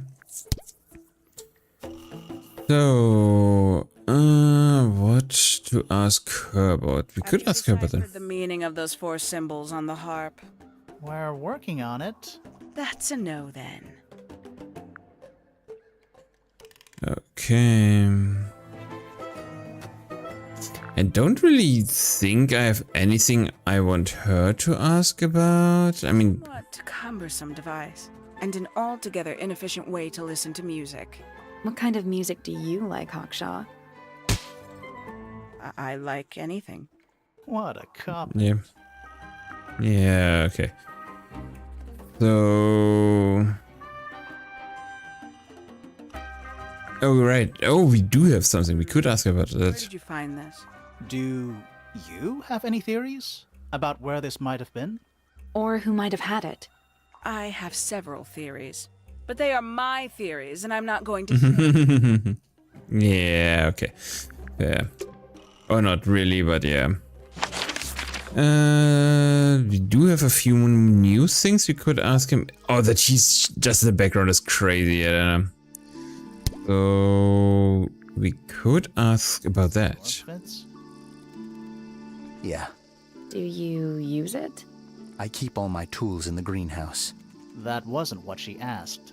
So, what to ask her about? We could ask her about them. The meaning of those 4 symbols on the harp. We're working on it. That's a no then. Okay. I don't really think I have anything I want her to ask about. I mean... What a cumbersome device. And an altogether inefficient way to listen to music. What kind of music do you like, Hawkshaw? I like anything. What a cop. Yeah. Yeah, okay. So... Oh, right. Oh, we do have something. We could ask about Where that. did you find this? Do you have any theories about where this might have been? Or who might have had it? I have several theories. But they are my theories, and I'm not going to... Yeah, okay. Yeah. Or not really, but yeah. We do have a few new things we could ask him. Oh, that he's just in the background is crazy. I don't know. So we could ask about that. Yeah. Do you use it? I keep all my tools in the greenhouse. That wasn't what she asked.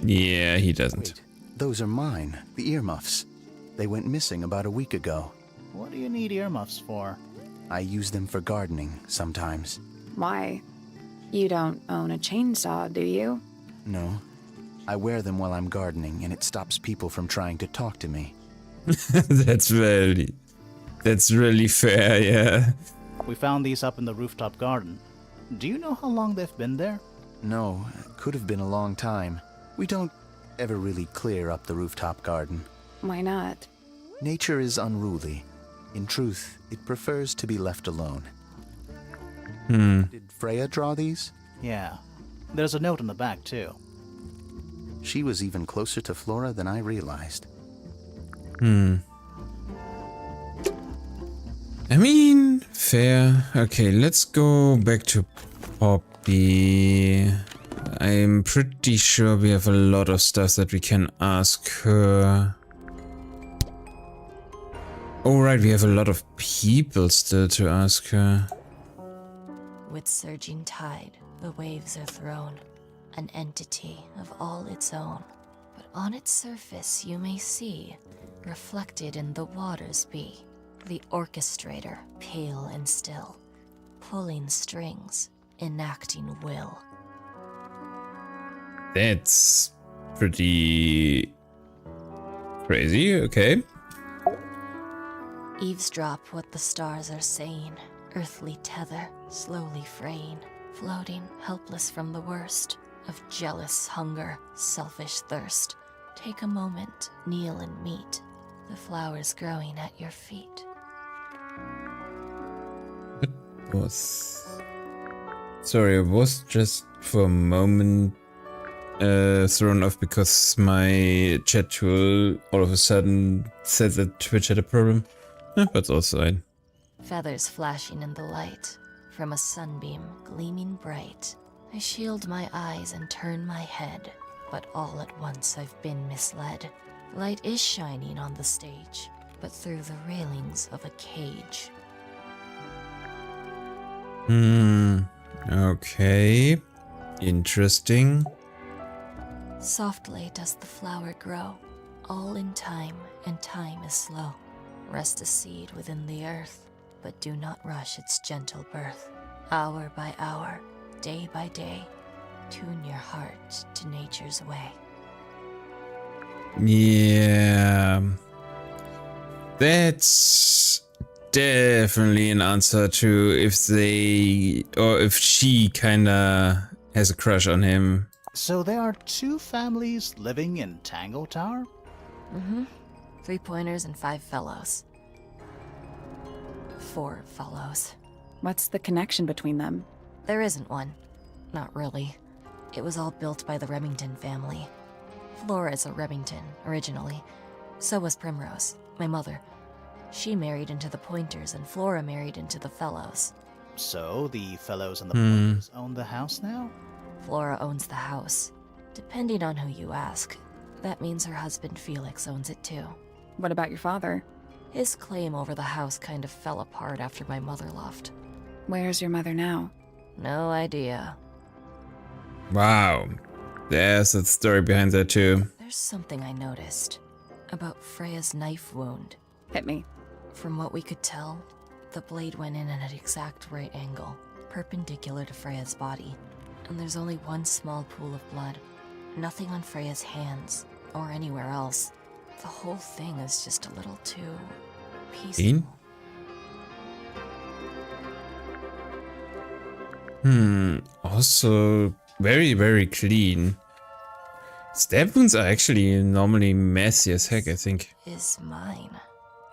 Yeah, he doesn't. Wait, those are mine, the earmuffs. They went missing about a week ago. What do you need earmuffs for? I use them for gardening sometimes. Why? You don't own a chainsaw, do you? No. I wear them while I'm gardening, and it stops people from trying to talk to me. That's really fair, yeah. We found these up in the rooftop garden. Do you know how long they've been there? No, it could have been a long time. We don't ever really clear up the rooftop garden. Why not? Nature is unruly. In truth, it prefers to be left alone. Did Freya draw these? Yeah. There's a note on the back, too. She was even closer to Flora than I realized. I mean, fair. Okay, let's go back to Poppy. I'm pretty sure we have a lot of stuff that we can ask her. Oh, right, we have a lot of people still to ask her. With surging tide, the waves are thrown, an entity of all its own. But on its surface you may see, reflected in the waters be, the orchestrator, pale and still, pulling strings, enacting will. That's pretty crazy, okay. Eavesdrop what the stars are saying, earthly tether, slowly fraying, floating helpless from the worst of jealous hunger, selfish thirst. Take a moment, kneel and meet the flowers growing at your feet. What was Sorry, I was just for a moment thrown off because my chat tool all of a sudden said that Twitch had a problem. But it's also fine. Feathers flashing in the light, from a sunbeam gleaming bright. I shield my eyes and turn my head, but all at once I've been misled. Light is shining on the stage, but through the railings of a cage. Okay. Interesting. Softly does the flower grow, all in time, and time is slow. Rest a seed within the earth, but do not rush its gentle birth. Hour by hour, day by day, tune your heart to nature's way. Yeah. That's definitely an answer to if they, or if she kinda has a crush on him. So there are 2 families living in Tangle Tower? 3 pointers and 5 fellows. 4 fellows. What's the connection between them? There isn't one. Not really. It was all built by the Remington family. Flora is a Remington, originally. So was Primrose, my mother. She married into the Pointers, and Flora married into the Fellows. So the fellows and the boys own the house now? Flora owns the house. Depending on who you ask, that means her husband Felix owns it too. What about your father? His claim over the house kind of fell apart after my mother left. Where's your mother now? No idea. Wow. There's a story behind that too. There's something I noticed about Freya's knife wound. Hit me. From what we could tell, the blade went in at an exact right angle, perpendicular to Freya's body. And there's only one small pool of blood. Nothing on Freya's hands, or anywhere else. The whole thing is just a little too peaceful. Also very, very clean. Stab wounds are actually normally messy as heck, I think. Is mine.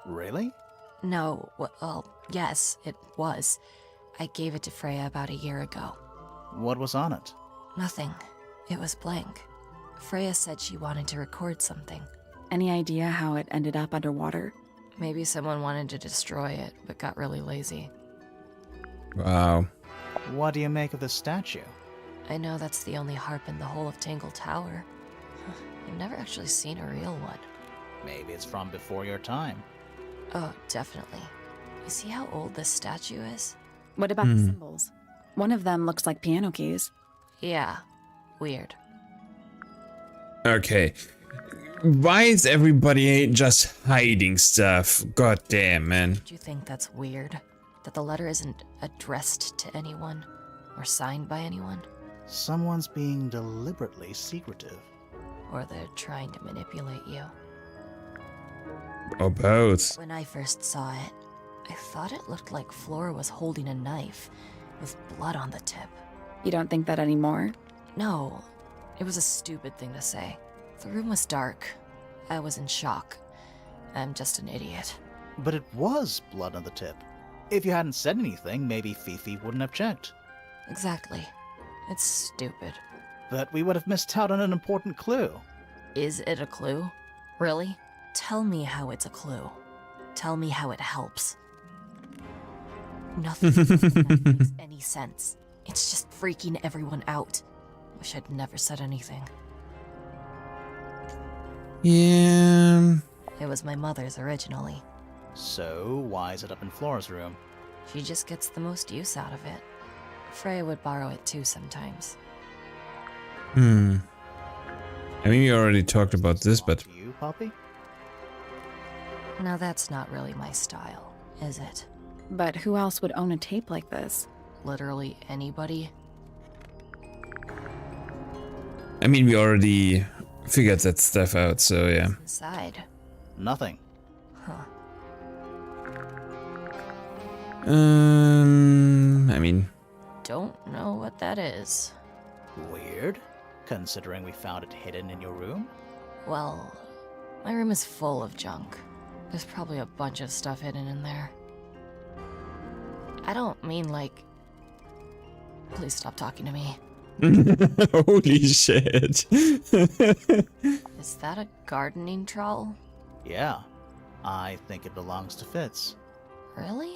Really? No, well, yes, it was. I gave it to Freya about a year ago. What was on it? Nothing. It was blank. Freya said she wanted to record something. Any idea how it ended up underwater? Maybe someone wanted to destroy it, but got really lazy. Wow. What do you make of the statue? I know that's the only harp in the whole of Tangle Tower. I've never actually seen a real one. Maybe it's from before your time. Oh, definitely. You see how old this statue is? What about the symbols? One of them looks like piano keys. Yeah. Weird. Okay. Why is everybody just hiding stuff? God damn, man. Do you think that's weird? That the letter isn't addressed to anyone? Or signed by anyone? Someone's being deliberately secretive. Or they're trying to manipulate you? Or both. When I first saw it, I thought it looked like Flora was holding a knife with blood on the tip. You don't think that anymore? No, it was a stupid thing to say. The room was dark. I was in shock. I'm just an idiot. But it was blood on the tip. If you hadn't said anything, maybe Fifi wouldn't have checked. Exactly. It's stupid. But we would have missed out on an important clue. Is it a clue? Really? Tell me how it's a clue. Tell me how it helps. Nothing makes any sense. It's just freaking everyone out. Wish I'd never said anything. Yeah. It was my mother's originally. So, why is it up in Flora's room? She just gets the most use out of it. Freya would borrow it too sometimes. I mean, we already talked about this, but... You, Poppy? Now that's not really my style, is it? But who else would own a tape like this? Literally anybody? I mean, we already figured that stuff out, so yeah. Inside. Nothing. Huh. I mean... Don't know what that is. Weird, considering we found it hidden in your room. Well, my room is full of junk. There's probably a bunch of stuff hidden in there. I don't mean like... Please stop talking to me. Holy shit. Is that a gardening trowel? Yeah, I think it belongs to Fitz. Really?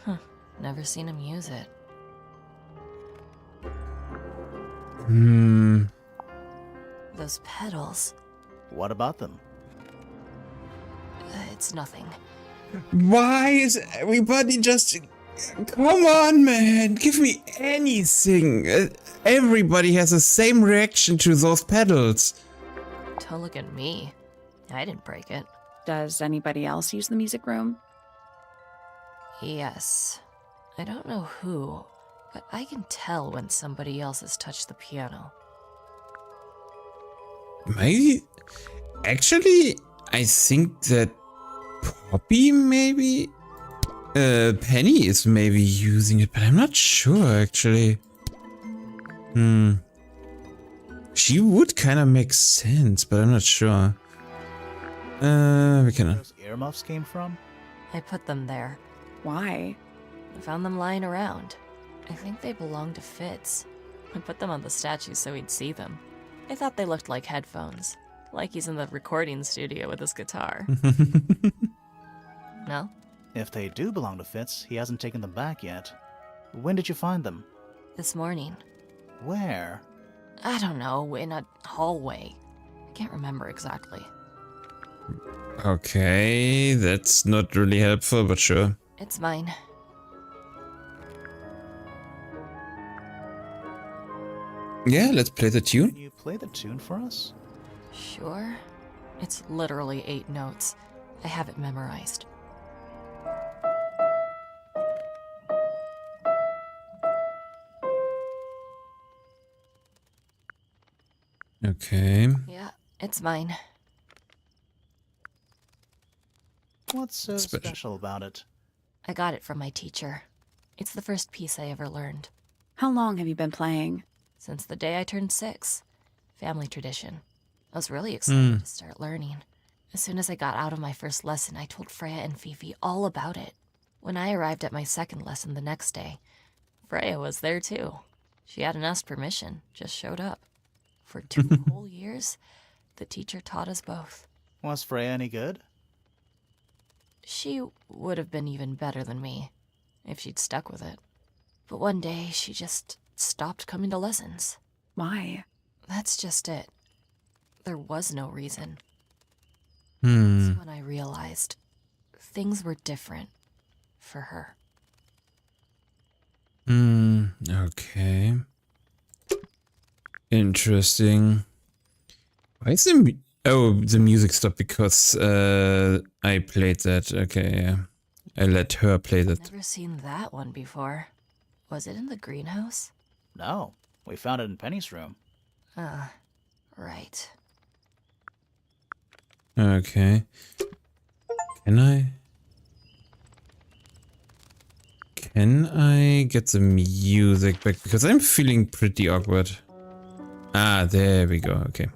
Huh. Never seen him use it. Those petals. What about them? It's nothing. Why is everybody just... Come on, man. Give me anything. Everybody has the same reaction to those pedals. Don't look at me. I didn't break it. Does anybody else use the music room? Yes. I don't know who, but I can tell when somebody else has touched the piano. Maybe... Actually, I think that Poppy maybe... Penny is maybe using it, but I'm not sure actually. She would kind of make sense, but I'm not sure. We can... Those earmuffs came from? I put them there. Why? I found them lying around. I think they belong to Fitz. I put them on the statue so he'd see them. I thought they looked like headphones. Like he's in the recording studio with his guitar. No? If they do belong to Fitz, he hasn't taken them back yet. When did you find them? This morning. Where? I don't know, in a hallway. I can't remember exactly. Okay, that's not really helpful, but sure. It's mine. Yeah, let's play the tune. Can you play the tune for us? Sure. It's literally 8 notes. I have it memorized. Okay. Yeah, it's mine. What's so Special. special about it? I got it from my teacher. It's the first piece I ever learned. How long have you been playing? Since the day I turned 6. Family tradition. I was really excited to start learning. As soon as I got out of my first lesson, I told Freya and Fifi all about it. When I arrived at my second lesson the next day, Freya was there too. She hadn't asked permission, just showed up. For 2 whole years, the teacher taught us both. Was Freya any good? She would have been even better than me, if she'd stuck with it. But one day, she just stopped coming to lessons. Why? That's just it. There was no reason. Hmm. That's when I realized things were different for her. Okay. Interesting. Why is the the music stopped because I played that. Okay, yeah. I let her play that. Never seen that one before. Was it in the greenhouse? No. We found it in Penny's room. Right. Okay. Can I get the music back? Because I'm feeling pretty awkward. Ah, there we go. Okay.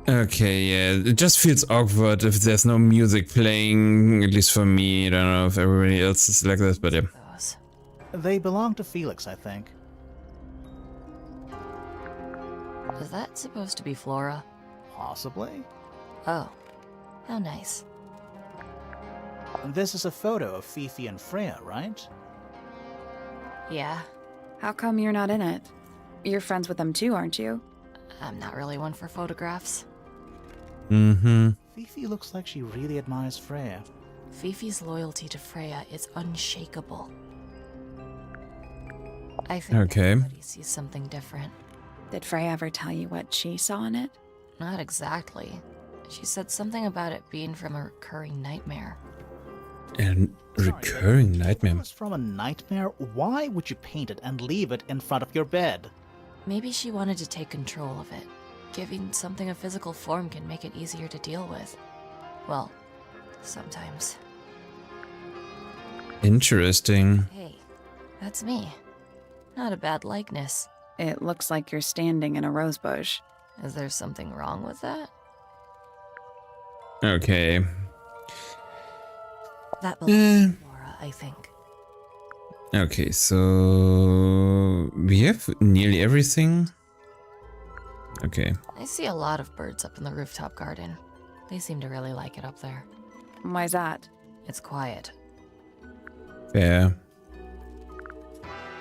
Okay, yeah. It just feels awkward if there's no music playing, at least for me. I don't know if everybody else is like this, but yeah. Those. They belong to Felix, I think. Is that supposed to be Flora? Possibly. Oh. How nice. This is a photo of Fifi and Freya, right? Yeah. How come you're not in it? You're friends with them too, aren't you? I'm not really one for photographs. Fifi looks like she really admires Freya. Fifi's loyalty to Freya is unshakable. I think Okay. everybody sees something different. Did Freya ever tell you what she saw in it? Not exactly. She said something about it being from a recurring nightmare. A recurring nightmare. If it was from a nightmare, why would you paint it and leave it in front of your bed? Maybe she wanted to take control of it. Giving something a physical form can make it easier to deal with. Well, sometimes. Interesting. Hey, that's me. Not a bad likeness. It looks like you're standing in a rose bush. Is there something wrong with that? Okay. That belongs to Laura, I think. Okay, so we have nearly everything. Okay. I see a lot of birds up in the rooftop garden. They seem to really like it up there. Why's that? It's quiet. Fair.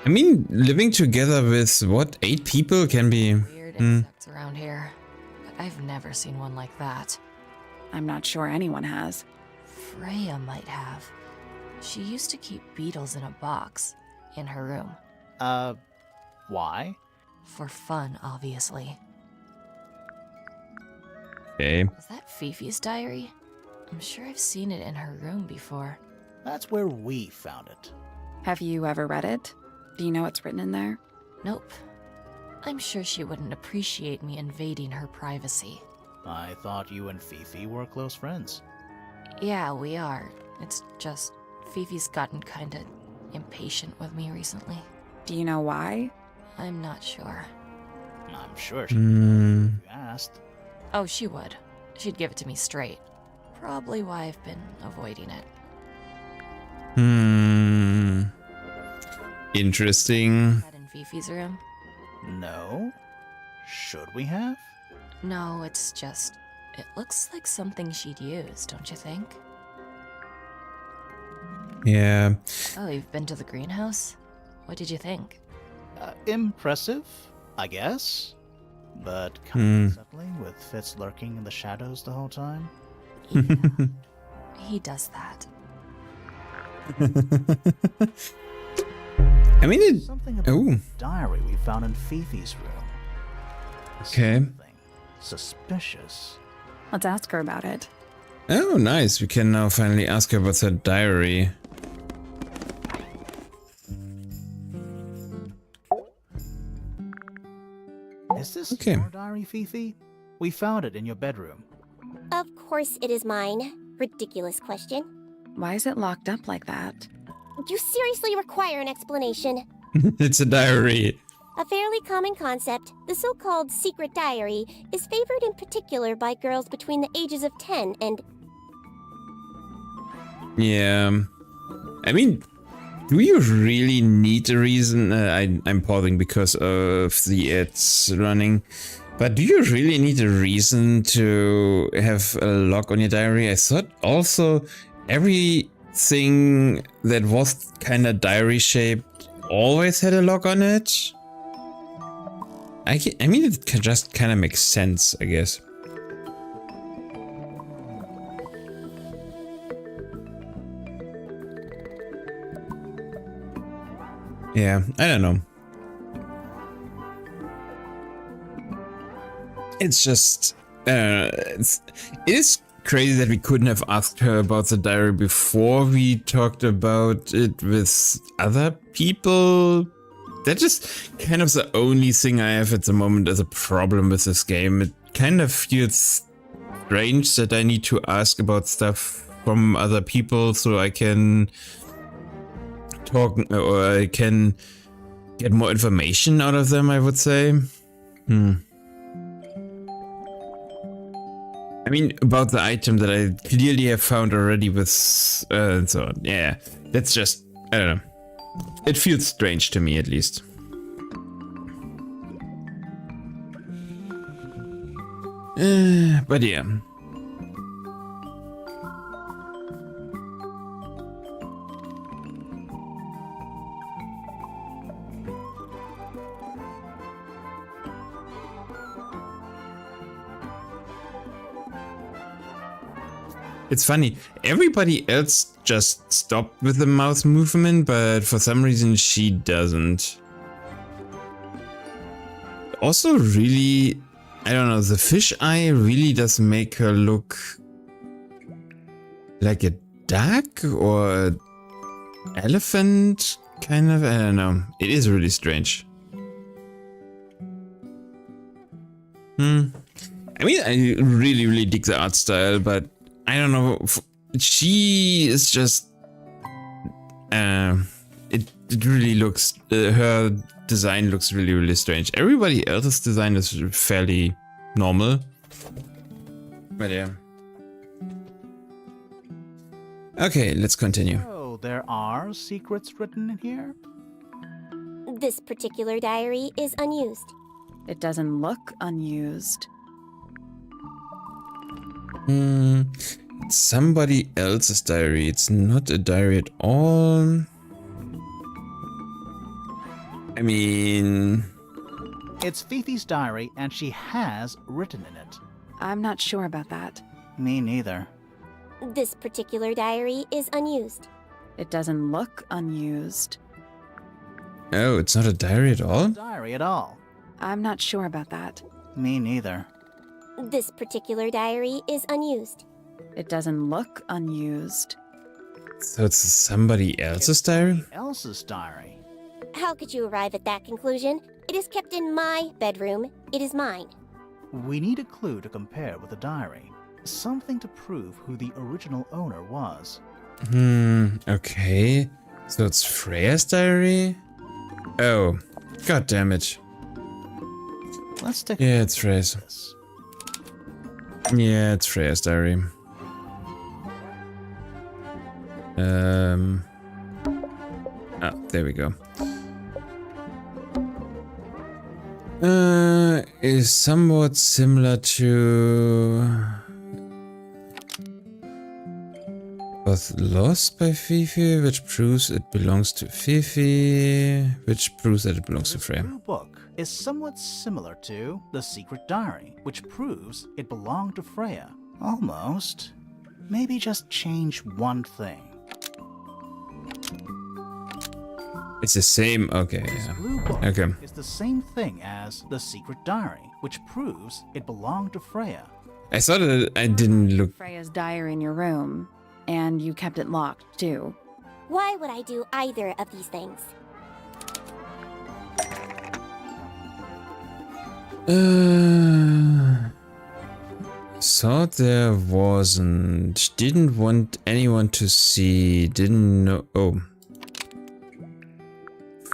I mean, living together with, what, 8 people can be... Weird insects around here. But I've never seen one like that. I'm not sure anyone has. Freya might have. She used to keep beetles in a box in her room. Why? For fun, obviously. Okay. Was that Fifi's diary? I'm sure I've seen it in her room before. That's where we found it. Have you ever read it? Do you know what's written in there? Nope. I'm sure she wouldn't appreciate me invading her privacy. I thought you and Fifi were close friends. Yeah, we are. It's just Fifi's gotten kinda impatient with me recently. Do you know why? I'm not sure. I'm sure she would if you asked. Oh, she would. She'd give it to me straight. Probably why I've been avoiding it. Interesting. That in Fifi's room? No? Should we have? No, it's just... It looks like something she'd use, don't you think? Yeah. Oh, you've been to the greenhouse? What did you think? Impressive, I guess. But kind of unsettling with Fitz lurking in the shadows the whole time. Yeah, he does that. I mean, it... Something about the diary we found in Fifi's room. Okay. Something suspicious. Let's ask her about it. Oh, nice. We can now finally ask her about her diary. Is this your diary, Fifi? We found it in your bedroom. Of course it is mine. Ridiculous question. Why is it locked up like that? You seriously require an explanation. It's a diary. A fairly common concept, the so-called secret diary, is favored in particular by girls between the ages of 10 and... Yeah. I mean, do you really need a reason? I'm pausing because of the ads running. But do you really need a reason to have a log on your diary? I thought also everything that was kind of diary shaped always had a log on it. I mean, it just kind of makes sense, I guess. Yeah, I don't know. It's just, it is crazy that we couldn't have asked her about the diary before we talked about it with other people. That's just kind of the only thing I have at the moment as a problem with this game. It kind of feels strange that I need to ask about stuff from other people so I can talk or I can get more information out of them, I would say. I mean, about the item that I clearly have found already with and so on. Yeah, that's just, I don't know. It feels strange to me, at least. But yeah. It's funny, everybody else just stopped with the mouth movement, but for some reason she doesn't. Also really, I don't know, the fish eye really does make her look like a duck or an elephant, kind of, I don't know. It is really strange. I mean, I really dig the art style, but I don't know, she is just, it really looks, her design looks really strange. Everybody else's design is fairly normal. But yeah. Okay, let's continue. Oh, there are secrets written in here? This particular diary is unused. It doesn't look unused. It's somebody else's diary. It's not a diary at all. I mean... It's Fifi's diary, and she has written in it. I'm not sure about that. Me neither. This particular diary is unused. It doesn't look unused. Oh, it's not a diary at all? Diary at all. I'm not sure about that. Me neither. This particular diary is unused. It doesn't look unused. So it's somebody else's diary? Else's diary. How could you arrive at that conclusion? It is kept in my bedroom. It is mine. We need a clue to compare with the diary. Something to prove who the original owner was. Okay. So it's Freya's diary? Oh, god damn it. Let's take Yeah, it's Freya's. this. Yeah, it's Freya's diary. Oh, there we go. Is somewhat similar to... Was lost by Fifi, which proves it belongs to Fifi, which proves that it belongs to This Freya. blue book is somewhat similar to The Secret Diary, which proves it belonged to Freya. Almost. Maybe just change one thing. It's the same, okay, This yeah. blue book Okay. is the same thing as The Secret Diary, which proves it belonged to Freya. I thought that I didn't look... Freya's diary in your room, and you kept it locked, too. Why would I do either of these things? Thought there wasn't. Didn't want anyone to see. Didn't know. Oh.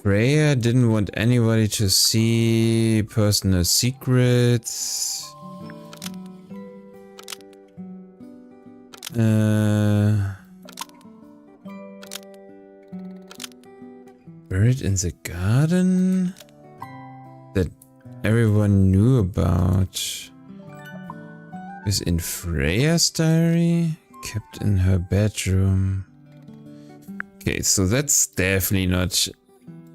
Freya didn't want anybody to see personal secrets. Buried in the garden? That everyone knew about. Is in Freya's diary? Kept in her bedroom. Okay, so that's definitely not...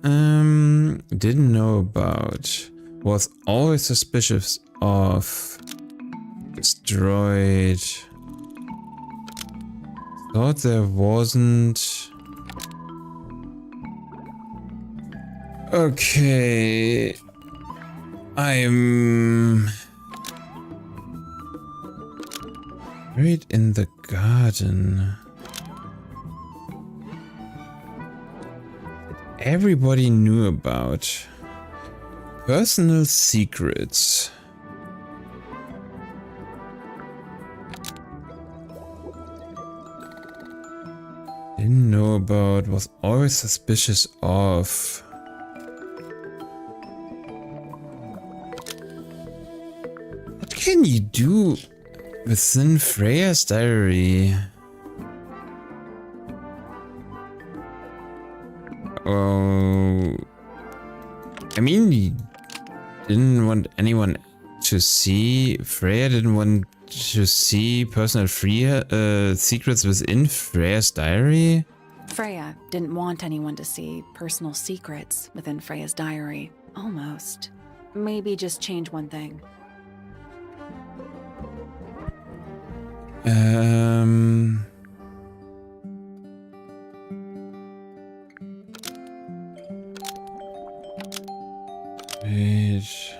didn't know about. Was always suspicious of. Destroyed. Thought there wasn't. Okay. I'm... Buried in the garden. Everybody knew about. Personal secrets. Didn't know about, was always suspicious of. What can you do within Freya's diary? Oh, I mean, he didn't want anyone to see. Freya didn't want to see personal Freya secrets within Freya's diary. Freya didn't want anyone to see personal secrets within Freya's diary. Almost. Maybe just change one thing. Wait.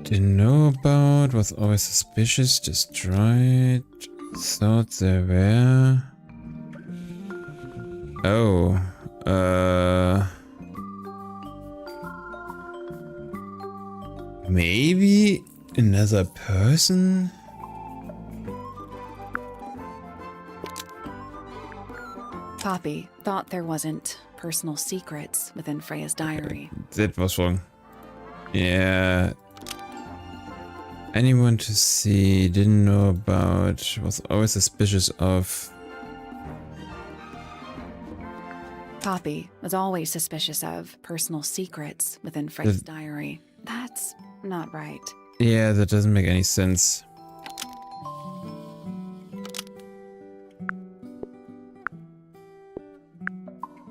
Didn't know about, was always suspicious, destroyed, thought there were. Oh, maybe another person? Poppy thought there wasn't personal secrets within Freya's diary. That was wrong. Yeah. Anyone to see, didn't know about, was always suspicious of. Poppy was always suspicious of personal secrets within Freya's diary. That's not right. Yeah, that doesn't make any sense.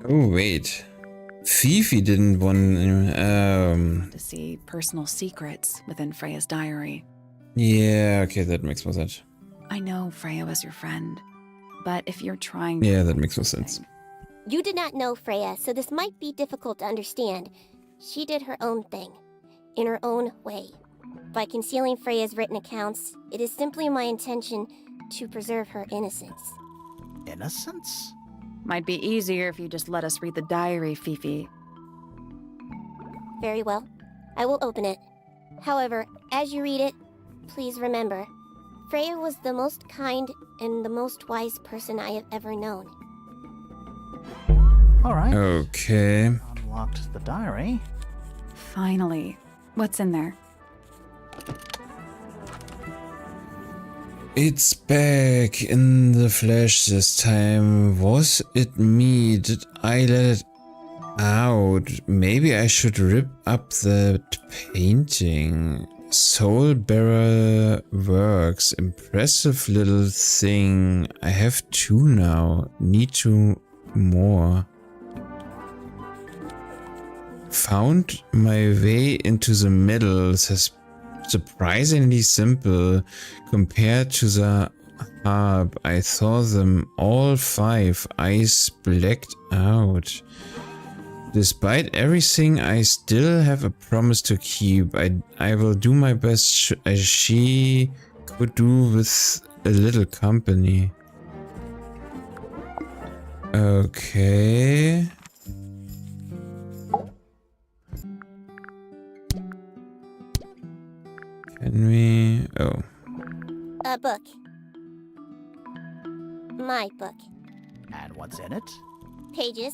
Oh, wait. Fifi didn't want To see personal secrets within Freya's diary. Yeah, okay, that makes more sense. I know Freya was your friend, but if you're trying Yeah, that makes more sense. You did not know Freya, so this might be difficult to understand. She did her own thing, in her own way. By concealing Freya's written accounts, it is simply my intention to preserve her innocence. Innocence? Might be easier if you just let us read the diary, Fifi. Very well. I will open it. However, as you read it, please remember, Freya was the most kind and the most wise person I have ever known. Alright. Okay. Unlocked the diary. Finally. What's in there? It's back in the flesh this time. Was it me? Did I let it out? Maybe I should rip up the painting. Soul Bearer Works. Impressive little thing. I have 2 now. Need 2 more. Found my way into the middle. Surprisingly simple compared to the harp. I saw them all 5 eyes blacked out. Despite everything, I still have a promise to keep. I will do my best as she could do with a little company. Okay. Can we... Oh. A book. My book. And what's in it? Pages.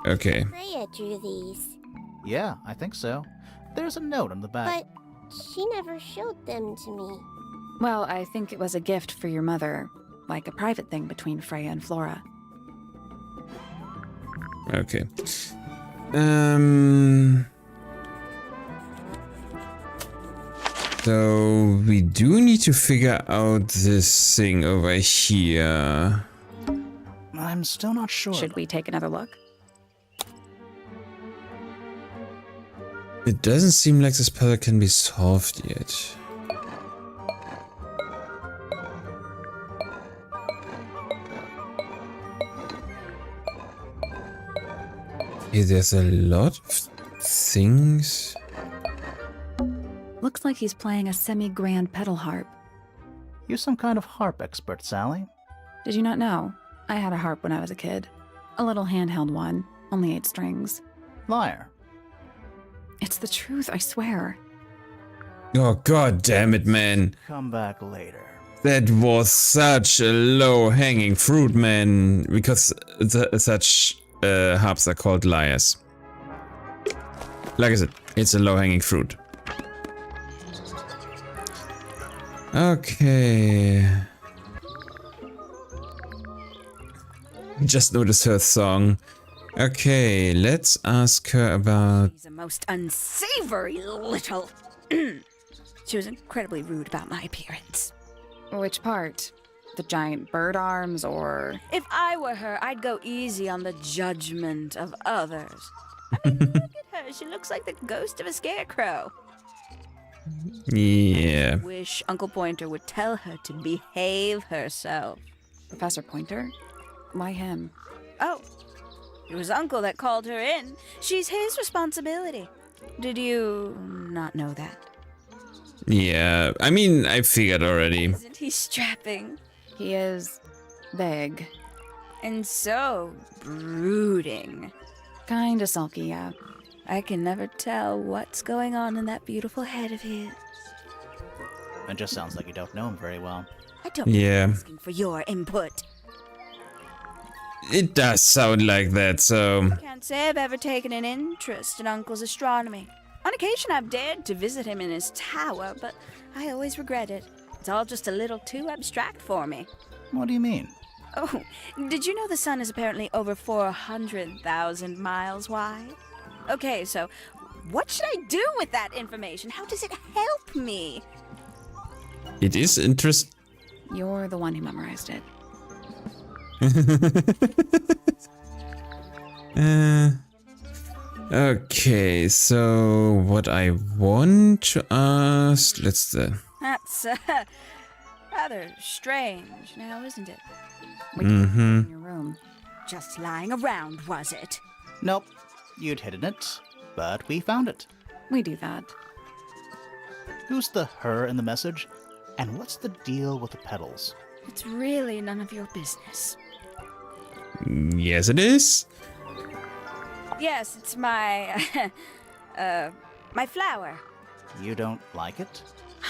Okay. Freya drew these. Yeah, I think so. There's a note on the back. But she never showed them to me. Well, I think it was a gift for your mother, like a private thing between Freya and Flora. Okay. So we do need to figure out this thing over here. I'm still not sure. Should we take another look? It doesn't seem like this puzzle can be solved yet. Okay, there's a lot of things. Looks like he's playing a semi-grand pedal harp. You some kind of harp expert, Sally? Did you not know? I had a harp when I was a kid. A little handheld one, only 8 strings. Liar. It's the truth, I swear. Oh, god damn it, man. Come back later. That was such a low-hanging fruit, man. Because such harps are called liars. Like I said, it's a low-hanging fruit. Okay. Just noticed her song. Okay, let's ask her about... She's a most unsavory little... She was incredibly rude about my appearance. Which part? The giant bird arms, or... If I were her, I'd go easy on the judgment of others. I mean, look at her. She looks like the ghost of a scarecrow. Yeah. I wish Uncle Pointer would tell her to behave herself. Professor Pointer? Why him? Oh, it was Uncle that called her in. She's his responsibility. Did you not know that? Yeah, I mean, I figured already. Isn't he strapping? He is... big. And so brooding. Kinda sulky, yeah. I can never tell what's going on in that beautiful head of his. It just sounds like you don't know him very well. I don't Yeah. asking for your input. It does sound like that, so... Can't say I've ever taken an interest in Uncle's astronomy. On occasion, I've dared to visit him in his tower, but I always regret it. It's all just a little too abstract for me. What do you mean? Oh, did you know the sun is apparently over 400,000 miles wide? Okay, so what should I do with that information? How does it help me? It is interesting. You're the one who memorized it. Okay, so what I want to ask, let's That's rather strange now, isn't it? We can in your room. Just lying around, was it? Nope. You'd hidden it, but we found it. We do that. Who's the her in the message? And what's the deal with the petals? It's really none of your business. yes it is. Yes, it's my, my flower. You don't like it?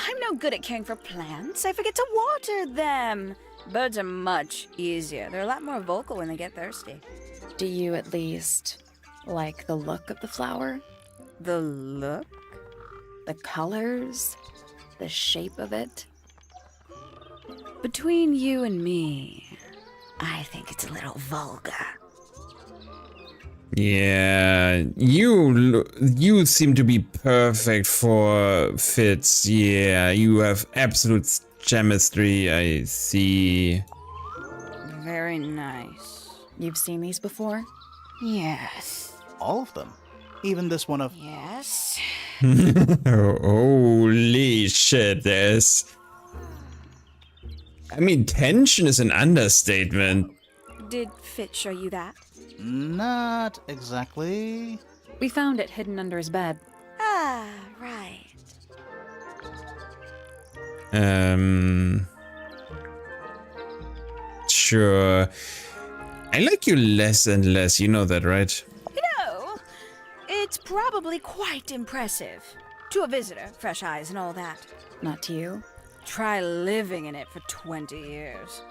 I'm no good at caring for plants. I forget to water them. Birds are much easier. They're a lot more vocal when they get thirsty. Do you at least like the look of the flower? The look? The colors? The shape of it? Between you and me, I think it's a little vulgar. Yeah, you seem to be perfect for fits. Yeah, you have absolute chemistry, I see. Very nice. You've seen these before? Yes. All of them. Even this one of... Yes. Holy shit, there's... I mean, tension is an understatement. Did Fit show you that? Not exactly. We found it hidden under his bed. Ah, right. Sure. I like you less and less, you know that, right? You know, it's probably quite impressive. To a visitor, fresh eyes and all that. Not to you. Try living in it for 20 years.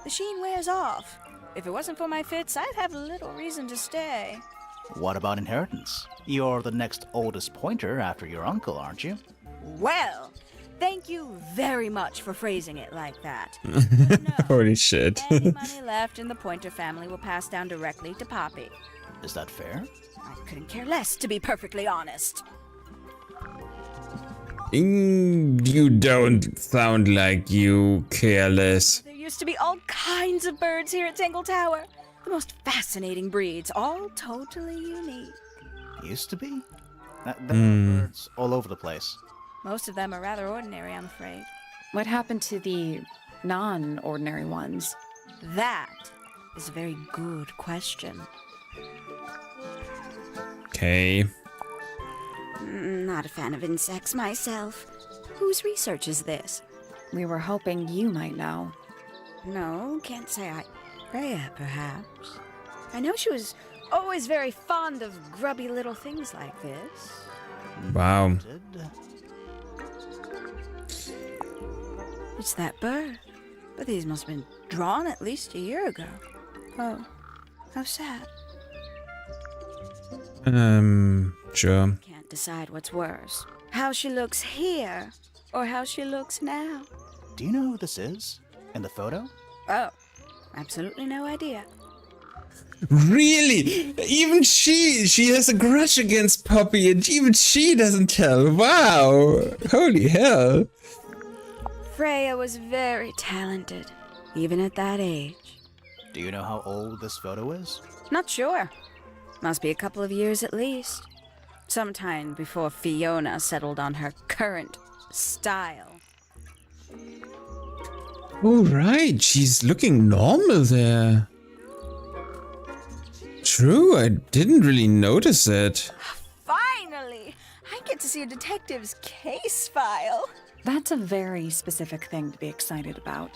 The sheen wears off. If it wasn't for my fits, I'd have little reason to stay. What about inheritance? You're the next oldest pointer after your uncle, aren't you? Well, thank you very much for phrasing it like that. Holy shit. Any money left in the Pointer family will pass down directly to Poppy. Is that fair? I couldn't care less, to be perfectly honest. You don't sound like you careless. There used to be all kinds of birds here at Tangle Tower. The most fascinating breeds, all totally unique. Used to be? There are birds all over the place. Most of them are rather ordinary, I'm afraid. What happened to the non-ordinary ones? That is a very good question. Okay. Not a fan of insects myself. Whose research is this? We were hoping you might know. No, can't say I... Freya, perhaps. I know she was always very fond of grubby little things like this. Wow. It's that bird. But these must have been drawn at least a year ago. Oh, how sad. Sure. Can't decide what's worse. How she looks here, or how she looks now. Do you know who this is? In the photo? Oh, absolutely no idea. Really? Even she has a grudge against Poppy and even she doesn't tell. Wow. Holy hell. Freya was very talented, even at that age. Do you know how old this photo is? Not sure. Must be a couple of years at least. Sometime before Fiona settled on her current style. Oh, right. She's looking normal there. True, I didn't really notice it. Finally! I get to see a detective's case file. That's a very specific thing to be excited about.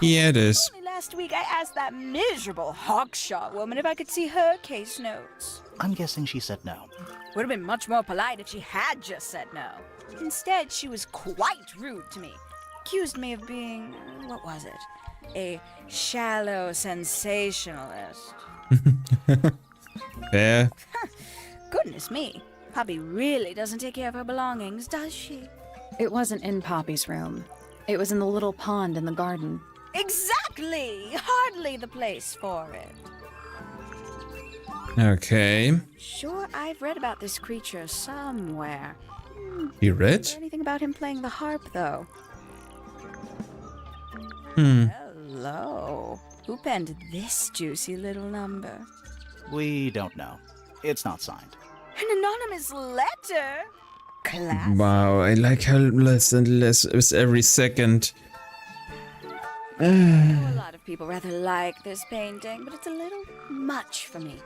Yeah, it is. Only last week I asked that miserable Hawkshaw woman if I could see her case notes. I'm guessing she said no. Would have been much more polite if she had just said no. Instead, she was quite rude to me. Accused me of being, what was it? A shallow sensationalist. Fair. Goodness me. Poppy really doesn't take care of her belongings, does she? It wasn't in Poppy's room. It was in the little pond in the garden. Exactly! Hardly the place for it. Okay. Sure, I've read about this creature somewhere. You read? Is there anything about him playing the harp, though? Hello. Who penned this juicy little number? We don't know. It's not signed. An anonymous letter? Class. Wow, I like how less and less with every second. A lot of people rather like this painting, but it's a little much for me.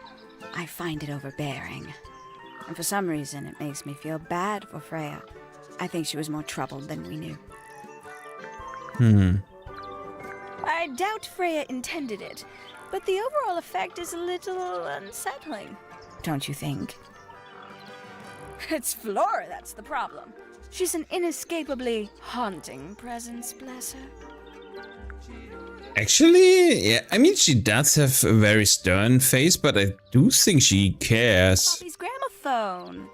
I find it overbearing. And for some reason, it makes me feel bad for Freya. I think she was more troubled than we knew. I doubt Freya intended it, but the overall effect is a little unsettling. Don't you think? It's Flora that's the problem. She's an inescapably haunting presence, bless her. Actually, yeah, I mean, she does have a very stern face, but I do think she cares. Poppy's gramophone.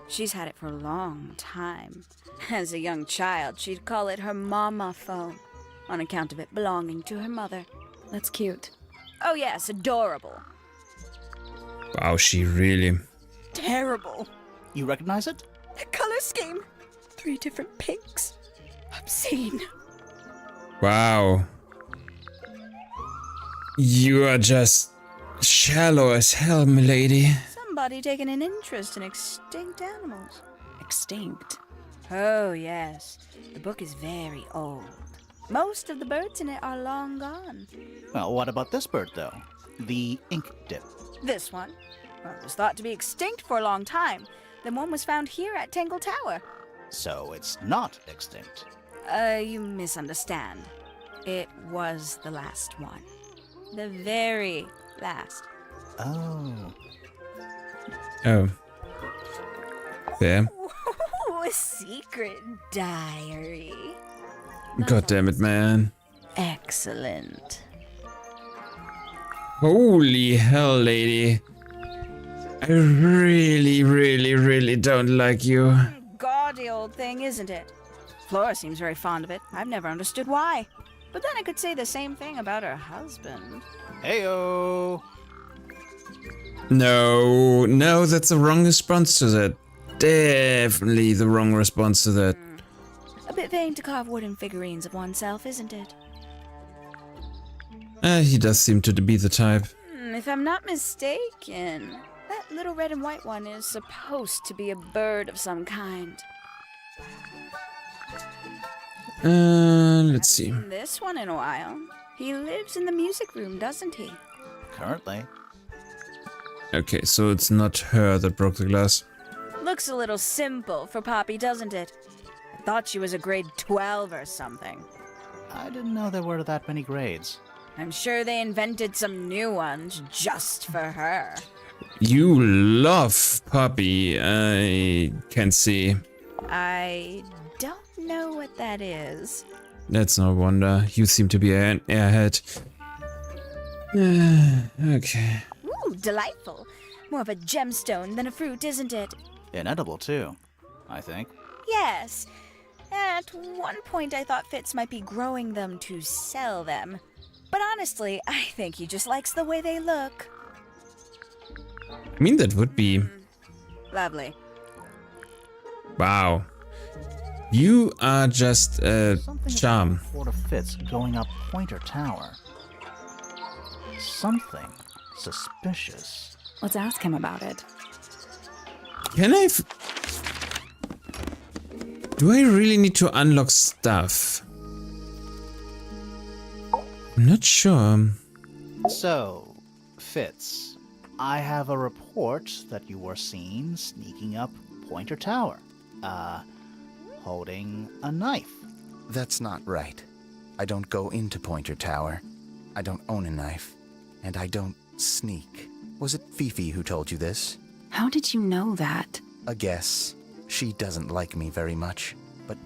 She's had it for a long time. As a young child, she'd call it her mama phone, on account of it belonging to her mother. That's cute. Oh yes, adorable. Wow, she really... Terrible. You recognize it? The color scheme. 3 different pinks. Obscene. Wow. You are just shallow as hell, milady. Somebody taking an interest in extinct animals. Extinct. Oh yes, the book is very old. Most of the birds in it are long gone. Well, what about this bird, though? The ink dip. This one? Well, it was thought to be extinct for a long time. Then one was found here at Tangle Tower. So it's not extinct. You misunderstand. It was the last one. The very last. Oh. Oh. Fair. Ooh, a secret diary. God damn it, man. Excellent. Holy hell, lady. I really, really, really don't like you. Gaudy old thing, isn't it? Flora seems very fond of it. I've never understood why. But then I could say the same thing about her husband. Heyo! No, that's the wrong response to that. Definitely the wrong response to that. A bit vain to carve wooden figurines of oneself, isn't it? He does seem to be the type. If I'm not mistaken, that little red and white one is supposed to be a bird of some kind. Let's see. Haven't seen this one in a while. He lives in the music room, doesn't he? Currently. Okay, so it's not her that broke the glass. Looks a little simple for Poppy, doesn't it? I thought she was a grade 12 or something. I didn't know there were that many grades. I'm sure they invented some new ones just for her. You love Poppy, I can see. I don't know what that is. That's no wonder. You seem to be an airhead. Okay. Ooh, delightful. More of a gemstone than a fruit, isn't it? Inedible, too, I think. Yes. At one point I thought Fitz might be growing them to sell them. But honestly, I think he just likes the way they look. I mean, that would be... Lovely. Wow. You are just a Something charm. about Fort of Fitz going up Pointer Tower. Something suspicious. Let's ask him about it. Can I... Do I really need to unlock stuff? I'm not sure. So, Fitz, I have a report that you were seen sneaking up Pointer Tower. Holding a knife. That's not right. I don't go into Pointer Tower. I don't own a knife. And I don't sneak. Was it Fifi who told you this? How did you know that? A guess. She doesn't like me very much. But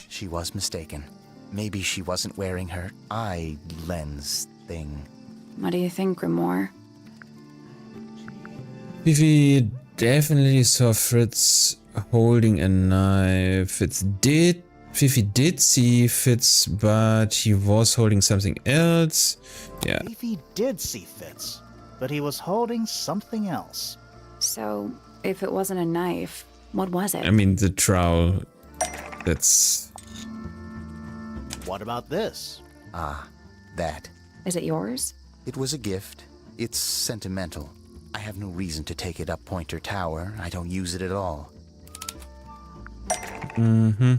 she was mistaken. Maybe she wasn't wearing her eye lens thing. What do you think, Grimoire? Fifi definitely saw Fritz holding a knife. Fifi did see Fitz, but he was holding something else. Yeah. Fifi did see Fitz, but he was holding something else. So, if it wasn't a knife, what was it? I mean, the trowel. That's... What about this? Ah, that. Is it yours? It was a gift. It's sentimental. I have no reason to take it up Pointer Tower. I don't use it at all. Mm-hmm.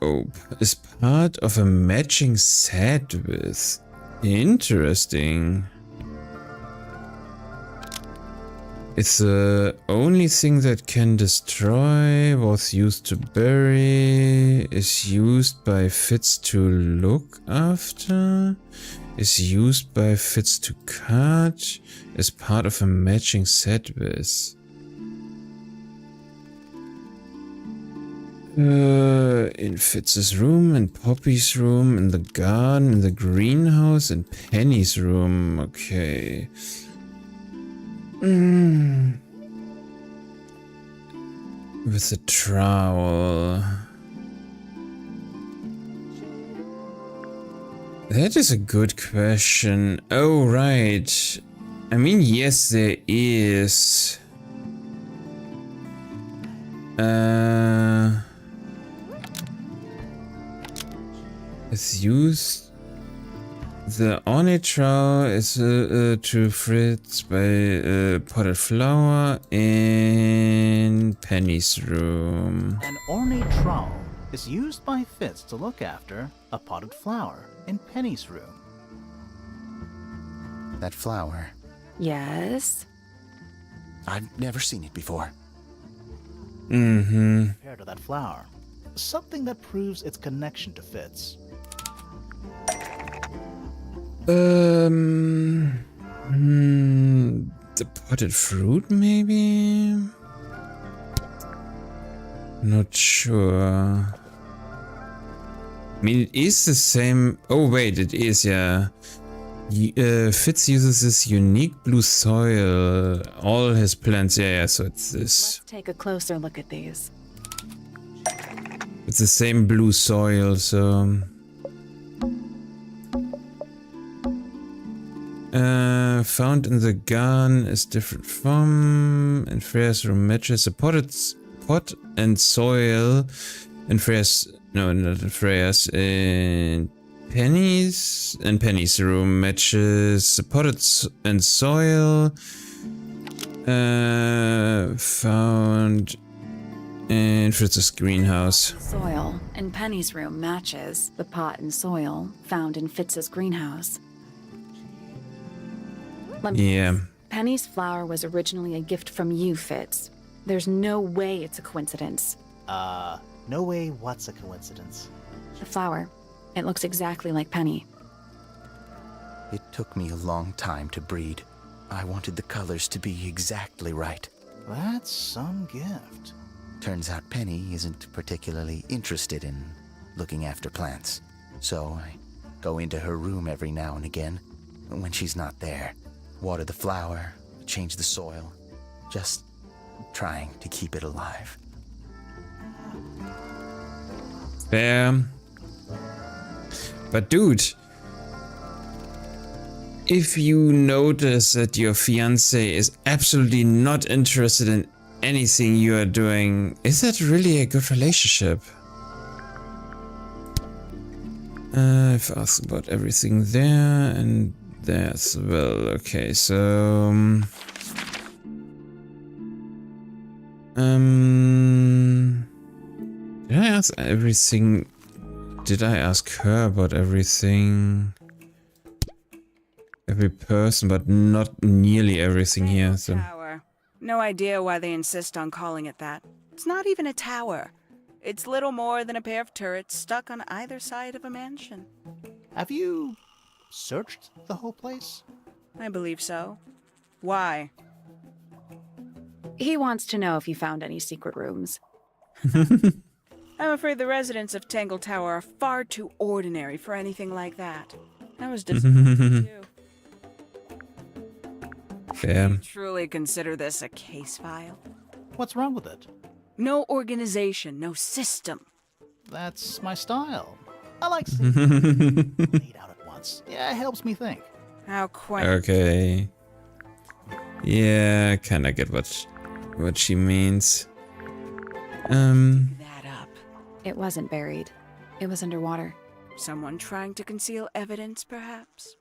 Oh, is part of a matching set with. Interesting. It's the only thing that can destroy, was used to bury, is used by Fitz to look after, is used by Fitz to cut, is part of a matching set with. In Fitz's room, in Poppy's room, in the garden, in the greenhouse, in Penny's room. Okay. With the trowel. That is a good question. Oh, right. I mean, yes, there is. It's used. The ornate trowel is to Fritz by potted flower in Penny's room. An ornate trowel is used by Fitz to look after a potted flower in Penny's room. That flower. Yes. I've never seen it before. Mm-hmm. Compared to that flower, something that proves its connection to Fitz. The potted fruit, maybe? Not sure. I mean, it is the same. Oh, wait, it is, yeah. Fitz uses this unique blue soil. All his plants, yeah, so it's this. Let's take a closer look at these. It's the same blue soil, so. Found in the garden is different from. And Freya's room matches a pot and soil. And Freya's. No, not Freya's. In Penny's room matches the potted and soil. Found in Fritz's greenhouse. Soil in Penny's room matches the pot and soil found in Fitz's greenhouse. Yeah. Penny's flower was originally a gift from you, Fitz. There's no way it's a coincidence. No way what's a coincidence? The flower. It looks exactly like Penny. It took me a long time to breed. I wanted the colors to be exactly right. That's some gift. Turns out Penny isn't particularly interested in looking after plants. So I go into her room every now and again when she's not there. Water the flower, change the soil. Just trying to keep it alive. Fair. But dude, if you notice that your fiancé is absolutely not interested in anything you are doing, is that really a good relationship? I've asked about everything there and there as well. Okay, so did I ask everything? Did I ask her about everything? Every person, but not nearly everything here. So. Tower. No idea why they insist on calling it that. It's not even a tower. It's little more than a pair of turrets stuck on either side of a mansion. Have you searched the whole place? I believe so. Why? He wants to know if you found any secret rooms. I'm afraid the residents of Tangle Tower are far too ordinary for anything like that. I was disappointed too. Fair. Truly consider this a case file? What's wrong with it? No organization, no system. That's my style. I like seeing things laid out at once. Yeah, it helps me think. How quaint. Okay. Yeah, kinda get what she means. That up. It wasn't buried. It was underwater. Someone trying to conceal evidence, perhaps?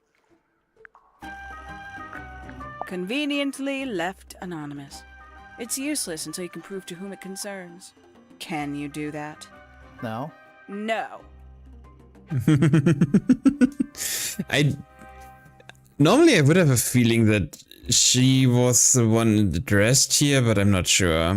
Conveniently left anonymous. It's useless until you can prove to whom it concerns. Can you do that? No? No. Normally I would have a feeling that she was the one addressed here, but I'm not sure.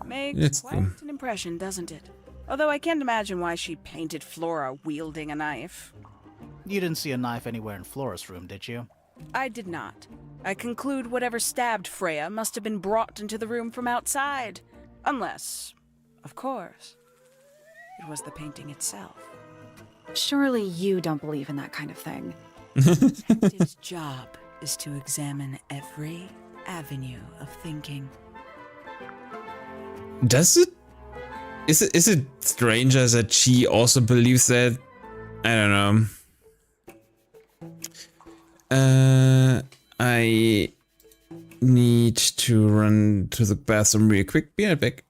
Makes quite an impression, doesn't it? Although I can't imagine why she painted Flora wielding a knife. You didn't see a knife anywhere in Flora's room, did you? I did not. I conclude whatever stabbed Freya must have been brought into the room from outside. Unless, of course, it was the painting itself. Surely you don't believe in that kind of thing. Detective's job is to examine every avenue of thinking. Does it? Is it stranger that she also believes that? I don't know. I need to run to the bathroom real quick. Be right back.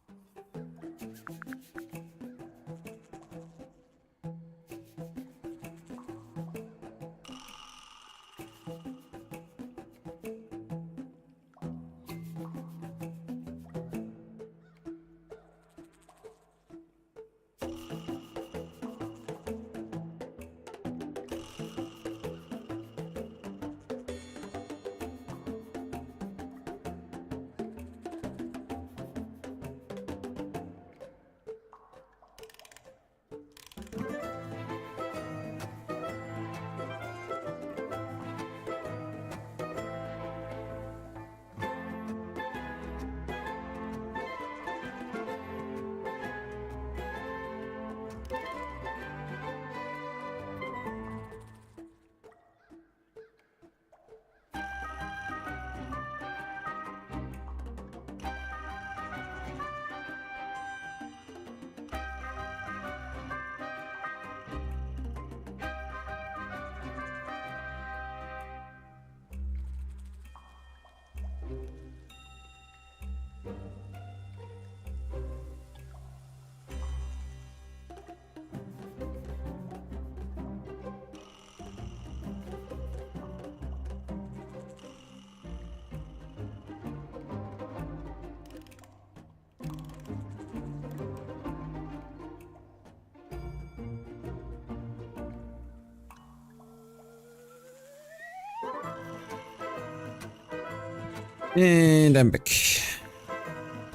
And I'm back.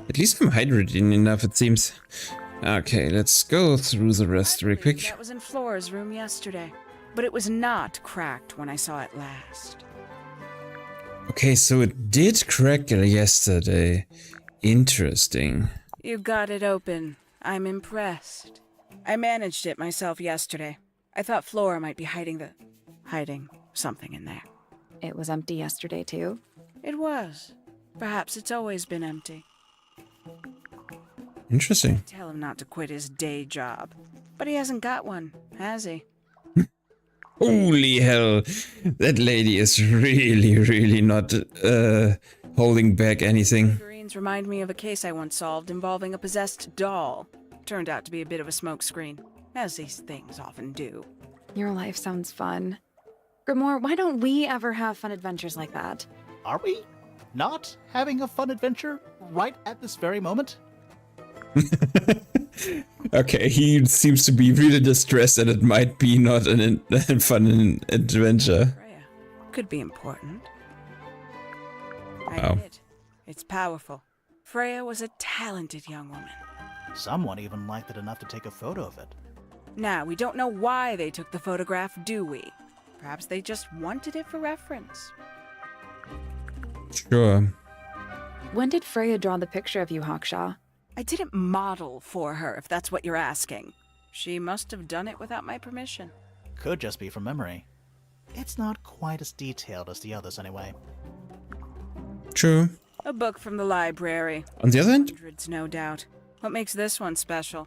At least I'm hydrated enough, it seems. Okay, let's go through the rest real quick. That was in Flora's room yesterday, but it was not cracked when I saw it last. Okay, so it did crack yesterday. Interesting. You got it open. I'm impressed. I managed it myself yesterday. I thought Flora might be hiding something in there. It was empty yesterday, too? It was. Perhaps it's always been empty. Interesting. Tell him not to quit his day job. But he hasn't got one, has he? Holy hell. That lady is really not holding back anything. Figurines remind me of a case I once solved involving a possessed doll. Turned out to be a bit of a smokescreen, as these things often do. Your life sounds fun. Grimoire, why don't we ever have fun adventures like that? Are we not having a fun adventure right at this very moment? Okay, he seems to be really distressed that it might be not a fun adventure. Freya could be important. I Wow. admit, it's powerful. Freya was a talented young woman. Someone even liked it enough to take a photo of it. Now, we don't know why they took the photograph, do we? Perhaps they just wanted it for reference. Sure. When did Freya draw the picture of you, Hawkshaw? I didn't model for her, if that's what you're asking. She must have done it without my permission. Could just be from memory. It's not quite as detailed as the others anyway. True. A book from the library. On the other hand, Hundreds, no doubt. What makes this one special?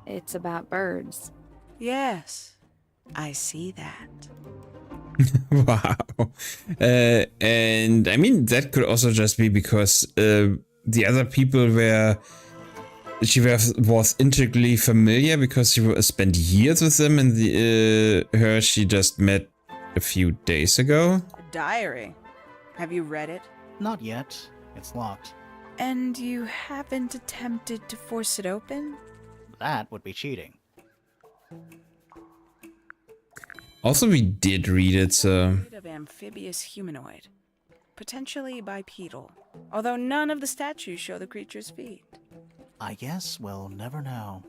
It's about birds. Yes, I see that. wow. And I mean, that could also just be because the other people was intricately familiar because she spent years with them, and her she just met a few days ago. A diary. Have you read it? Not yet. It's locked. And you haven't attempted to force it open? That would be cheating. Also, we did read it, so... Bit of amphibious humanoid. Potentially bipedal. Although none of the statues show the creature's feet. I guess we'll never know.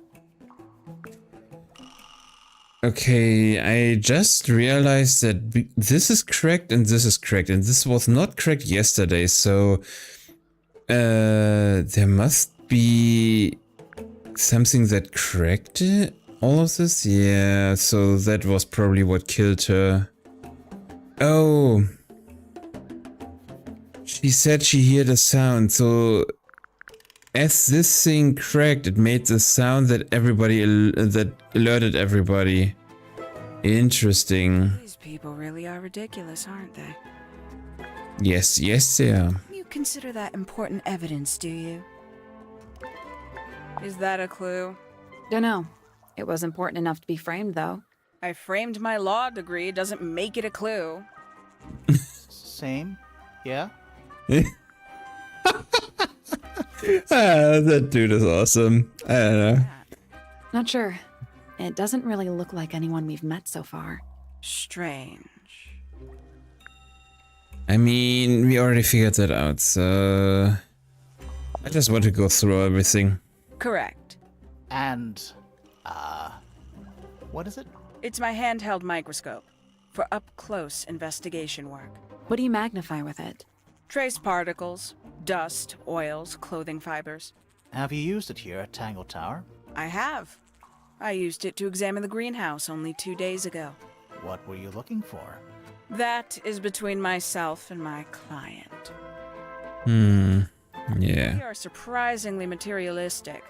Okay, I just realized that this is correct and this is correct, and this was not correct yesterday, so... there must be something that corrected all of this? Yeah, so that was probably what killed her. Oh. She said she heard a sound, so as this thing cracked, it made the sound that that alerted everybody. Interesting. These people really are ridiculous, aren't they? Yes, they are. You consider that important evidence, do you? Is that a clue? Dunno. It was important enough to be framed, though. I framed my law degree, doesn't make it a clue. Same? Yeah? That dude is awesome. I don't know. Not sure. It doesn't really look like anyone we've met so far. Strange. I mean, we already figured that out, so... I just want to go through everything. Correct. And, what is it? It's my handheld microscope for up-close investigation work. What do you magnify with it? Trace particles, dust, oils, clothing fibers. Have you used it here at Tangle Tower? I have. I used it to examine the greenhouse only 2 days ago. What were you looking for? That is between myself and my client. Yeah. They are surprisingly materialistic,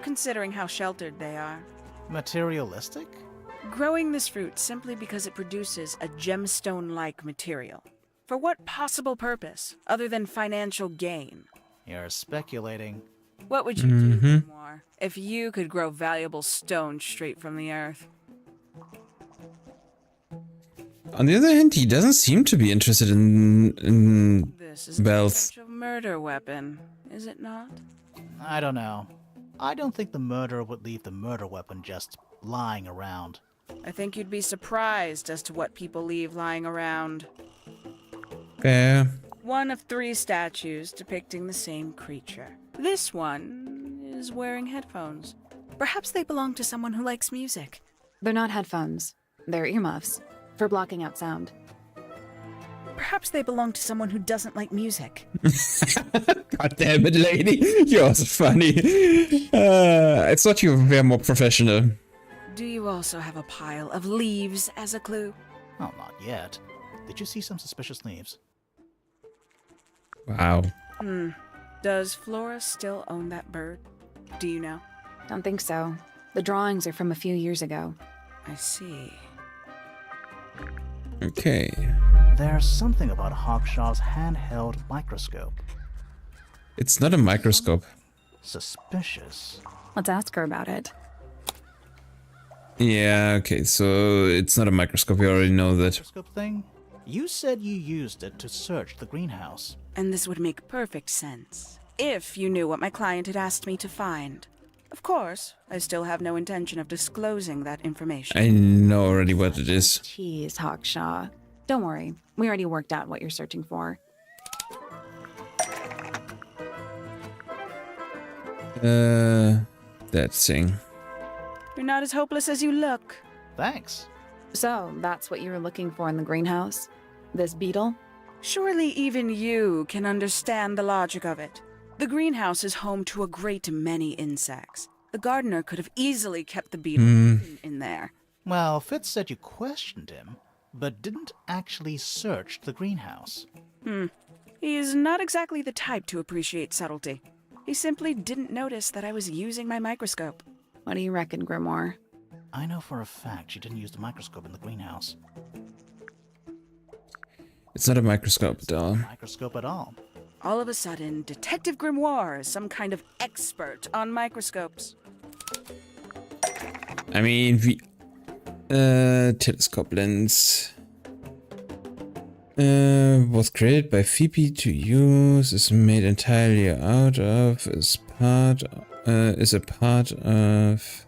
considering how sheltered they are. Materialistic? Growing this fruit simply because it produces a gemstone-like material. For what possible purpose, other than financial gain? You're speculating. What would you do more if you could grow valuable stone straight from the earth? On the other hand, he doesn't seem to be interested in This is a wealth. potential murder weapon, is it not? I don't know. I don't think the murderer would leave the murder weapon just lying around. I think you'd be surprised as to what people leave lying around. Fair. One of 3 statues depicting the same creature. This one is wearing headphones. Perhaps they belong to someone who likes music. They're not headphones. They're earmuffs. For blocking out sound. Perhaps they belong to someone who doesn't like music. God damn it, lady. You're so funny. I thought you were more professional. Do you also have a pile of leaves as a clue? Oh, not yet. Did you see some suspicious leaves? Wow. Does Flora still own that bird? Do you know? Don't think so. The drawings are from a few years ago. I see. Okay. There's something about Hawkshaw's handheld microscope. It's not a microscope. Suspicious. Let's ask her about it. Yeah, okay, so it's not a microscope, we already know that. Microscope thing? You said you used it to search the greenhouse. And this would make perfect sense, if you knew what my client had asked me to find. Of course, I still have no intention of disclosing that information. I know already what it is. Jeez, Hawkshaw. Don't worry. We already worked out what you're searching for. That thing. You're not as hopeless as you look. Thanks. So, that's what you were looking for in the greenhouse? This beetle? Surely even you can understand the logic of it. The greenhouse is home to a great many insects. The gardener could have easily kept the beetle in there. Well, Fitz said you questioned him, but didn't actually search the greenhouse. He is not exactly the type to appreciate subtlety. He simply didn't notice that I was using my microscope. What do you reckon, Grimoire? I know for a fact she didn't use the microscope in the greenhouse. It's not a microscope at all. Microscope at all. All of a sudden, Detective Grimoire is some kind of expert on microscopes. I mean, telescope lens. Was created by Phoebe to use, is made entirely out of, is a part of,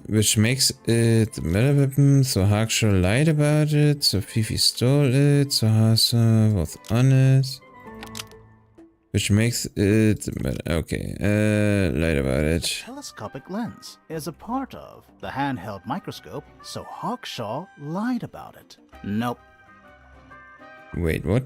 which makes it the meta weapon, so Hakshaw lied about it, so Fifi stole it, so Hasa was honest. Which makes it the meta, okay, lied about it. Telescopic lens is a part of the handheld microscope, so Hawkshaw lied about it. Nope. Wait, what?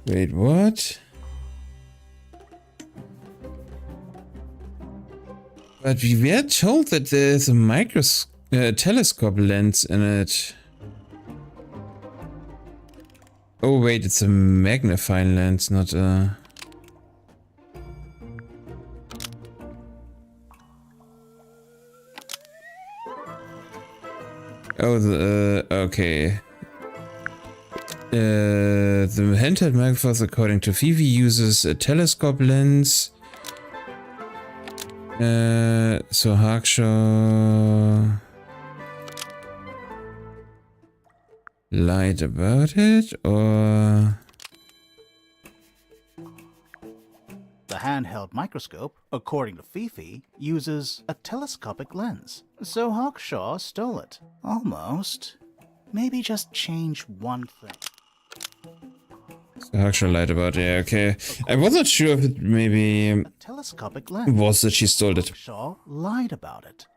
Wait, what? But we were told that there's a telescope lens in it. Oh wait, it's a magnifying lens, not a... Oh, okay. The handheld microphone, according to Phoebe, uses a telescope lens. So Hakshaw lied about it, or... The handheld microscope, according to Fifi, uses a telescopic lens, so Hawkshaw stole it. Almost. Maybe just change one thing. So Hakshaw lied about it, yeah, okay. I wasn't sure if it maybe A telescopic lens. was that she stole it. Hawkshaw lied about it.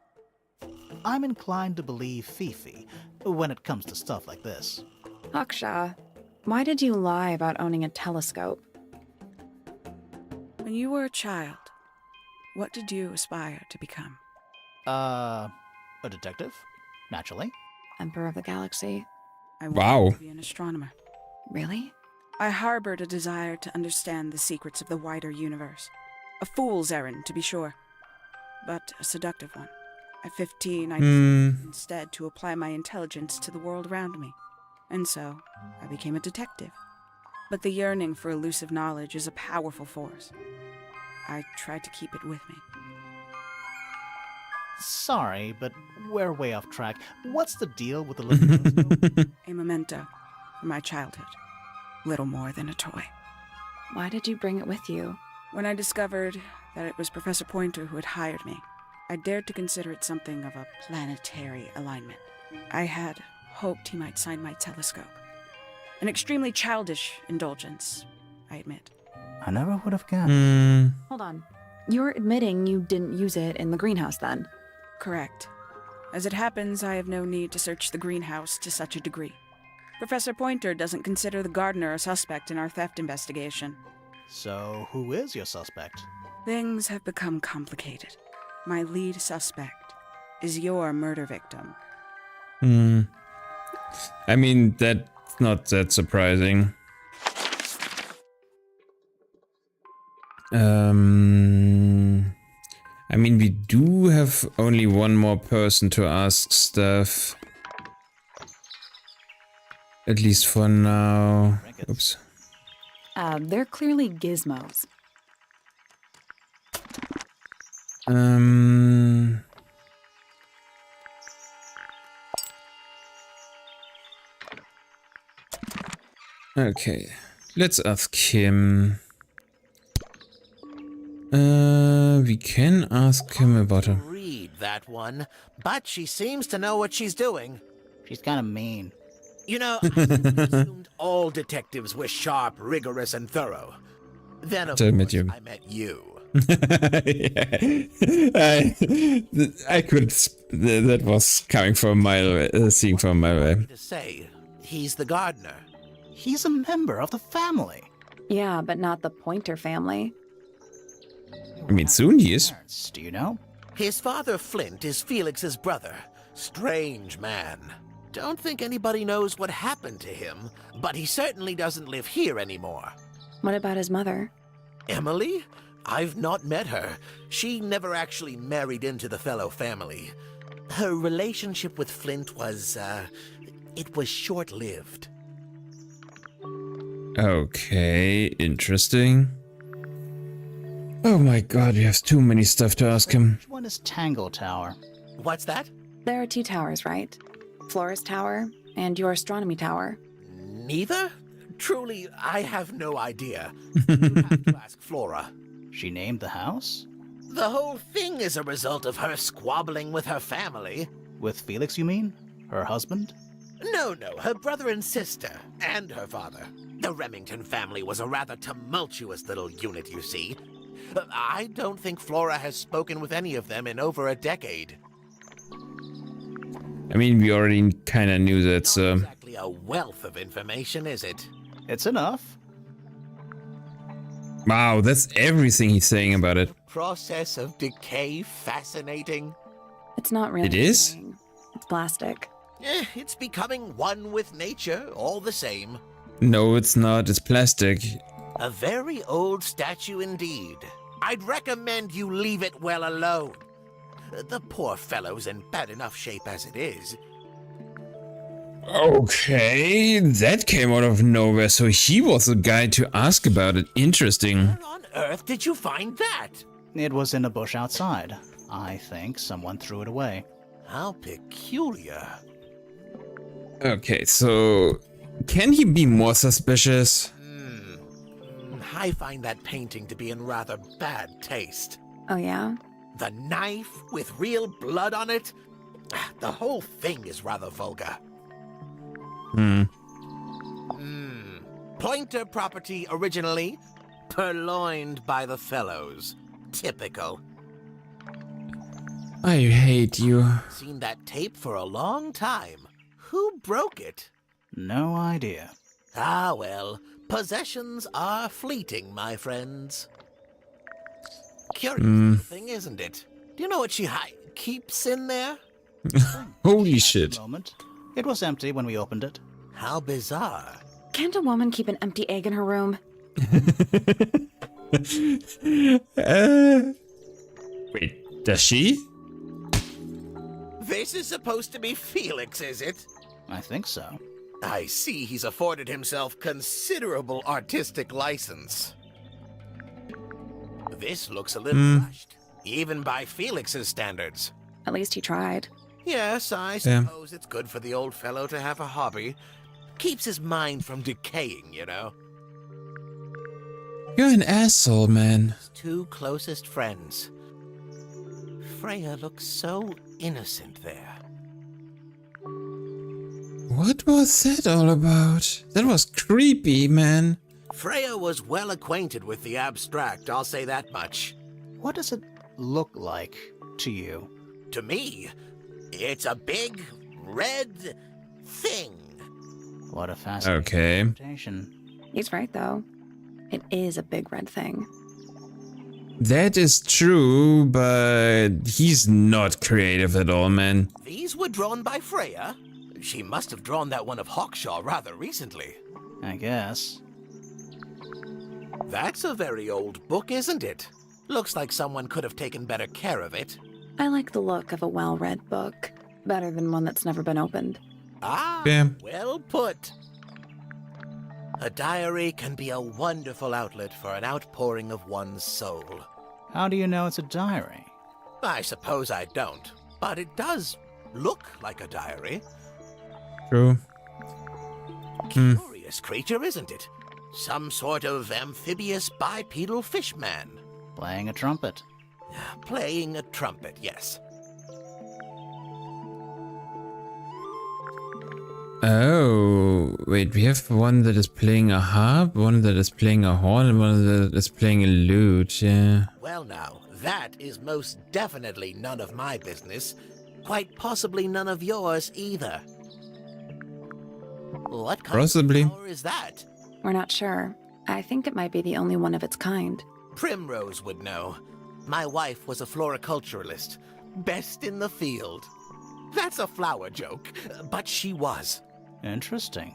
I'm inclined to believe Fifi when it comes to stuff like this. Hakshaw, why did you lie about owning a telescope? When you were a child, what did you aspire to become? A detective? Naturally. Emperor of the Galaxy? I Wow. wanted to be an astronomer. Really? I harbored a desire to understand the secrets of the wider universe. A fool's errand, to be sure, but a seductive one. At 15, I decided instead to apply my intelligence to the world around me. And so, I became a detective. But the yearning for elusive knowledge is a powerful force. I tried to keep it with me. Sorry, but we're way off track. What's the deal with the little telescope? A memento from my childhood. Little more than a toy. Why did you bring it with you? When I discovered that it was Professor Pointer who had hired me, I dared to consider it something of a planetary alignment. I had hoped he might sign my telescope. An extremely childish indulgence, I admit. I never would have guessed. Hold on. You're admitting you didn't use it in the greenhouse then? Correct. As it happens, I have no need to search the greenhouse to such a degree. Professor Pointer doesn't consider the gardener a suspect in our theft investigation. So, who is your suspect? Things have become complicated. My lead suspect is your murder victim. I mean, that's not that surprising. I mean, we do have only one more person to ask stuff. At least for now. Oops. They're clearly gizmos. Okay. Let's ask him. We can ask him about a... Read that one, but she seems to know what she's doing. She's kind of mean. You know, I assumed all detectives were sharp, rigorous, and thorough. Then, of I course, met you. I met you. I could. That was coming from a mile away, seeing from a mile away. To say, he's the gardener. He's a member of the family. Yeah, but not the Pointer family. I mean, soon he is. Parents, do you know? His father, Flint, is Felix's brother. Strange man. Don't think anybody knows what happened to him, but he certainly doesn't live here anymore. What about his mother? Emily? I've not met her. She never actually married into the fellow family. Her relationship with Flint was, it was short-lived. Okay, interesting. Oh my god, you have too many stuff to ask him. Which one is Tangle Tower? What's that? There are 2 towers, right? Florist Tower and your astronomy tower. Neither? Truly, I have no idea. You have to ask Flora. She named the house? The whole thing is a result of her squabbling with her family. With Felix, you mean? Her husband? No, her brother and sister, and her father. The Remington family was a rather tumultuous little unit, you see. I don't think Flora has spoken with any of them in over a decade. I mean, we already kind of knew that. Not exactly a wealth of information, is it? It's enough. Wow, that's everything he's saying about it. Process of decay fascinating. It's not really. It is? anything. It's plastic. It's becoming one with nature, all the same. No, it's not. It's plastic. A very old statue indeed. I'd recommend you leave it well alone. The poor fellow's in bad enough shape as it is. Okay, that came out of nowhere, so he was the guy to ask about it. Interesting. Where on earth did you find that? It was in a bush outside. I think someone threw it away. How peculiar. Okay, so can he be more suspicious? I find that painting to be in rather bad taste. Oh, yeah? The knife with real blood on it? The whole thing is rather vulgar. Pointer property originally, purloined by the fellows. Typical. I hate you. Seen that tape for a long time. Who broke it? No idea. Ah, well, possessions are fleeting, my friends. Curious thing, isn't it? Do you know what she keeps in there? Holy shit. Moment. It was empty when we opened it. How bizarre. Can't a woman keep an empty egg in her room? Wait, does she? This is supposed to be Felix, is it? I think so. I see he's afforded himself considerable artistic license. This looks a little rushed, even by Felix's standards. At least he tried. Yes, I suppose it's good for the old fellow to have a hobby. Keeps his mind from decaying, you know. You're an asshole, man. His 2 closest friends. Freya looks so innocent there. What was that all about? That was creepy, man. Freya was well acquainted with the abstract, I'll say that much. What does it look like to you? To me, it's a big, red thing. What a fascinating Okay. interpretation. He's right, though. It is a big red thing. That is true, but he's not creative at all, man. These were drawn by Freya. She must have drawn that one of Hawkshaw rather recently. I guess. That's a very old book, isn't it? Looks like someone could have taken better care of it. I like the look of a well-read book. Better than one that's never been opened. Ah, Yeah. well put. A diary can be a wonderful outlet for an outpouring of one's soul. How do you know it's a diary? I suppose I don't, but it does look like a diary. True. Curious creature, isn't it? Some sort of amphibious bipedal fishman. Playing a trumpet. Playing a trumpet, yes. Oh, wait, we have one that is playing a harp, one that is playing a horn, and one that is playing a lute, yeah. Well now, that is most definitely none of my business. Quite possibly none of yours either. What kind Possibly. of flower is that? We're not sure. I think it might be the only one of its kind. Primrose would know. My wife was a floriculturalist. Best in the field. That's a flower joke, but she was. Interesting.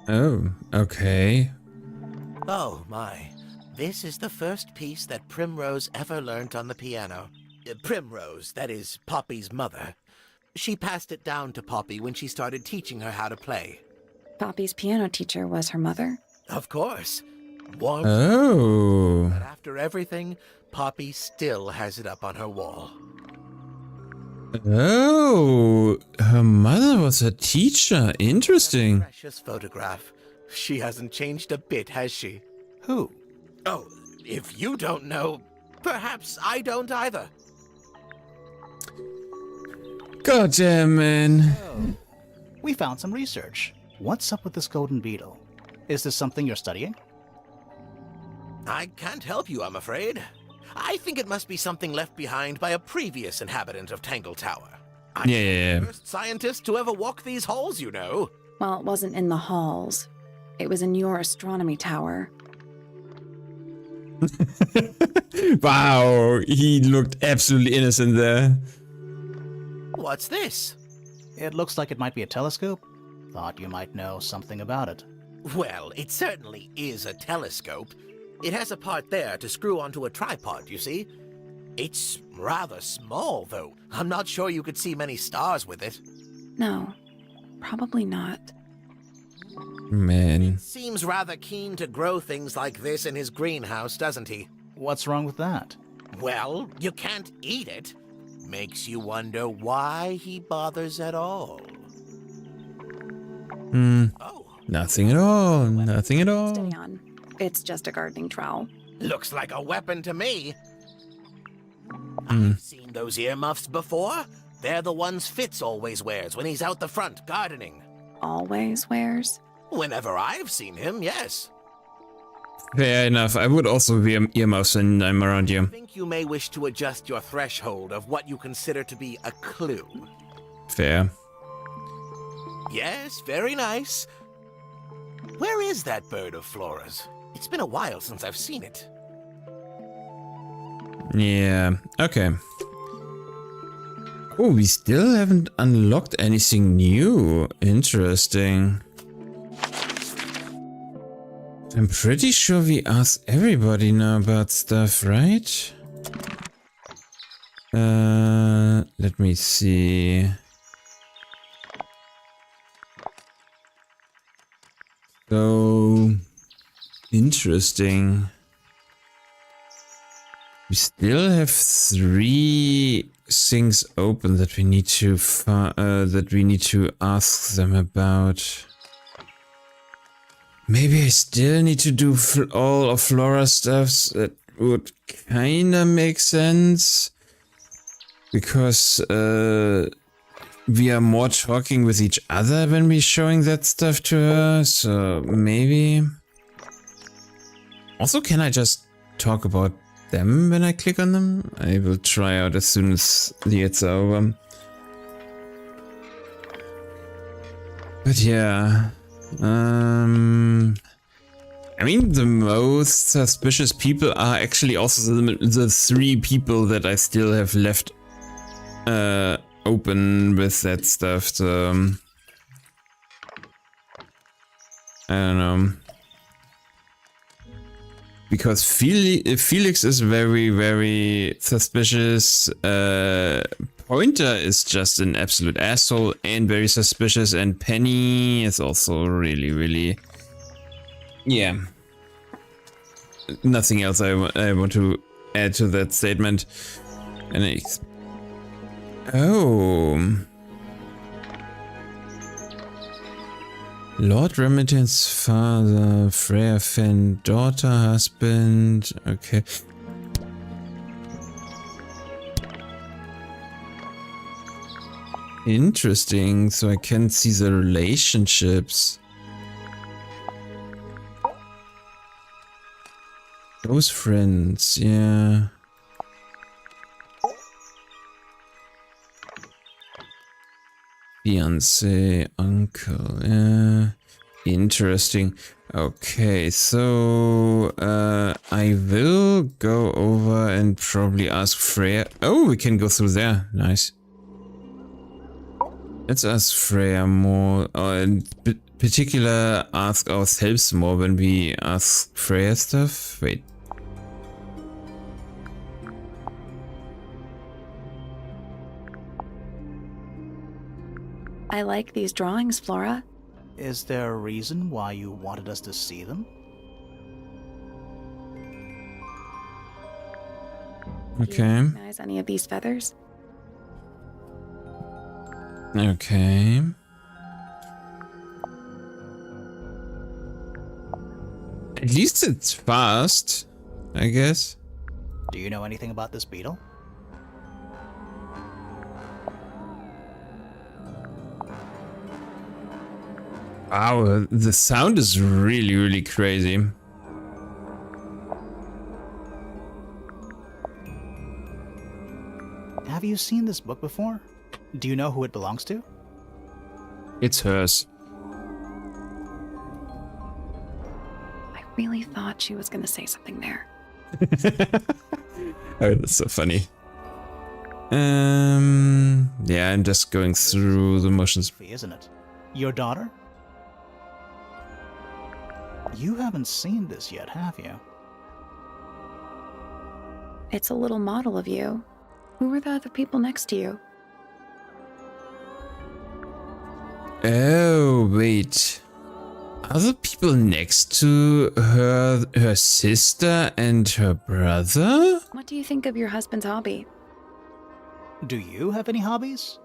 Oh, okay. Oh my. This is the first piece that Primrose ever learnt on the piano. Primrose, that is Poppy's mother. She passed it down to Poppy when she started teaching her how to play. Poppy's piano teacher was her mother? Of course. Warm. Oh. But after everything, Poppy still has it up on her wall. Oh, her mother was a teacher. Interesting. Precious photograph. She hasn't changed a bit, has she? Who? Oh, if you don't know, perhaps I don't either. God damn, man. Oh. We found some research. What's up with this golden beetle? Is this something you're studying? I can't help you, I'm afraid. I think it must be something left behind by a previous inhabitant of Tangle Tower. I'm Yeah. the first scientist to ever walk these halls, you know. Well, it wasn't in the halls. It was in your astronomy tower. Wow, he looked absolutely innocent there. What's this? It looks like it might be a telescope. Thought you might know something about it. Well, it certainly is a telescope. It has a part there to screw onto a tripod, you see. It's rather small, though. I'm not sure you could see many stars with it. No, probably not. Man. Seems rather keen to grow things like this in his greenhouse, doesn't he? What's wrong with that? Well, you can't eat it. Makes you wonder why he bothers at all. Oh, Nothing at all. Nothing at all. Steady on. It's just a gardening trowel. looks like a weapon to me. I've seen those earmuffs before. They're the ones Fitz always wears when he's out the front gardening. Always wears? Whenever I've seen him, yes. Fair enough. I would also wear earmuffs when I'm around you. I think you may wish to adjust your threshold of what you consider to be a clue. Fair. Yes, very nice. Where is that bird of Flora's? It's been a while since I've seen it. Yeah, okay. Oh, we still haven't unlocked anything new. Interesting. I'm pretty sure we asked everybody now about stuff, right? Let me see. So interesting. We still have 3 things open that we need to ask them about. Maybe I still need to do all of Flora's stuffs. That would kinda make sense. Because we are more talking with each other when we're showing that stuff to her, so maybe. Also, can I just talk about them when I click on them? I will try out as soon as the it's over. But yeah. I mean, the most suspicious people are actually also the 3 people that I still have left open with that stuff, so I don't know. Because Felix is very, very suspicious. Pointer is just an absolute asshole and very suspicious, and Penny is also really, really... Yeah. Nothing else I want to add to that statement. And oh. Lord Remington's father, Freya Fenn, daughter, husband. Okay. Interesting, so I can see the relationships. Those friends, yeah. Fiance, uncle, yeah. Interesting. Okay, so I will go over and probably ask Freya. Oh, we can go through there. Nice. Let's ask Freya more, in particular ask ourselves more when we ask Freya stuff. Wait. I like these drawings, Flora. Is there a reason why you wanted us to see them? Do you Okay. recognize any of these feathers? Okay. At least it's fast, I guess. Do you know anything about this beetle? Wow, the sound is really, really crazy. Have you seen this book before? Do you know who it belongs to? It's hers. I really thought she was gonna say something there. Oh, that's so funny. Yeah, I'm just going through the motions. Isn't it? Your daughter? You haven't seen this yet, have you? It's a little model of you. Who were the other people next to you? Oh, wait. Are the people next to her sister and her brother? What do you think of your husband's hobby? Do you have any hobbies?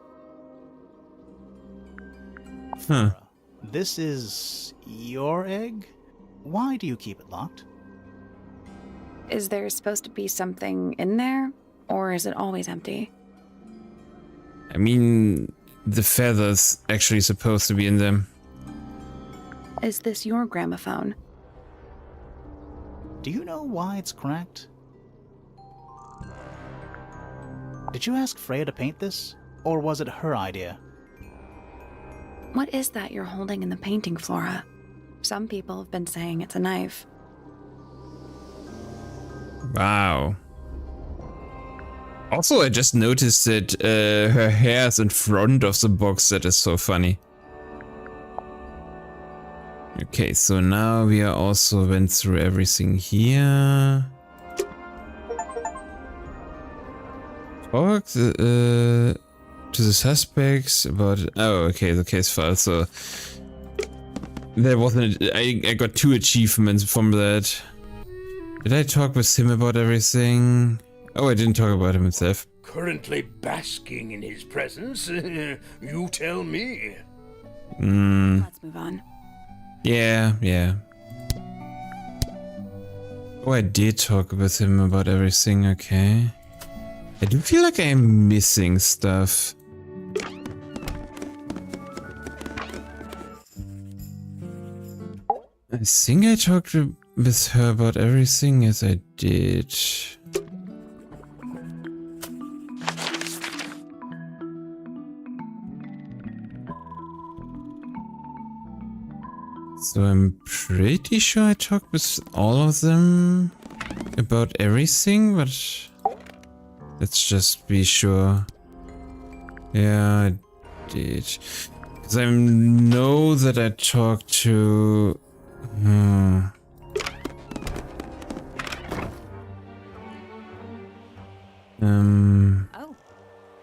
Huh. This is your egg? Why do you keep it locked? Is there supposed to be something in there? Or is it always empty? I mean, the feather's actually supposed to be in them. Is this your gramophone? Do you know why it's cracked? Did you ask Freya to paint this? Or was it her idea? What is that you're holding in the painting, Flora? Some people have been saying it's a knife. Wow. Also, I just noticed that her hair is in front of the box. That is so funny. Okay, so now we are also went through everything here. Talk to the suspects about... Oh, okay, the case file. So there wasn't... I got 2 achievements from that. Did I talk with him about everything? Oh, I didn't talk about him himself. Currently basking in his presence? You tell me. Let's move on. Yeah. Oh, I did talk with him about everything, okay. I do feel like I'm missing stuff. I think I talked with her about everything. Yes, I did. So I'm pretty sure I talked with all of them about everything, but let's just be sure. Yeah, I did. Because I know that I talked to... Oh.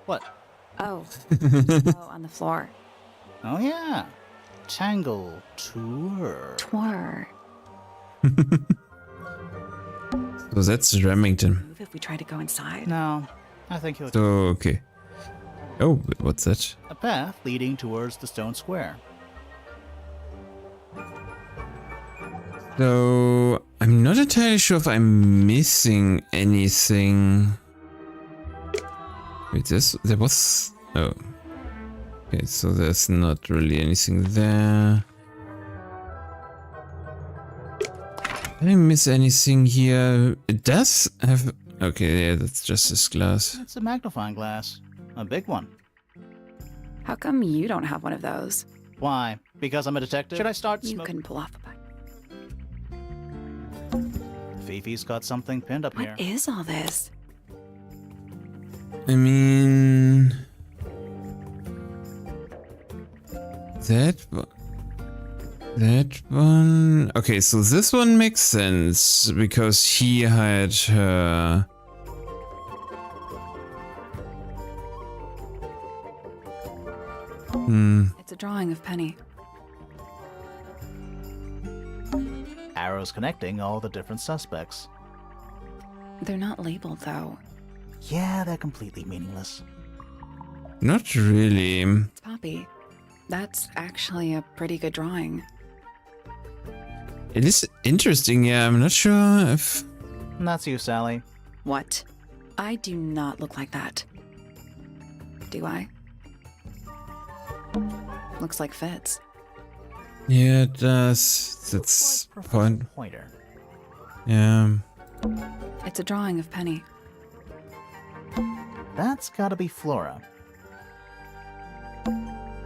What? Oh. On the floor. Oh yeah. Tangle tour. Tour. So that's Remington. Move if we try to go inside. No, I think he'll... So, okay. Oh, what's that? A path leading towards the stone square. So, I'm not entirely sure if I'm missing anything. Wait, there was... Oh. Okay, so there's not really anything there. Did I miss anything here? It does have... Okay, yeah, that's just this glass. It's a magnifying glass. A big one. How come you don't have one of those? Why? Because I'm a detective? Should I start You smoking? couldn't pull off a pipe. Fifi's got something pinned up here. What is all this? I mean... That one... Okay, so this one makes sense, because he had her... It's a drawing of Penny. Arrows connecting all the different suspects. They're not labeled, though. Yeah, they're completely meaningless. Not really. It's Poppy. That's actually a pretty good drawing. It is interesting, yeah, I'm not sure if... And that's you, Sally. What? I do not look like that. Do I? Looks like Fitz. Yeah, it does. That's Professor point. Pointer. Yeah. It's a drawing of Penny. That's gotta be Flora.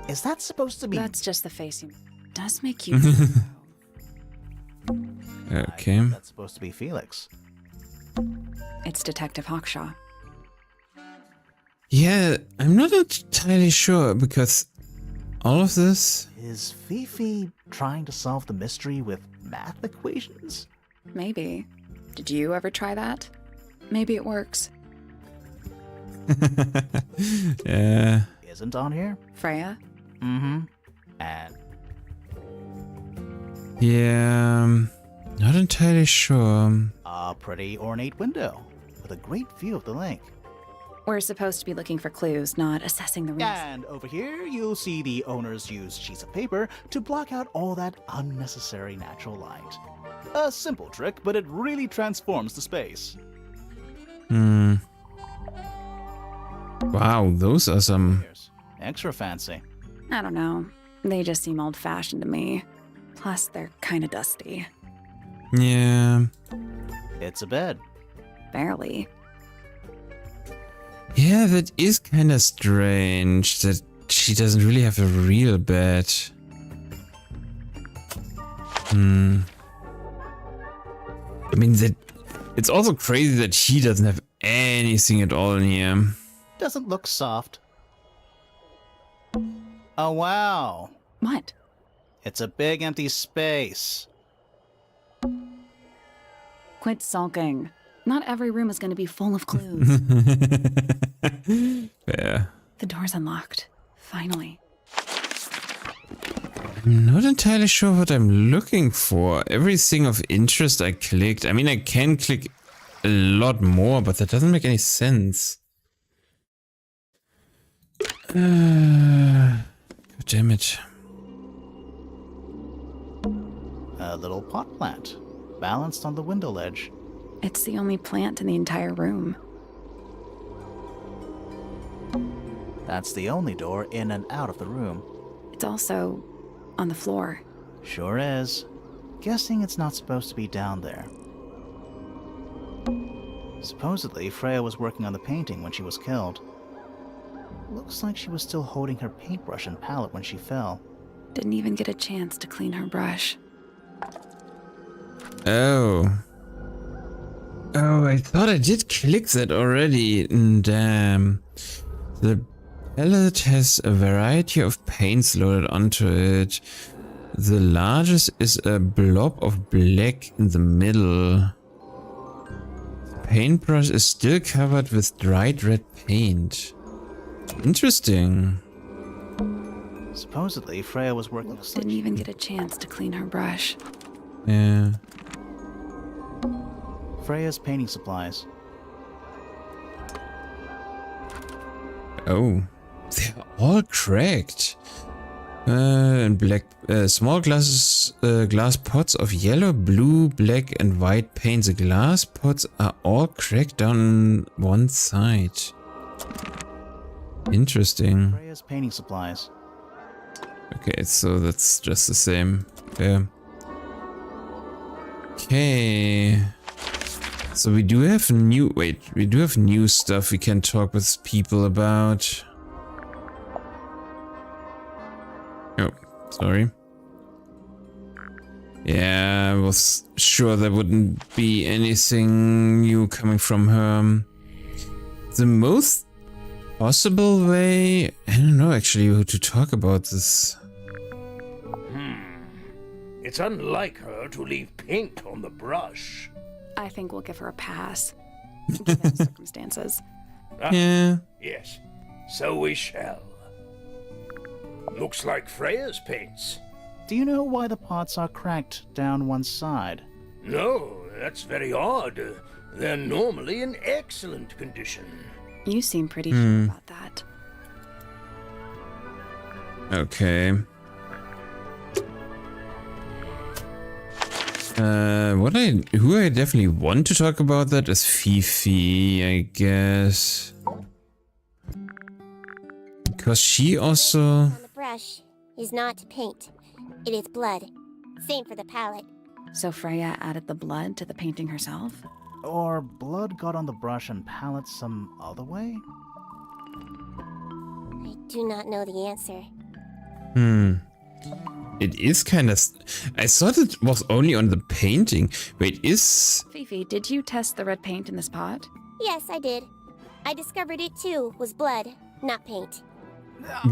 Is that supposed to be... That's just the face you... Does make you... Okay. That's supposed to be Felix. It's Detective Hawkshaw. Yeah, I'm not entirely sure, because all of this... Is Fifi trying to solve the mystery with math equations? Maybe. Did you ever try that? Maybe it works. Yeah. Isn't on here? Freya? Mm-hmm. And Yeah, not entirely sure. a pretty ornate window with a great view of the lake. We're supposed to be looking for clues, not assessing the rooms. And over here, you'll see the owners use sheets of paper to block out all that unnecessary natural light. A simple trick, but it really transforms the space. Wow, those are some... Here's extra fancy. I don't know. They just seem old-fashioned to me. Plus, they're kind of dusty. Yeah. It's a bed. Barely. Yeah, that is kind of strange that she doesn't really have a real bed. I mean, that it's also crazy that he doesn't have anything at all in here. Doesn't look soft. Oh, wow. What? It's a big empty space. Quit sulking. Not every room is going to be full of clues. Yeah. The door's unlocked. Finally. I'm not entirely sure what I'm looking for. Everything of interest I clicked. I mean, I can click a lot more, but that doesn't make any sense. God damn it. A little pot plant, balanced on the window ledge. It's the only plant in the entire room. That's the only door in and out of the room. It's also on the floor. Sure is. Guessing it's not supposed to be down there. Supposedly, Freya was working on the painting when she was killed. Looks like she was still holding her paintbrush and palette when she fell. Didn't even get a chance to clean her brush. Oh. Oh, I thought I did click that already. Damn. The palette has a variety of paints loaded onto it. The largest is a blob of black in the middle. The paintbrush is still covered with dried red paint. Interesting. Supposedly, Freya was working... Didn't even get a chance to clean her brush. Yeah. Freya's painting supplies. Oh. They're all cracked. And black, small glass pots of yellow, blue, black, and white paint. The glass pots are all cracked down one side. Interesting. Freya's painting supplies. Okay, so that's just the same. Yeah. Okay. So we do have we do have new stuff we can talk with people about. Oh, sorry. Yeah, I was sure there wouldn't be anything new coming from her. The most possible way, I don't know actually to talk about this. It's unlike her to leave paint on the brush. I think we'll give her a pass, given the circumstances. Yeah. Yes, so we shall. Looks like Freya's paints. Do you know why the pots are cracked down one side? No, that's very odd. They're normally in excellent condition. You seem pretty sure about that. Okay. Who I definitely want to talk about that is Fifi, I guess. Because she also... On the brush is not paint. It is blood. Same for the palette. So Freya added the blood to the painting herself? Or blood got on the brush and palette some other way? I do not know the answer. It is kind of... I thought it was only on the painting. Wait, is... Fifi, did you test the red paint in this pot? Yes, I did. I discovered it too was blood, not paint.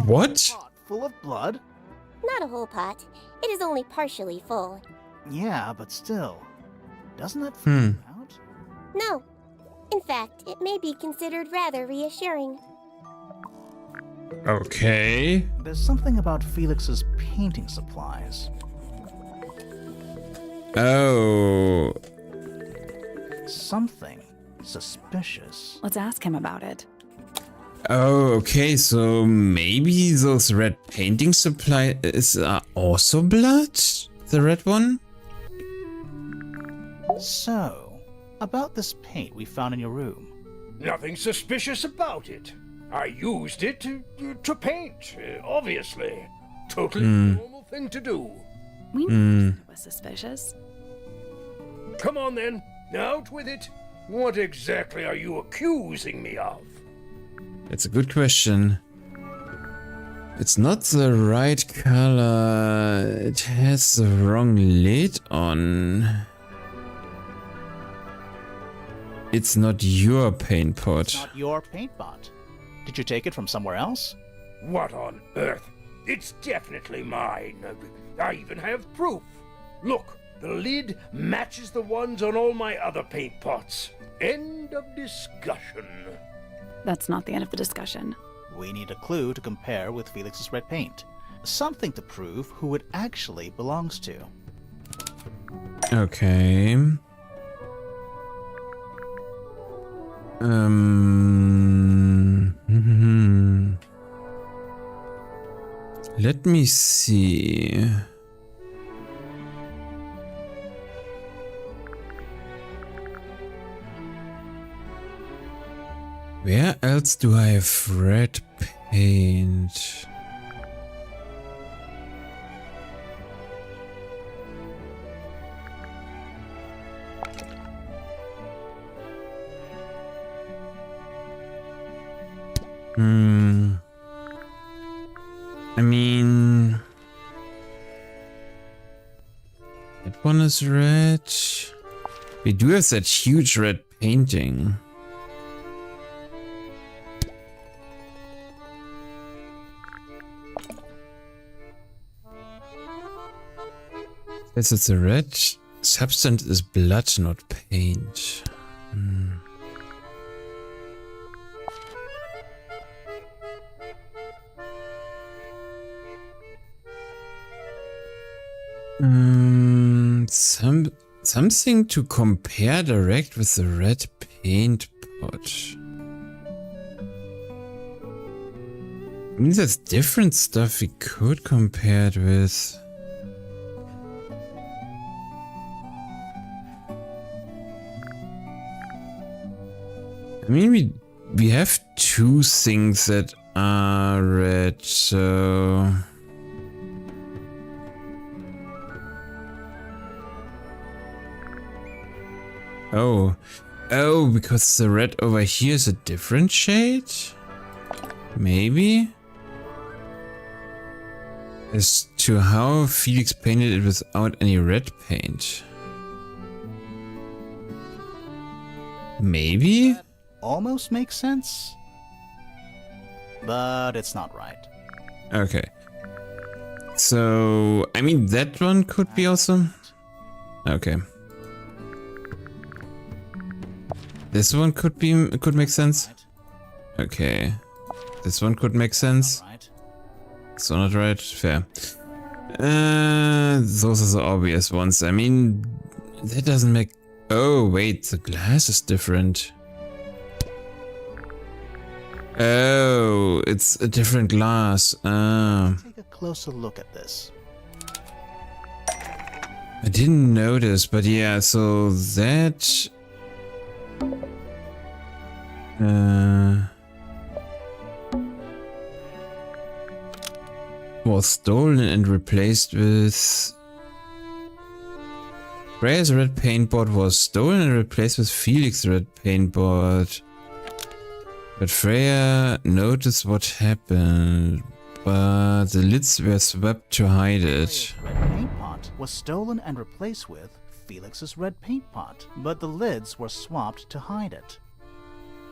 What? Pot full of blood? Not a whole pot. It is only partially full. Yeah, but still. Doesn't that freak you out? No. In fact, it may be considered rather reassuring. Okay. There's something about Felix's painting supplies. Oh. Something suspicious. Let's ask him about it. Oh, okay, so maybe those red painting supplies are also blood? The red one? So, about this paint we found in your room. Nothing suspicious about it. I used it to paint, obviously. Totally normal thing to do. We knew it was suspicious. Come on then, out with it. What exactly are you accusing me of? That's a good question. It's not the right color. It has the wrong lid on. It's not your paint pot. It's not your paint pot. Did you take it from somewhere else? What on earth? It's definitely mine. I even have proof. Look, the lid matches the ones on all my other paint pots. End of discussion. That's not the end of the discussion. We need a clue to compare with Felix's red paint. Something to prove who it actually belongs to. Okay. Let me see. Where else do I have red paint? I mean, that one is red. We do have that huge red painting. Yes, it's a red substance is blood, not paint. Something to compare direct with the red paint pot. I mean, there's different stuff we could compare it with. I mean, we have two things that are red, so... Oh. Oh, because the red over here is a different shade? Maybe? As to how Felix painted it without any red paint. Maybe? That almost makes sense. But it's not right. Okay. So, I mean, that one could be awesome. Okay. This one could make sense. Okay. This one could make sense. It's not right. Fair. Those are the obvious ones. I mean, that doesn't make... Oh, wait, the glass is different. Oh, it's a different glass. Take a closer look at this. I didn't notice, but yeah, so that... was stolen and replaced with... Freya's red paintboard was stolen and replaced with Felix's red paintboard. But Freya noticed what happened, but the lids were swept to hide it. Freya's red paint pot was stolen and replaced with Felix's red paint pot, but the lids were swapped to hide it.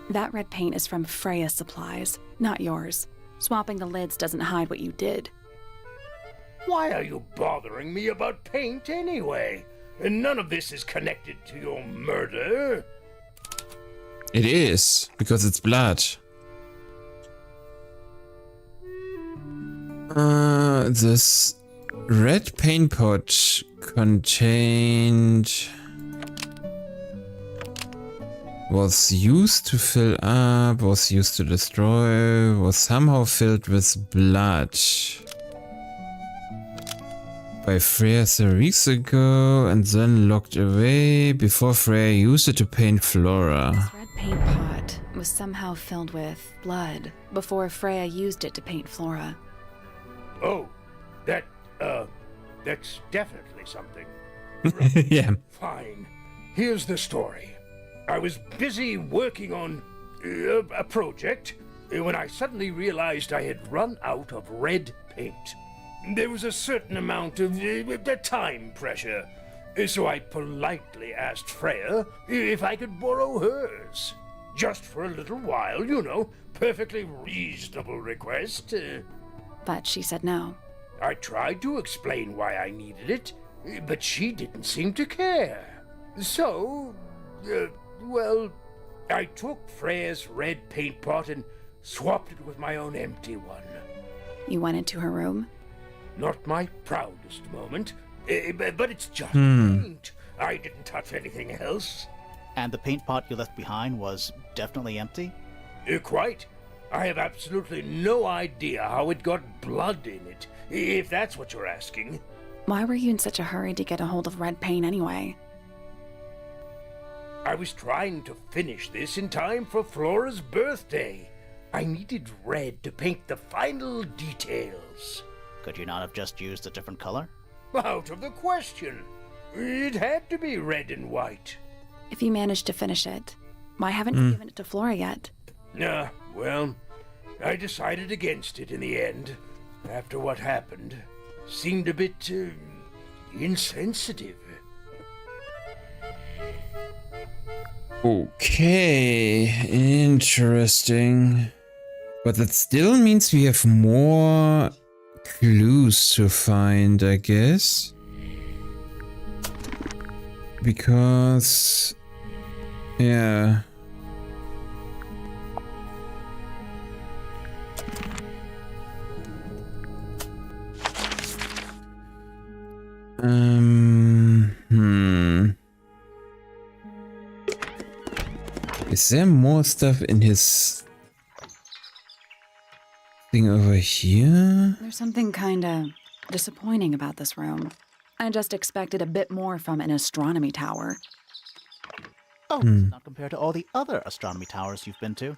That red paint is from Freya's supplies, not yours. Swapping the lids doesn't hide what you did. Why are you bothering me about paint anyway? And none of this is connected to your murder. It is, because it's blood. This red paint pot contained... was used to fill up, was used to destroy, was somehow filled with blood. By Freya 3 weeks ago and then locked away before Freya used it to paint Flora. This red paint pot was somehow filled with blood before Freya used it to paint Flora. Oh, that's definitely something. Yeah. Fine. Here's the story. I was busy working on a project when I suddenly realized I had run out of red paint. There was a certain amount of time pressure, so I politely asked Freya if I could borrow hers. Just for a little while, you know, perfectly reasonable request. But she said no. I tried to explain why I needed it, but she didn't seem to care. So, well, I took Freya's red paint pot and swapped it with my own empty one. You went into her room? Not my proudest moment, but it's just paint. I didn't touch anything else. And the paint pot you left behind was definitely empty? Quite. I have absolutely no idea how it got blood in it, if that's what you're asking. Why were you in such a hurry to get a hold of red paint anyway? I was trying to finish this in time for Flora's birthday. I needed red to paint the final details. Could you not have just used a different color? Out of the question. It had to be red and white. If you managed to finish it, why haven't you given it to Flora yet? Well, I decided against it in the end. After what happened, seemed a bit insensitive. Okay, interesting. But that still means we have more clues to find, I guess. Because... yeah. Is there more stuff in his thing over here? There's something kinda disappointing about this room. I just expected a bit more from an astronomy tower. Oh, not compared to all the other astronomy towers you've been to.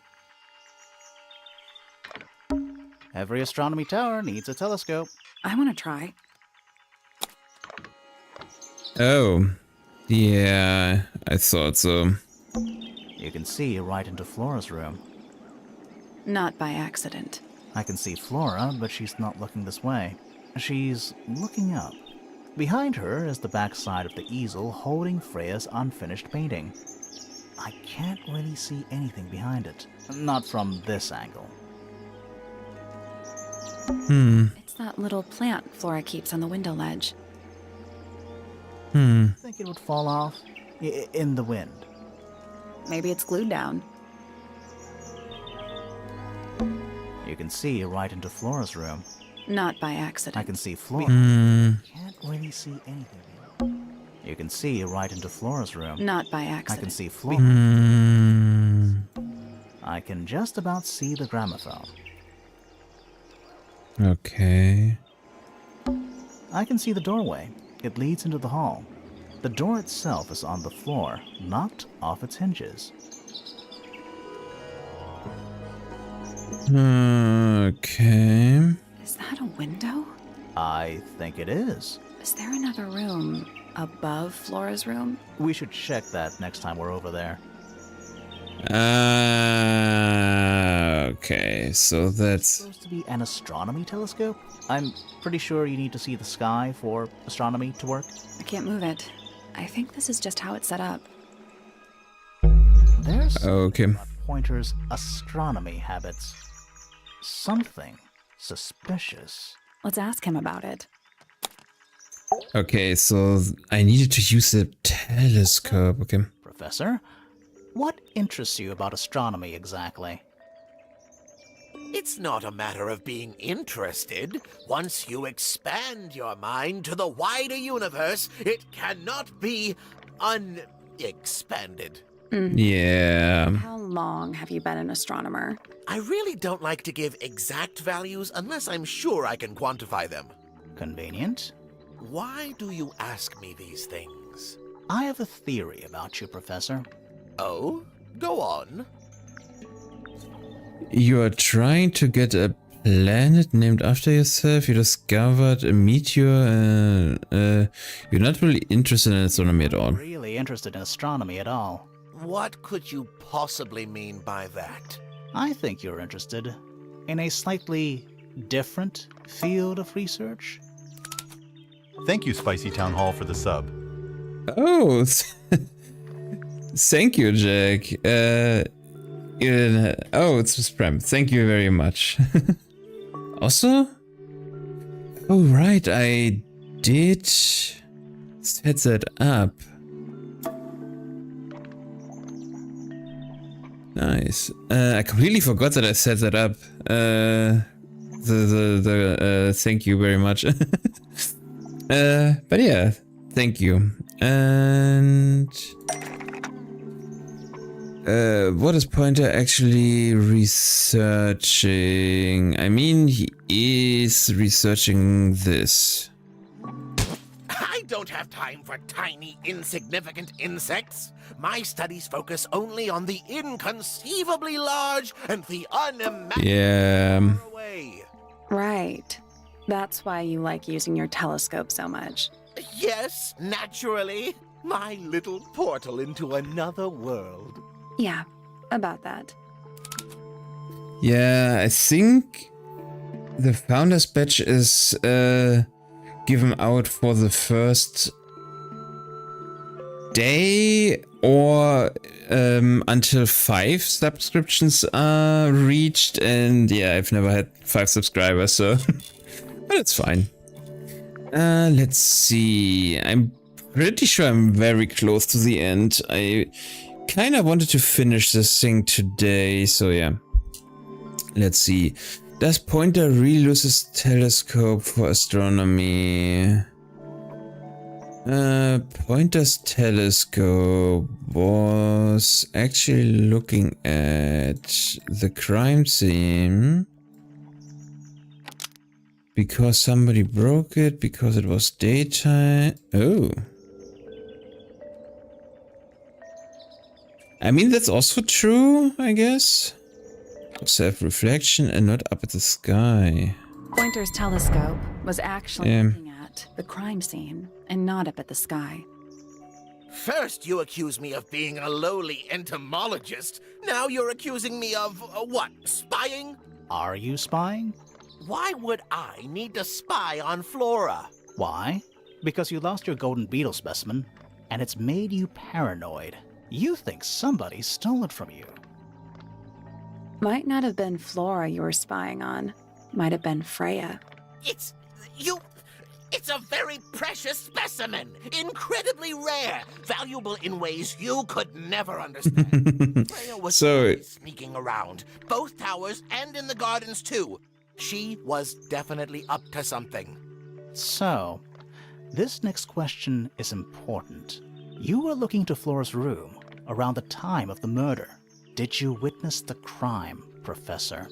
Every astronomy tower needs a telescope. I want to try. Oh. Yeah, I thought so. You can see right into Flora's room. Not by accident. I can see Flora, but she's not looking this way. She's looking up. Behind her is the backside of the easel holding Freya's unfinished painting. I can't really see anything behind it. Not from this angle. It's that little plant Flora keeps on the window ledge. Think it would fall off? In the wind. Maybe it's glued down. You can see right into Flora's room. Not by accident. I can see Flora. Can't really see anything. You can see right into Flora's room. Not by I accident. can see Flora. I can just about see the gramophone. Okay. I can see the doorway. It leads into the hall. The door itself is on the floor, knocked off its hinges. Okay. Is that a window? I think it is. Is there another room above Flora's room? We should check that next time we're over there. Okay, so that's... Supposed to be an astronomy telescope? I'm pretty sure you need to see the sky for astronomy to work. I can't move it. I think this is just how it's set up. There's Okay. something about Pointer's astronomy habits. Something suspicious. Let's ask him about it. Okay, so I needed to use the telescope. Okay. Professor, what interests you about astronomy exactly? It's not a matter of being interested. Once you expand your mind to the wider universe, it cannot be unexpanded. Yeah. How long have you been an astronomer? I really don't like to give exact values unless I'm sure I can quantify them. Convenient. Why do you ask me these things? I have a theory about you, Professor. Oh? Go on. You are trying to get a planet named after yourself. You discovered a meteor. You're not really interested in astronomy at all. Really interested in astronomy at all. What could you possibly mean by that? I think you're interested in a slightly different field of research. Thank you, Spicy Town Hall, for the sub. Oh, thank you, Jack. Oh, it's Prem. Thank you very much. Also, oh right, I did set that up. Nice. I completely forgot that I set that up. Thank you very much. But yeah, thank you. And what is Pointer actually researching? I mean, he is researching this. I don't have time for tiny, insignificant insects. My studies focus only on the inconceivably large and the unimaginable Yeah. away. Right. That's why you like using your telescope so much. Yes, naturally. My little portal into another world. Yeah, about that. Yeah, I think the Founders Badge is given out for the first day or until 5 subscriptions are reached. And yeah, I've never had 5 subscribers, so but it's fine. Let's see. I'm pretty sure I'm very close to the end. I kind of wanted to finish this thing today, so yeah. Let's see. Does Pointer really lose his telescope for astronomy? Pointer's telescope was actually looking at the crime scene. Because somebody broke it, because it was daytime. Oh. I mean, that's also true, I guess. self-reflection and not up at the sky. Pointer's telescope was actually looking at the crime scene and not up at the sky. First, you accuse me of being a lowly entomologist. Now you're accusing me of, what, spying? Are you spying? Why would I need to spy on Flora? Why? Because you lost your golden beetle specimen, and it's made you paranoid. You think somebody stole it from you. Might not have been Flora you were spying on. Might have been Freya. It's a very precious specimen. Incredibly rare. Valuable in ways you could never understand. Freya was sneaking around. Both towers and in the gardens too. She was definitely up to something. So, this next question is important. You were looking to Flora's room around the time of the murder. Did you witness the crime, Professor?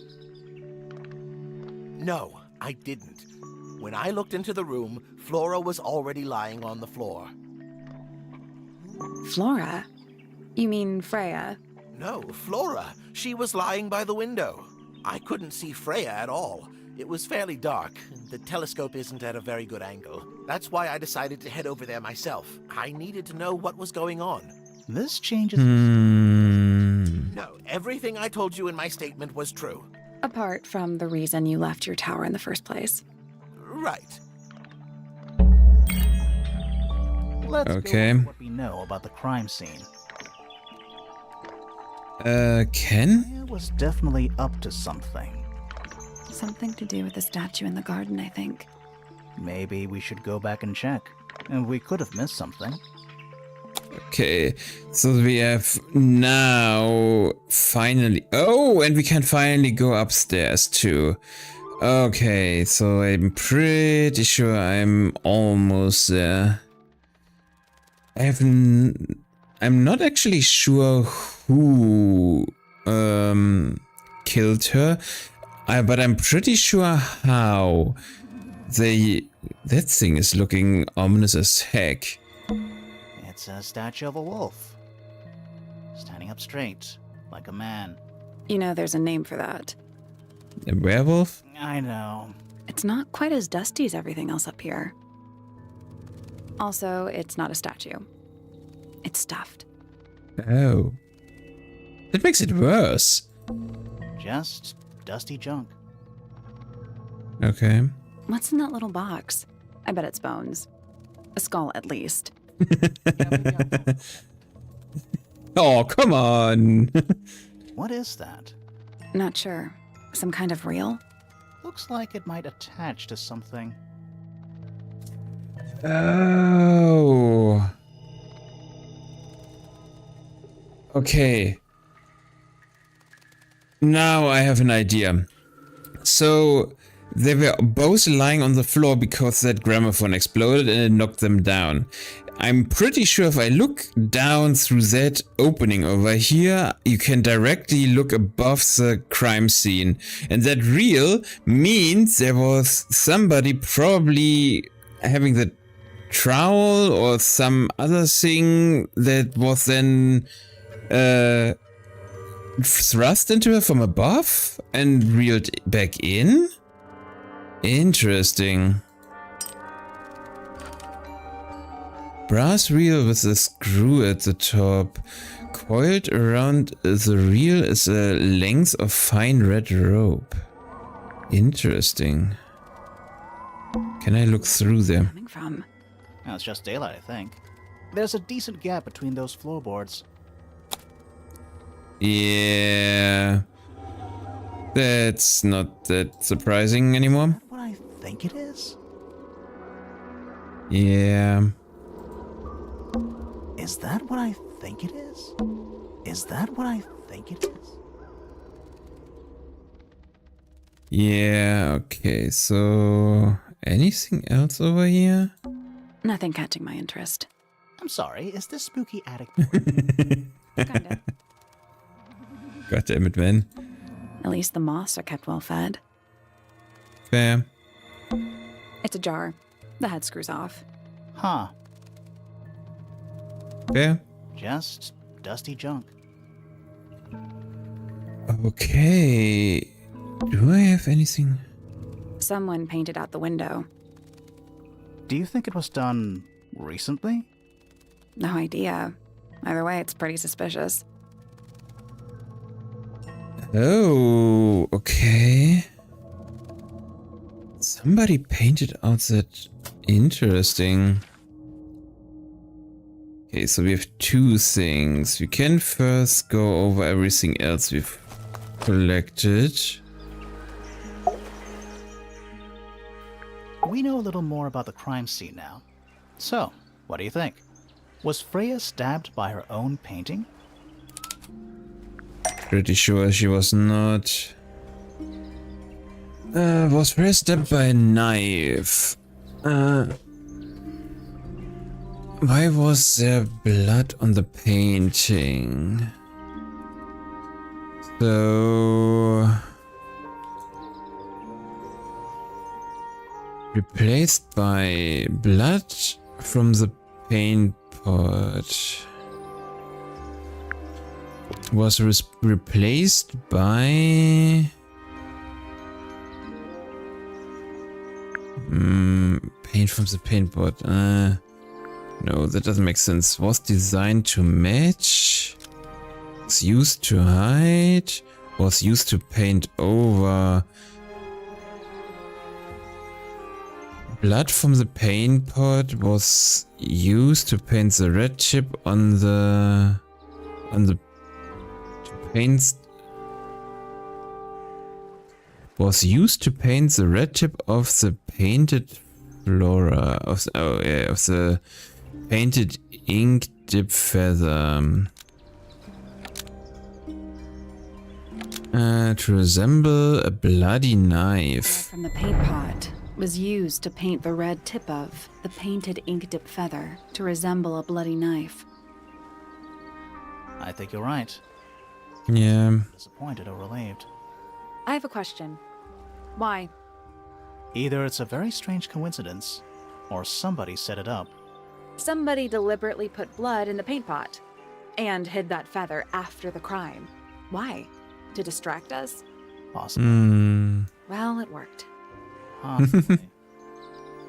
No, I didn't. When I looked into the room, Flora was already lying on the floor. Flora? You mean Freya? No, Flora. She was lying by the window. I couldn't see Freya at all. It was fairly dark. The telescope isn't at a very good angle. That's why I decided to head over there myself. I needed to know what was going on. This changes... No, everything I told you in my statement was true. Apart from the reason you left your tower in the first place. Right. Let's go over what we know about the crime scene. Ken? Freya was definitely up to something. Something to do with the statue in the garden, I think. Maybe we should go back and check. And we could have missed something. Okay, so we have now finally... Oh, and we can finally go upstairs too. Okay, so I'm pretty sure I'm almost there. I'm not actually sure who killed her, but I'm pretty sure how. That thing is looking ominous as heck. It's a statue of a wolf. Standing up straight, like a man. You know there's a name for that. A werewolf? I know. It's not quite as dusty as everything else up here. Also, it's not a statue. It's stuffed. Oh. That makes it worse. Just dusty junk. Okay. What's in that little box? I bet it's bones. A skull, at least. Oh, come on. What is that? Not sure. Some kind of reel? Looks like it might attach to something. Oh. Okay. Now I have an idea. So they were both lying on the floor because that gramophone exploded and it knocked them down. I'm pretty sure if I look down through that opening over here, you can directly look above the crime scene. And that reel means there was somebody probably having the trowel or some other thing that was then thrust into her from above and reeled back in? Interesting. Brass reel with a screw at the top. Coiled around the reel is a length of fine red rope. Interesting. Can I look through there? Coming from? Oh, it's just daylight, I think. There's a decent gap between those floorboards. Yeah. That's not that surprising anymore. Is that what I think it is? Yeah. Is that what I think it is? Is that what I think it is? Yeah, okay, so anything else over here? Nothing catching my interest. I'm sorry, is this spooky attic? Kinda. God damn it, man. At least the moths are kept well fed. Fair. It's a jar. The head screws off. Huh. Fair. Just dusty junk. Okay. Do I have anything? Someone painted out the window. Do you think it was done recently? No idea. Either way, it's pretty suspicious. Oh, okay. Somebody painted out that. Interesting. Okay, so we have two things. We can first go over everything else we've collected. We know a little more about the crime scene now. So, what do you think? Was Freya stabbed by her own painting? Pretty sure she was not. Was Freya stabbed by a knife? Why was there blood on the painting? So... replaced by blood from the paint pot. Was replaced by... paint from the paint pot. No, that doesn't make sense. Was designed to match. Was used to hide. Was used to paint over. Blood from the paint pot was used to paint the red chip on the paints. Was used to paint the red tip of the painted flora of the painted ink dip feather to resemble a bloody knife. From the paint pot was used to paint the red tip of the painted ink dip feather to resemble a bloody knife. I think you're right. Yeah. Disappointed or relieved. I have a question. Why? Either it's a very strange coincidence, or somebody set it up. Somebody deliberately put blood in the paint pot and hid that feather after the crime. Why? To distract us? Possibly. Well, it worked. Possibly.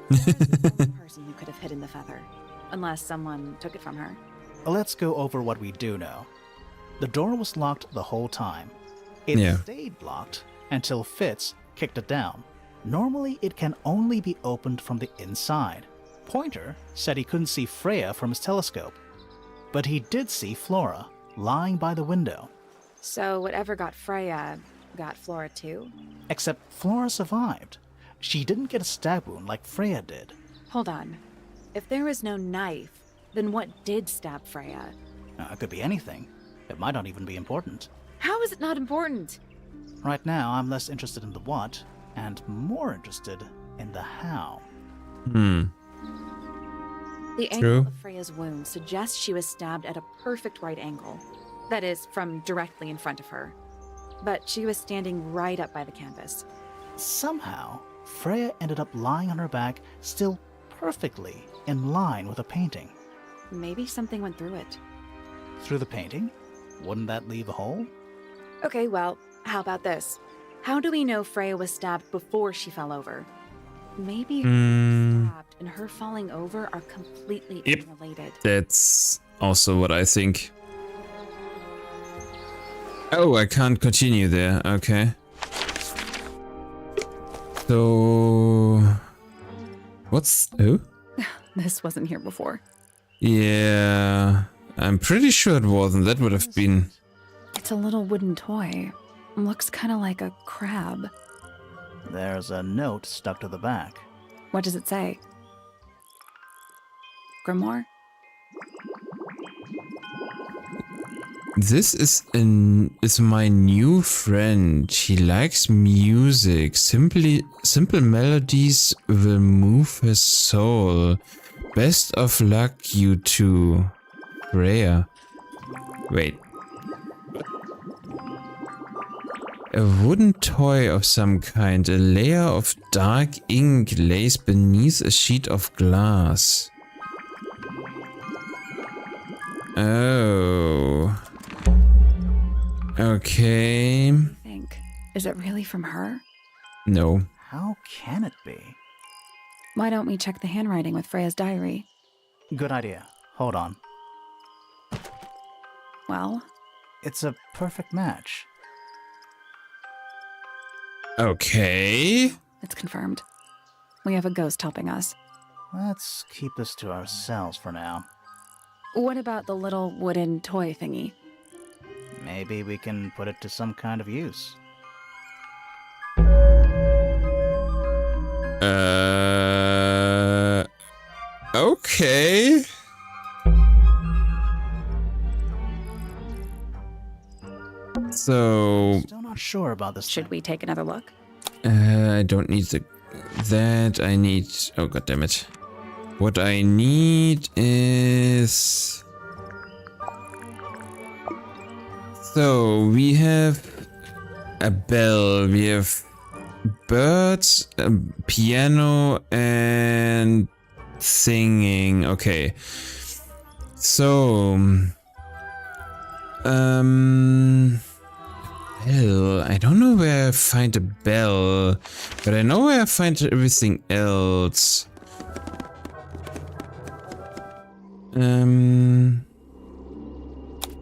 The only person who could have hidden the feather, unless someone took it from her. Let's go over what we do know. The door was locked the whole time. It stayed locked until Fitz kicked it down. Normally, it can only be opened from the inside. Pointer said he couldn't see Freya from his telescope, but he did see Flora lying by the window. So whatever got Freya got Flora too? Except Flora survived. She didn't get a stab wound like Freya did. Hold on. If there was no knife, then what did stab Freya? It could be anything. It might not even be important. How is it not important? Right now, I'm less interested in the what, and more interested in the how. The angle of Freya's wound suggests she was stabbed at a perfect right angle. That is, from directly in front of her. But she was standing right up by the canvas. Somehow, Freya ended up lying on her back, still perfectly in line with the painting. Maybe something went through it. Through the painting? Wouldn't that leave a hole? Okay, well, how about this? How do we know Freya was stabbed before she fell over? Maybe her being stabbed and her falling over are completely unrelated. That's also what I think. Oh, I can't continue there. Okay. So... what's... oh? This wasn't here before. Yeah... I'm pretty sure it wasn't. That would have been... It's a little wooden toy. Looks kind of like a crab. There's a note stuck to the back. What does it say? Grimoire? This is my new friend. He likes music. Simple melodies will move his soul. Best of luck, you two. Freya. Wait. A wooden toy of some kind. A layer of dark ink lays beneath a sheet of glass. Oh. Okay. I think. Is it really from her? No. How can it be? Why don't we check the handwriting with Freya's diary? Good idea. Hold on. Well, It's a perfect match. Okay. it's confirmed. We have a ghost helping us. Let's keep this to ourselves for now. What about the little wooden toy thingy? Maybe we can put it to some kind of use. Okay. So, Still not sure about this. Should we take another look? I don't need that. I need, oh god damn it. What I need is, so we have a bell, we have birds, a piano, and singing. Okay. So, bell. I don't know where I find a bell, but I know where I find everything else.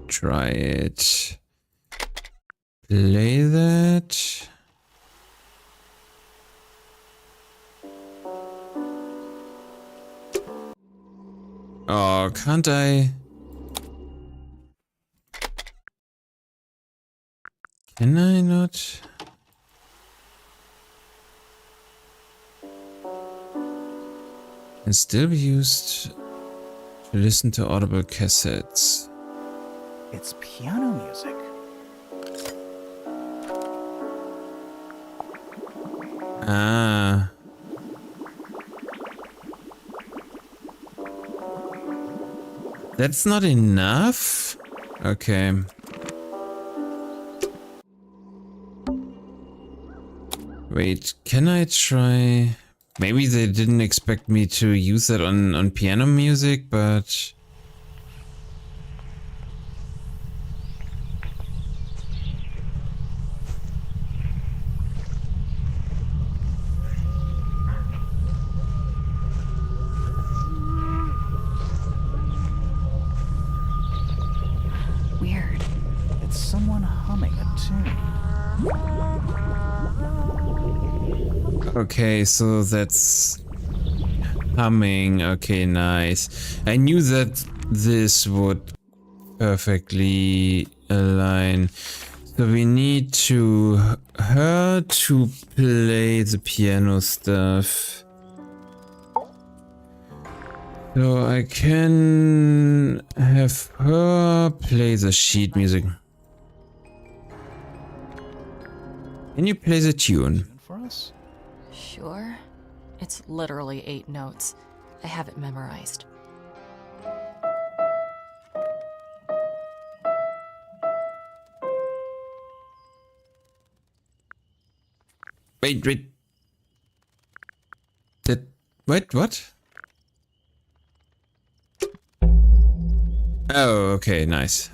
Try it. Play that. Oh, can't I? Can I not? Can still be used to listen to audible cassettes. It's piano music. Ah. That's not enough? Okay. Wait, can I try? Maybe they didn't expect me to use that on piano music, but... Weird. It's someone humming a tune. Okay, so that's humming. Okay, nice. I knew that this would perfectly align. So we need her to play the piano stuff. So I can have her play the sheet music. Can you play the tune? For us? Sure. It's literally 8 notes. I have it memorized. Wait. What? Oh, okay, nice.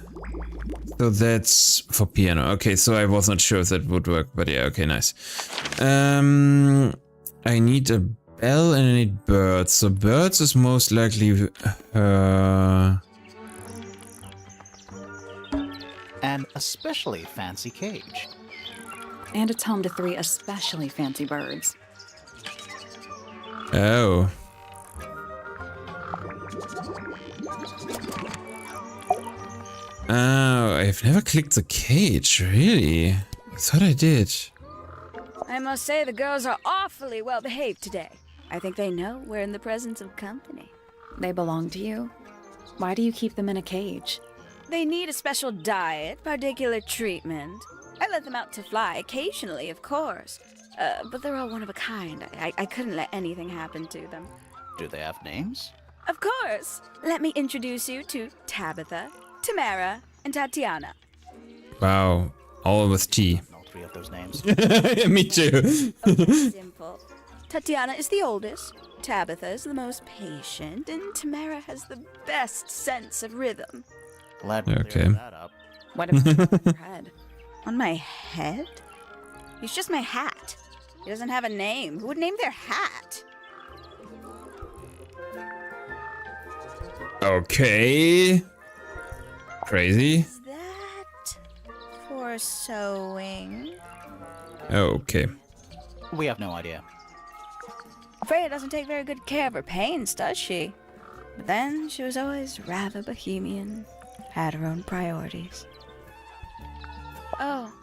So that's for piano. Okay, so I was not sure if that would work, but yeah, okay, nice. I need a bell and I need birds. So birds is most likely An especially fancy cage. And it's home to 3 especially fancy birds. Oh. Oh, I've never clicked the cage, really? I thought I did. I must say the girls are awfully well behaved today. I think they know we're in the presence of company. They belong to you? Why do you keep them in a cage? They need a special diet, particular treatment. I let them out to fly occasionally, of course. But they're all one of a kind. I couldn't let anything happen to them. Do they have names? Of course. Let me introduce you to Tabitha, Tamara, and Tatiana. Wow, all with T. All 3 of those names. Me too. Okay, simple. Tatiana is the oldest, Tabitha is the most patient, and Tamara has the best sense of rhythm. Glad we Okay. cleared that up. What about her head? On my head? He's just my hat. He doesn't have a name. Who would name their hat? Okay. Crazy. Is that for sewing? Okay. We have no idea. Freya doesn't take very good care of her pains, does she? But then she was always rather bohemian, had her own priorities. Oh,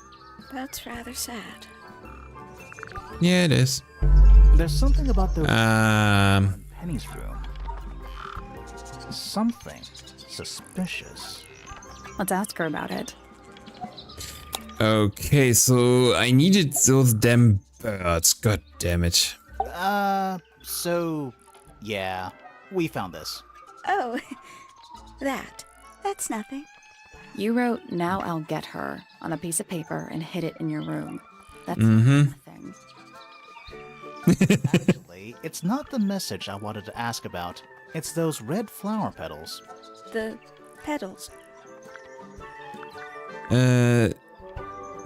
that's rather sad. Yeah, it is. There's something about the Penny's room. Something suspicious. Let's ask her about it. Okay, so I needed those damn birds. God damn it. So, yeah, we found this. Oh, that's nothing. You wrote, "Now I'll get her," on a piece of paper and hid it in your room. That's nothing. Actually, it's not the message I wanted to ask about. It's those red flower petals. The petals.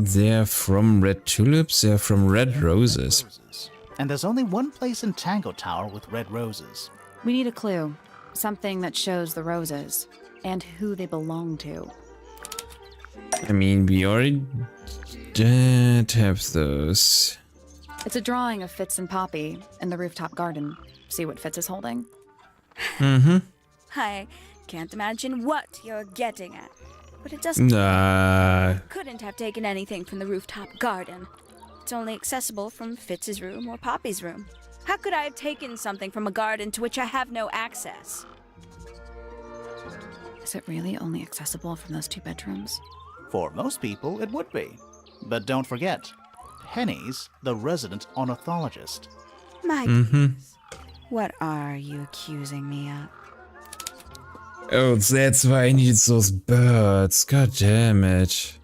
They're from red tulips, they're from red roses. And there's only one place in Tangle Tower with red roses. We need a clue. Something that shows the roses and who they belong to. I mean, we already did have those. It's a drawing of Fitz and Poppy in the rooftop garden. See what Fitz is holding? I can't imagine what you're getting at. But it doesn't. Couldn't have taken anything from the rooftop garden. It's only accessible from Fitz's room or Poppy's room. How could I have taken something from a garden to which I have no access? Is it really only accessible from those two bedrooms? For most people, it would be. But don't forget, Penny's the resident ornithologist. My goodness. What are you accusing me of? Oh, that's why I needed those birds. God damn it.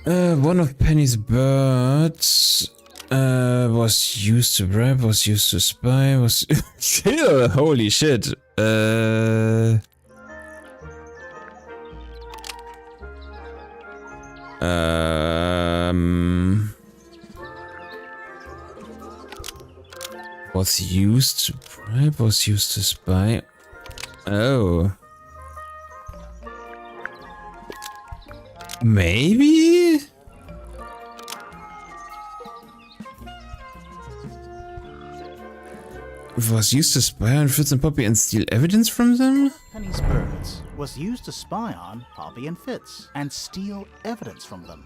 One of Penny's birds was used to bribe, was used to spy, was holy shit. Was used to bribe, was used to spy. Oh. Maybe? Was used to spy on Fitz and Poppy and steal evidence from them? Penny's birds was used to spy on Poppy and Fitz and steal evidence from them.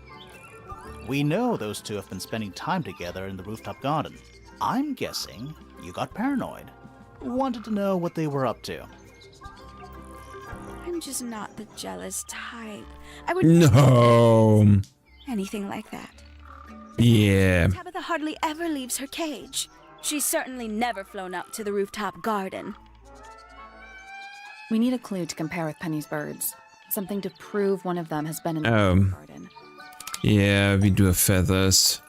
We know those two have been spending time together in the rooftop garden. I'm guessing you got paranoid. Wanted to know what they were up to. I'm just not the jealous type. I would No. anything like that. Yeah. Tabitha hardly ever leaves her cage. She's certainly never flown up to the rooftop garden. We need a clue to compare with Penny's birds. Something to prove one of them has been in the garden. Yeah, we do have feathers.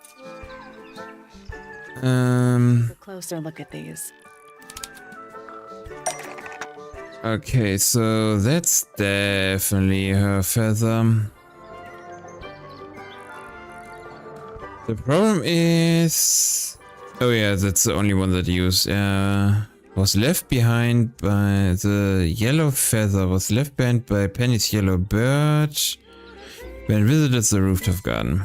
A closer look at these. Okay, so that's definitely her feather. The problem is... Oh yeah, that's the only one that I use. Was left behind by the yellow feather, was left behind by Penny's yellow bird when it visited the rooftop garden.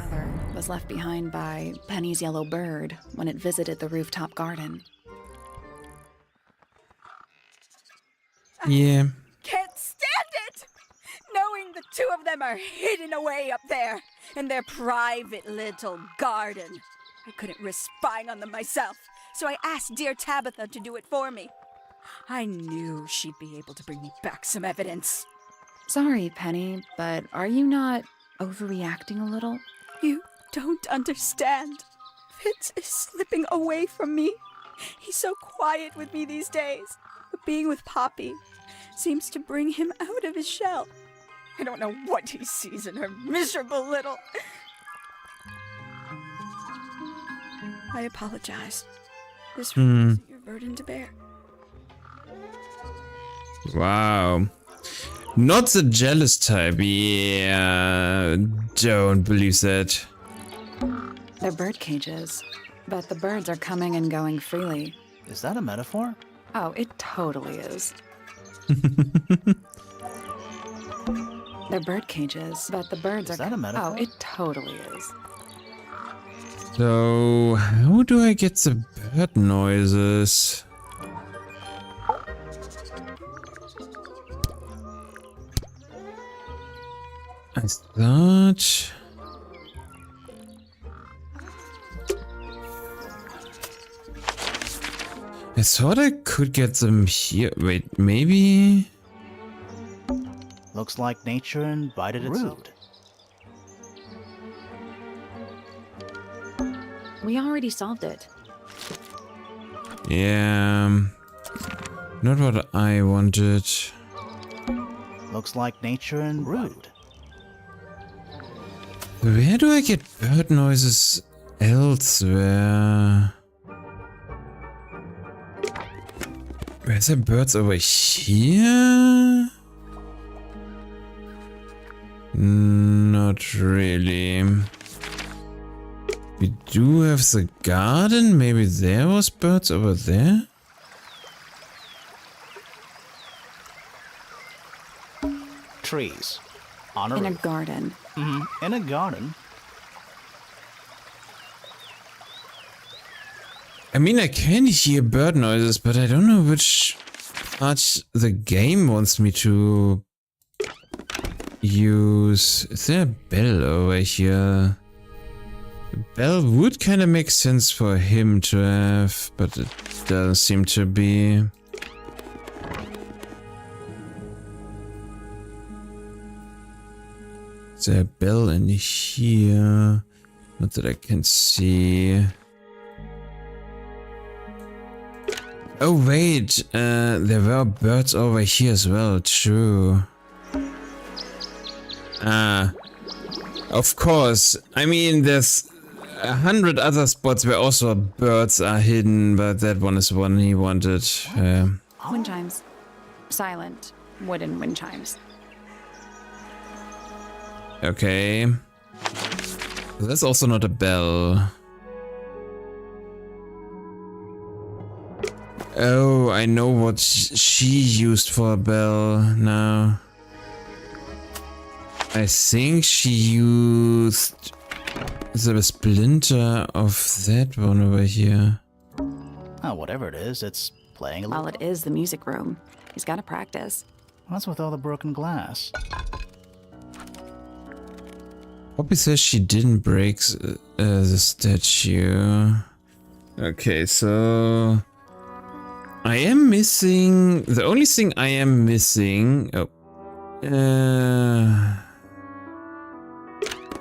Was left behind by Penny's yellow bird when it visited the rooftop garden. Yeah. Can't stand it! Knowing the two of them are hidden away up there in their private little garden. I couldn't risk spying on them myself, so I asked dear Tabitha to do it for me. I knew she'd be able to bring me back some evidence. Sorry, Penny, but are you not overreacting a little? You don't understand. Fitz is slipping away from me. He's so quiet with me these days, but being with Poppy seems to bring him out of his shell. I don't know what he sees in her miserable little... I apologize. This really isn't your burden to bear. Wow. Not the jealous type. Yeah, don't believe that. They're bird cages, but the birds are coming and going freely. Is that a metaphor? Oh, it totally is. They're bird cages, but the birds Is are... that a metaphor? Oh, it totally is. So, how do I get the bird noises? I thought... I thought I could get them here. Wait, maybe... Looks like nature invited itself. Rude. We already solved it. Yeah... Not what I wanted. Looks like nature and rude. Where do I get bird noises elsewhere? Where's there birds over here? Not really. We do have the garden. Maybe there was birds over there? Trees. On a In a roof. garden. In a garden. I mean, I can hear bird noises, but I don't know which part the game wants me to use. Is there a bell over here? A bell would kind of make sense for him to have, but it doesn't seem to be. Is there a bell in here? Not that I can see. Oh wait, there were birds over here as well, true. Ah, of course. I mean, there's 100 other spots where also birds are hidden, but that one is the one he wanted. Wind chimes. Silent wooden wind chimes. Okay. That's also not a bell. Oh, I know what she used for a bell now. I think she used the splinter of that one over here. Oh, whatever it is, it's playing a Well, it is the music room. He's got to practice. What's with all the broken glass? Poppy says she didn't break the statue. Okay, so... I am missing... The only thing I am missing... Oh.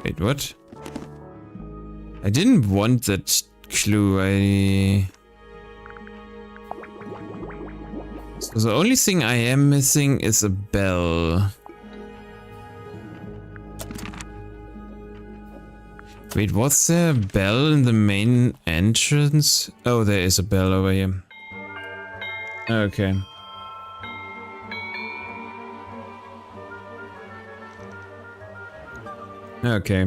Wait, what? I didn't want that clue. So the only thing I am missing is a bell. Wait, was there a bell in the main entrance? Oh, there is a bell over here. Okay. Okay.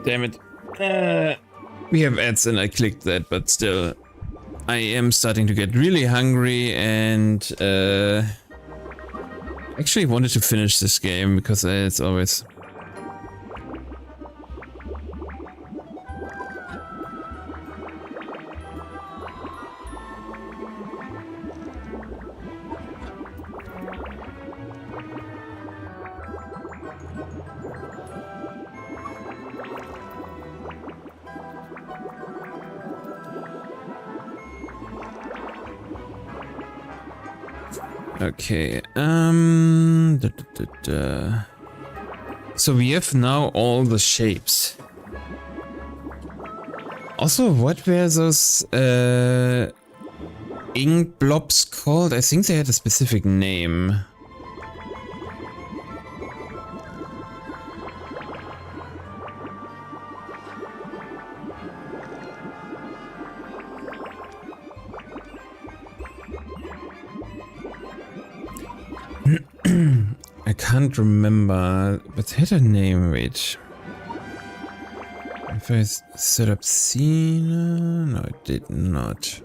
Damn it. We have ads and I clicked that, but still. I am starting to get really hungry and actually wanted to finish this game because it's always... Okay, So we have now all the shapes. Also, what were those ink blobs called? I think they had a specific name. can't remember, but it had a name, wait. If I set up scene... No, it did not.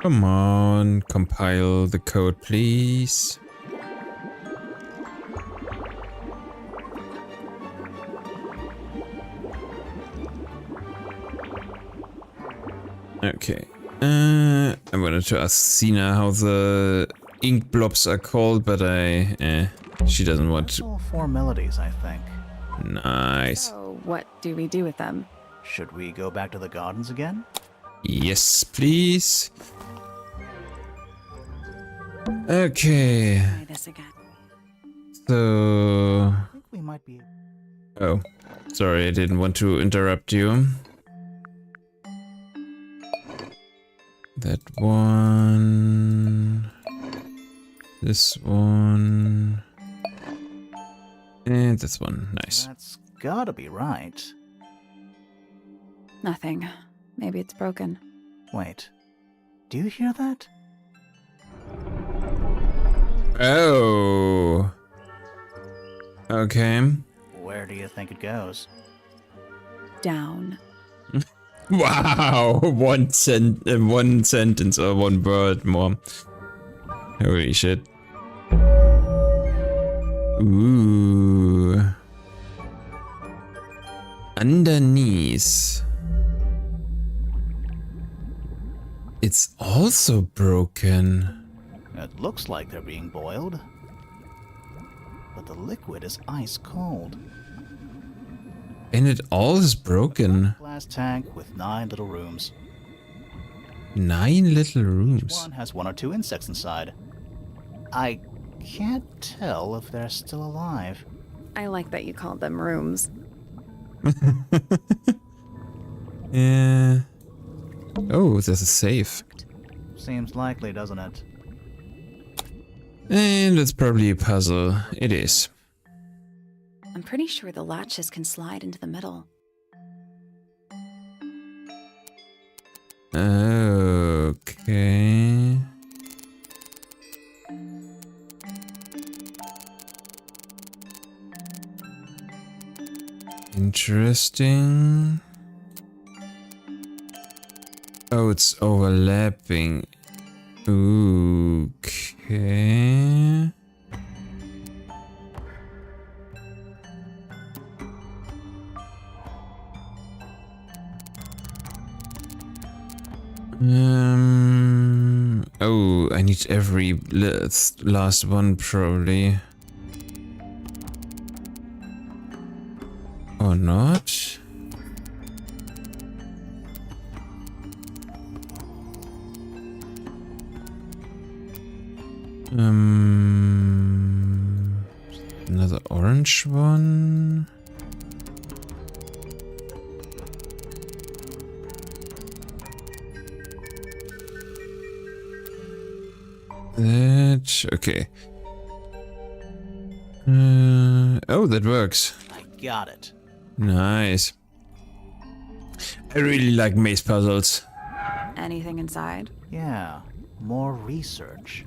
Come on, compile the code, please. Okay. I wanted to ask Sina how the ink blobs are called, but she doesn't want to. All formalities, I think. Nice. So, what do we do with them? Should we go back to the gardens again? Yes, please. Okay. Try this again. So. I think we might be. Oh, sorry, I didn't want to interrupt you. That one. This one. And this one. Nice. That's gotta be right. Nothing. Maybe it's broken. Wait. Do you hear that? Oh. Okay. Where do you think it goes? Down. Wow. One sentence or one word more. Holy shit. Ooh. Underneath. It's also broken. It looks like they're being boiled. But the liquid is ice cold. And it all is broken. Glass tank with 9 little rooms. 9 little rooms. One has 1 or 2 insects inside. I can't tell if they're still alive. I like that you called them rooms. Yeah. Oh, there's a safe. Seems likely, doesn't it? And it's probably a puzzle. It is. I'm pretty sure the latches can slide into the middle. Okay. Interesting. Oh, it's overlapping. Okay. Oh, I need every last one probably. Or not? Another orange one. That okay. Oh, that works. I got it. Nice. I really like maze puzzles. Anything inside? Yeah, more research.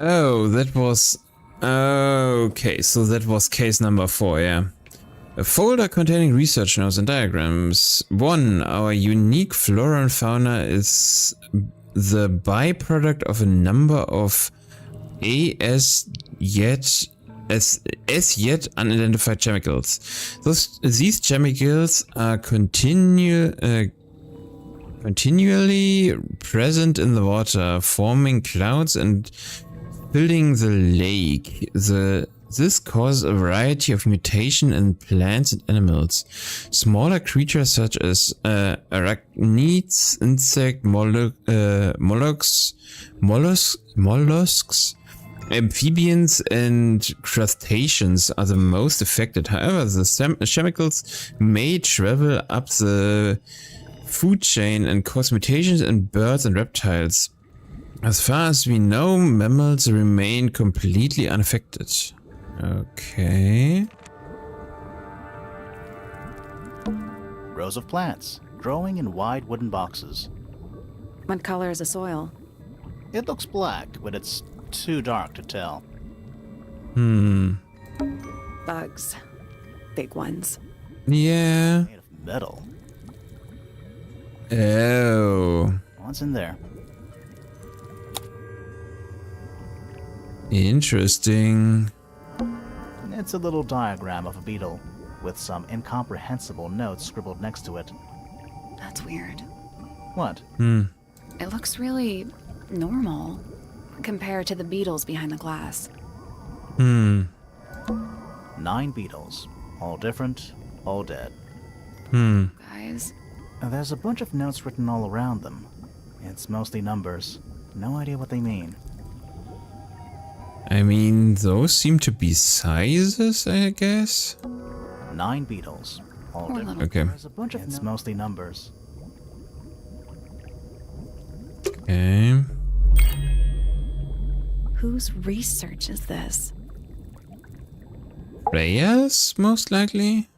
Oh, that was... Okay, so that was case number 4, yeah. A folder containing research notes and diagrams. 1. Our unique flora and fauna is the byproduct of a number of as yet unidentified chemicals. These chemicals are continually present in the water, forming clouds and filling the lake. This causes a variety of mutation in plants and animals. Smaller creatures such as arachnids, insect, mollusks, amphibians, and crustaceans are the most affected. However, the chemicals may travel up the food chain and cause mutations in birds and reptiles. As far as we know, mammals remain completely unaffected. Okay. rows of plants, growing in wide wooden boxes. What color is the soil? It looks black, but it's too dark to tell. Bugs. Big ones. Yeah. Made of metal. Oh. What's in there? Interesting. It's a little diagram of a beetle, with some incomprehensible notes scribbled next to it. That's weird. What? It looks really normal compared to the beetles behind the glass. 9 beetles. All different, all dead. Guys, There's a bunch of notes written all around them. It's mostly numbers. No idea what they mean. I mean, those seem to be sizes, I guess. 9 beetles. All Poor different. little Okay. There's a bunch of It's mostly numbers. Okay. whose research is this? Freya's, most likely?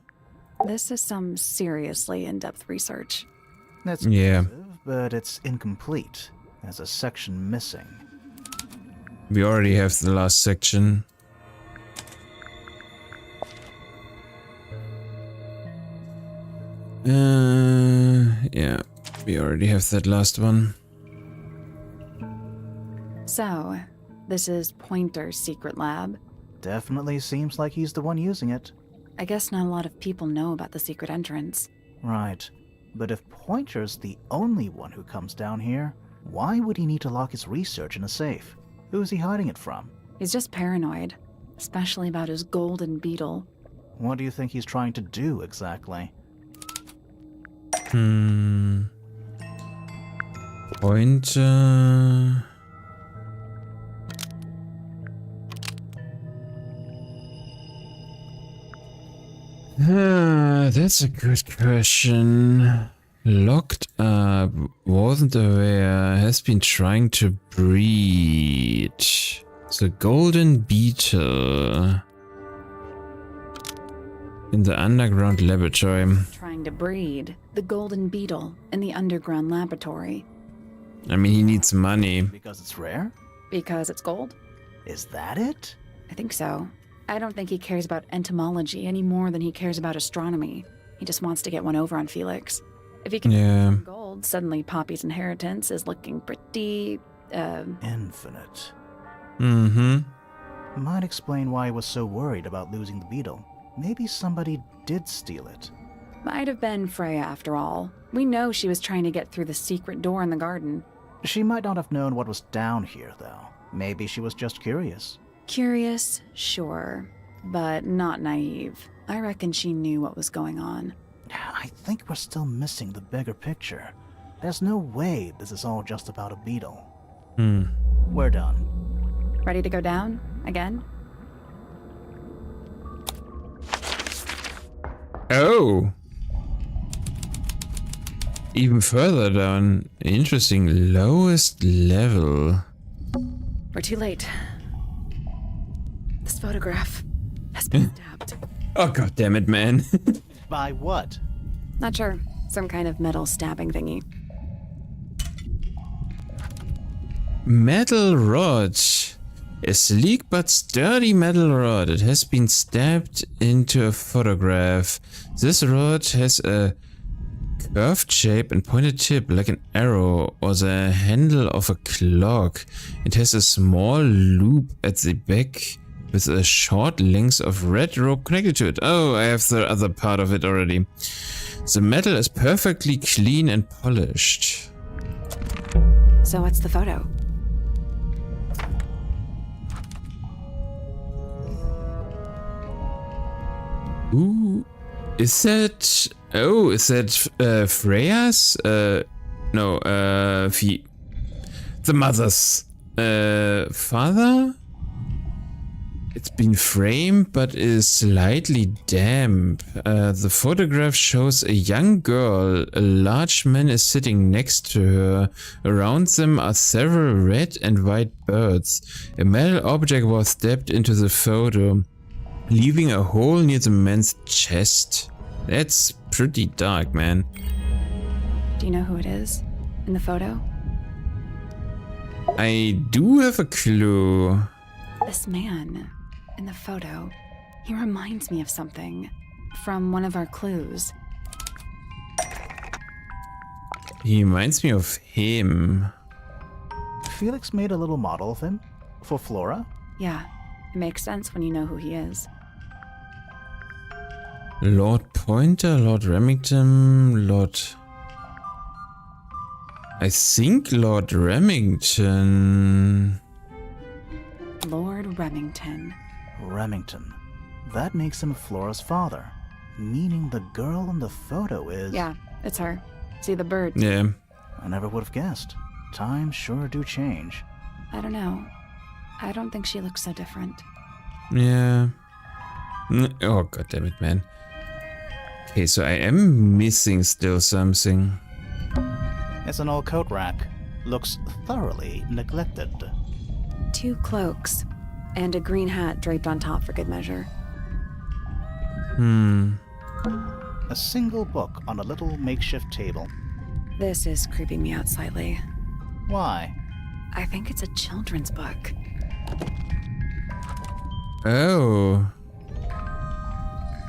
This is some seriously in-depth research. That's Yeah. impressive, but it's incomplete. There's a section missing. We already have the last section. Yeah, we already have that last one. So, this is Pointer's secret lab. Definitely seems like he's the one using it. I guess not a lot of people know about the secret entrance. Right. But if Pointer's the only one who comes down here, why would he need to lock his research in a safe? Who is he hiding it from? He's just paranoid, especially about his golden beetle. What do you think he's trying to do exactly? Pointer. That's a good question. Locked up, wasn't aware, has been trying to breed. The golden beetle. In the underground laboratory. Trying to breed the golden beetle in the underground laboratory. I mean, he needs money. Because it's rare? Because it's gold? Is that it? I think so. I don't think he cares about entomology any more than he cares about astronomy. He just wants to get one over on Felix. If he can get gold, suddenly Poppy's inheritance is looking pretty, Infinite. Mm-hmm. Might explain why he was so worried about losing the beetle. Maybe somebody did steal it. Might have been Freya after all. We know she was trying to get through the secret door in the garden. She might not have known what was down here, though. Maybe she was just curious. Curious, sure, but not naive. I reckon she knew what was going on. I think we're still missing the bigger picture. There's no way this is all just about a beetle. We're done. Ready to go down? Again? Oh! Even further down. Interesting. Lowest level. We're too late. This photograph has been stabbed. Oh, god damn it, man. By what? Not sure. Some kind of metal stabbing thingy. Metal rod. A sleek but sturdy metal rod. It has been stabbed into a photograph. This rod has a curved shape and pointed tip like an arrow or the handle of a clock. It has a small loop at the back with a short length of red rope connected to it. Oh, I have the other part of it already. The metal is perfectly clean and polished. So what's the photo? Ooh, is that... Oh, is that Freya's? No, the mother's father? It's been framed but is slightly damp. The photograph shows a young girl. A large man is sitting next to her. Around them are several red and white birds. A metal object was stabbed into the photo, leaving a hole near the man's chest. That's pretty dark, man. Do you know who it is in the photo? I do have a clue. This man in the photo, he reminds me of something from one of our clues. He reminds me of him. Felix made a little model of him for Flora. Yeah, it makes sense when you know who he is. Lord Pointer, Lord Remington, Lord... I think Lord Remington. Lord Remington. Remington. That makes him Flora's father, meaning the girl in the photo is... Yeah, it's her. See the bird? Yeah. I never would have guessed. Times sure do change. I don't know. I don't think she looks so different. Yeah. Oh, god damn it, man. Okay, so I am missing still something. It's an old coat rack. Looks thoroughly neglected. 2 cloaks and a green hat draped on top for good measure. A single book on a little makeshift table. This is creeping me out slightly. Why? I think it's a children's book. Oh.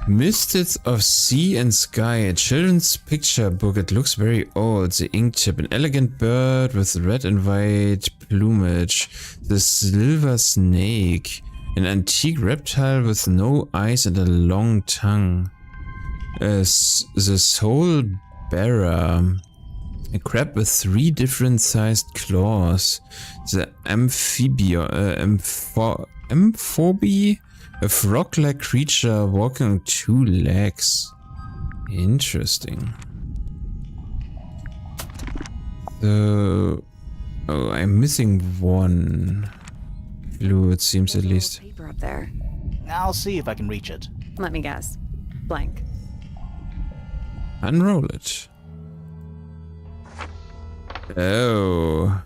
Mists of Sea and Sky, a children's picture book. It looks very old. The ink tip, an elegant bird with red and white plumage. The silver snake, an antique reptile with no eyes and a long tongue. The soul bearer, a crab with 3 different sized claws. The amphibia, a frog-like creature walking on 2 legs. Interesting. Oh, I'm missing one clue, it seems at least. Paper up there. I'll see if I can reach it. Let me guess. Blank. Unroll it. Oh.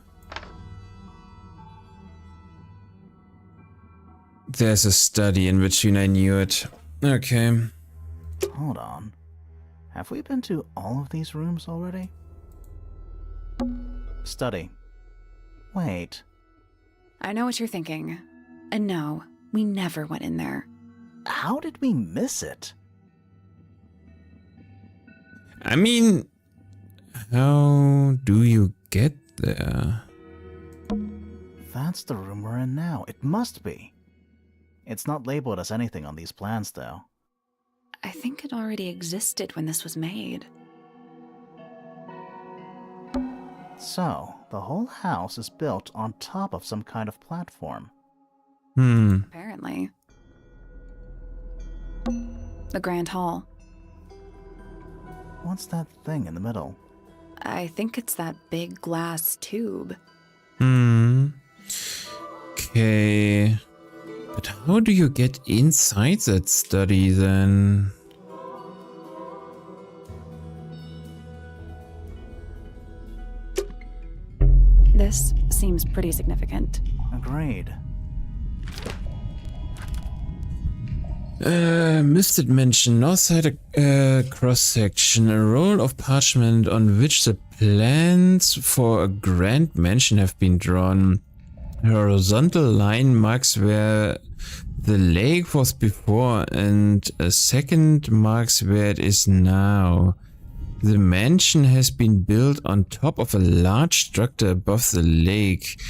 There's a study in between, I knew it. Okay. Hold on. Have we been to all of these rooms already? Study. Wait. I know what you're thinking. And no, we never went in there. How did we miss it? I mean, how do you get there? That's the room we're in now. It must be. It's not labeled as anything on these plans, though. I think it already existed when this was made. So, the whole house is built on top of some kind of platform. Apparently. The Grand Hall. What's that thing in the middle? I think it's that big glass tube. Okay. But how do you get inside that study then? This seems pretty significant. Agreed. Missed it mention, north side cross-section, a roll of parchment on which the plans for a grand mansion have been drawn. A horizontal line marks where the lake was before and a second marks where it is now. The mansion has been built on top of a large structure above the lake,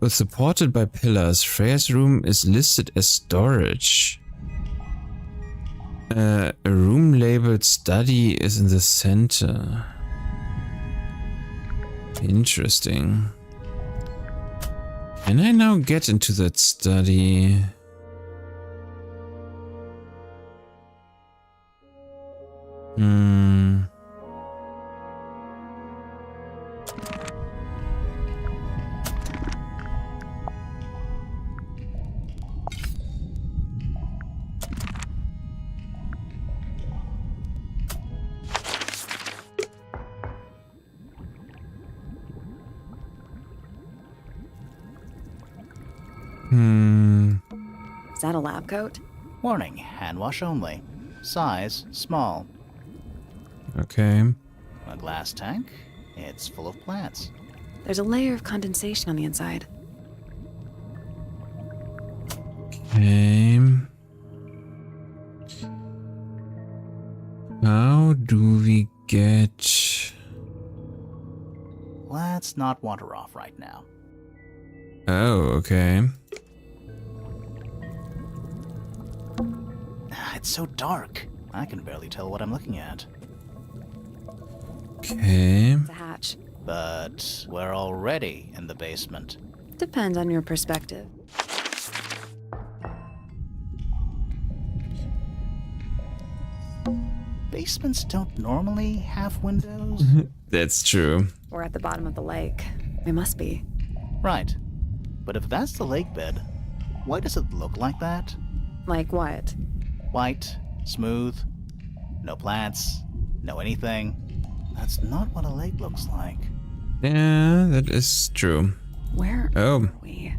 supported by pillars. Freya's room is listed as storage. A room labeled study is in the center. Interesting. Can I now get into that study? Is that a lab coat? Warning, hand wash only. Size, small. Okay. A glass tank? It's full of plants. There's a layer of condensation on the inside. Okay. How do we get... Let's not wander off right now. Oh, okay. It's so dark. I can barely tell what I'm looking at. Okay. It's a hatch. But we're already in the basement. Depends on your perspective. Basements don't normally have windows. That's true. We're at the bottom of the lake. We must be. Right. But if that's the lake bed, why does it look like that? Like what? White, smooth, no plants, no anything. That's not what a lake looks like. Yeah, that is true. Where Oh. are we?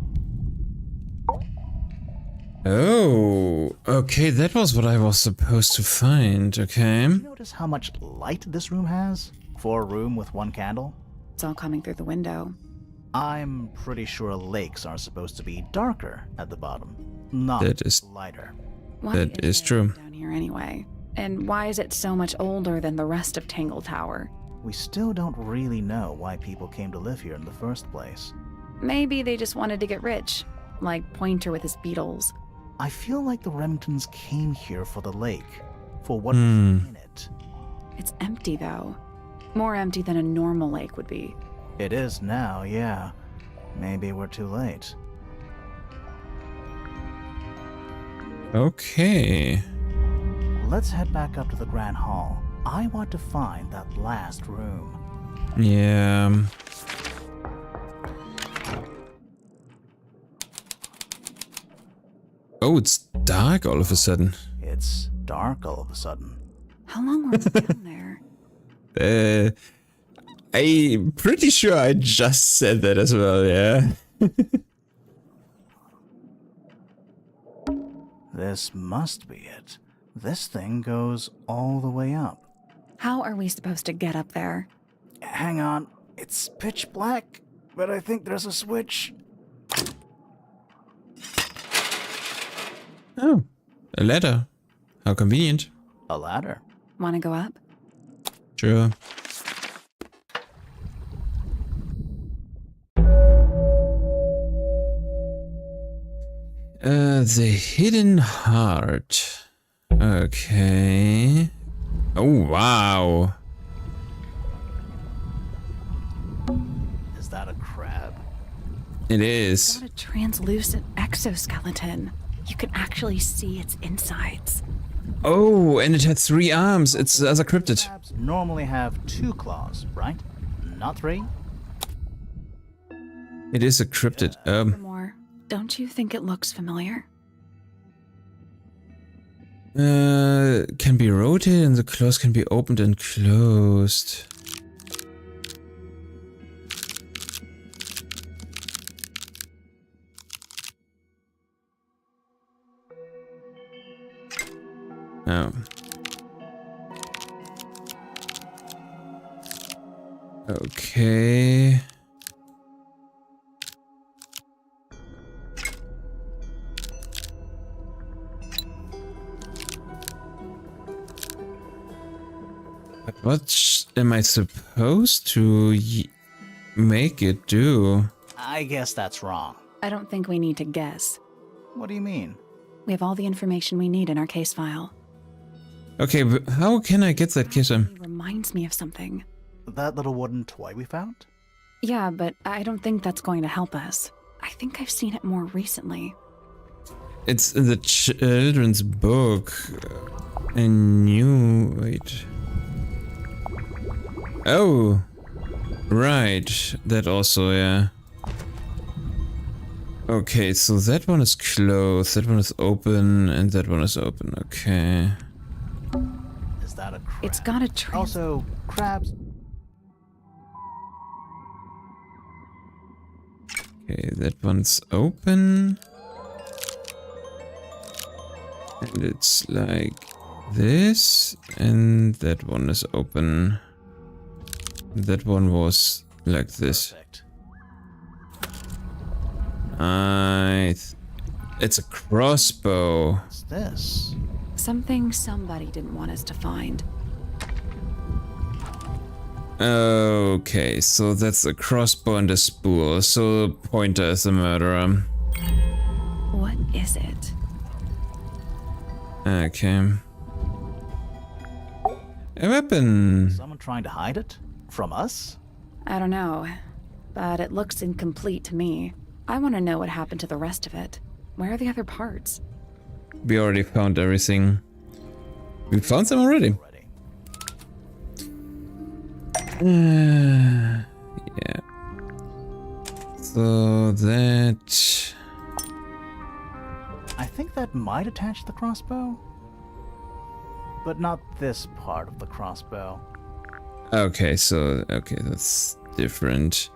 Oh, okay, that was what I was supposed to find, okay. Notice how much light this room has? For a room with one candle? It's all coming through the window. I'm pretty sure lakes are supposed to be darker at the bottom, not That is- lighter. Why That is there true. down here anyway? And why is it so much older than the rest of Tangle Tower? We still don't really know why people came to live here in the first place. Maybe they just wanted to get rich, like Pointer with his beetles. I feel like the Remingtons came here for the lake, for what Hmm. was in it. It's empty though. More empty than a normal lake would be. It is now, yeah. Maybe we're too late. Okay. Let's head back up to the Grand Hall. I want to find that last room. Yeah. Oh, it's dark all of a sudden. It's dark all of a sudden. How long were we down there? I'm pretty sure I just said that as well, yeah. This must be it. This thing goes all the way up. How are we supposed to get up there? Hang on, it's pitch black, but I think there's a switch. Oh, a ladder. How convenient. A ladder. Want to go up? Sure. The hidden heart. Okay. Oh, wow. Is that a crab? It It's is. got a translucent exoskeleton. You can actually see its insides. Oh, and it had 3 arms. It's as a cryptid. Crabs normally have 2 claws, right? Not 3? It is a cryptid. More. Don't you think it looks familiar? Can be rotated and the claws can be opened and closed. Oh. Okay. What am I supposed to make it do? I guess that's wrong. I don't think we need to guess. What do you mean? We have all the information we need in our case file. Okay, but how can I get that kiss? It reminds me of something. That little wooden toy we found? Yeah, but I don't think that's going to help us. I think I've seen it more recently. It's in the children's book. I knew. Wait. Oh, right. That also, yeah. Okay, so that one is closed, that one is open, and that one is open. Okay. Is that a crab? It's got a Also, crabs. Okay, that one's open. And it's like this, and that one is open. That one was like this. Perfect. It's a crossbow. What's this? Something somebody didn't want us to find. Okay, so that's a crossbow and a spool. So Pointer is the murderer. What is it? Okay. A weapon. Someone trying to hide it? From us? I don't know, but it looks incomplete to me. I want to know what happened to the rest of it. Where are the other parts? We already found everything. We found them already. Yeah. So that... I think that might attach the crossbow. But not this part of the crossbow. Okay, so... Okay, that's different.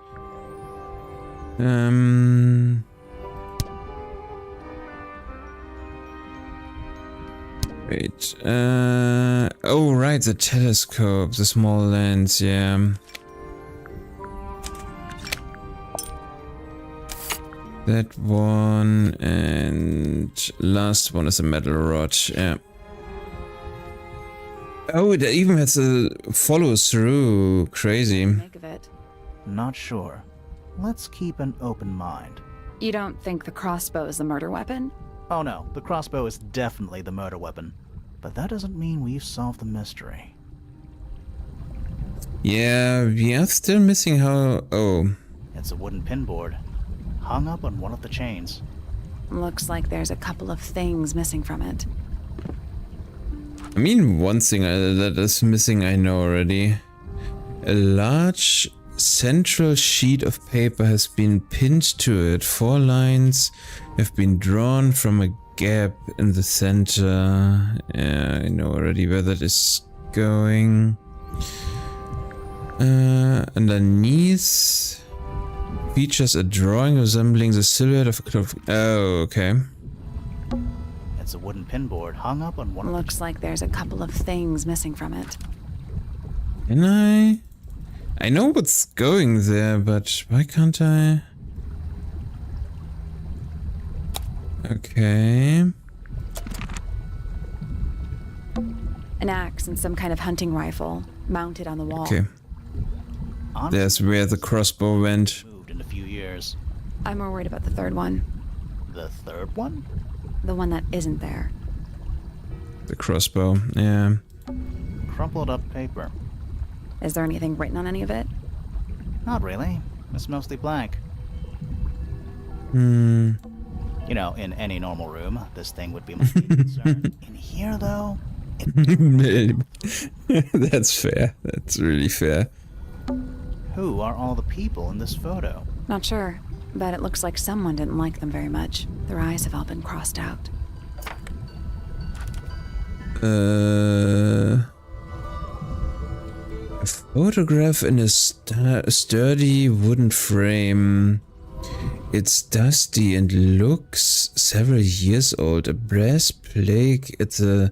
Wait, oh right, the telescope, the small lens, yeah. That one, and last one is a metal rod, yeah. Oh, it even has a follow through, crazy. Make of it. Not sure. Let's keep an open mind. You don't think the crossbow is the murder weapon? Oh no, the crossbow is definitely the murder weapon. But that doesn't mean we've solved the mystery. Yeah, we are still missing how... Oh. It's a wooden pinboard, hung up on one of the chains. Looks like there's a couple of things missing from it. I mean, one thing that is missing I know already. A large central sheet of paper has been pinned to it. 4 lines have been drawn from a gap in the center. Yeah, I know already where that is going. Underneath features a drawing resembling the silhouette of a cloth. Oh, okay. It's a wooden pinboard hung up on one of the... Looks like there's a couple of things missing from it. Can I know what's going there, but why can't I? Okay. An axe and some kind of hunting rifle mounted on the wall. Okay. There's where the crossbow went. Moved in a few years. I'm more worried about the third one. The third one? The one that isn't there. The crossbow, yeah. Crumpled up paper. Is there anything written on any of it? Not really. It's mostly blank. Hmm. You know, in any normal room, this thing would be my main concern. In here, though, That's fair. That's really fair. Who are all the people in this photo? Not sure, but it looks like someone didn't like them very much. Their eyes have all been crossed out. A photograph in a sturdy wooden frame. It's dusty and looks several years old. A brass plaque at the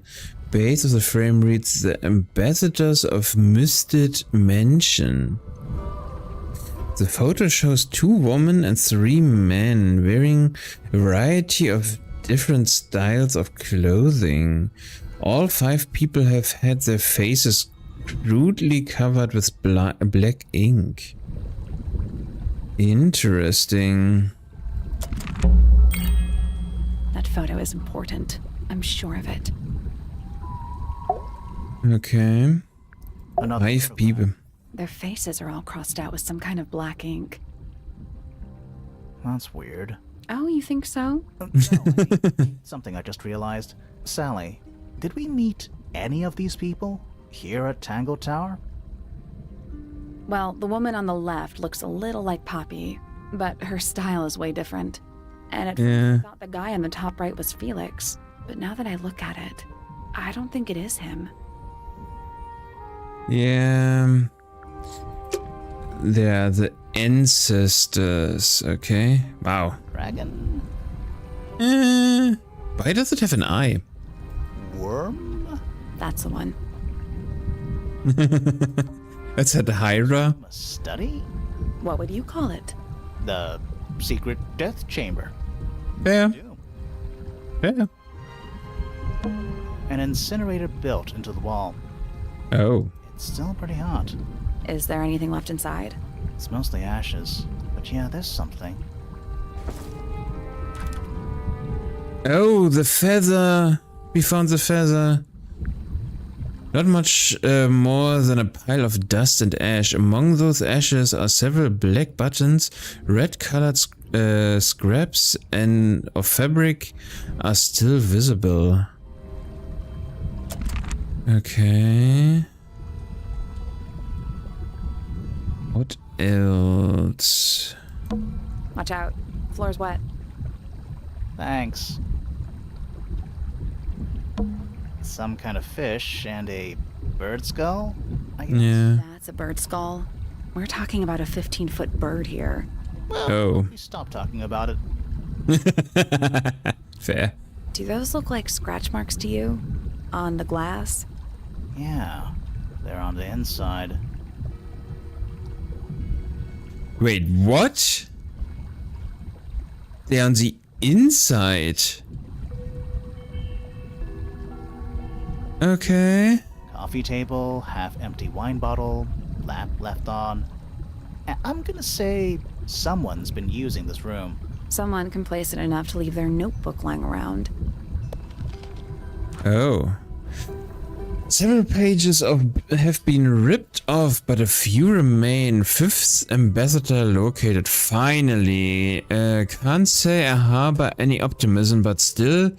base of the frame reads "The Ambassadors of Misted Mansion." The photo shows 2 women and 3 men wearing a variety of different styles of clothing. All 5 people have had their faces crudely covered with black ink. Interesting. That photo is important. I'm sure of it. Okay. Another 5 people. Their faces are all crossed out with some kind of black ink. That's weird. Oh, you think so? No, wait. Something I just realized. Sally, did we meet any of these people here at Tangle Tower? Well, the woman on the left looks a little like Poppy, but her style is way different. And at first I thought the guy on the top right was Felix, but now that I look at it, I don't think it is him. Yeah. They're the ancestors, okay? Wow. That's the one. That's at Hydra. A study? What would you call it? The secret death chamber. Yeah. Doom. Yeah. An incinerator built into the wall. Oh. It's still pretty hot. Is there anything left inside? It's mostly ashes. But yeah, there's something. Oh, the feather. We found the feather. Not much more than a pile of dust and ash. Among those ashes are several black buttons, red-colored scraps and of fabric are still visible. Okay. What else? Watch out. Floor's wet. Thanks. Some kind of fish and a bird skull, I guess? Yeah. That's a bird skull. We're talking about a 15-foot bird here. Well, Oh. we stopped talking about it. Fair. Do those look like scratch marks to you? On the glass? Yeah, they're on the inside. Wait, what? They're on the inside. Okay. Coffee table, half-empty wine bottle, lamp left on. I'm gonna say someone's been using this room. Someone complacent enough to leave their notebook lying around. Oh. Several pages have been ripped off, but a few remain. Fifth ambassador located. Finally. Can't say I harbor any optimism, but still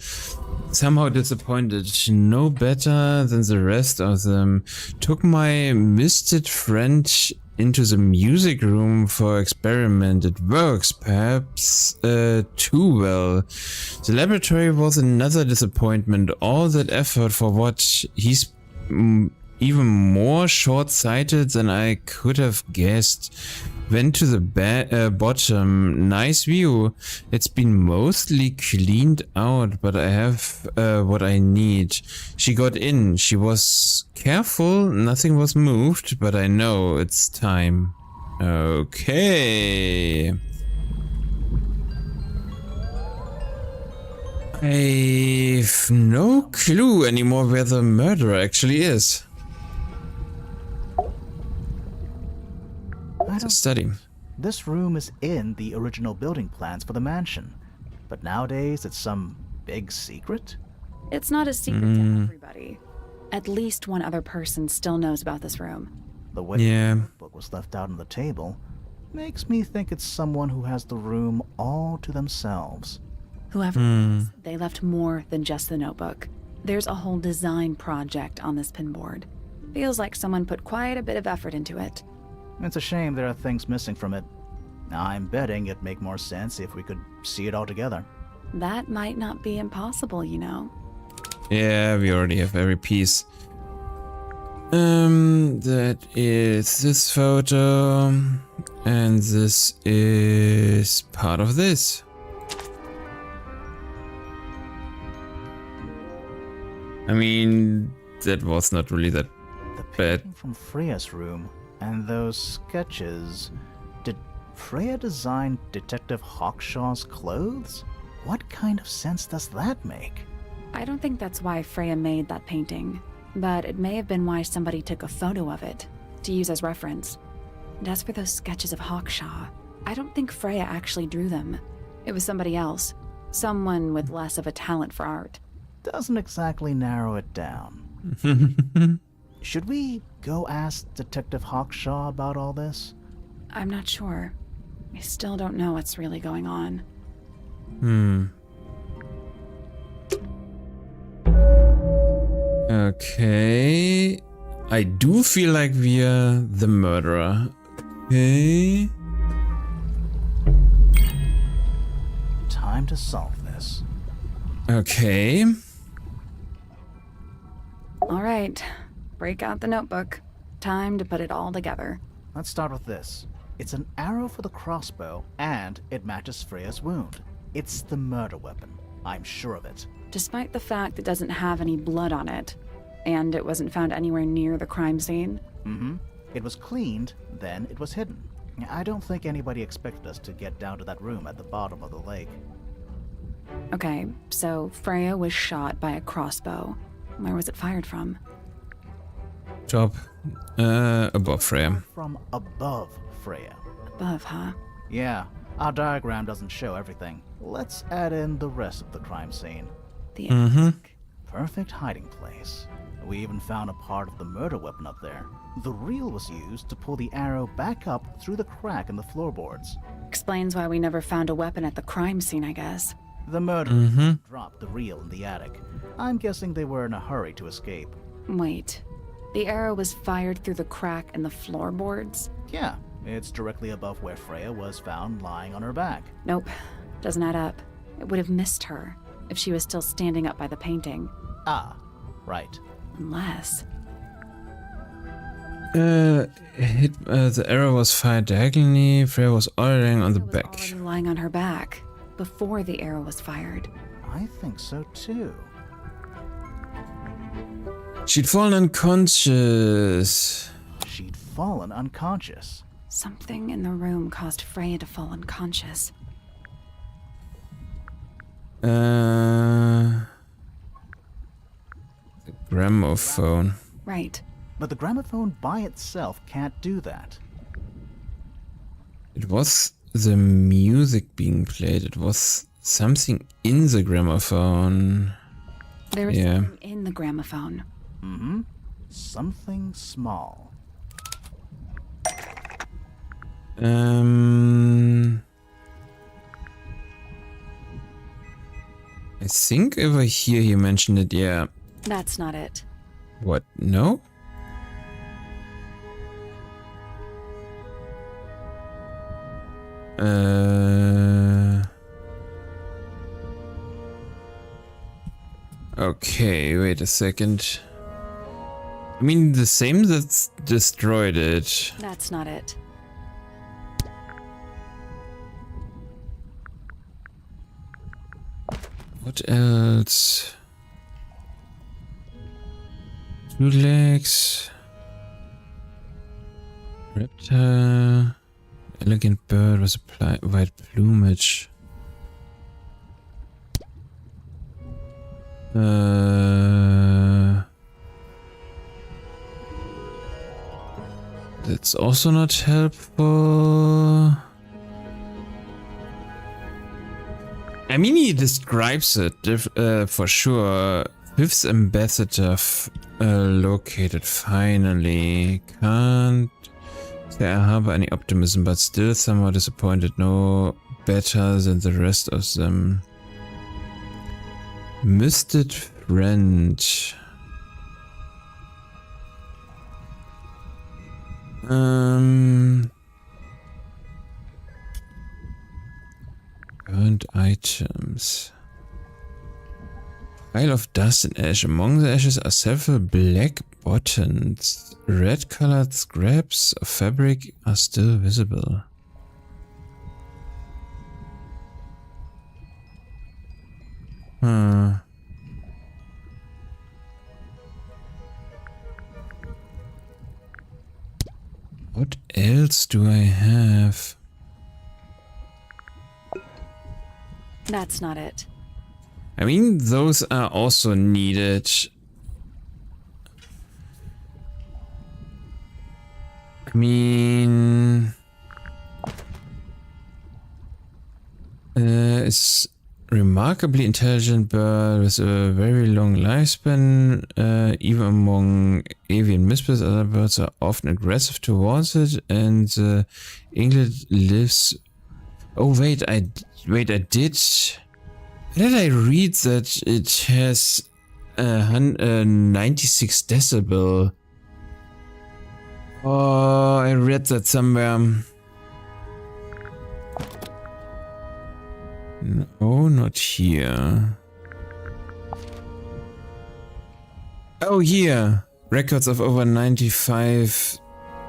somehow disappointed. No better than the rest of them. Took my misted friend into the music room for experiment. It works, perhaps too well. The laboratory was another disappointment. All that effort for what? He's even more short-sighted than I could have guessed. Went to the bottom. Nice view. It's been mostly cleaned out, but I have what I need. She got in. She was careful. Nothing was moved, but I know it's time. Okay. I've no clue anymore where the murderer actually is. It's a study. This room is in the original building plans for the mansion, but nowadays it's some big secret? It's not a secret to everybody. At least one other person still knows about this room. The way the book was left out on the table makes me think it's someone who has the room all to themselves. Whoever it is, they left more than just the notebook. There's a whole design project on this pinboard. Feels like someone put quite a bit of effort into it. It's a shame there are things missing from it. Now, I'm betting it'd make more sense if we could see it all together. That might not be impossible, you know. Yeah, we already have every piece. That is this photo, and this is part of this. I mean, that was not really that bad. From Freya's room, and those sketches. Did Freya design Detective Hawkshaw's clothes? What kind of sense does that make? I don't think that's why Freya made that painting, but it may have been why somebody took a photo of it to use as reference. And as for those sketches of Hawkshaw, I don't think Freya actually drew them. It was somebody else, someone with less of a talent for art. Doesn't exactly narrow it down. Should we go ask Detective Hawkshaw about all this? I'm not sure. I still don't know what's really going on. Okay. I do feel like we're the murderer. Okay. Time to solve this. Okay. All right. Break out the notebook. Time to put it all together. Let's start with this. It's an arrow for the crossbow, and it matches Freya's wound. It's the murder weapon. I'm sure of it. Despite the fact it doesn't have any blood on it, And it wasn't found anywhere near the crime scene? Mm-hmm. It was cleaned, then it was hidden. I don't think anybody expected us to get down to that room at the bottom of the lake. Okay, so Freya was shot by a crossbow. Where was it fired from? Top. Above Freya. From above Freya. Above, huh? Yeah, our diagram doesn't show everything. Let's add in the rest of the crime scene. The Perfect hiding place. We even found a part of the murder weapon up there. The reel was used to pull the arrow back up through the crack in the floorboards. Explains why we never found a weapon at the crime scene, I guess. The murderers dropped the reel in the attic. I'm guessing they were in a hurry to escape. Wait. The arrow was fired through the crack in the floorboards? Yeah, it's directly above where Freya was found lying on her back. Nope. Doesn't add up. It would have missed her if she was still standing up by the painting. Ah, right. Unless... The arrow was fired diagonally. Freya was already on the back. Already lying on her back before the arrow was fired. I think so too. She'd fallen unconscious. She'd fallen unconscious. Something in the room caused Freya to fall unconscious. The gramophone. Right. But the gramophone by itself can't do that. It was the music being played. It was something in the gramophone. There was something in the gramophone. Mm-hmm. Something small. I think over here he mentioned it, yeah. That's not it. What? No? Okay, wait a second. I mean, the same that's destroyed it. That's not it. What else? 2 legs. Reptile. Elegant bird with a white plumage. That's also not helpful. I mean, he describes it for sure. 5th ambassador located finally. Can't say I harbor any optimism, but still somewhat disappointed. No better than the rest of them. Misted friend. Burnt items. Pile of dust and ash. Among the ashes are several black buttons. Red colored scraps of fabric are still visible. What else do I have? That's not it. I mean, those are also needed. I mean... it's remarkably intelligent bird with a very long lifespan. Even among avian misfits, other birds are often aggressive towards it, and the England lives... Oh wait, I did... Did I read that it has 96 decibel? Oh, I read that somewhere. No, not here. Oh, here. Records of over 95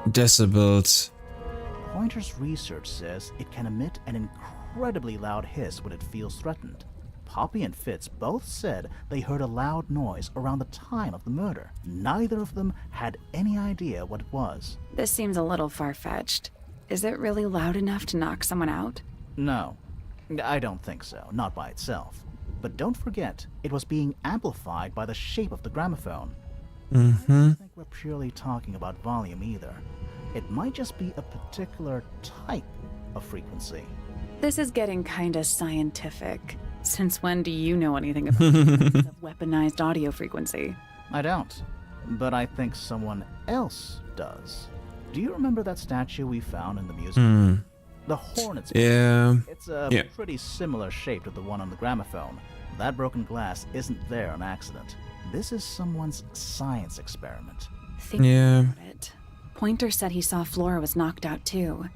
decibels. Pointer's research says it can emit an incredibly loud hiss when it feels threatened, Poppy and Fitz both said they heard a loud noise around the time of the murder. Neither of them had any idea what it was. This seems a little far-fetched. Is it really loud enough to knock someone out? No, I don't think so, not by itself. But don't forget, it was being amplified by the shape of the gramophone. I don't think we're purely talking about volume either. It might just be a particular type of frequency. This is getting kinda scientific. Since when do you know anything about the weaponized audio frequency? I don't, but I think someone else does. Do you remember that statue we found in the museum? The Hornet's Yeah. It's a pretty similar shape to the one on the gramophone. That broken glass isn't there on accident. This is someone's science experiment. Thinking about it. Pointer said he saw Flora was knocked out too.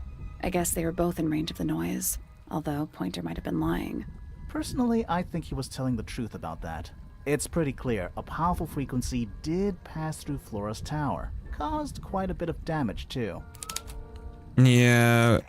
I guess they were both in range of the noise, although Pointer might have been lying. Personally, I think he was telling the truth about that. It's pretty clear a powerful frequency did pass through Flora's tower. Caused quite a bit of damage too. Yeah.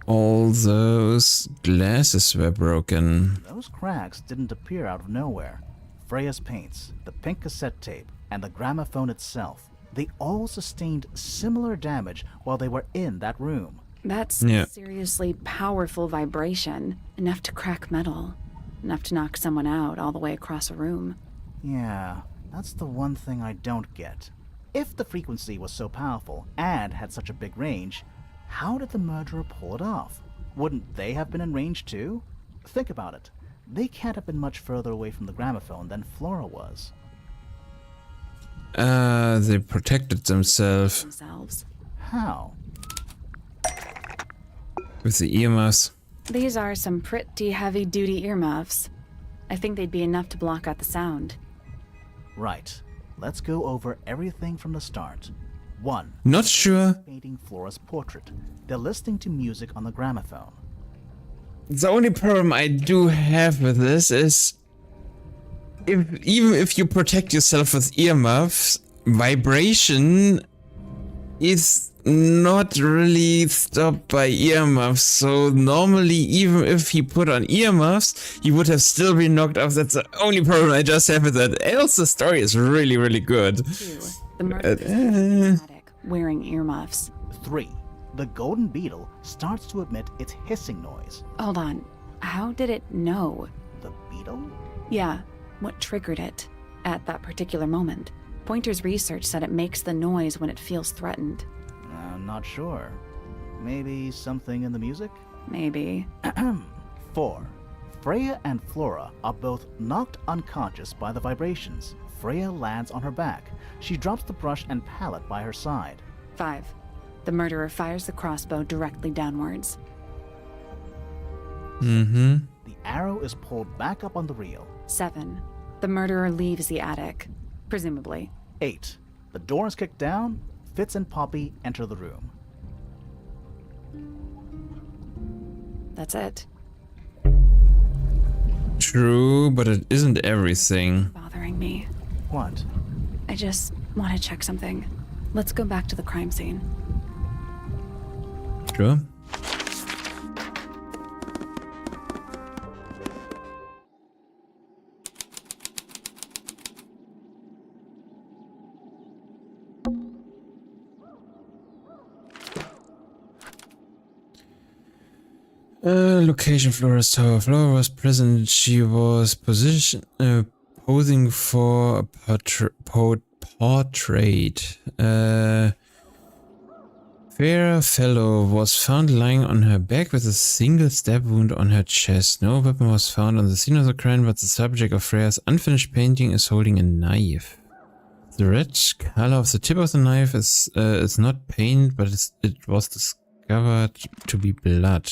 All those glasses were broken. Those cracks didn't appear out of nowhere. Freya's paints, the pink cassette tape, and the gramophone itself, they all sustained similar damage while they were in that room. That's seriously powerful vibration, enough to crack metal, enough to knock someone out all the way across a room. Yeah, that's the one thing I don't get. If the frequency was so powerful and had such a big range, how did the murderer pull it off? Wouldn't they have been in range too? Think about it. They can't have been much further away from the gramophone than Flora was. They protected themselves. How? With the earmuffs. These are some pretty heavy-duty earmuffs. I think they'd be enough to block out the sound. Right. Let's go over everything from the start. 1. Not sure. Painting Flora's portrait. They're listening to music on the gramophone. The only problem I do have with this is even if you protect yourself with earmuffs, vibration is not really stopped by earmuffs. So normally, even if he put on earmuffs, he would have still been knocked off. That's the only problem I just have with that. Else the story is really, really good. 2. The murderer is automatic, wearing earmuffs. 3. The golden beetle starts to emit its hissing noise. Hold on. How did it know? The beetle? Yeah. What triggered it at that particular moment? Pointer's research said it makes the noise when it feels threatened. I'm not sure. Maybe something in the music? Maybe. 4. Freya and Flora are both knocked unconscious by the vibrations. Freya lands on her back. She drops the brush and palette by her side. 5. The murderer fires the crossbow directly downwards. The arrow is pulled back up on the reel. 7. The murderer leaves the attic, presumably. 8. The door is kicked down. Fitz and Poppy enter the room. That's it. True, but it isn't everything. Bothering me. What? I just want to check something. Let's go back to the crime scene. Sure. Location Flora's tower. Flora was present. She was posing for a portrait. Fair fellow was found lying on her back with a single stab wound on her chest. No weapon was found on the scene of the crime, but the subject of Freya's unfinished painting is holding a knife. The red color of the tip of the knife is not paint, but it was discovered to be blood.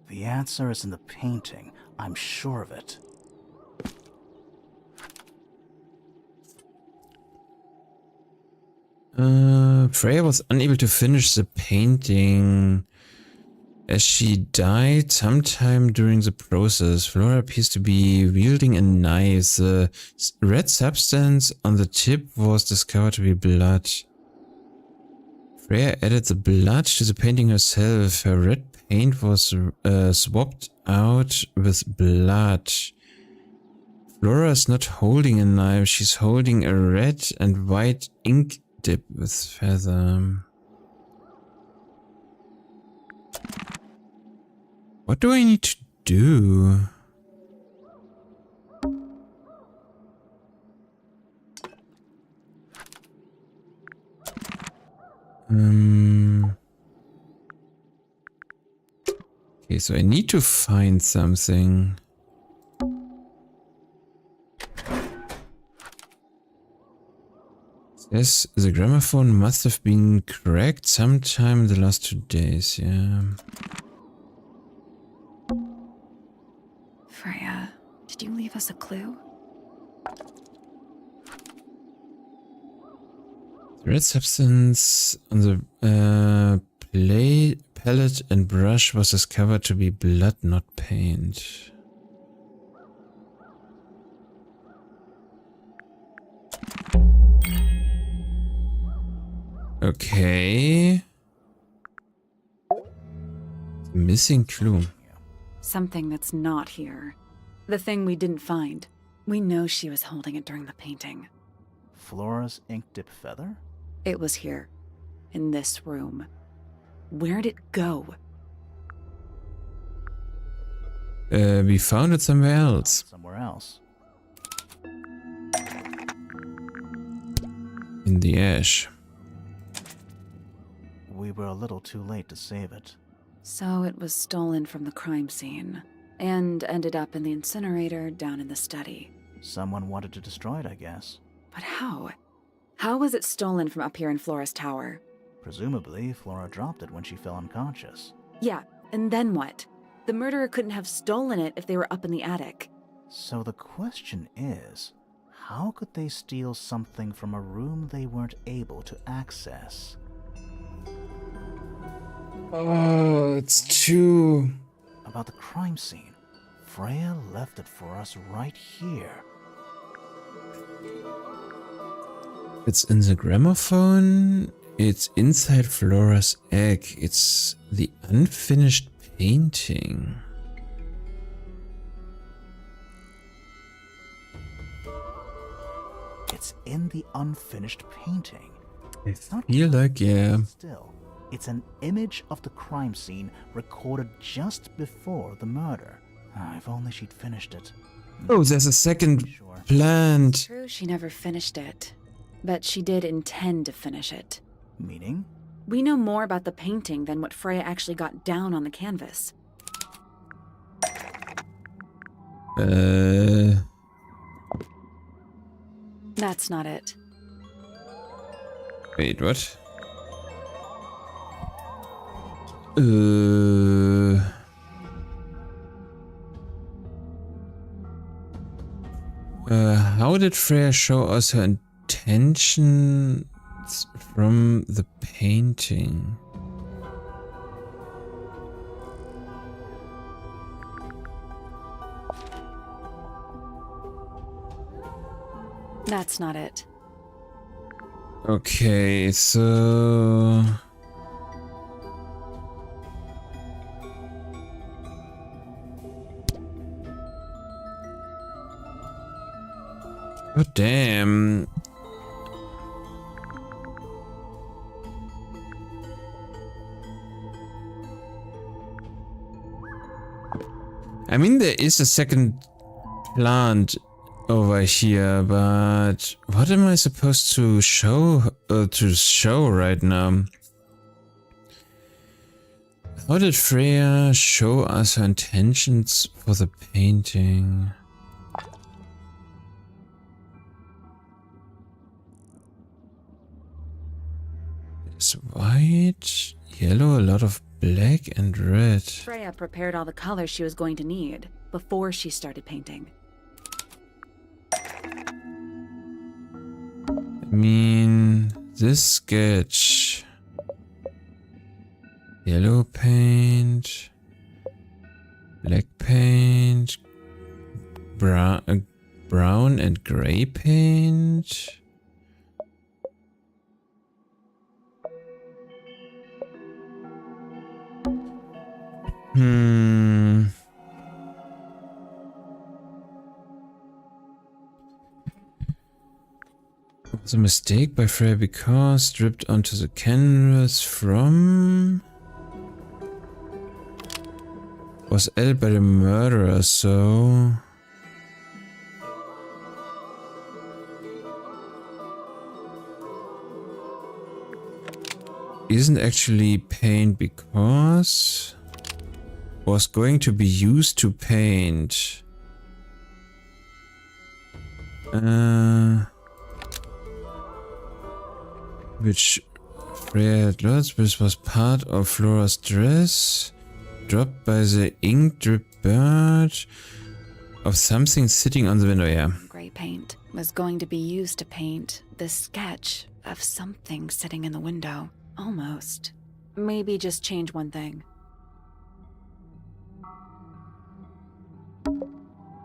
The answer is in the painting. I'm sure of it. Freya was unable to finish the painting as she died sometime during the process. Flora appears to be wielding a knife. The red substance on the tip was discovered to be blood. Freya added the blood to the painting herself. Her red paint was swapped out with blood. Flora's not holding a knife, she's holding a red and white ink dip with feather. What do I need to do? Okay, so I need to find something. Yes, the gramophone must have been cracked sometime in the last 2 days, yeah. Freya, did you leave us a clue? The red substance on the palette and brush was discovered to be blood, not paint. Okay. Missing clue. Something that's not here. The thing we didn't find. We know she was holding it during the painting. Flora's ink dip feather? It was here. In this room. Where'd it go? We found it somewhere else. Somewhere else. In the ash. We were a little too late to save it. So it was stolen from the crime scene. And ended up in the incinerator down in the study. Someone wanted to destroy it, I guess. But how? How was it stolen from up here in Flora's tower? Presumably, Flora dropped it when she fell unconscious. Yeah, and then what? The murderer couldn't have stolen it if they were up in the attic. So the question is, how could they steal something from a room they weren't able to access? Oh, it's too... About the crime scene. Freya left it for us right here. It's in the gramophone. It's inside Flora's egg. It's the unfinished painting. It's in the unfinished painting. I feel like, yeah. Still, it's an image of the crime scene recorded just before the murder. If only she'd finished it. Oh, there's a second plant. True, she never finished it. But she did intend to finish it. Meaning? We know more about the painting than what Freya actually got down on the canvas. That's not it. Wait, what? How did Freya show us her intentions from the painting? That's not it. Okay, so... God damn. I mean, there is a second plant over here, but what am I supposed to show right now? How did Freya show us her intentions for the painting? It's white, yellow, a lot of black and red. Freya prepared all the colors she was going to need before she started painting. I mean, this sketch. Yellow paint, black paint, brown and gray paint. It was a mistake by Freya because stripped onto the canvas from... Was added by the murderer, so... Isn't actually paint because... Was going to be used to paint. Which Freya had lost, which was part of Flora's dress. Dropped by the ink drip bird of something sitting on the window, yeah. Gray paint was going to be used to paint the sketch of something sitting in the window. Almost. Maybe just change one thing.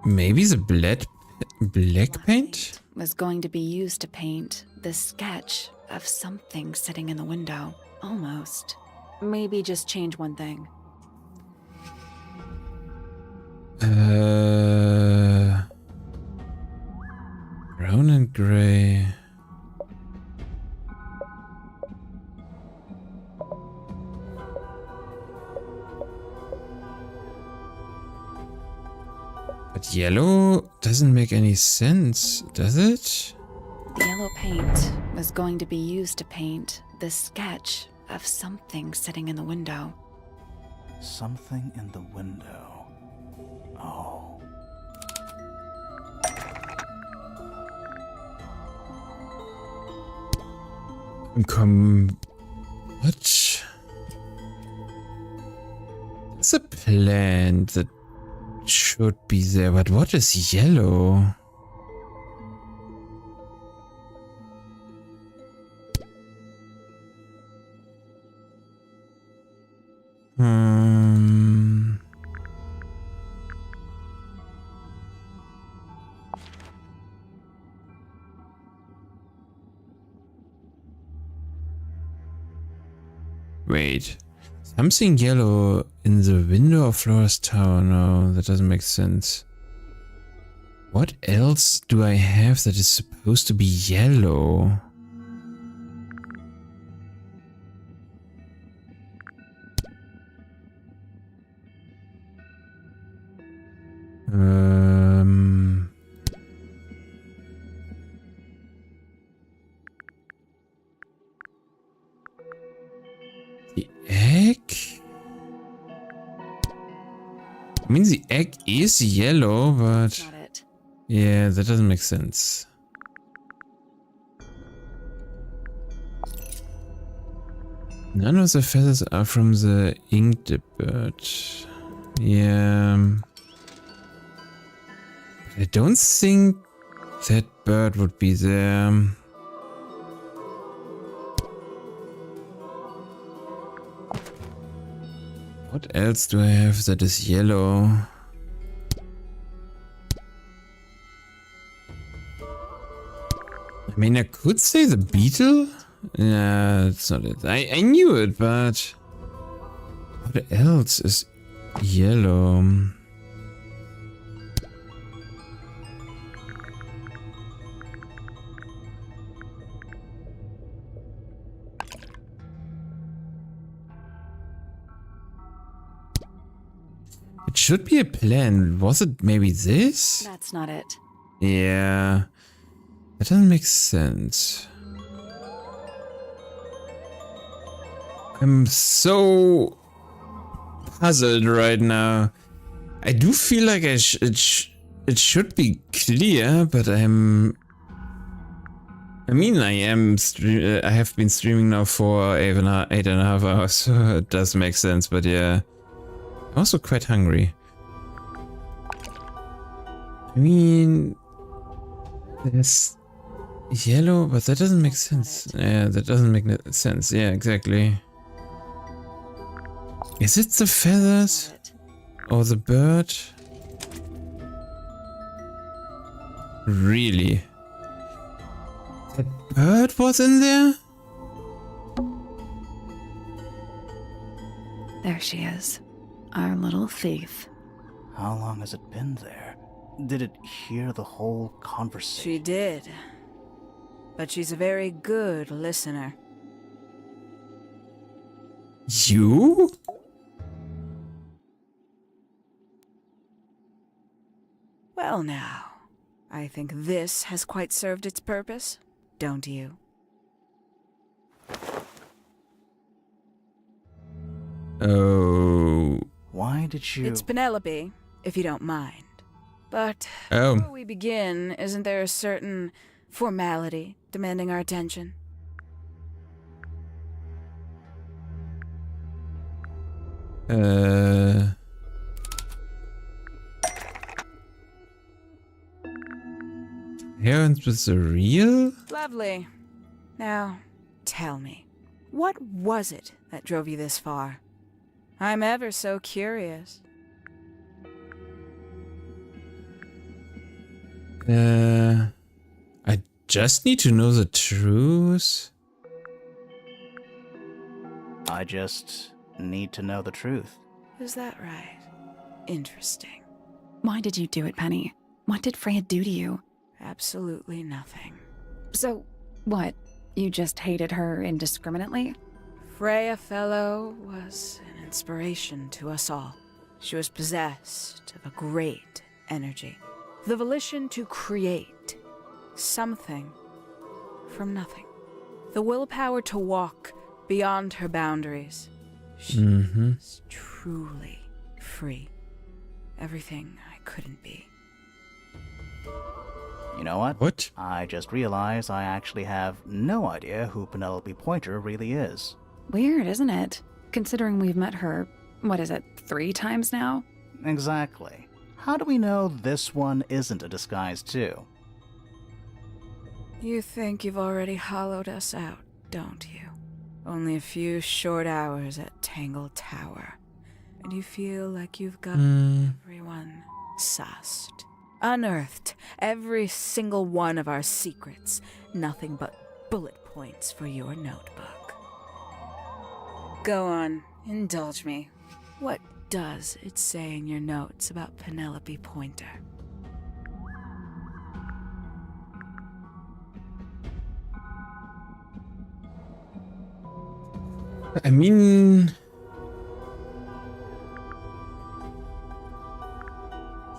Maybe the black paint? Was going to be used to paint the sketch of something sitting in the window. Almost. Maybe just change one thing. Brown and gray. But yellow doesn't make any sense, does it? The yellow paint was going to be used to paint the sketch of something sitting in the window. Something in the window. Oh. What? It's a plant that should be there, but what is yellow? Wait. Something yellow in the window of Flora's tower? No, that doesn't make sense. What else do I have that is supposed to be yellow? The egg? I mean, the egg is yellow, but... Not it. Yeah, that doesn't make sense. None of the feathers are from the ink dip bird. Yeah. I don't think that bird would be there. What else do I have that is yellow? I mean, I could say the beetle? Yeah, that's not it. I knew it, but... What else is yellow? It should be a plan. Was it maybe this? That's not it. Yeah. That doesn't make sense. I'm so puzzled right now. I do feel like it should be clear, but I am I have been streaming now for 8.5 hours, so it does make sense, but yeah. I'm also quite hungry. I mean, there's yellow, but that doesn't make sense. Yeah, that doesn't make sense. Yeah, exactly. Is it the feathers? Or the bird? Really? That bird was in there? There she is. Our little thief. How long has it been there? Did it hear the whole conversation? She did. But she's a very good listener. You? Well now, I think this has quite served its purpose, don't you? Oh. Why did you... It's Penelope, if you don't mind. But Oh. before we begin, isn't there a certain formality demanding our attention? Parents with the real? Lovely. Now, tell me, what was it that drove you this far? I'm ever so curious. I just need to know the truth. I just need to know the truth. Is that right? Interesting. Why did you do it, Penny? What did Freya do to you? Absolutely nothing. So, what? You just hated her indiscriminately? Freya Fellow was an inspiration to us all. She was possessed of a great energy. The volition to create something from nothing. The willpower to walk beyond her boundaries. She was truly free. Everything I couldn't be. You know what? What? I just realized I actually have no idea who Penelope Pointer really is. Weird, isn't it? Considering we've met her, 3 times now? Exactly. How do we know this one isn't a disguise too? You think you've already hollowed us out, don't you? Only a few short hours at Tangle Tower, and you feel like you've got everyone sussed. Unearthed every single one of our secrets. Nothing but bullet points for your notebook. Go on, indulge me. What does it say in your notes about Penelope Pointer? I mean...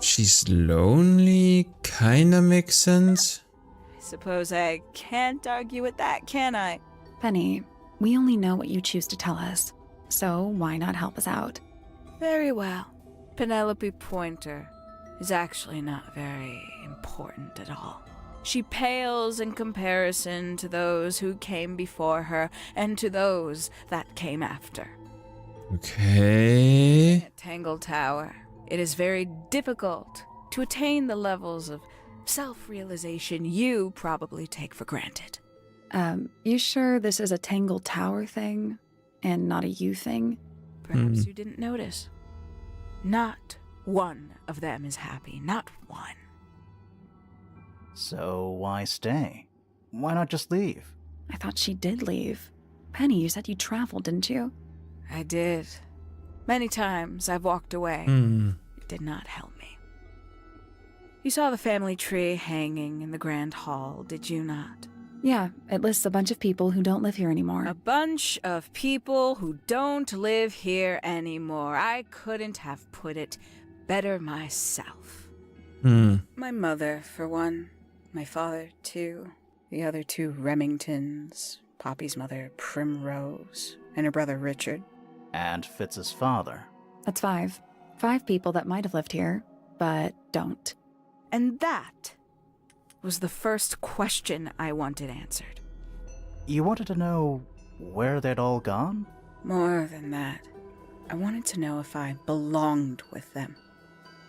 she's lonely, kinda makes sense. I suppose I can't argue with that, can I? Penny, we only know what you choose to tell us, so why not help us out? Very well. Penelope Pointer is actually not very important at all. She pales in comparison to those who came before her and to those that came after. Okay. At Tangle Tower, it is very difficult to attain the levels of self-realization you probably take for granted. You sure this is a Tangle Tower thing and not a you thing? Perhaps you didn't notice. Not one of them is happy, not one. So why stay? Why not just leave? I thought she did leave. Penny, you said you traveled, didn't you? I did. Many times I've walked away. It did not help me. You saw the family tree hanging in the grand hall, did you not? Yeah, it lists a bunch of people who don't live here anymore. A bunch of people who don't live here anymore. I couldn't have put it better myself. My mother, for one. My father, too. The other 2 Remingtons. Poppy's mother, Primrose. And her brother, Richard. And Fitz's father. That's 5. 5 people that might have lived here, but don't. And that was the first question I wanted answered. You wanted to know where they'd all gone? More than that. I wanted to know if I belonged with them.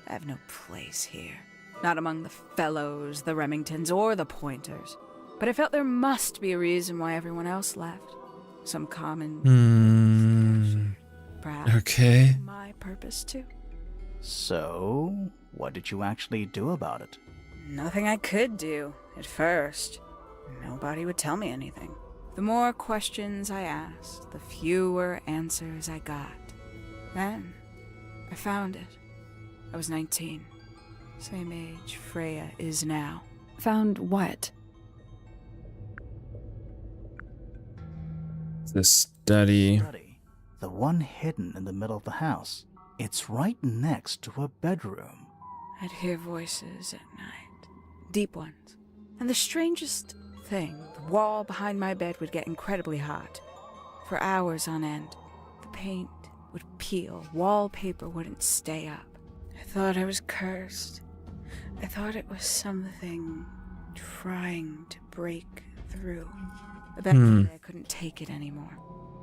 I have no place here. Not among the Fellows, the Remingtons, or the Pointers. But I felt there must be a reason why everyone else left. Some common... Perhaps Okay. my purpose, too. So, what did you actually do about it? Nothing I could do, at first. Nobody would tell me anything. The more questions I asked, the fewer answers I got. Then, I found it. I was 19. Same age Freya is now. Found what? The study. Study. The one hidden in the middle of the house. It's right next to a bedroom. I'd hear voices at night. Deep ones. And the strangest thing, the wall behind my bed would get incredibly hot. For hours on end. The paint would peel. Wallpaper wouldn't stay up. I thought I was cursed. I thought it was something trying to break through. Eventually, I couldn't take it anymore.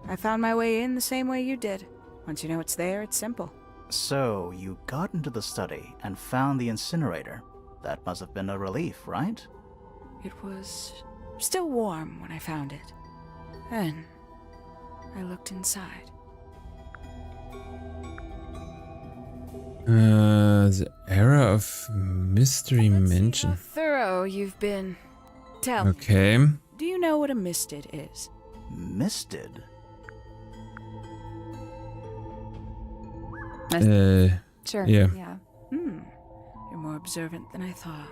I found my way in the same way you did. Once you know it's there, it's simple. So, you got into the study and found the incinerator. That must have been a relief, right? It was still warm when I found it. Then, I looked inside. The era of Mystery Mansion. How thorough you've been. Tell me, Okay. do you know what a misted is? Misted? Sure. Yeah. You're more observant than I thought.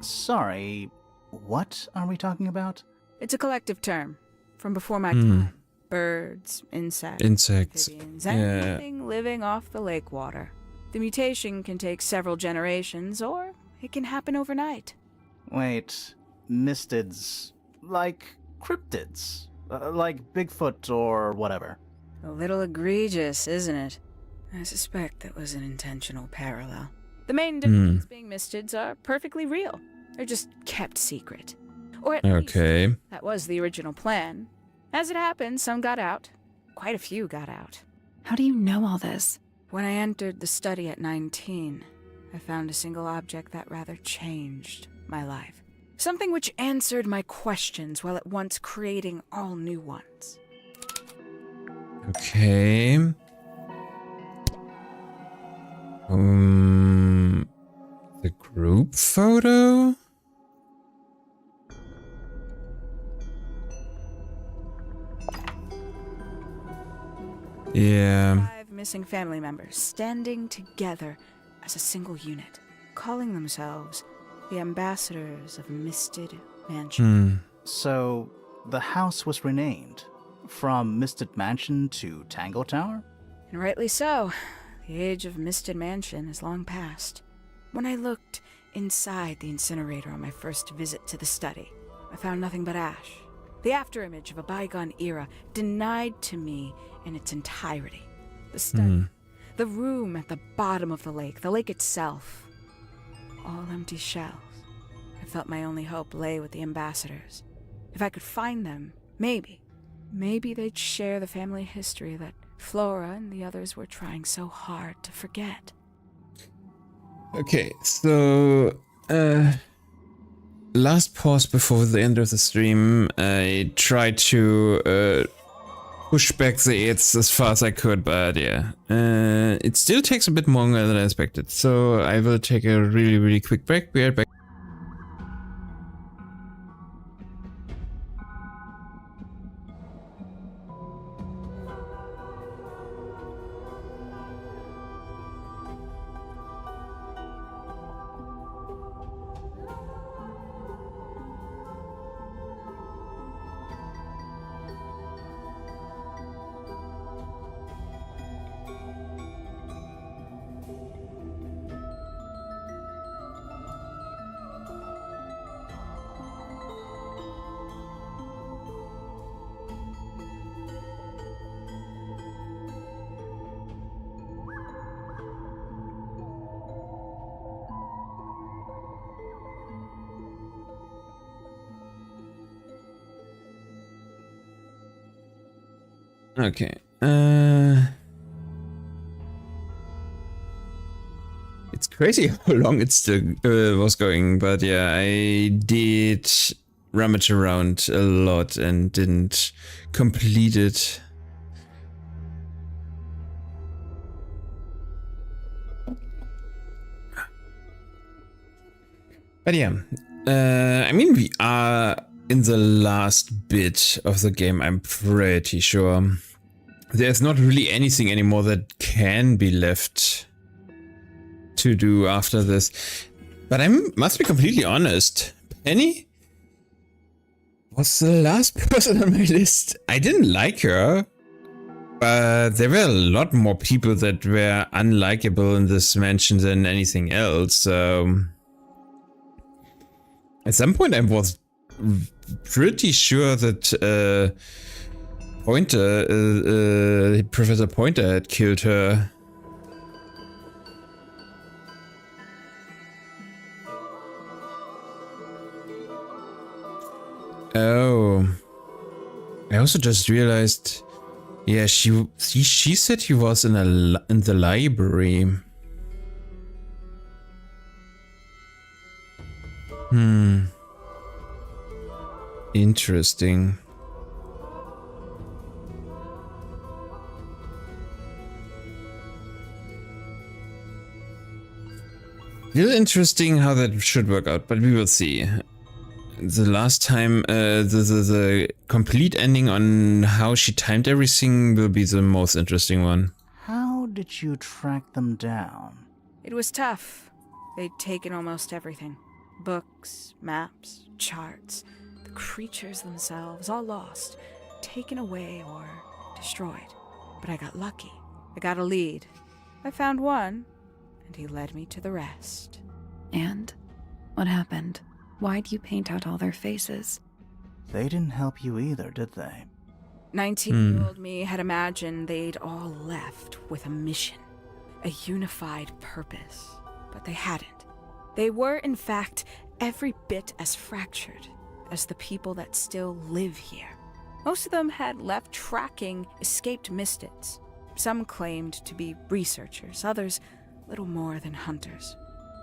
Sorry, what are we talking about? It's a collective term from before my time. Birds, insects, Insects. amphibians, Yeah. anything living off the lake water. The mutation can take several generations, or it can happen overnight. Wait, mistids, like cryptids, like Bigfoot or whatever. A little egregious, isn't it? I suspect that was an intentional parallel. The main difference being mistids are perfectly real. They're just kept secret. Or at least Okay. that was the original plan. As it happened, some got out. Quite a few got out. How do you know all this? When I entered the study at 19, I found a single object that rather changed my life. Something which answered my questions while at once creating all new ones. Okay. The group photo? Yeah. 5 missing family members standing together as a single unit, calling themselves the ambassadors of Misted Mansion. So, the house was renamed from Misted Mansion to Tangle Tower? And rightly so. The age of Misted Mansion is long past. When I looked inside the incinerator on my first visit to the study, I found nothing but ash. The afterimage of a bygone era denied to me in its entirety. The study, the room at the bottom of the lake itself, all empty shells. I felt my only hope lay with the ambassadors. If I could find them, maybe they'd share the family history that Flora and the others were trying so hard to forget. Okay, so last pause before the end of the stream, I tried to push back the ads as far as I could, but yeah, it still takes a bit longer than I expected. So I will take a really quick break. Be right back. Okay. It's crazy how long it still was going, but yeah, I did rummage around a lot and didn't complete it. But yeah, I mean, we are in the last bit of the game, I'm pretty sure. there's not really anything anymore that can be left to do after this. But I must be completely honest. Penny was the last person on my list. I didn't like her, but there were a lot more people that were unlikable in this mansion than anything else. So at some point I was pretty sure that Professor Pointer had killed her. Oh, I also just realized. Yeah, she said he was in the library. Interesting. Little interesting how that should work out, but we will see. The last time, the complete ending on how she timed everything will be the most interesting one. How did you track them down? It was tough. They'd taken almost everything. Books, maps, charts, the creatures themselves, all lost, taken away or destroyed. But I got lucky. I got a lead. I found one, and he led me to the rest. And? What happened? Why'd you paint out all their faces? They didn't help you either, did they? 19-year-old me had imagined they'd all left with a mission, a unified purpose. But they hadn't. They were, in fact, every bit as fractured as the people that still live here. Most of them had left tracking escaped mystics. Some claimed to be researchers, others little more than hunters.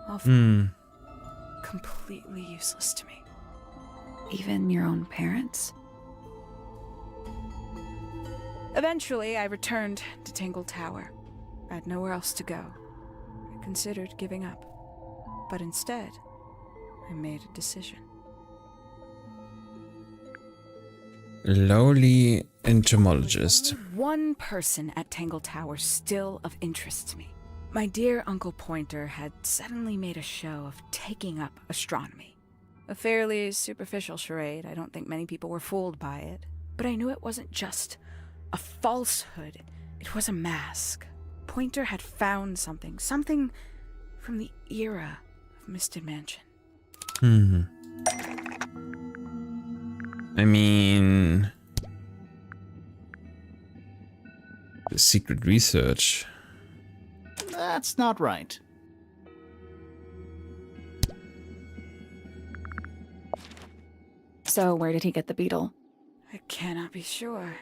All completely useless to me. Even your own parents? Eventually, I returned to Tangle Tower. I had nowhere else to go. I considered giving up. But instead, I made a decision. Lowly entomologist. One person at Tangle Tower still of interest to me. My dear Uncle Pointer had suddenly made a show of taking up astronomy. A fairly superficial charade. I don't think many people were fooled by it. But I knew it wasn't just a falsehood. It was a mask. Pointer had found something from the era of Misted Mansion. I mean, the secret research. That's not right. So where did he get the beetle? I cannot be sure.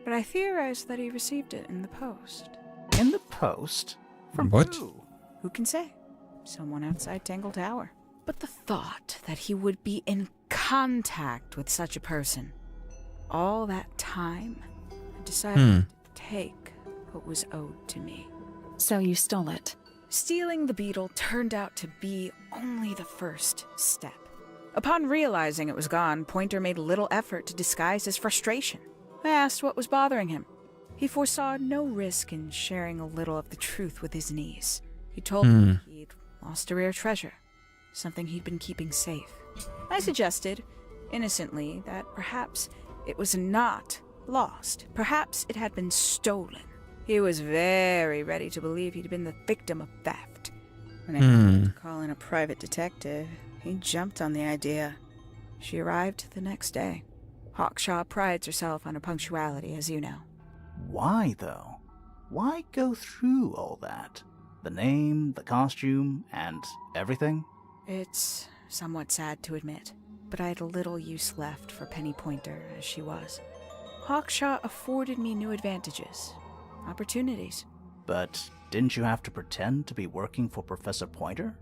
But I theorize that he received it in the post. In the post? From what? Who can say? Someone outside Tangle Tower. But the thought that he would be in contact with such a person, all that time, I decided to take what was owed to me. So you stole it. Stealing the beetle turned out to be only the first step. Upon realizing it was gone, Pointer made little effort to disguise his frustration. I asked what was bothering him. He foresaw no risk in sharing a little of the truth with his niece. He told me he'd lost a rare treasure, something he'd been keeping safe. I suggested, innocently, that perhaps it was not lost. Perhaps it had been stolen. He was very ready to believe he'd been the victim of theft. When I tried to call in a private detective, he jumped on the idea. She arrived the next day. Hawkshaw prides herself on her punctuality, as you know. Why, though? Why go through all that? The name, the costume, and everything? It's somewhat sad to admit, but I had little use left for Penny Pointer as she was. Hawkshaw afforded me new advantages, opportunities. But didn't you have to pretend to be working for Professor Pointer?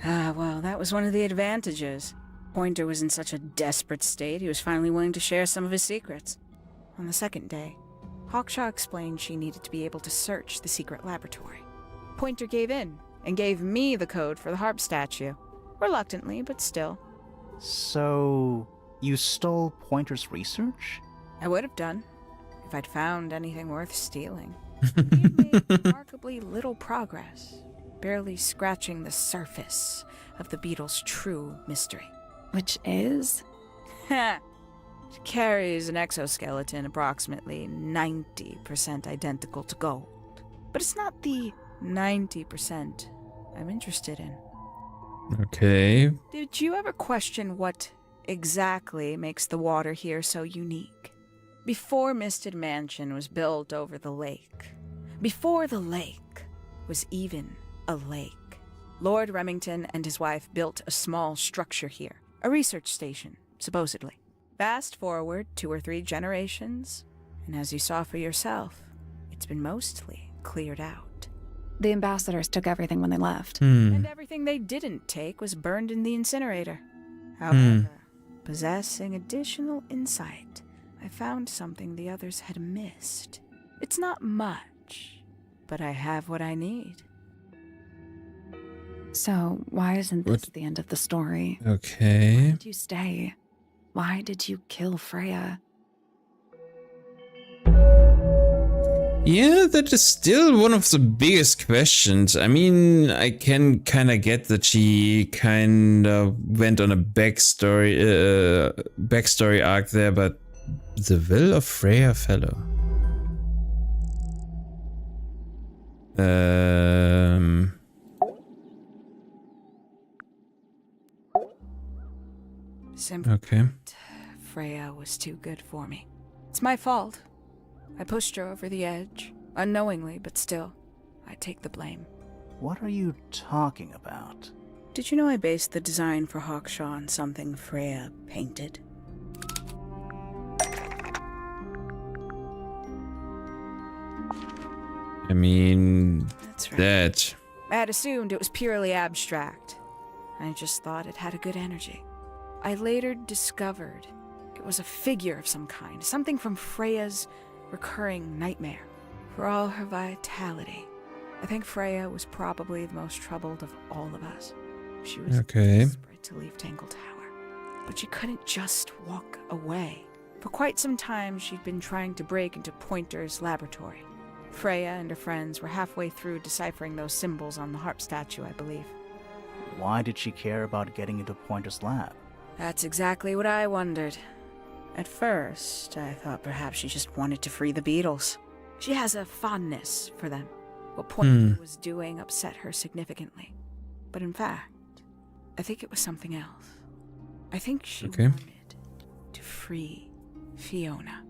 Well, that was one of the advantages. Pointer was in such a desperate state, he was finally willing to share some of his secrets. On the second day, Hawkshaw explained she needed to be able to search the secret laboratory. Pointer gave in and gave me the code for the harp statue. Reluctantly, but still. So, you stole Pointer's research? I would have done, if I'd found anything worth stealing. We had made remarkably little progress, barely scratching the surface of the beetle's true mystery. Which is? It carries an exoskeleton approximately 90% identical to gold. But it's not the 90% I'm interested in. Okay. Did you ever question what exactly makes the water here so unique? Before Misted Mansion was built over the lake, before the lake was even a lake, Lord Remington and his wife built a small structure here, a research station, supposedly. Fast forward 2 or 3 generations, and as you saw for yourself, it's been mostly cleared out. The ambassadors took everything when they left. And everything they didn't take was burned in the incinerator. However, possessing additional insight, I found something the others had missed. It's not much, but I have what I need. So, why isn't this the end of the story? Okay. Why did you stay? Why did you kill Freya? Yeah, that is still one of the biggest questions. I mean, I can kind of get that she kind of went on a backstory arc there, but the will of Freya Fellow. Simply Okay. put, Freya was too good for me. It's my fault. I pushed her over the edge, unknowingly, but still, I take the blame. What are you talking about? Did you know I based the design for Hawkshaw on something Freya painted? I mean, That's right. that. I had assumed it was purely abstract. I just thought it had a good energy. I later discovered it was a figure of some kind, something from Freya's recurring nightmare. For all her vitality, I think Freya was probably the most troubled of all of us. She was desperate to leave Tangle Tower, but she couldn't just walk away. For quite some time, she'd been trying to break into Pointer's laboratory. Freya and her friends were halfway through deciphering those symbols on the harp statue, I believe. Why did she care about getting into Pointer's lab? That's exactly what I wondered. At first, I thought perhaps she just wanted to free the beetles. She has a fondness for them. What Pointer was doing upset her significantly. But in fact, I think it was something else. I think she wanted to free Fiona.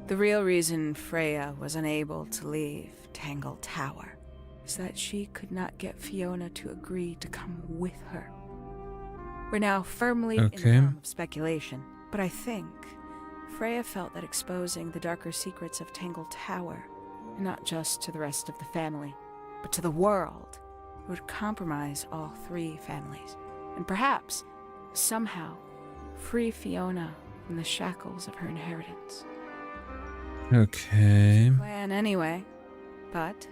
The real reason Freya was unable to leave Tangle Tower is that she could not get Fiona to agree to come with her. We're now firmly in the realm of speculation, but I think Freya felt that exposing the darker secrets of Tangle Tower, not just to the rest of the family, but to the world, would compromise all 3 families, and perhaps, somehow, free Fiona from the shackles of her inheritance. Okay. Plan anyway, but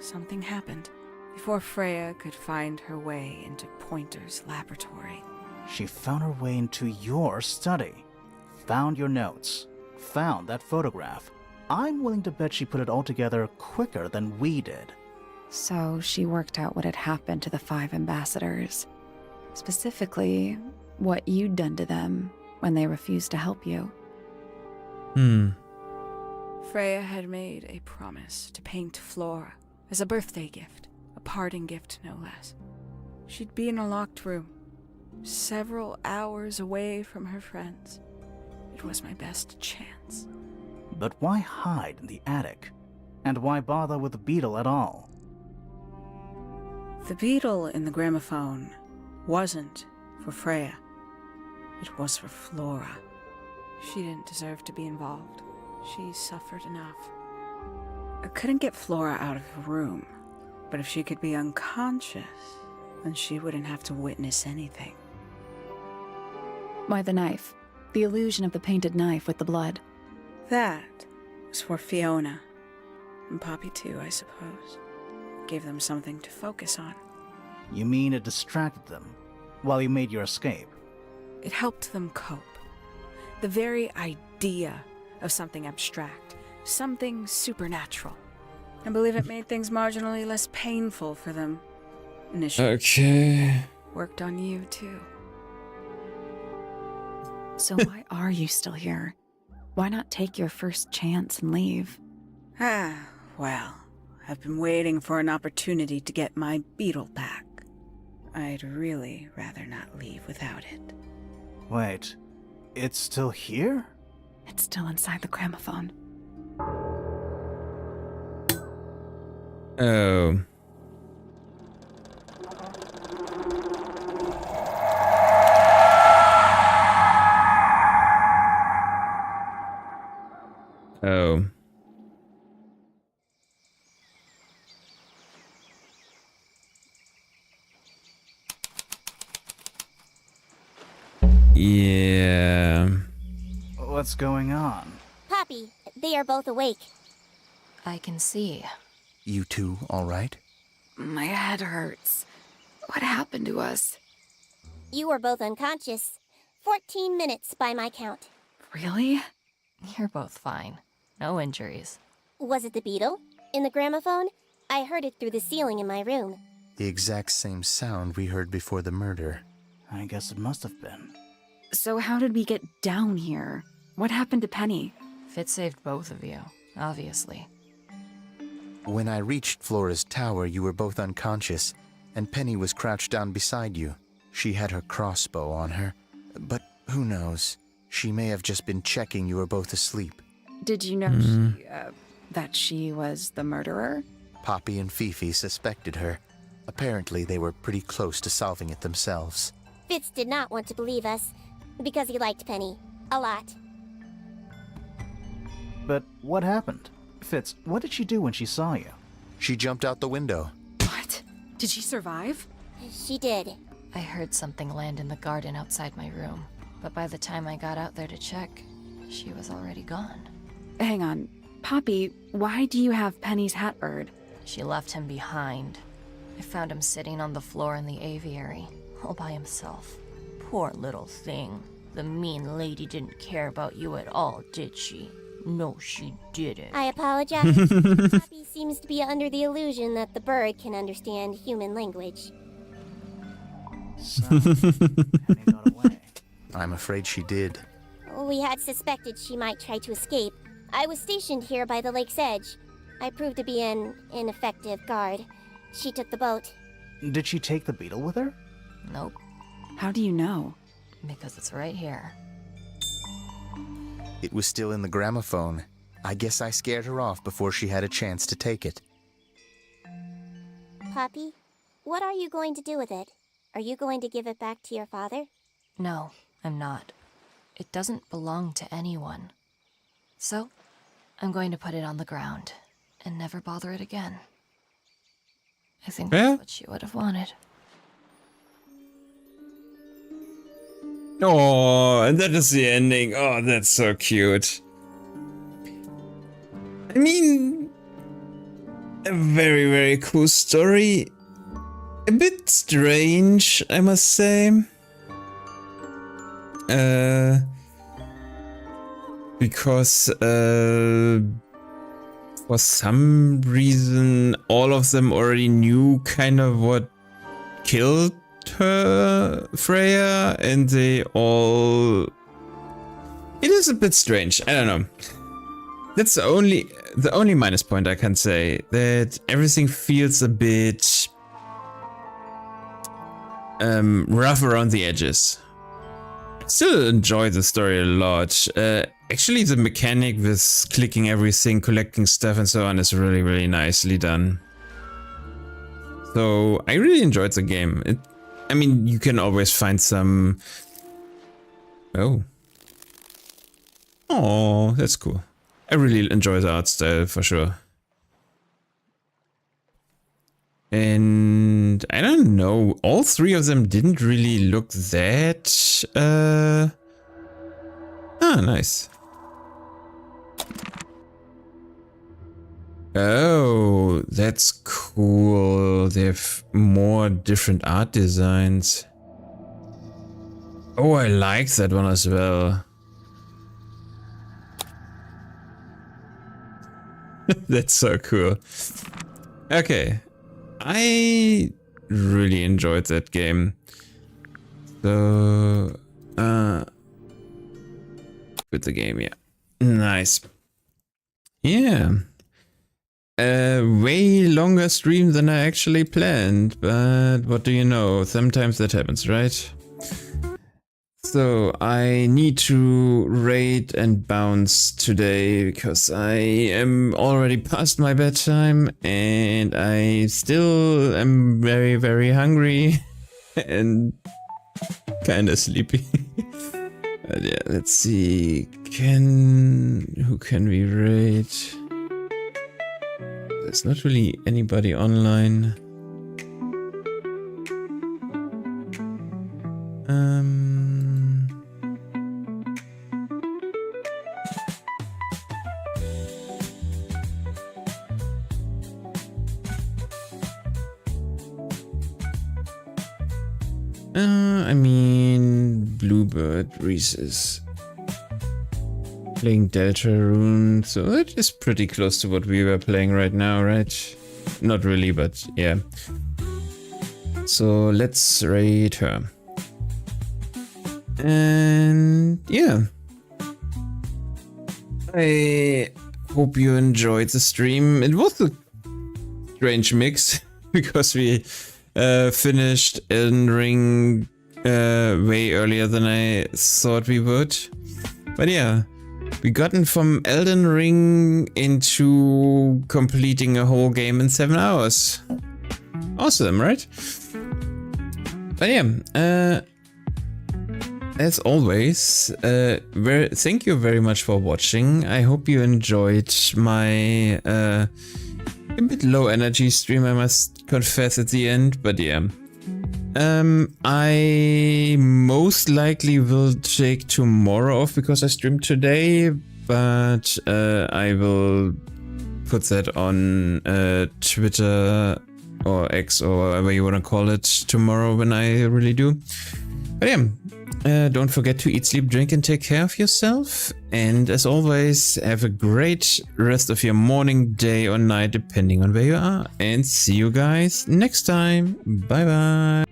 something happened. Before Freya could find her way into Pointer's laboratory. She found her way into your study, found your notes, found that photograph. I'm willing to bet she put it all together quicker than we did. So she worked out what had happened to the 5 ambassadors. Specifically, what you'd done to them when they refused to help you. Freya had made a promise to paint Flora as a birthday gift, a parting gift no less. She'd be in a locked room, several hours away from her friends. It was my best chance. But why hide in the attic? And why bother with the beetle at all? The beetle in the gramophone wasn't for Freya. It was for Flora. She didn't deserve to be involved. She suffered enough. I couldn't get Flora out of her room, but if she could be unconscious, then she wouldn't have to witness anything. Why the knife? The illusion of the painted knife with the blood. That was for Fiona. And Poppy too, I suppose. Gave them something to focus on. You mean it distracted them while you made your escape? It helped them cope. The very idea of something abstract, something supernatural. I believe it made things marginally less painful for them initially. Okay. Worked on you, too. So why are you still here? Why not take your first chance and leave? Well, I've been waiting for an opportunity to get my beetle back. I'd really rather not leave without it. Wait, it's still here? It's still inside the gramophone. Oh. Oh. Yeah. What's going on? Poppy, they are both awake. I can see. You two all right? My head hurts. What happened to us? You were both unconscious. 14 minutes by my count. Really? You're both fine. No injuries. Was it the beetle? In the gramophone? I heard it through the ceiling in my room. The exact same sound we heard before the murder. I guess it must have been. So how did we get down here? What happened to Penny? Fit saved both of you, obviously. When I reached Flora's tower, you were both unconscious, and Penny was crouched down beside you. She had her crossbow on her, but who knows? She may have just been checking you were both asleep. Did you know that she was the murderer? Poppy and Fifi suspected her. Apparently, they were pretty close to solving it themselves. Fitz did not want to believe us, because he liked Penny. A lot. But what happened? Fitz, what did she do when she saw you? She jumped out the window. What? Did she survive? She did. I heard something land in the garden outside my room, but by the time I got out there to check, she was already gone. Hang on. Poppy, why do you have Penny's hat bird? She left him behind. I found him sitting on the floor in the aviary, all by himself. Poor little thing. The mean lady didn't care about you at all, did she? No, she didn't. I apologize. Poppy seems to be under the illusion that the bird can understand human language. So, Penny got away. I'm afraid she did. We had suspected she might try to escape. I was stationed here by the lake's edge. I proved to be an ineffective guard. She took the boat. Did she take the beetle with her? Nope, How do you know? because it's right here. It was still in the gramophone. I guess I scared her off before she had a chance to take it. Poppy, what are you going to do with it? Are you going to give it back to your father? No, I'm not. It doesn't belong to anyone. So, I'm going to put it on the ground and never bother it again. I think that's what she would have wanted. Oh, and that is the ending. Oh, that's so cute. I mean, a very, very cool story. A bit strange, I must say. Because, for some reason, all of them already knew kind of what killed her, Freya, and they all... It is a bit strange, I don't know. That's the only minus point I can say, that everything feels a bit rough around the edges. Still enjoy the story a lot. Actually, the mechanic with clicking everything, collecting stuff and so on is really, really nicely done. So I really enjoyed the game. I mean, you can always find some... Oh, that's cool. I really enjoy the art style for sure. And I don't know, all three of them didn't really look that... nice. Oh, that's cool. They have more different art designs. Oh, I like that one as well. That's so cool. Okay. I really enjoyed that game. So, with the game, yeah. Nice. Yeah. A way longer stream than I actually planned, but what do you know? Sometimes that happens, right? So I need to raid and bounce today because I am already past my bedtime and I still am very, very hungry and kinda sleepy. But yeah, let's see. Who can we raid? There's not really anybody online. I mean, Bluebird Reese's playing Deltarune, so it is pretty close to what we were playing right now, right? Not really, but yeah. So let's raid her. And yeah. I hope you enjoyed the stream. It was a strange mix because we finished Elden Ring way earlier than I thought we would. But yeah, we gotten from Elden Ring into completing a whole game in 7 hours. Awesome, right? But yeah, as always, thank you very much for watching. I hope you enjoyed my a bit low energy stream, I must confess at the end, but yeah. I most likely will take tomorrow off because I streamed today, but I will put that on Twitter or X or whatever you want to call it tomorrow when I really do. But yeah, don't forget to eat, sleep, drink, and take care of yourself. And as always, have a great rest of your morning, day, or night, depending on where you are. And see you guys next time. Bye bye.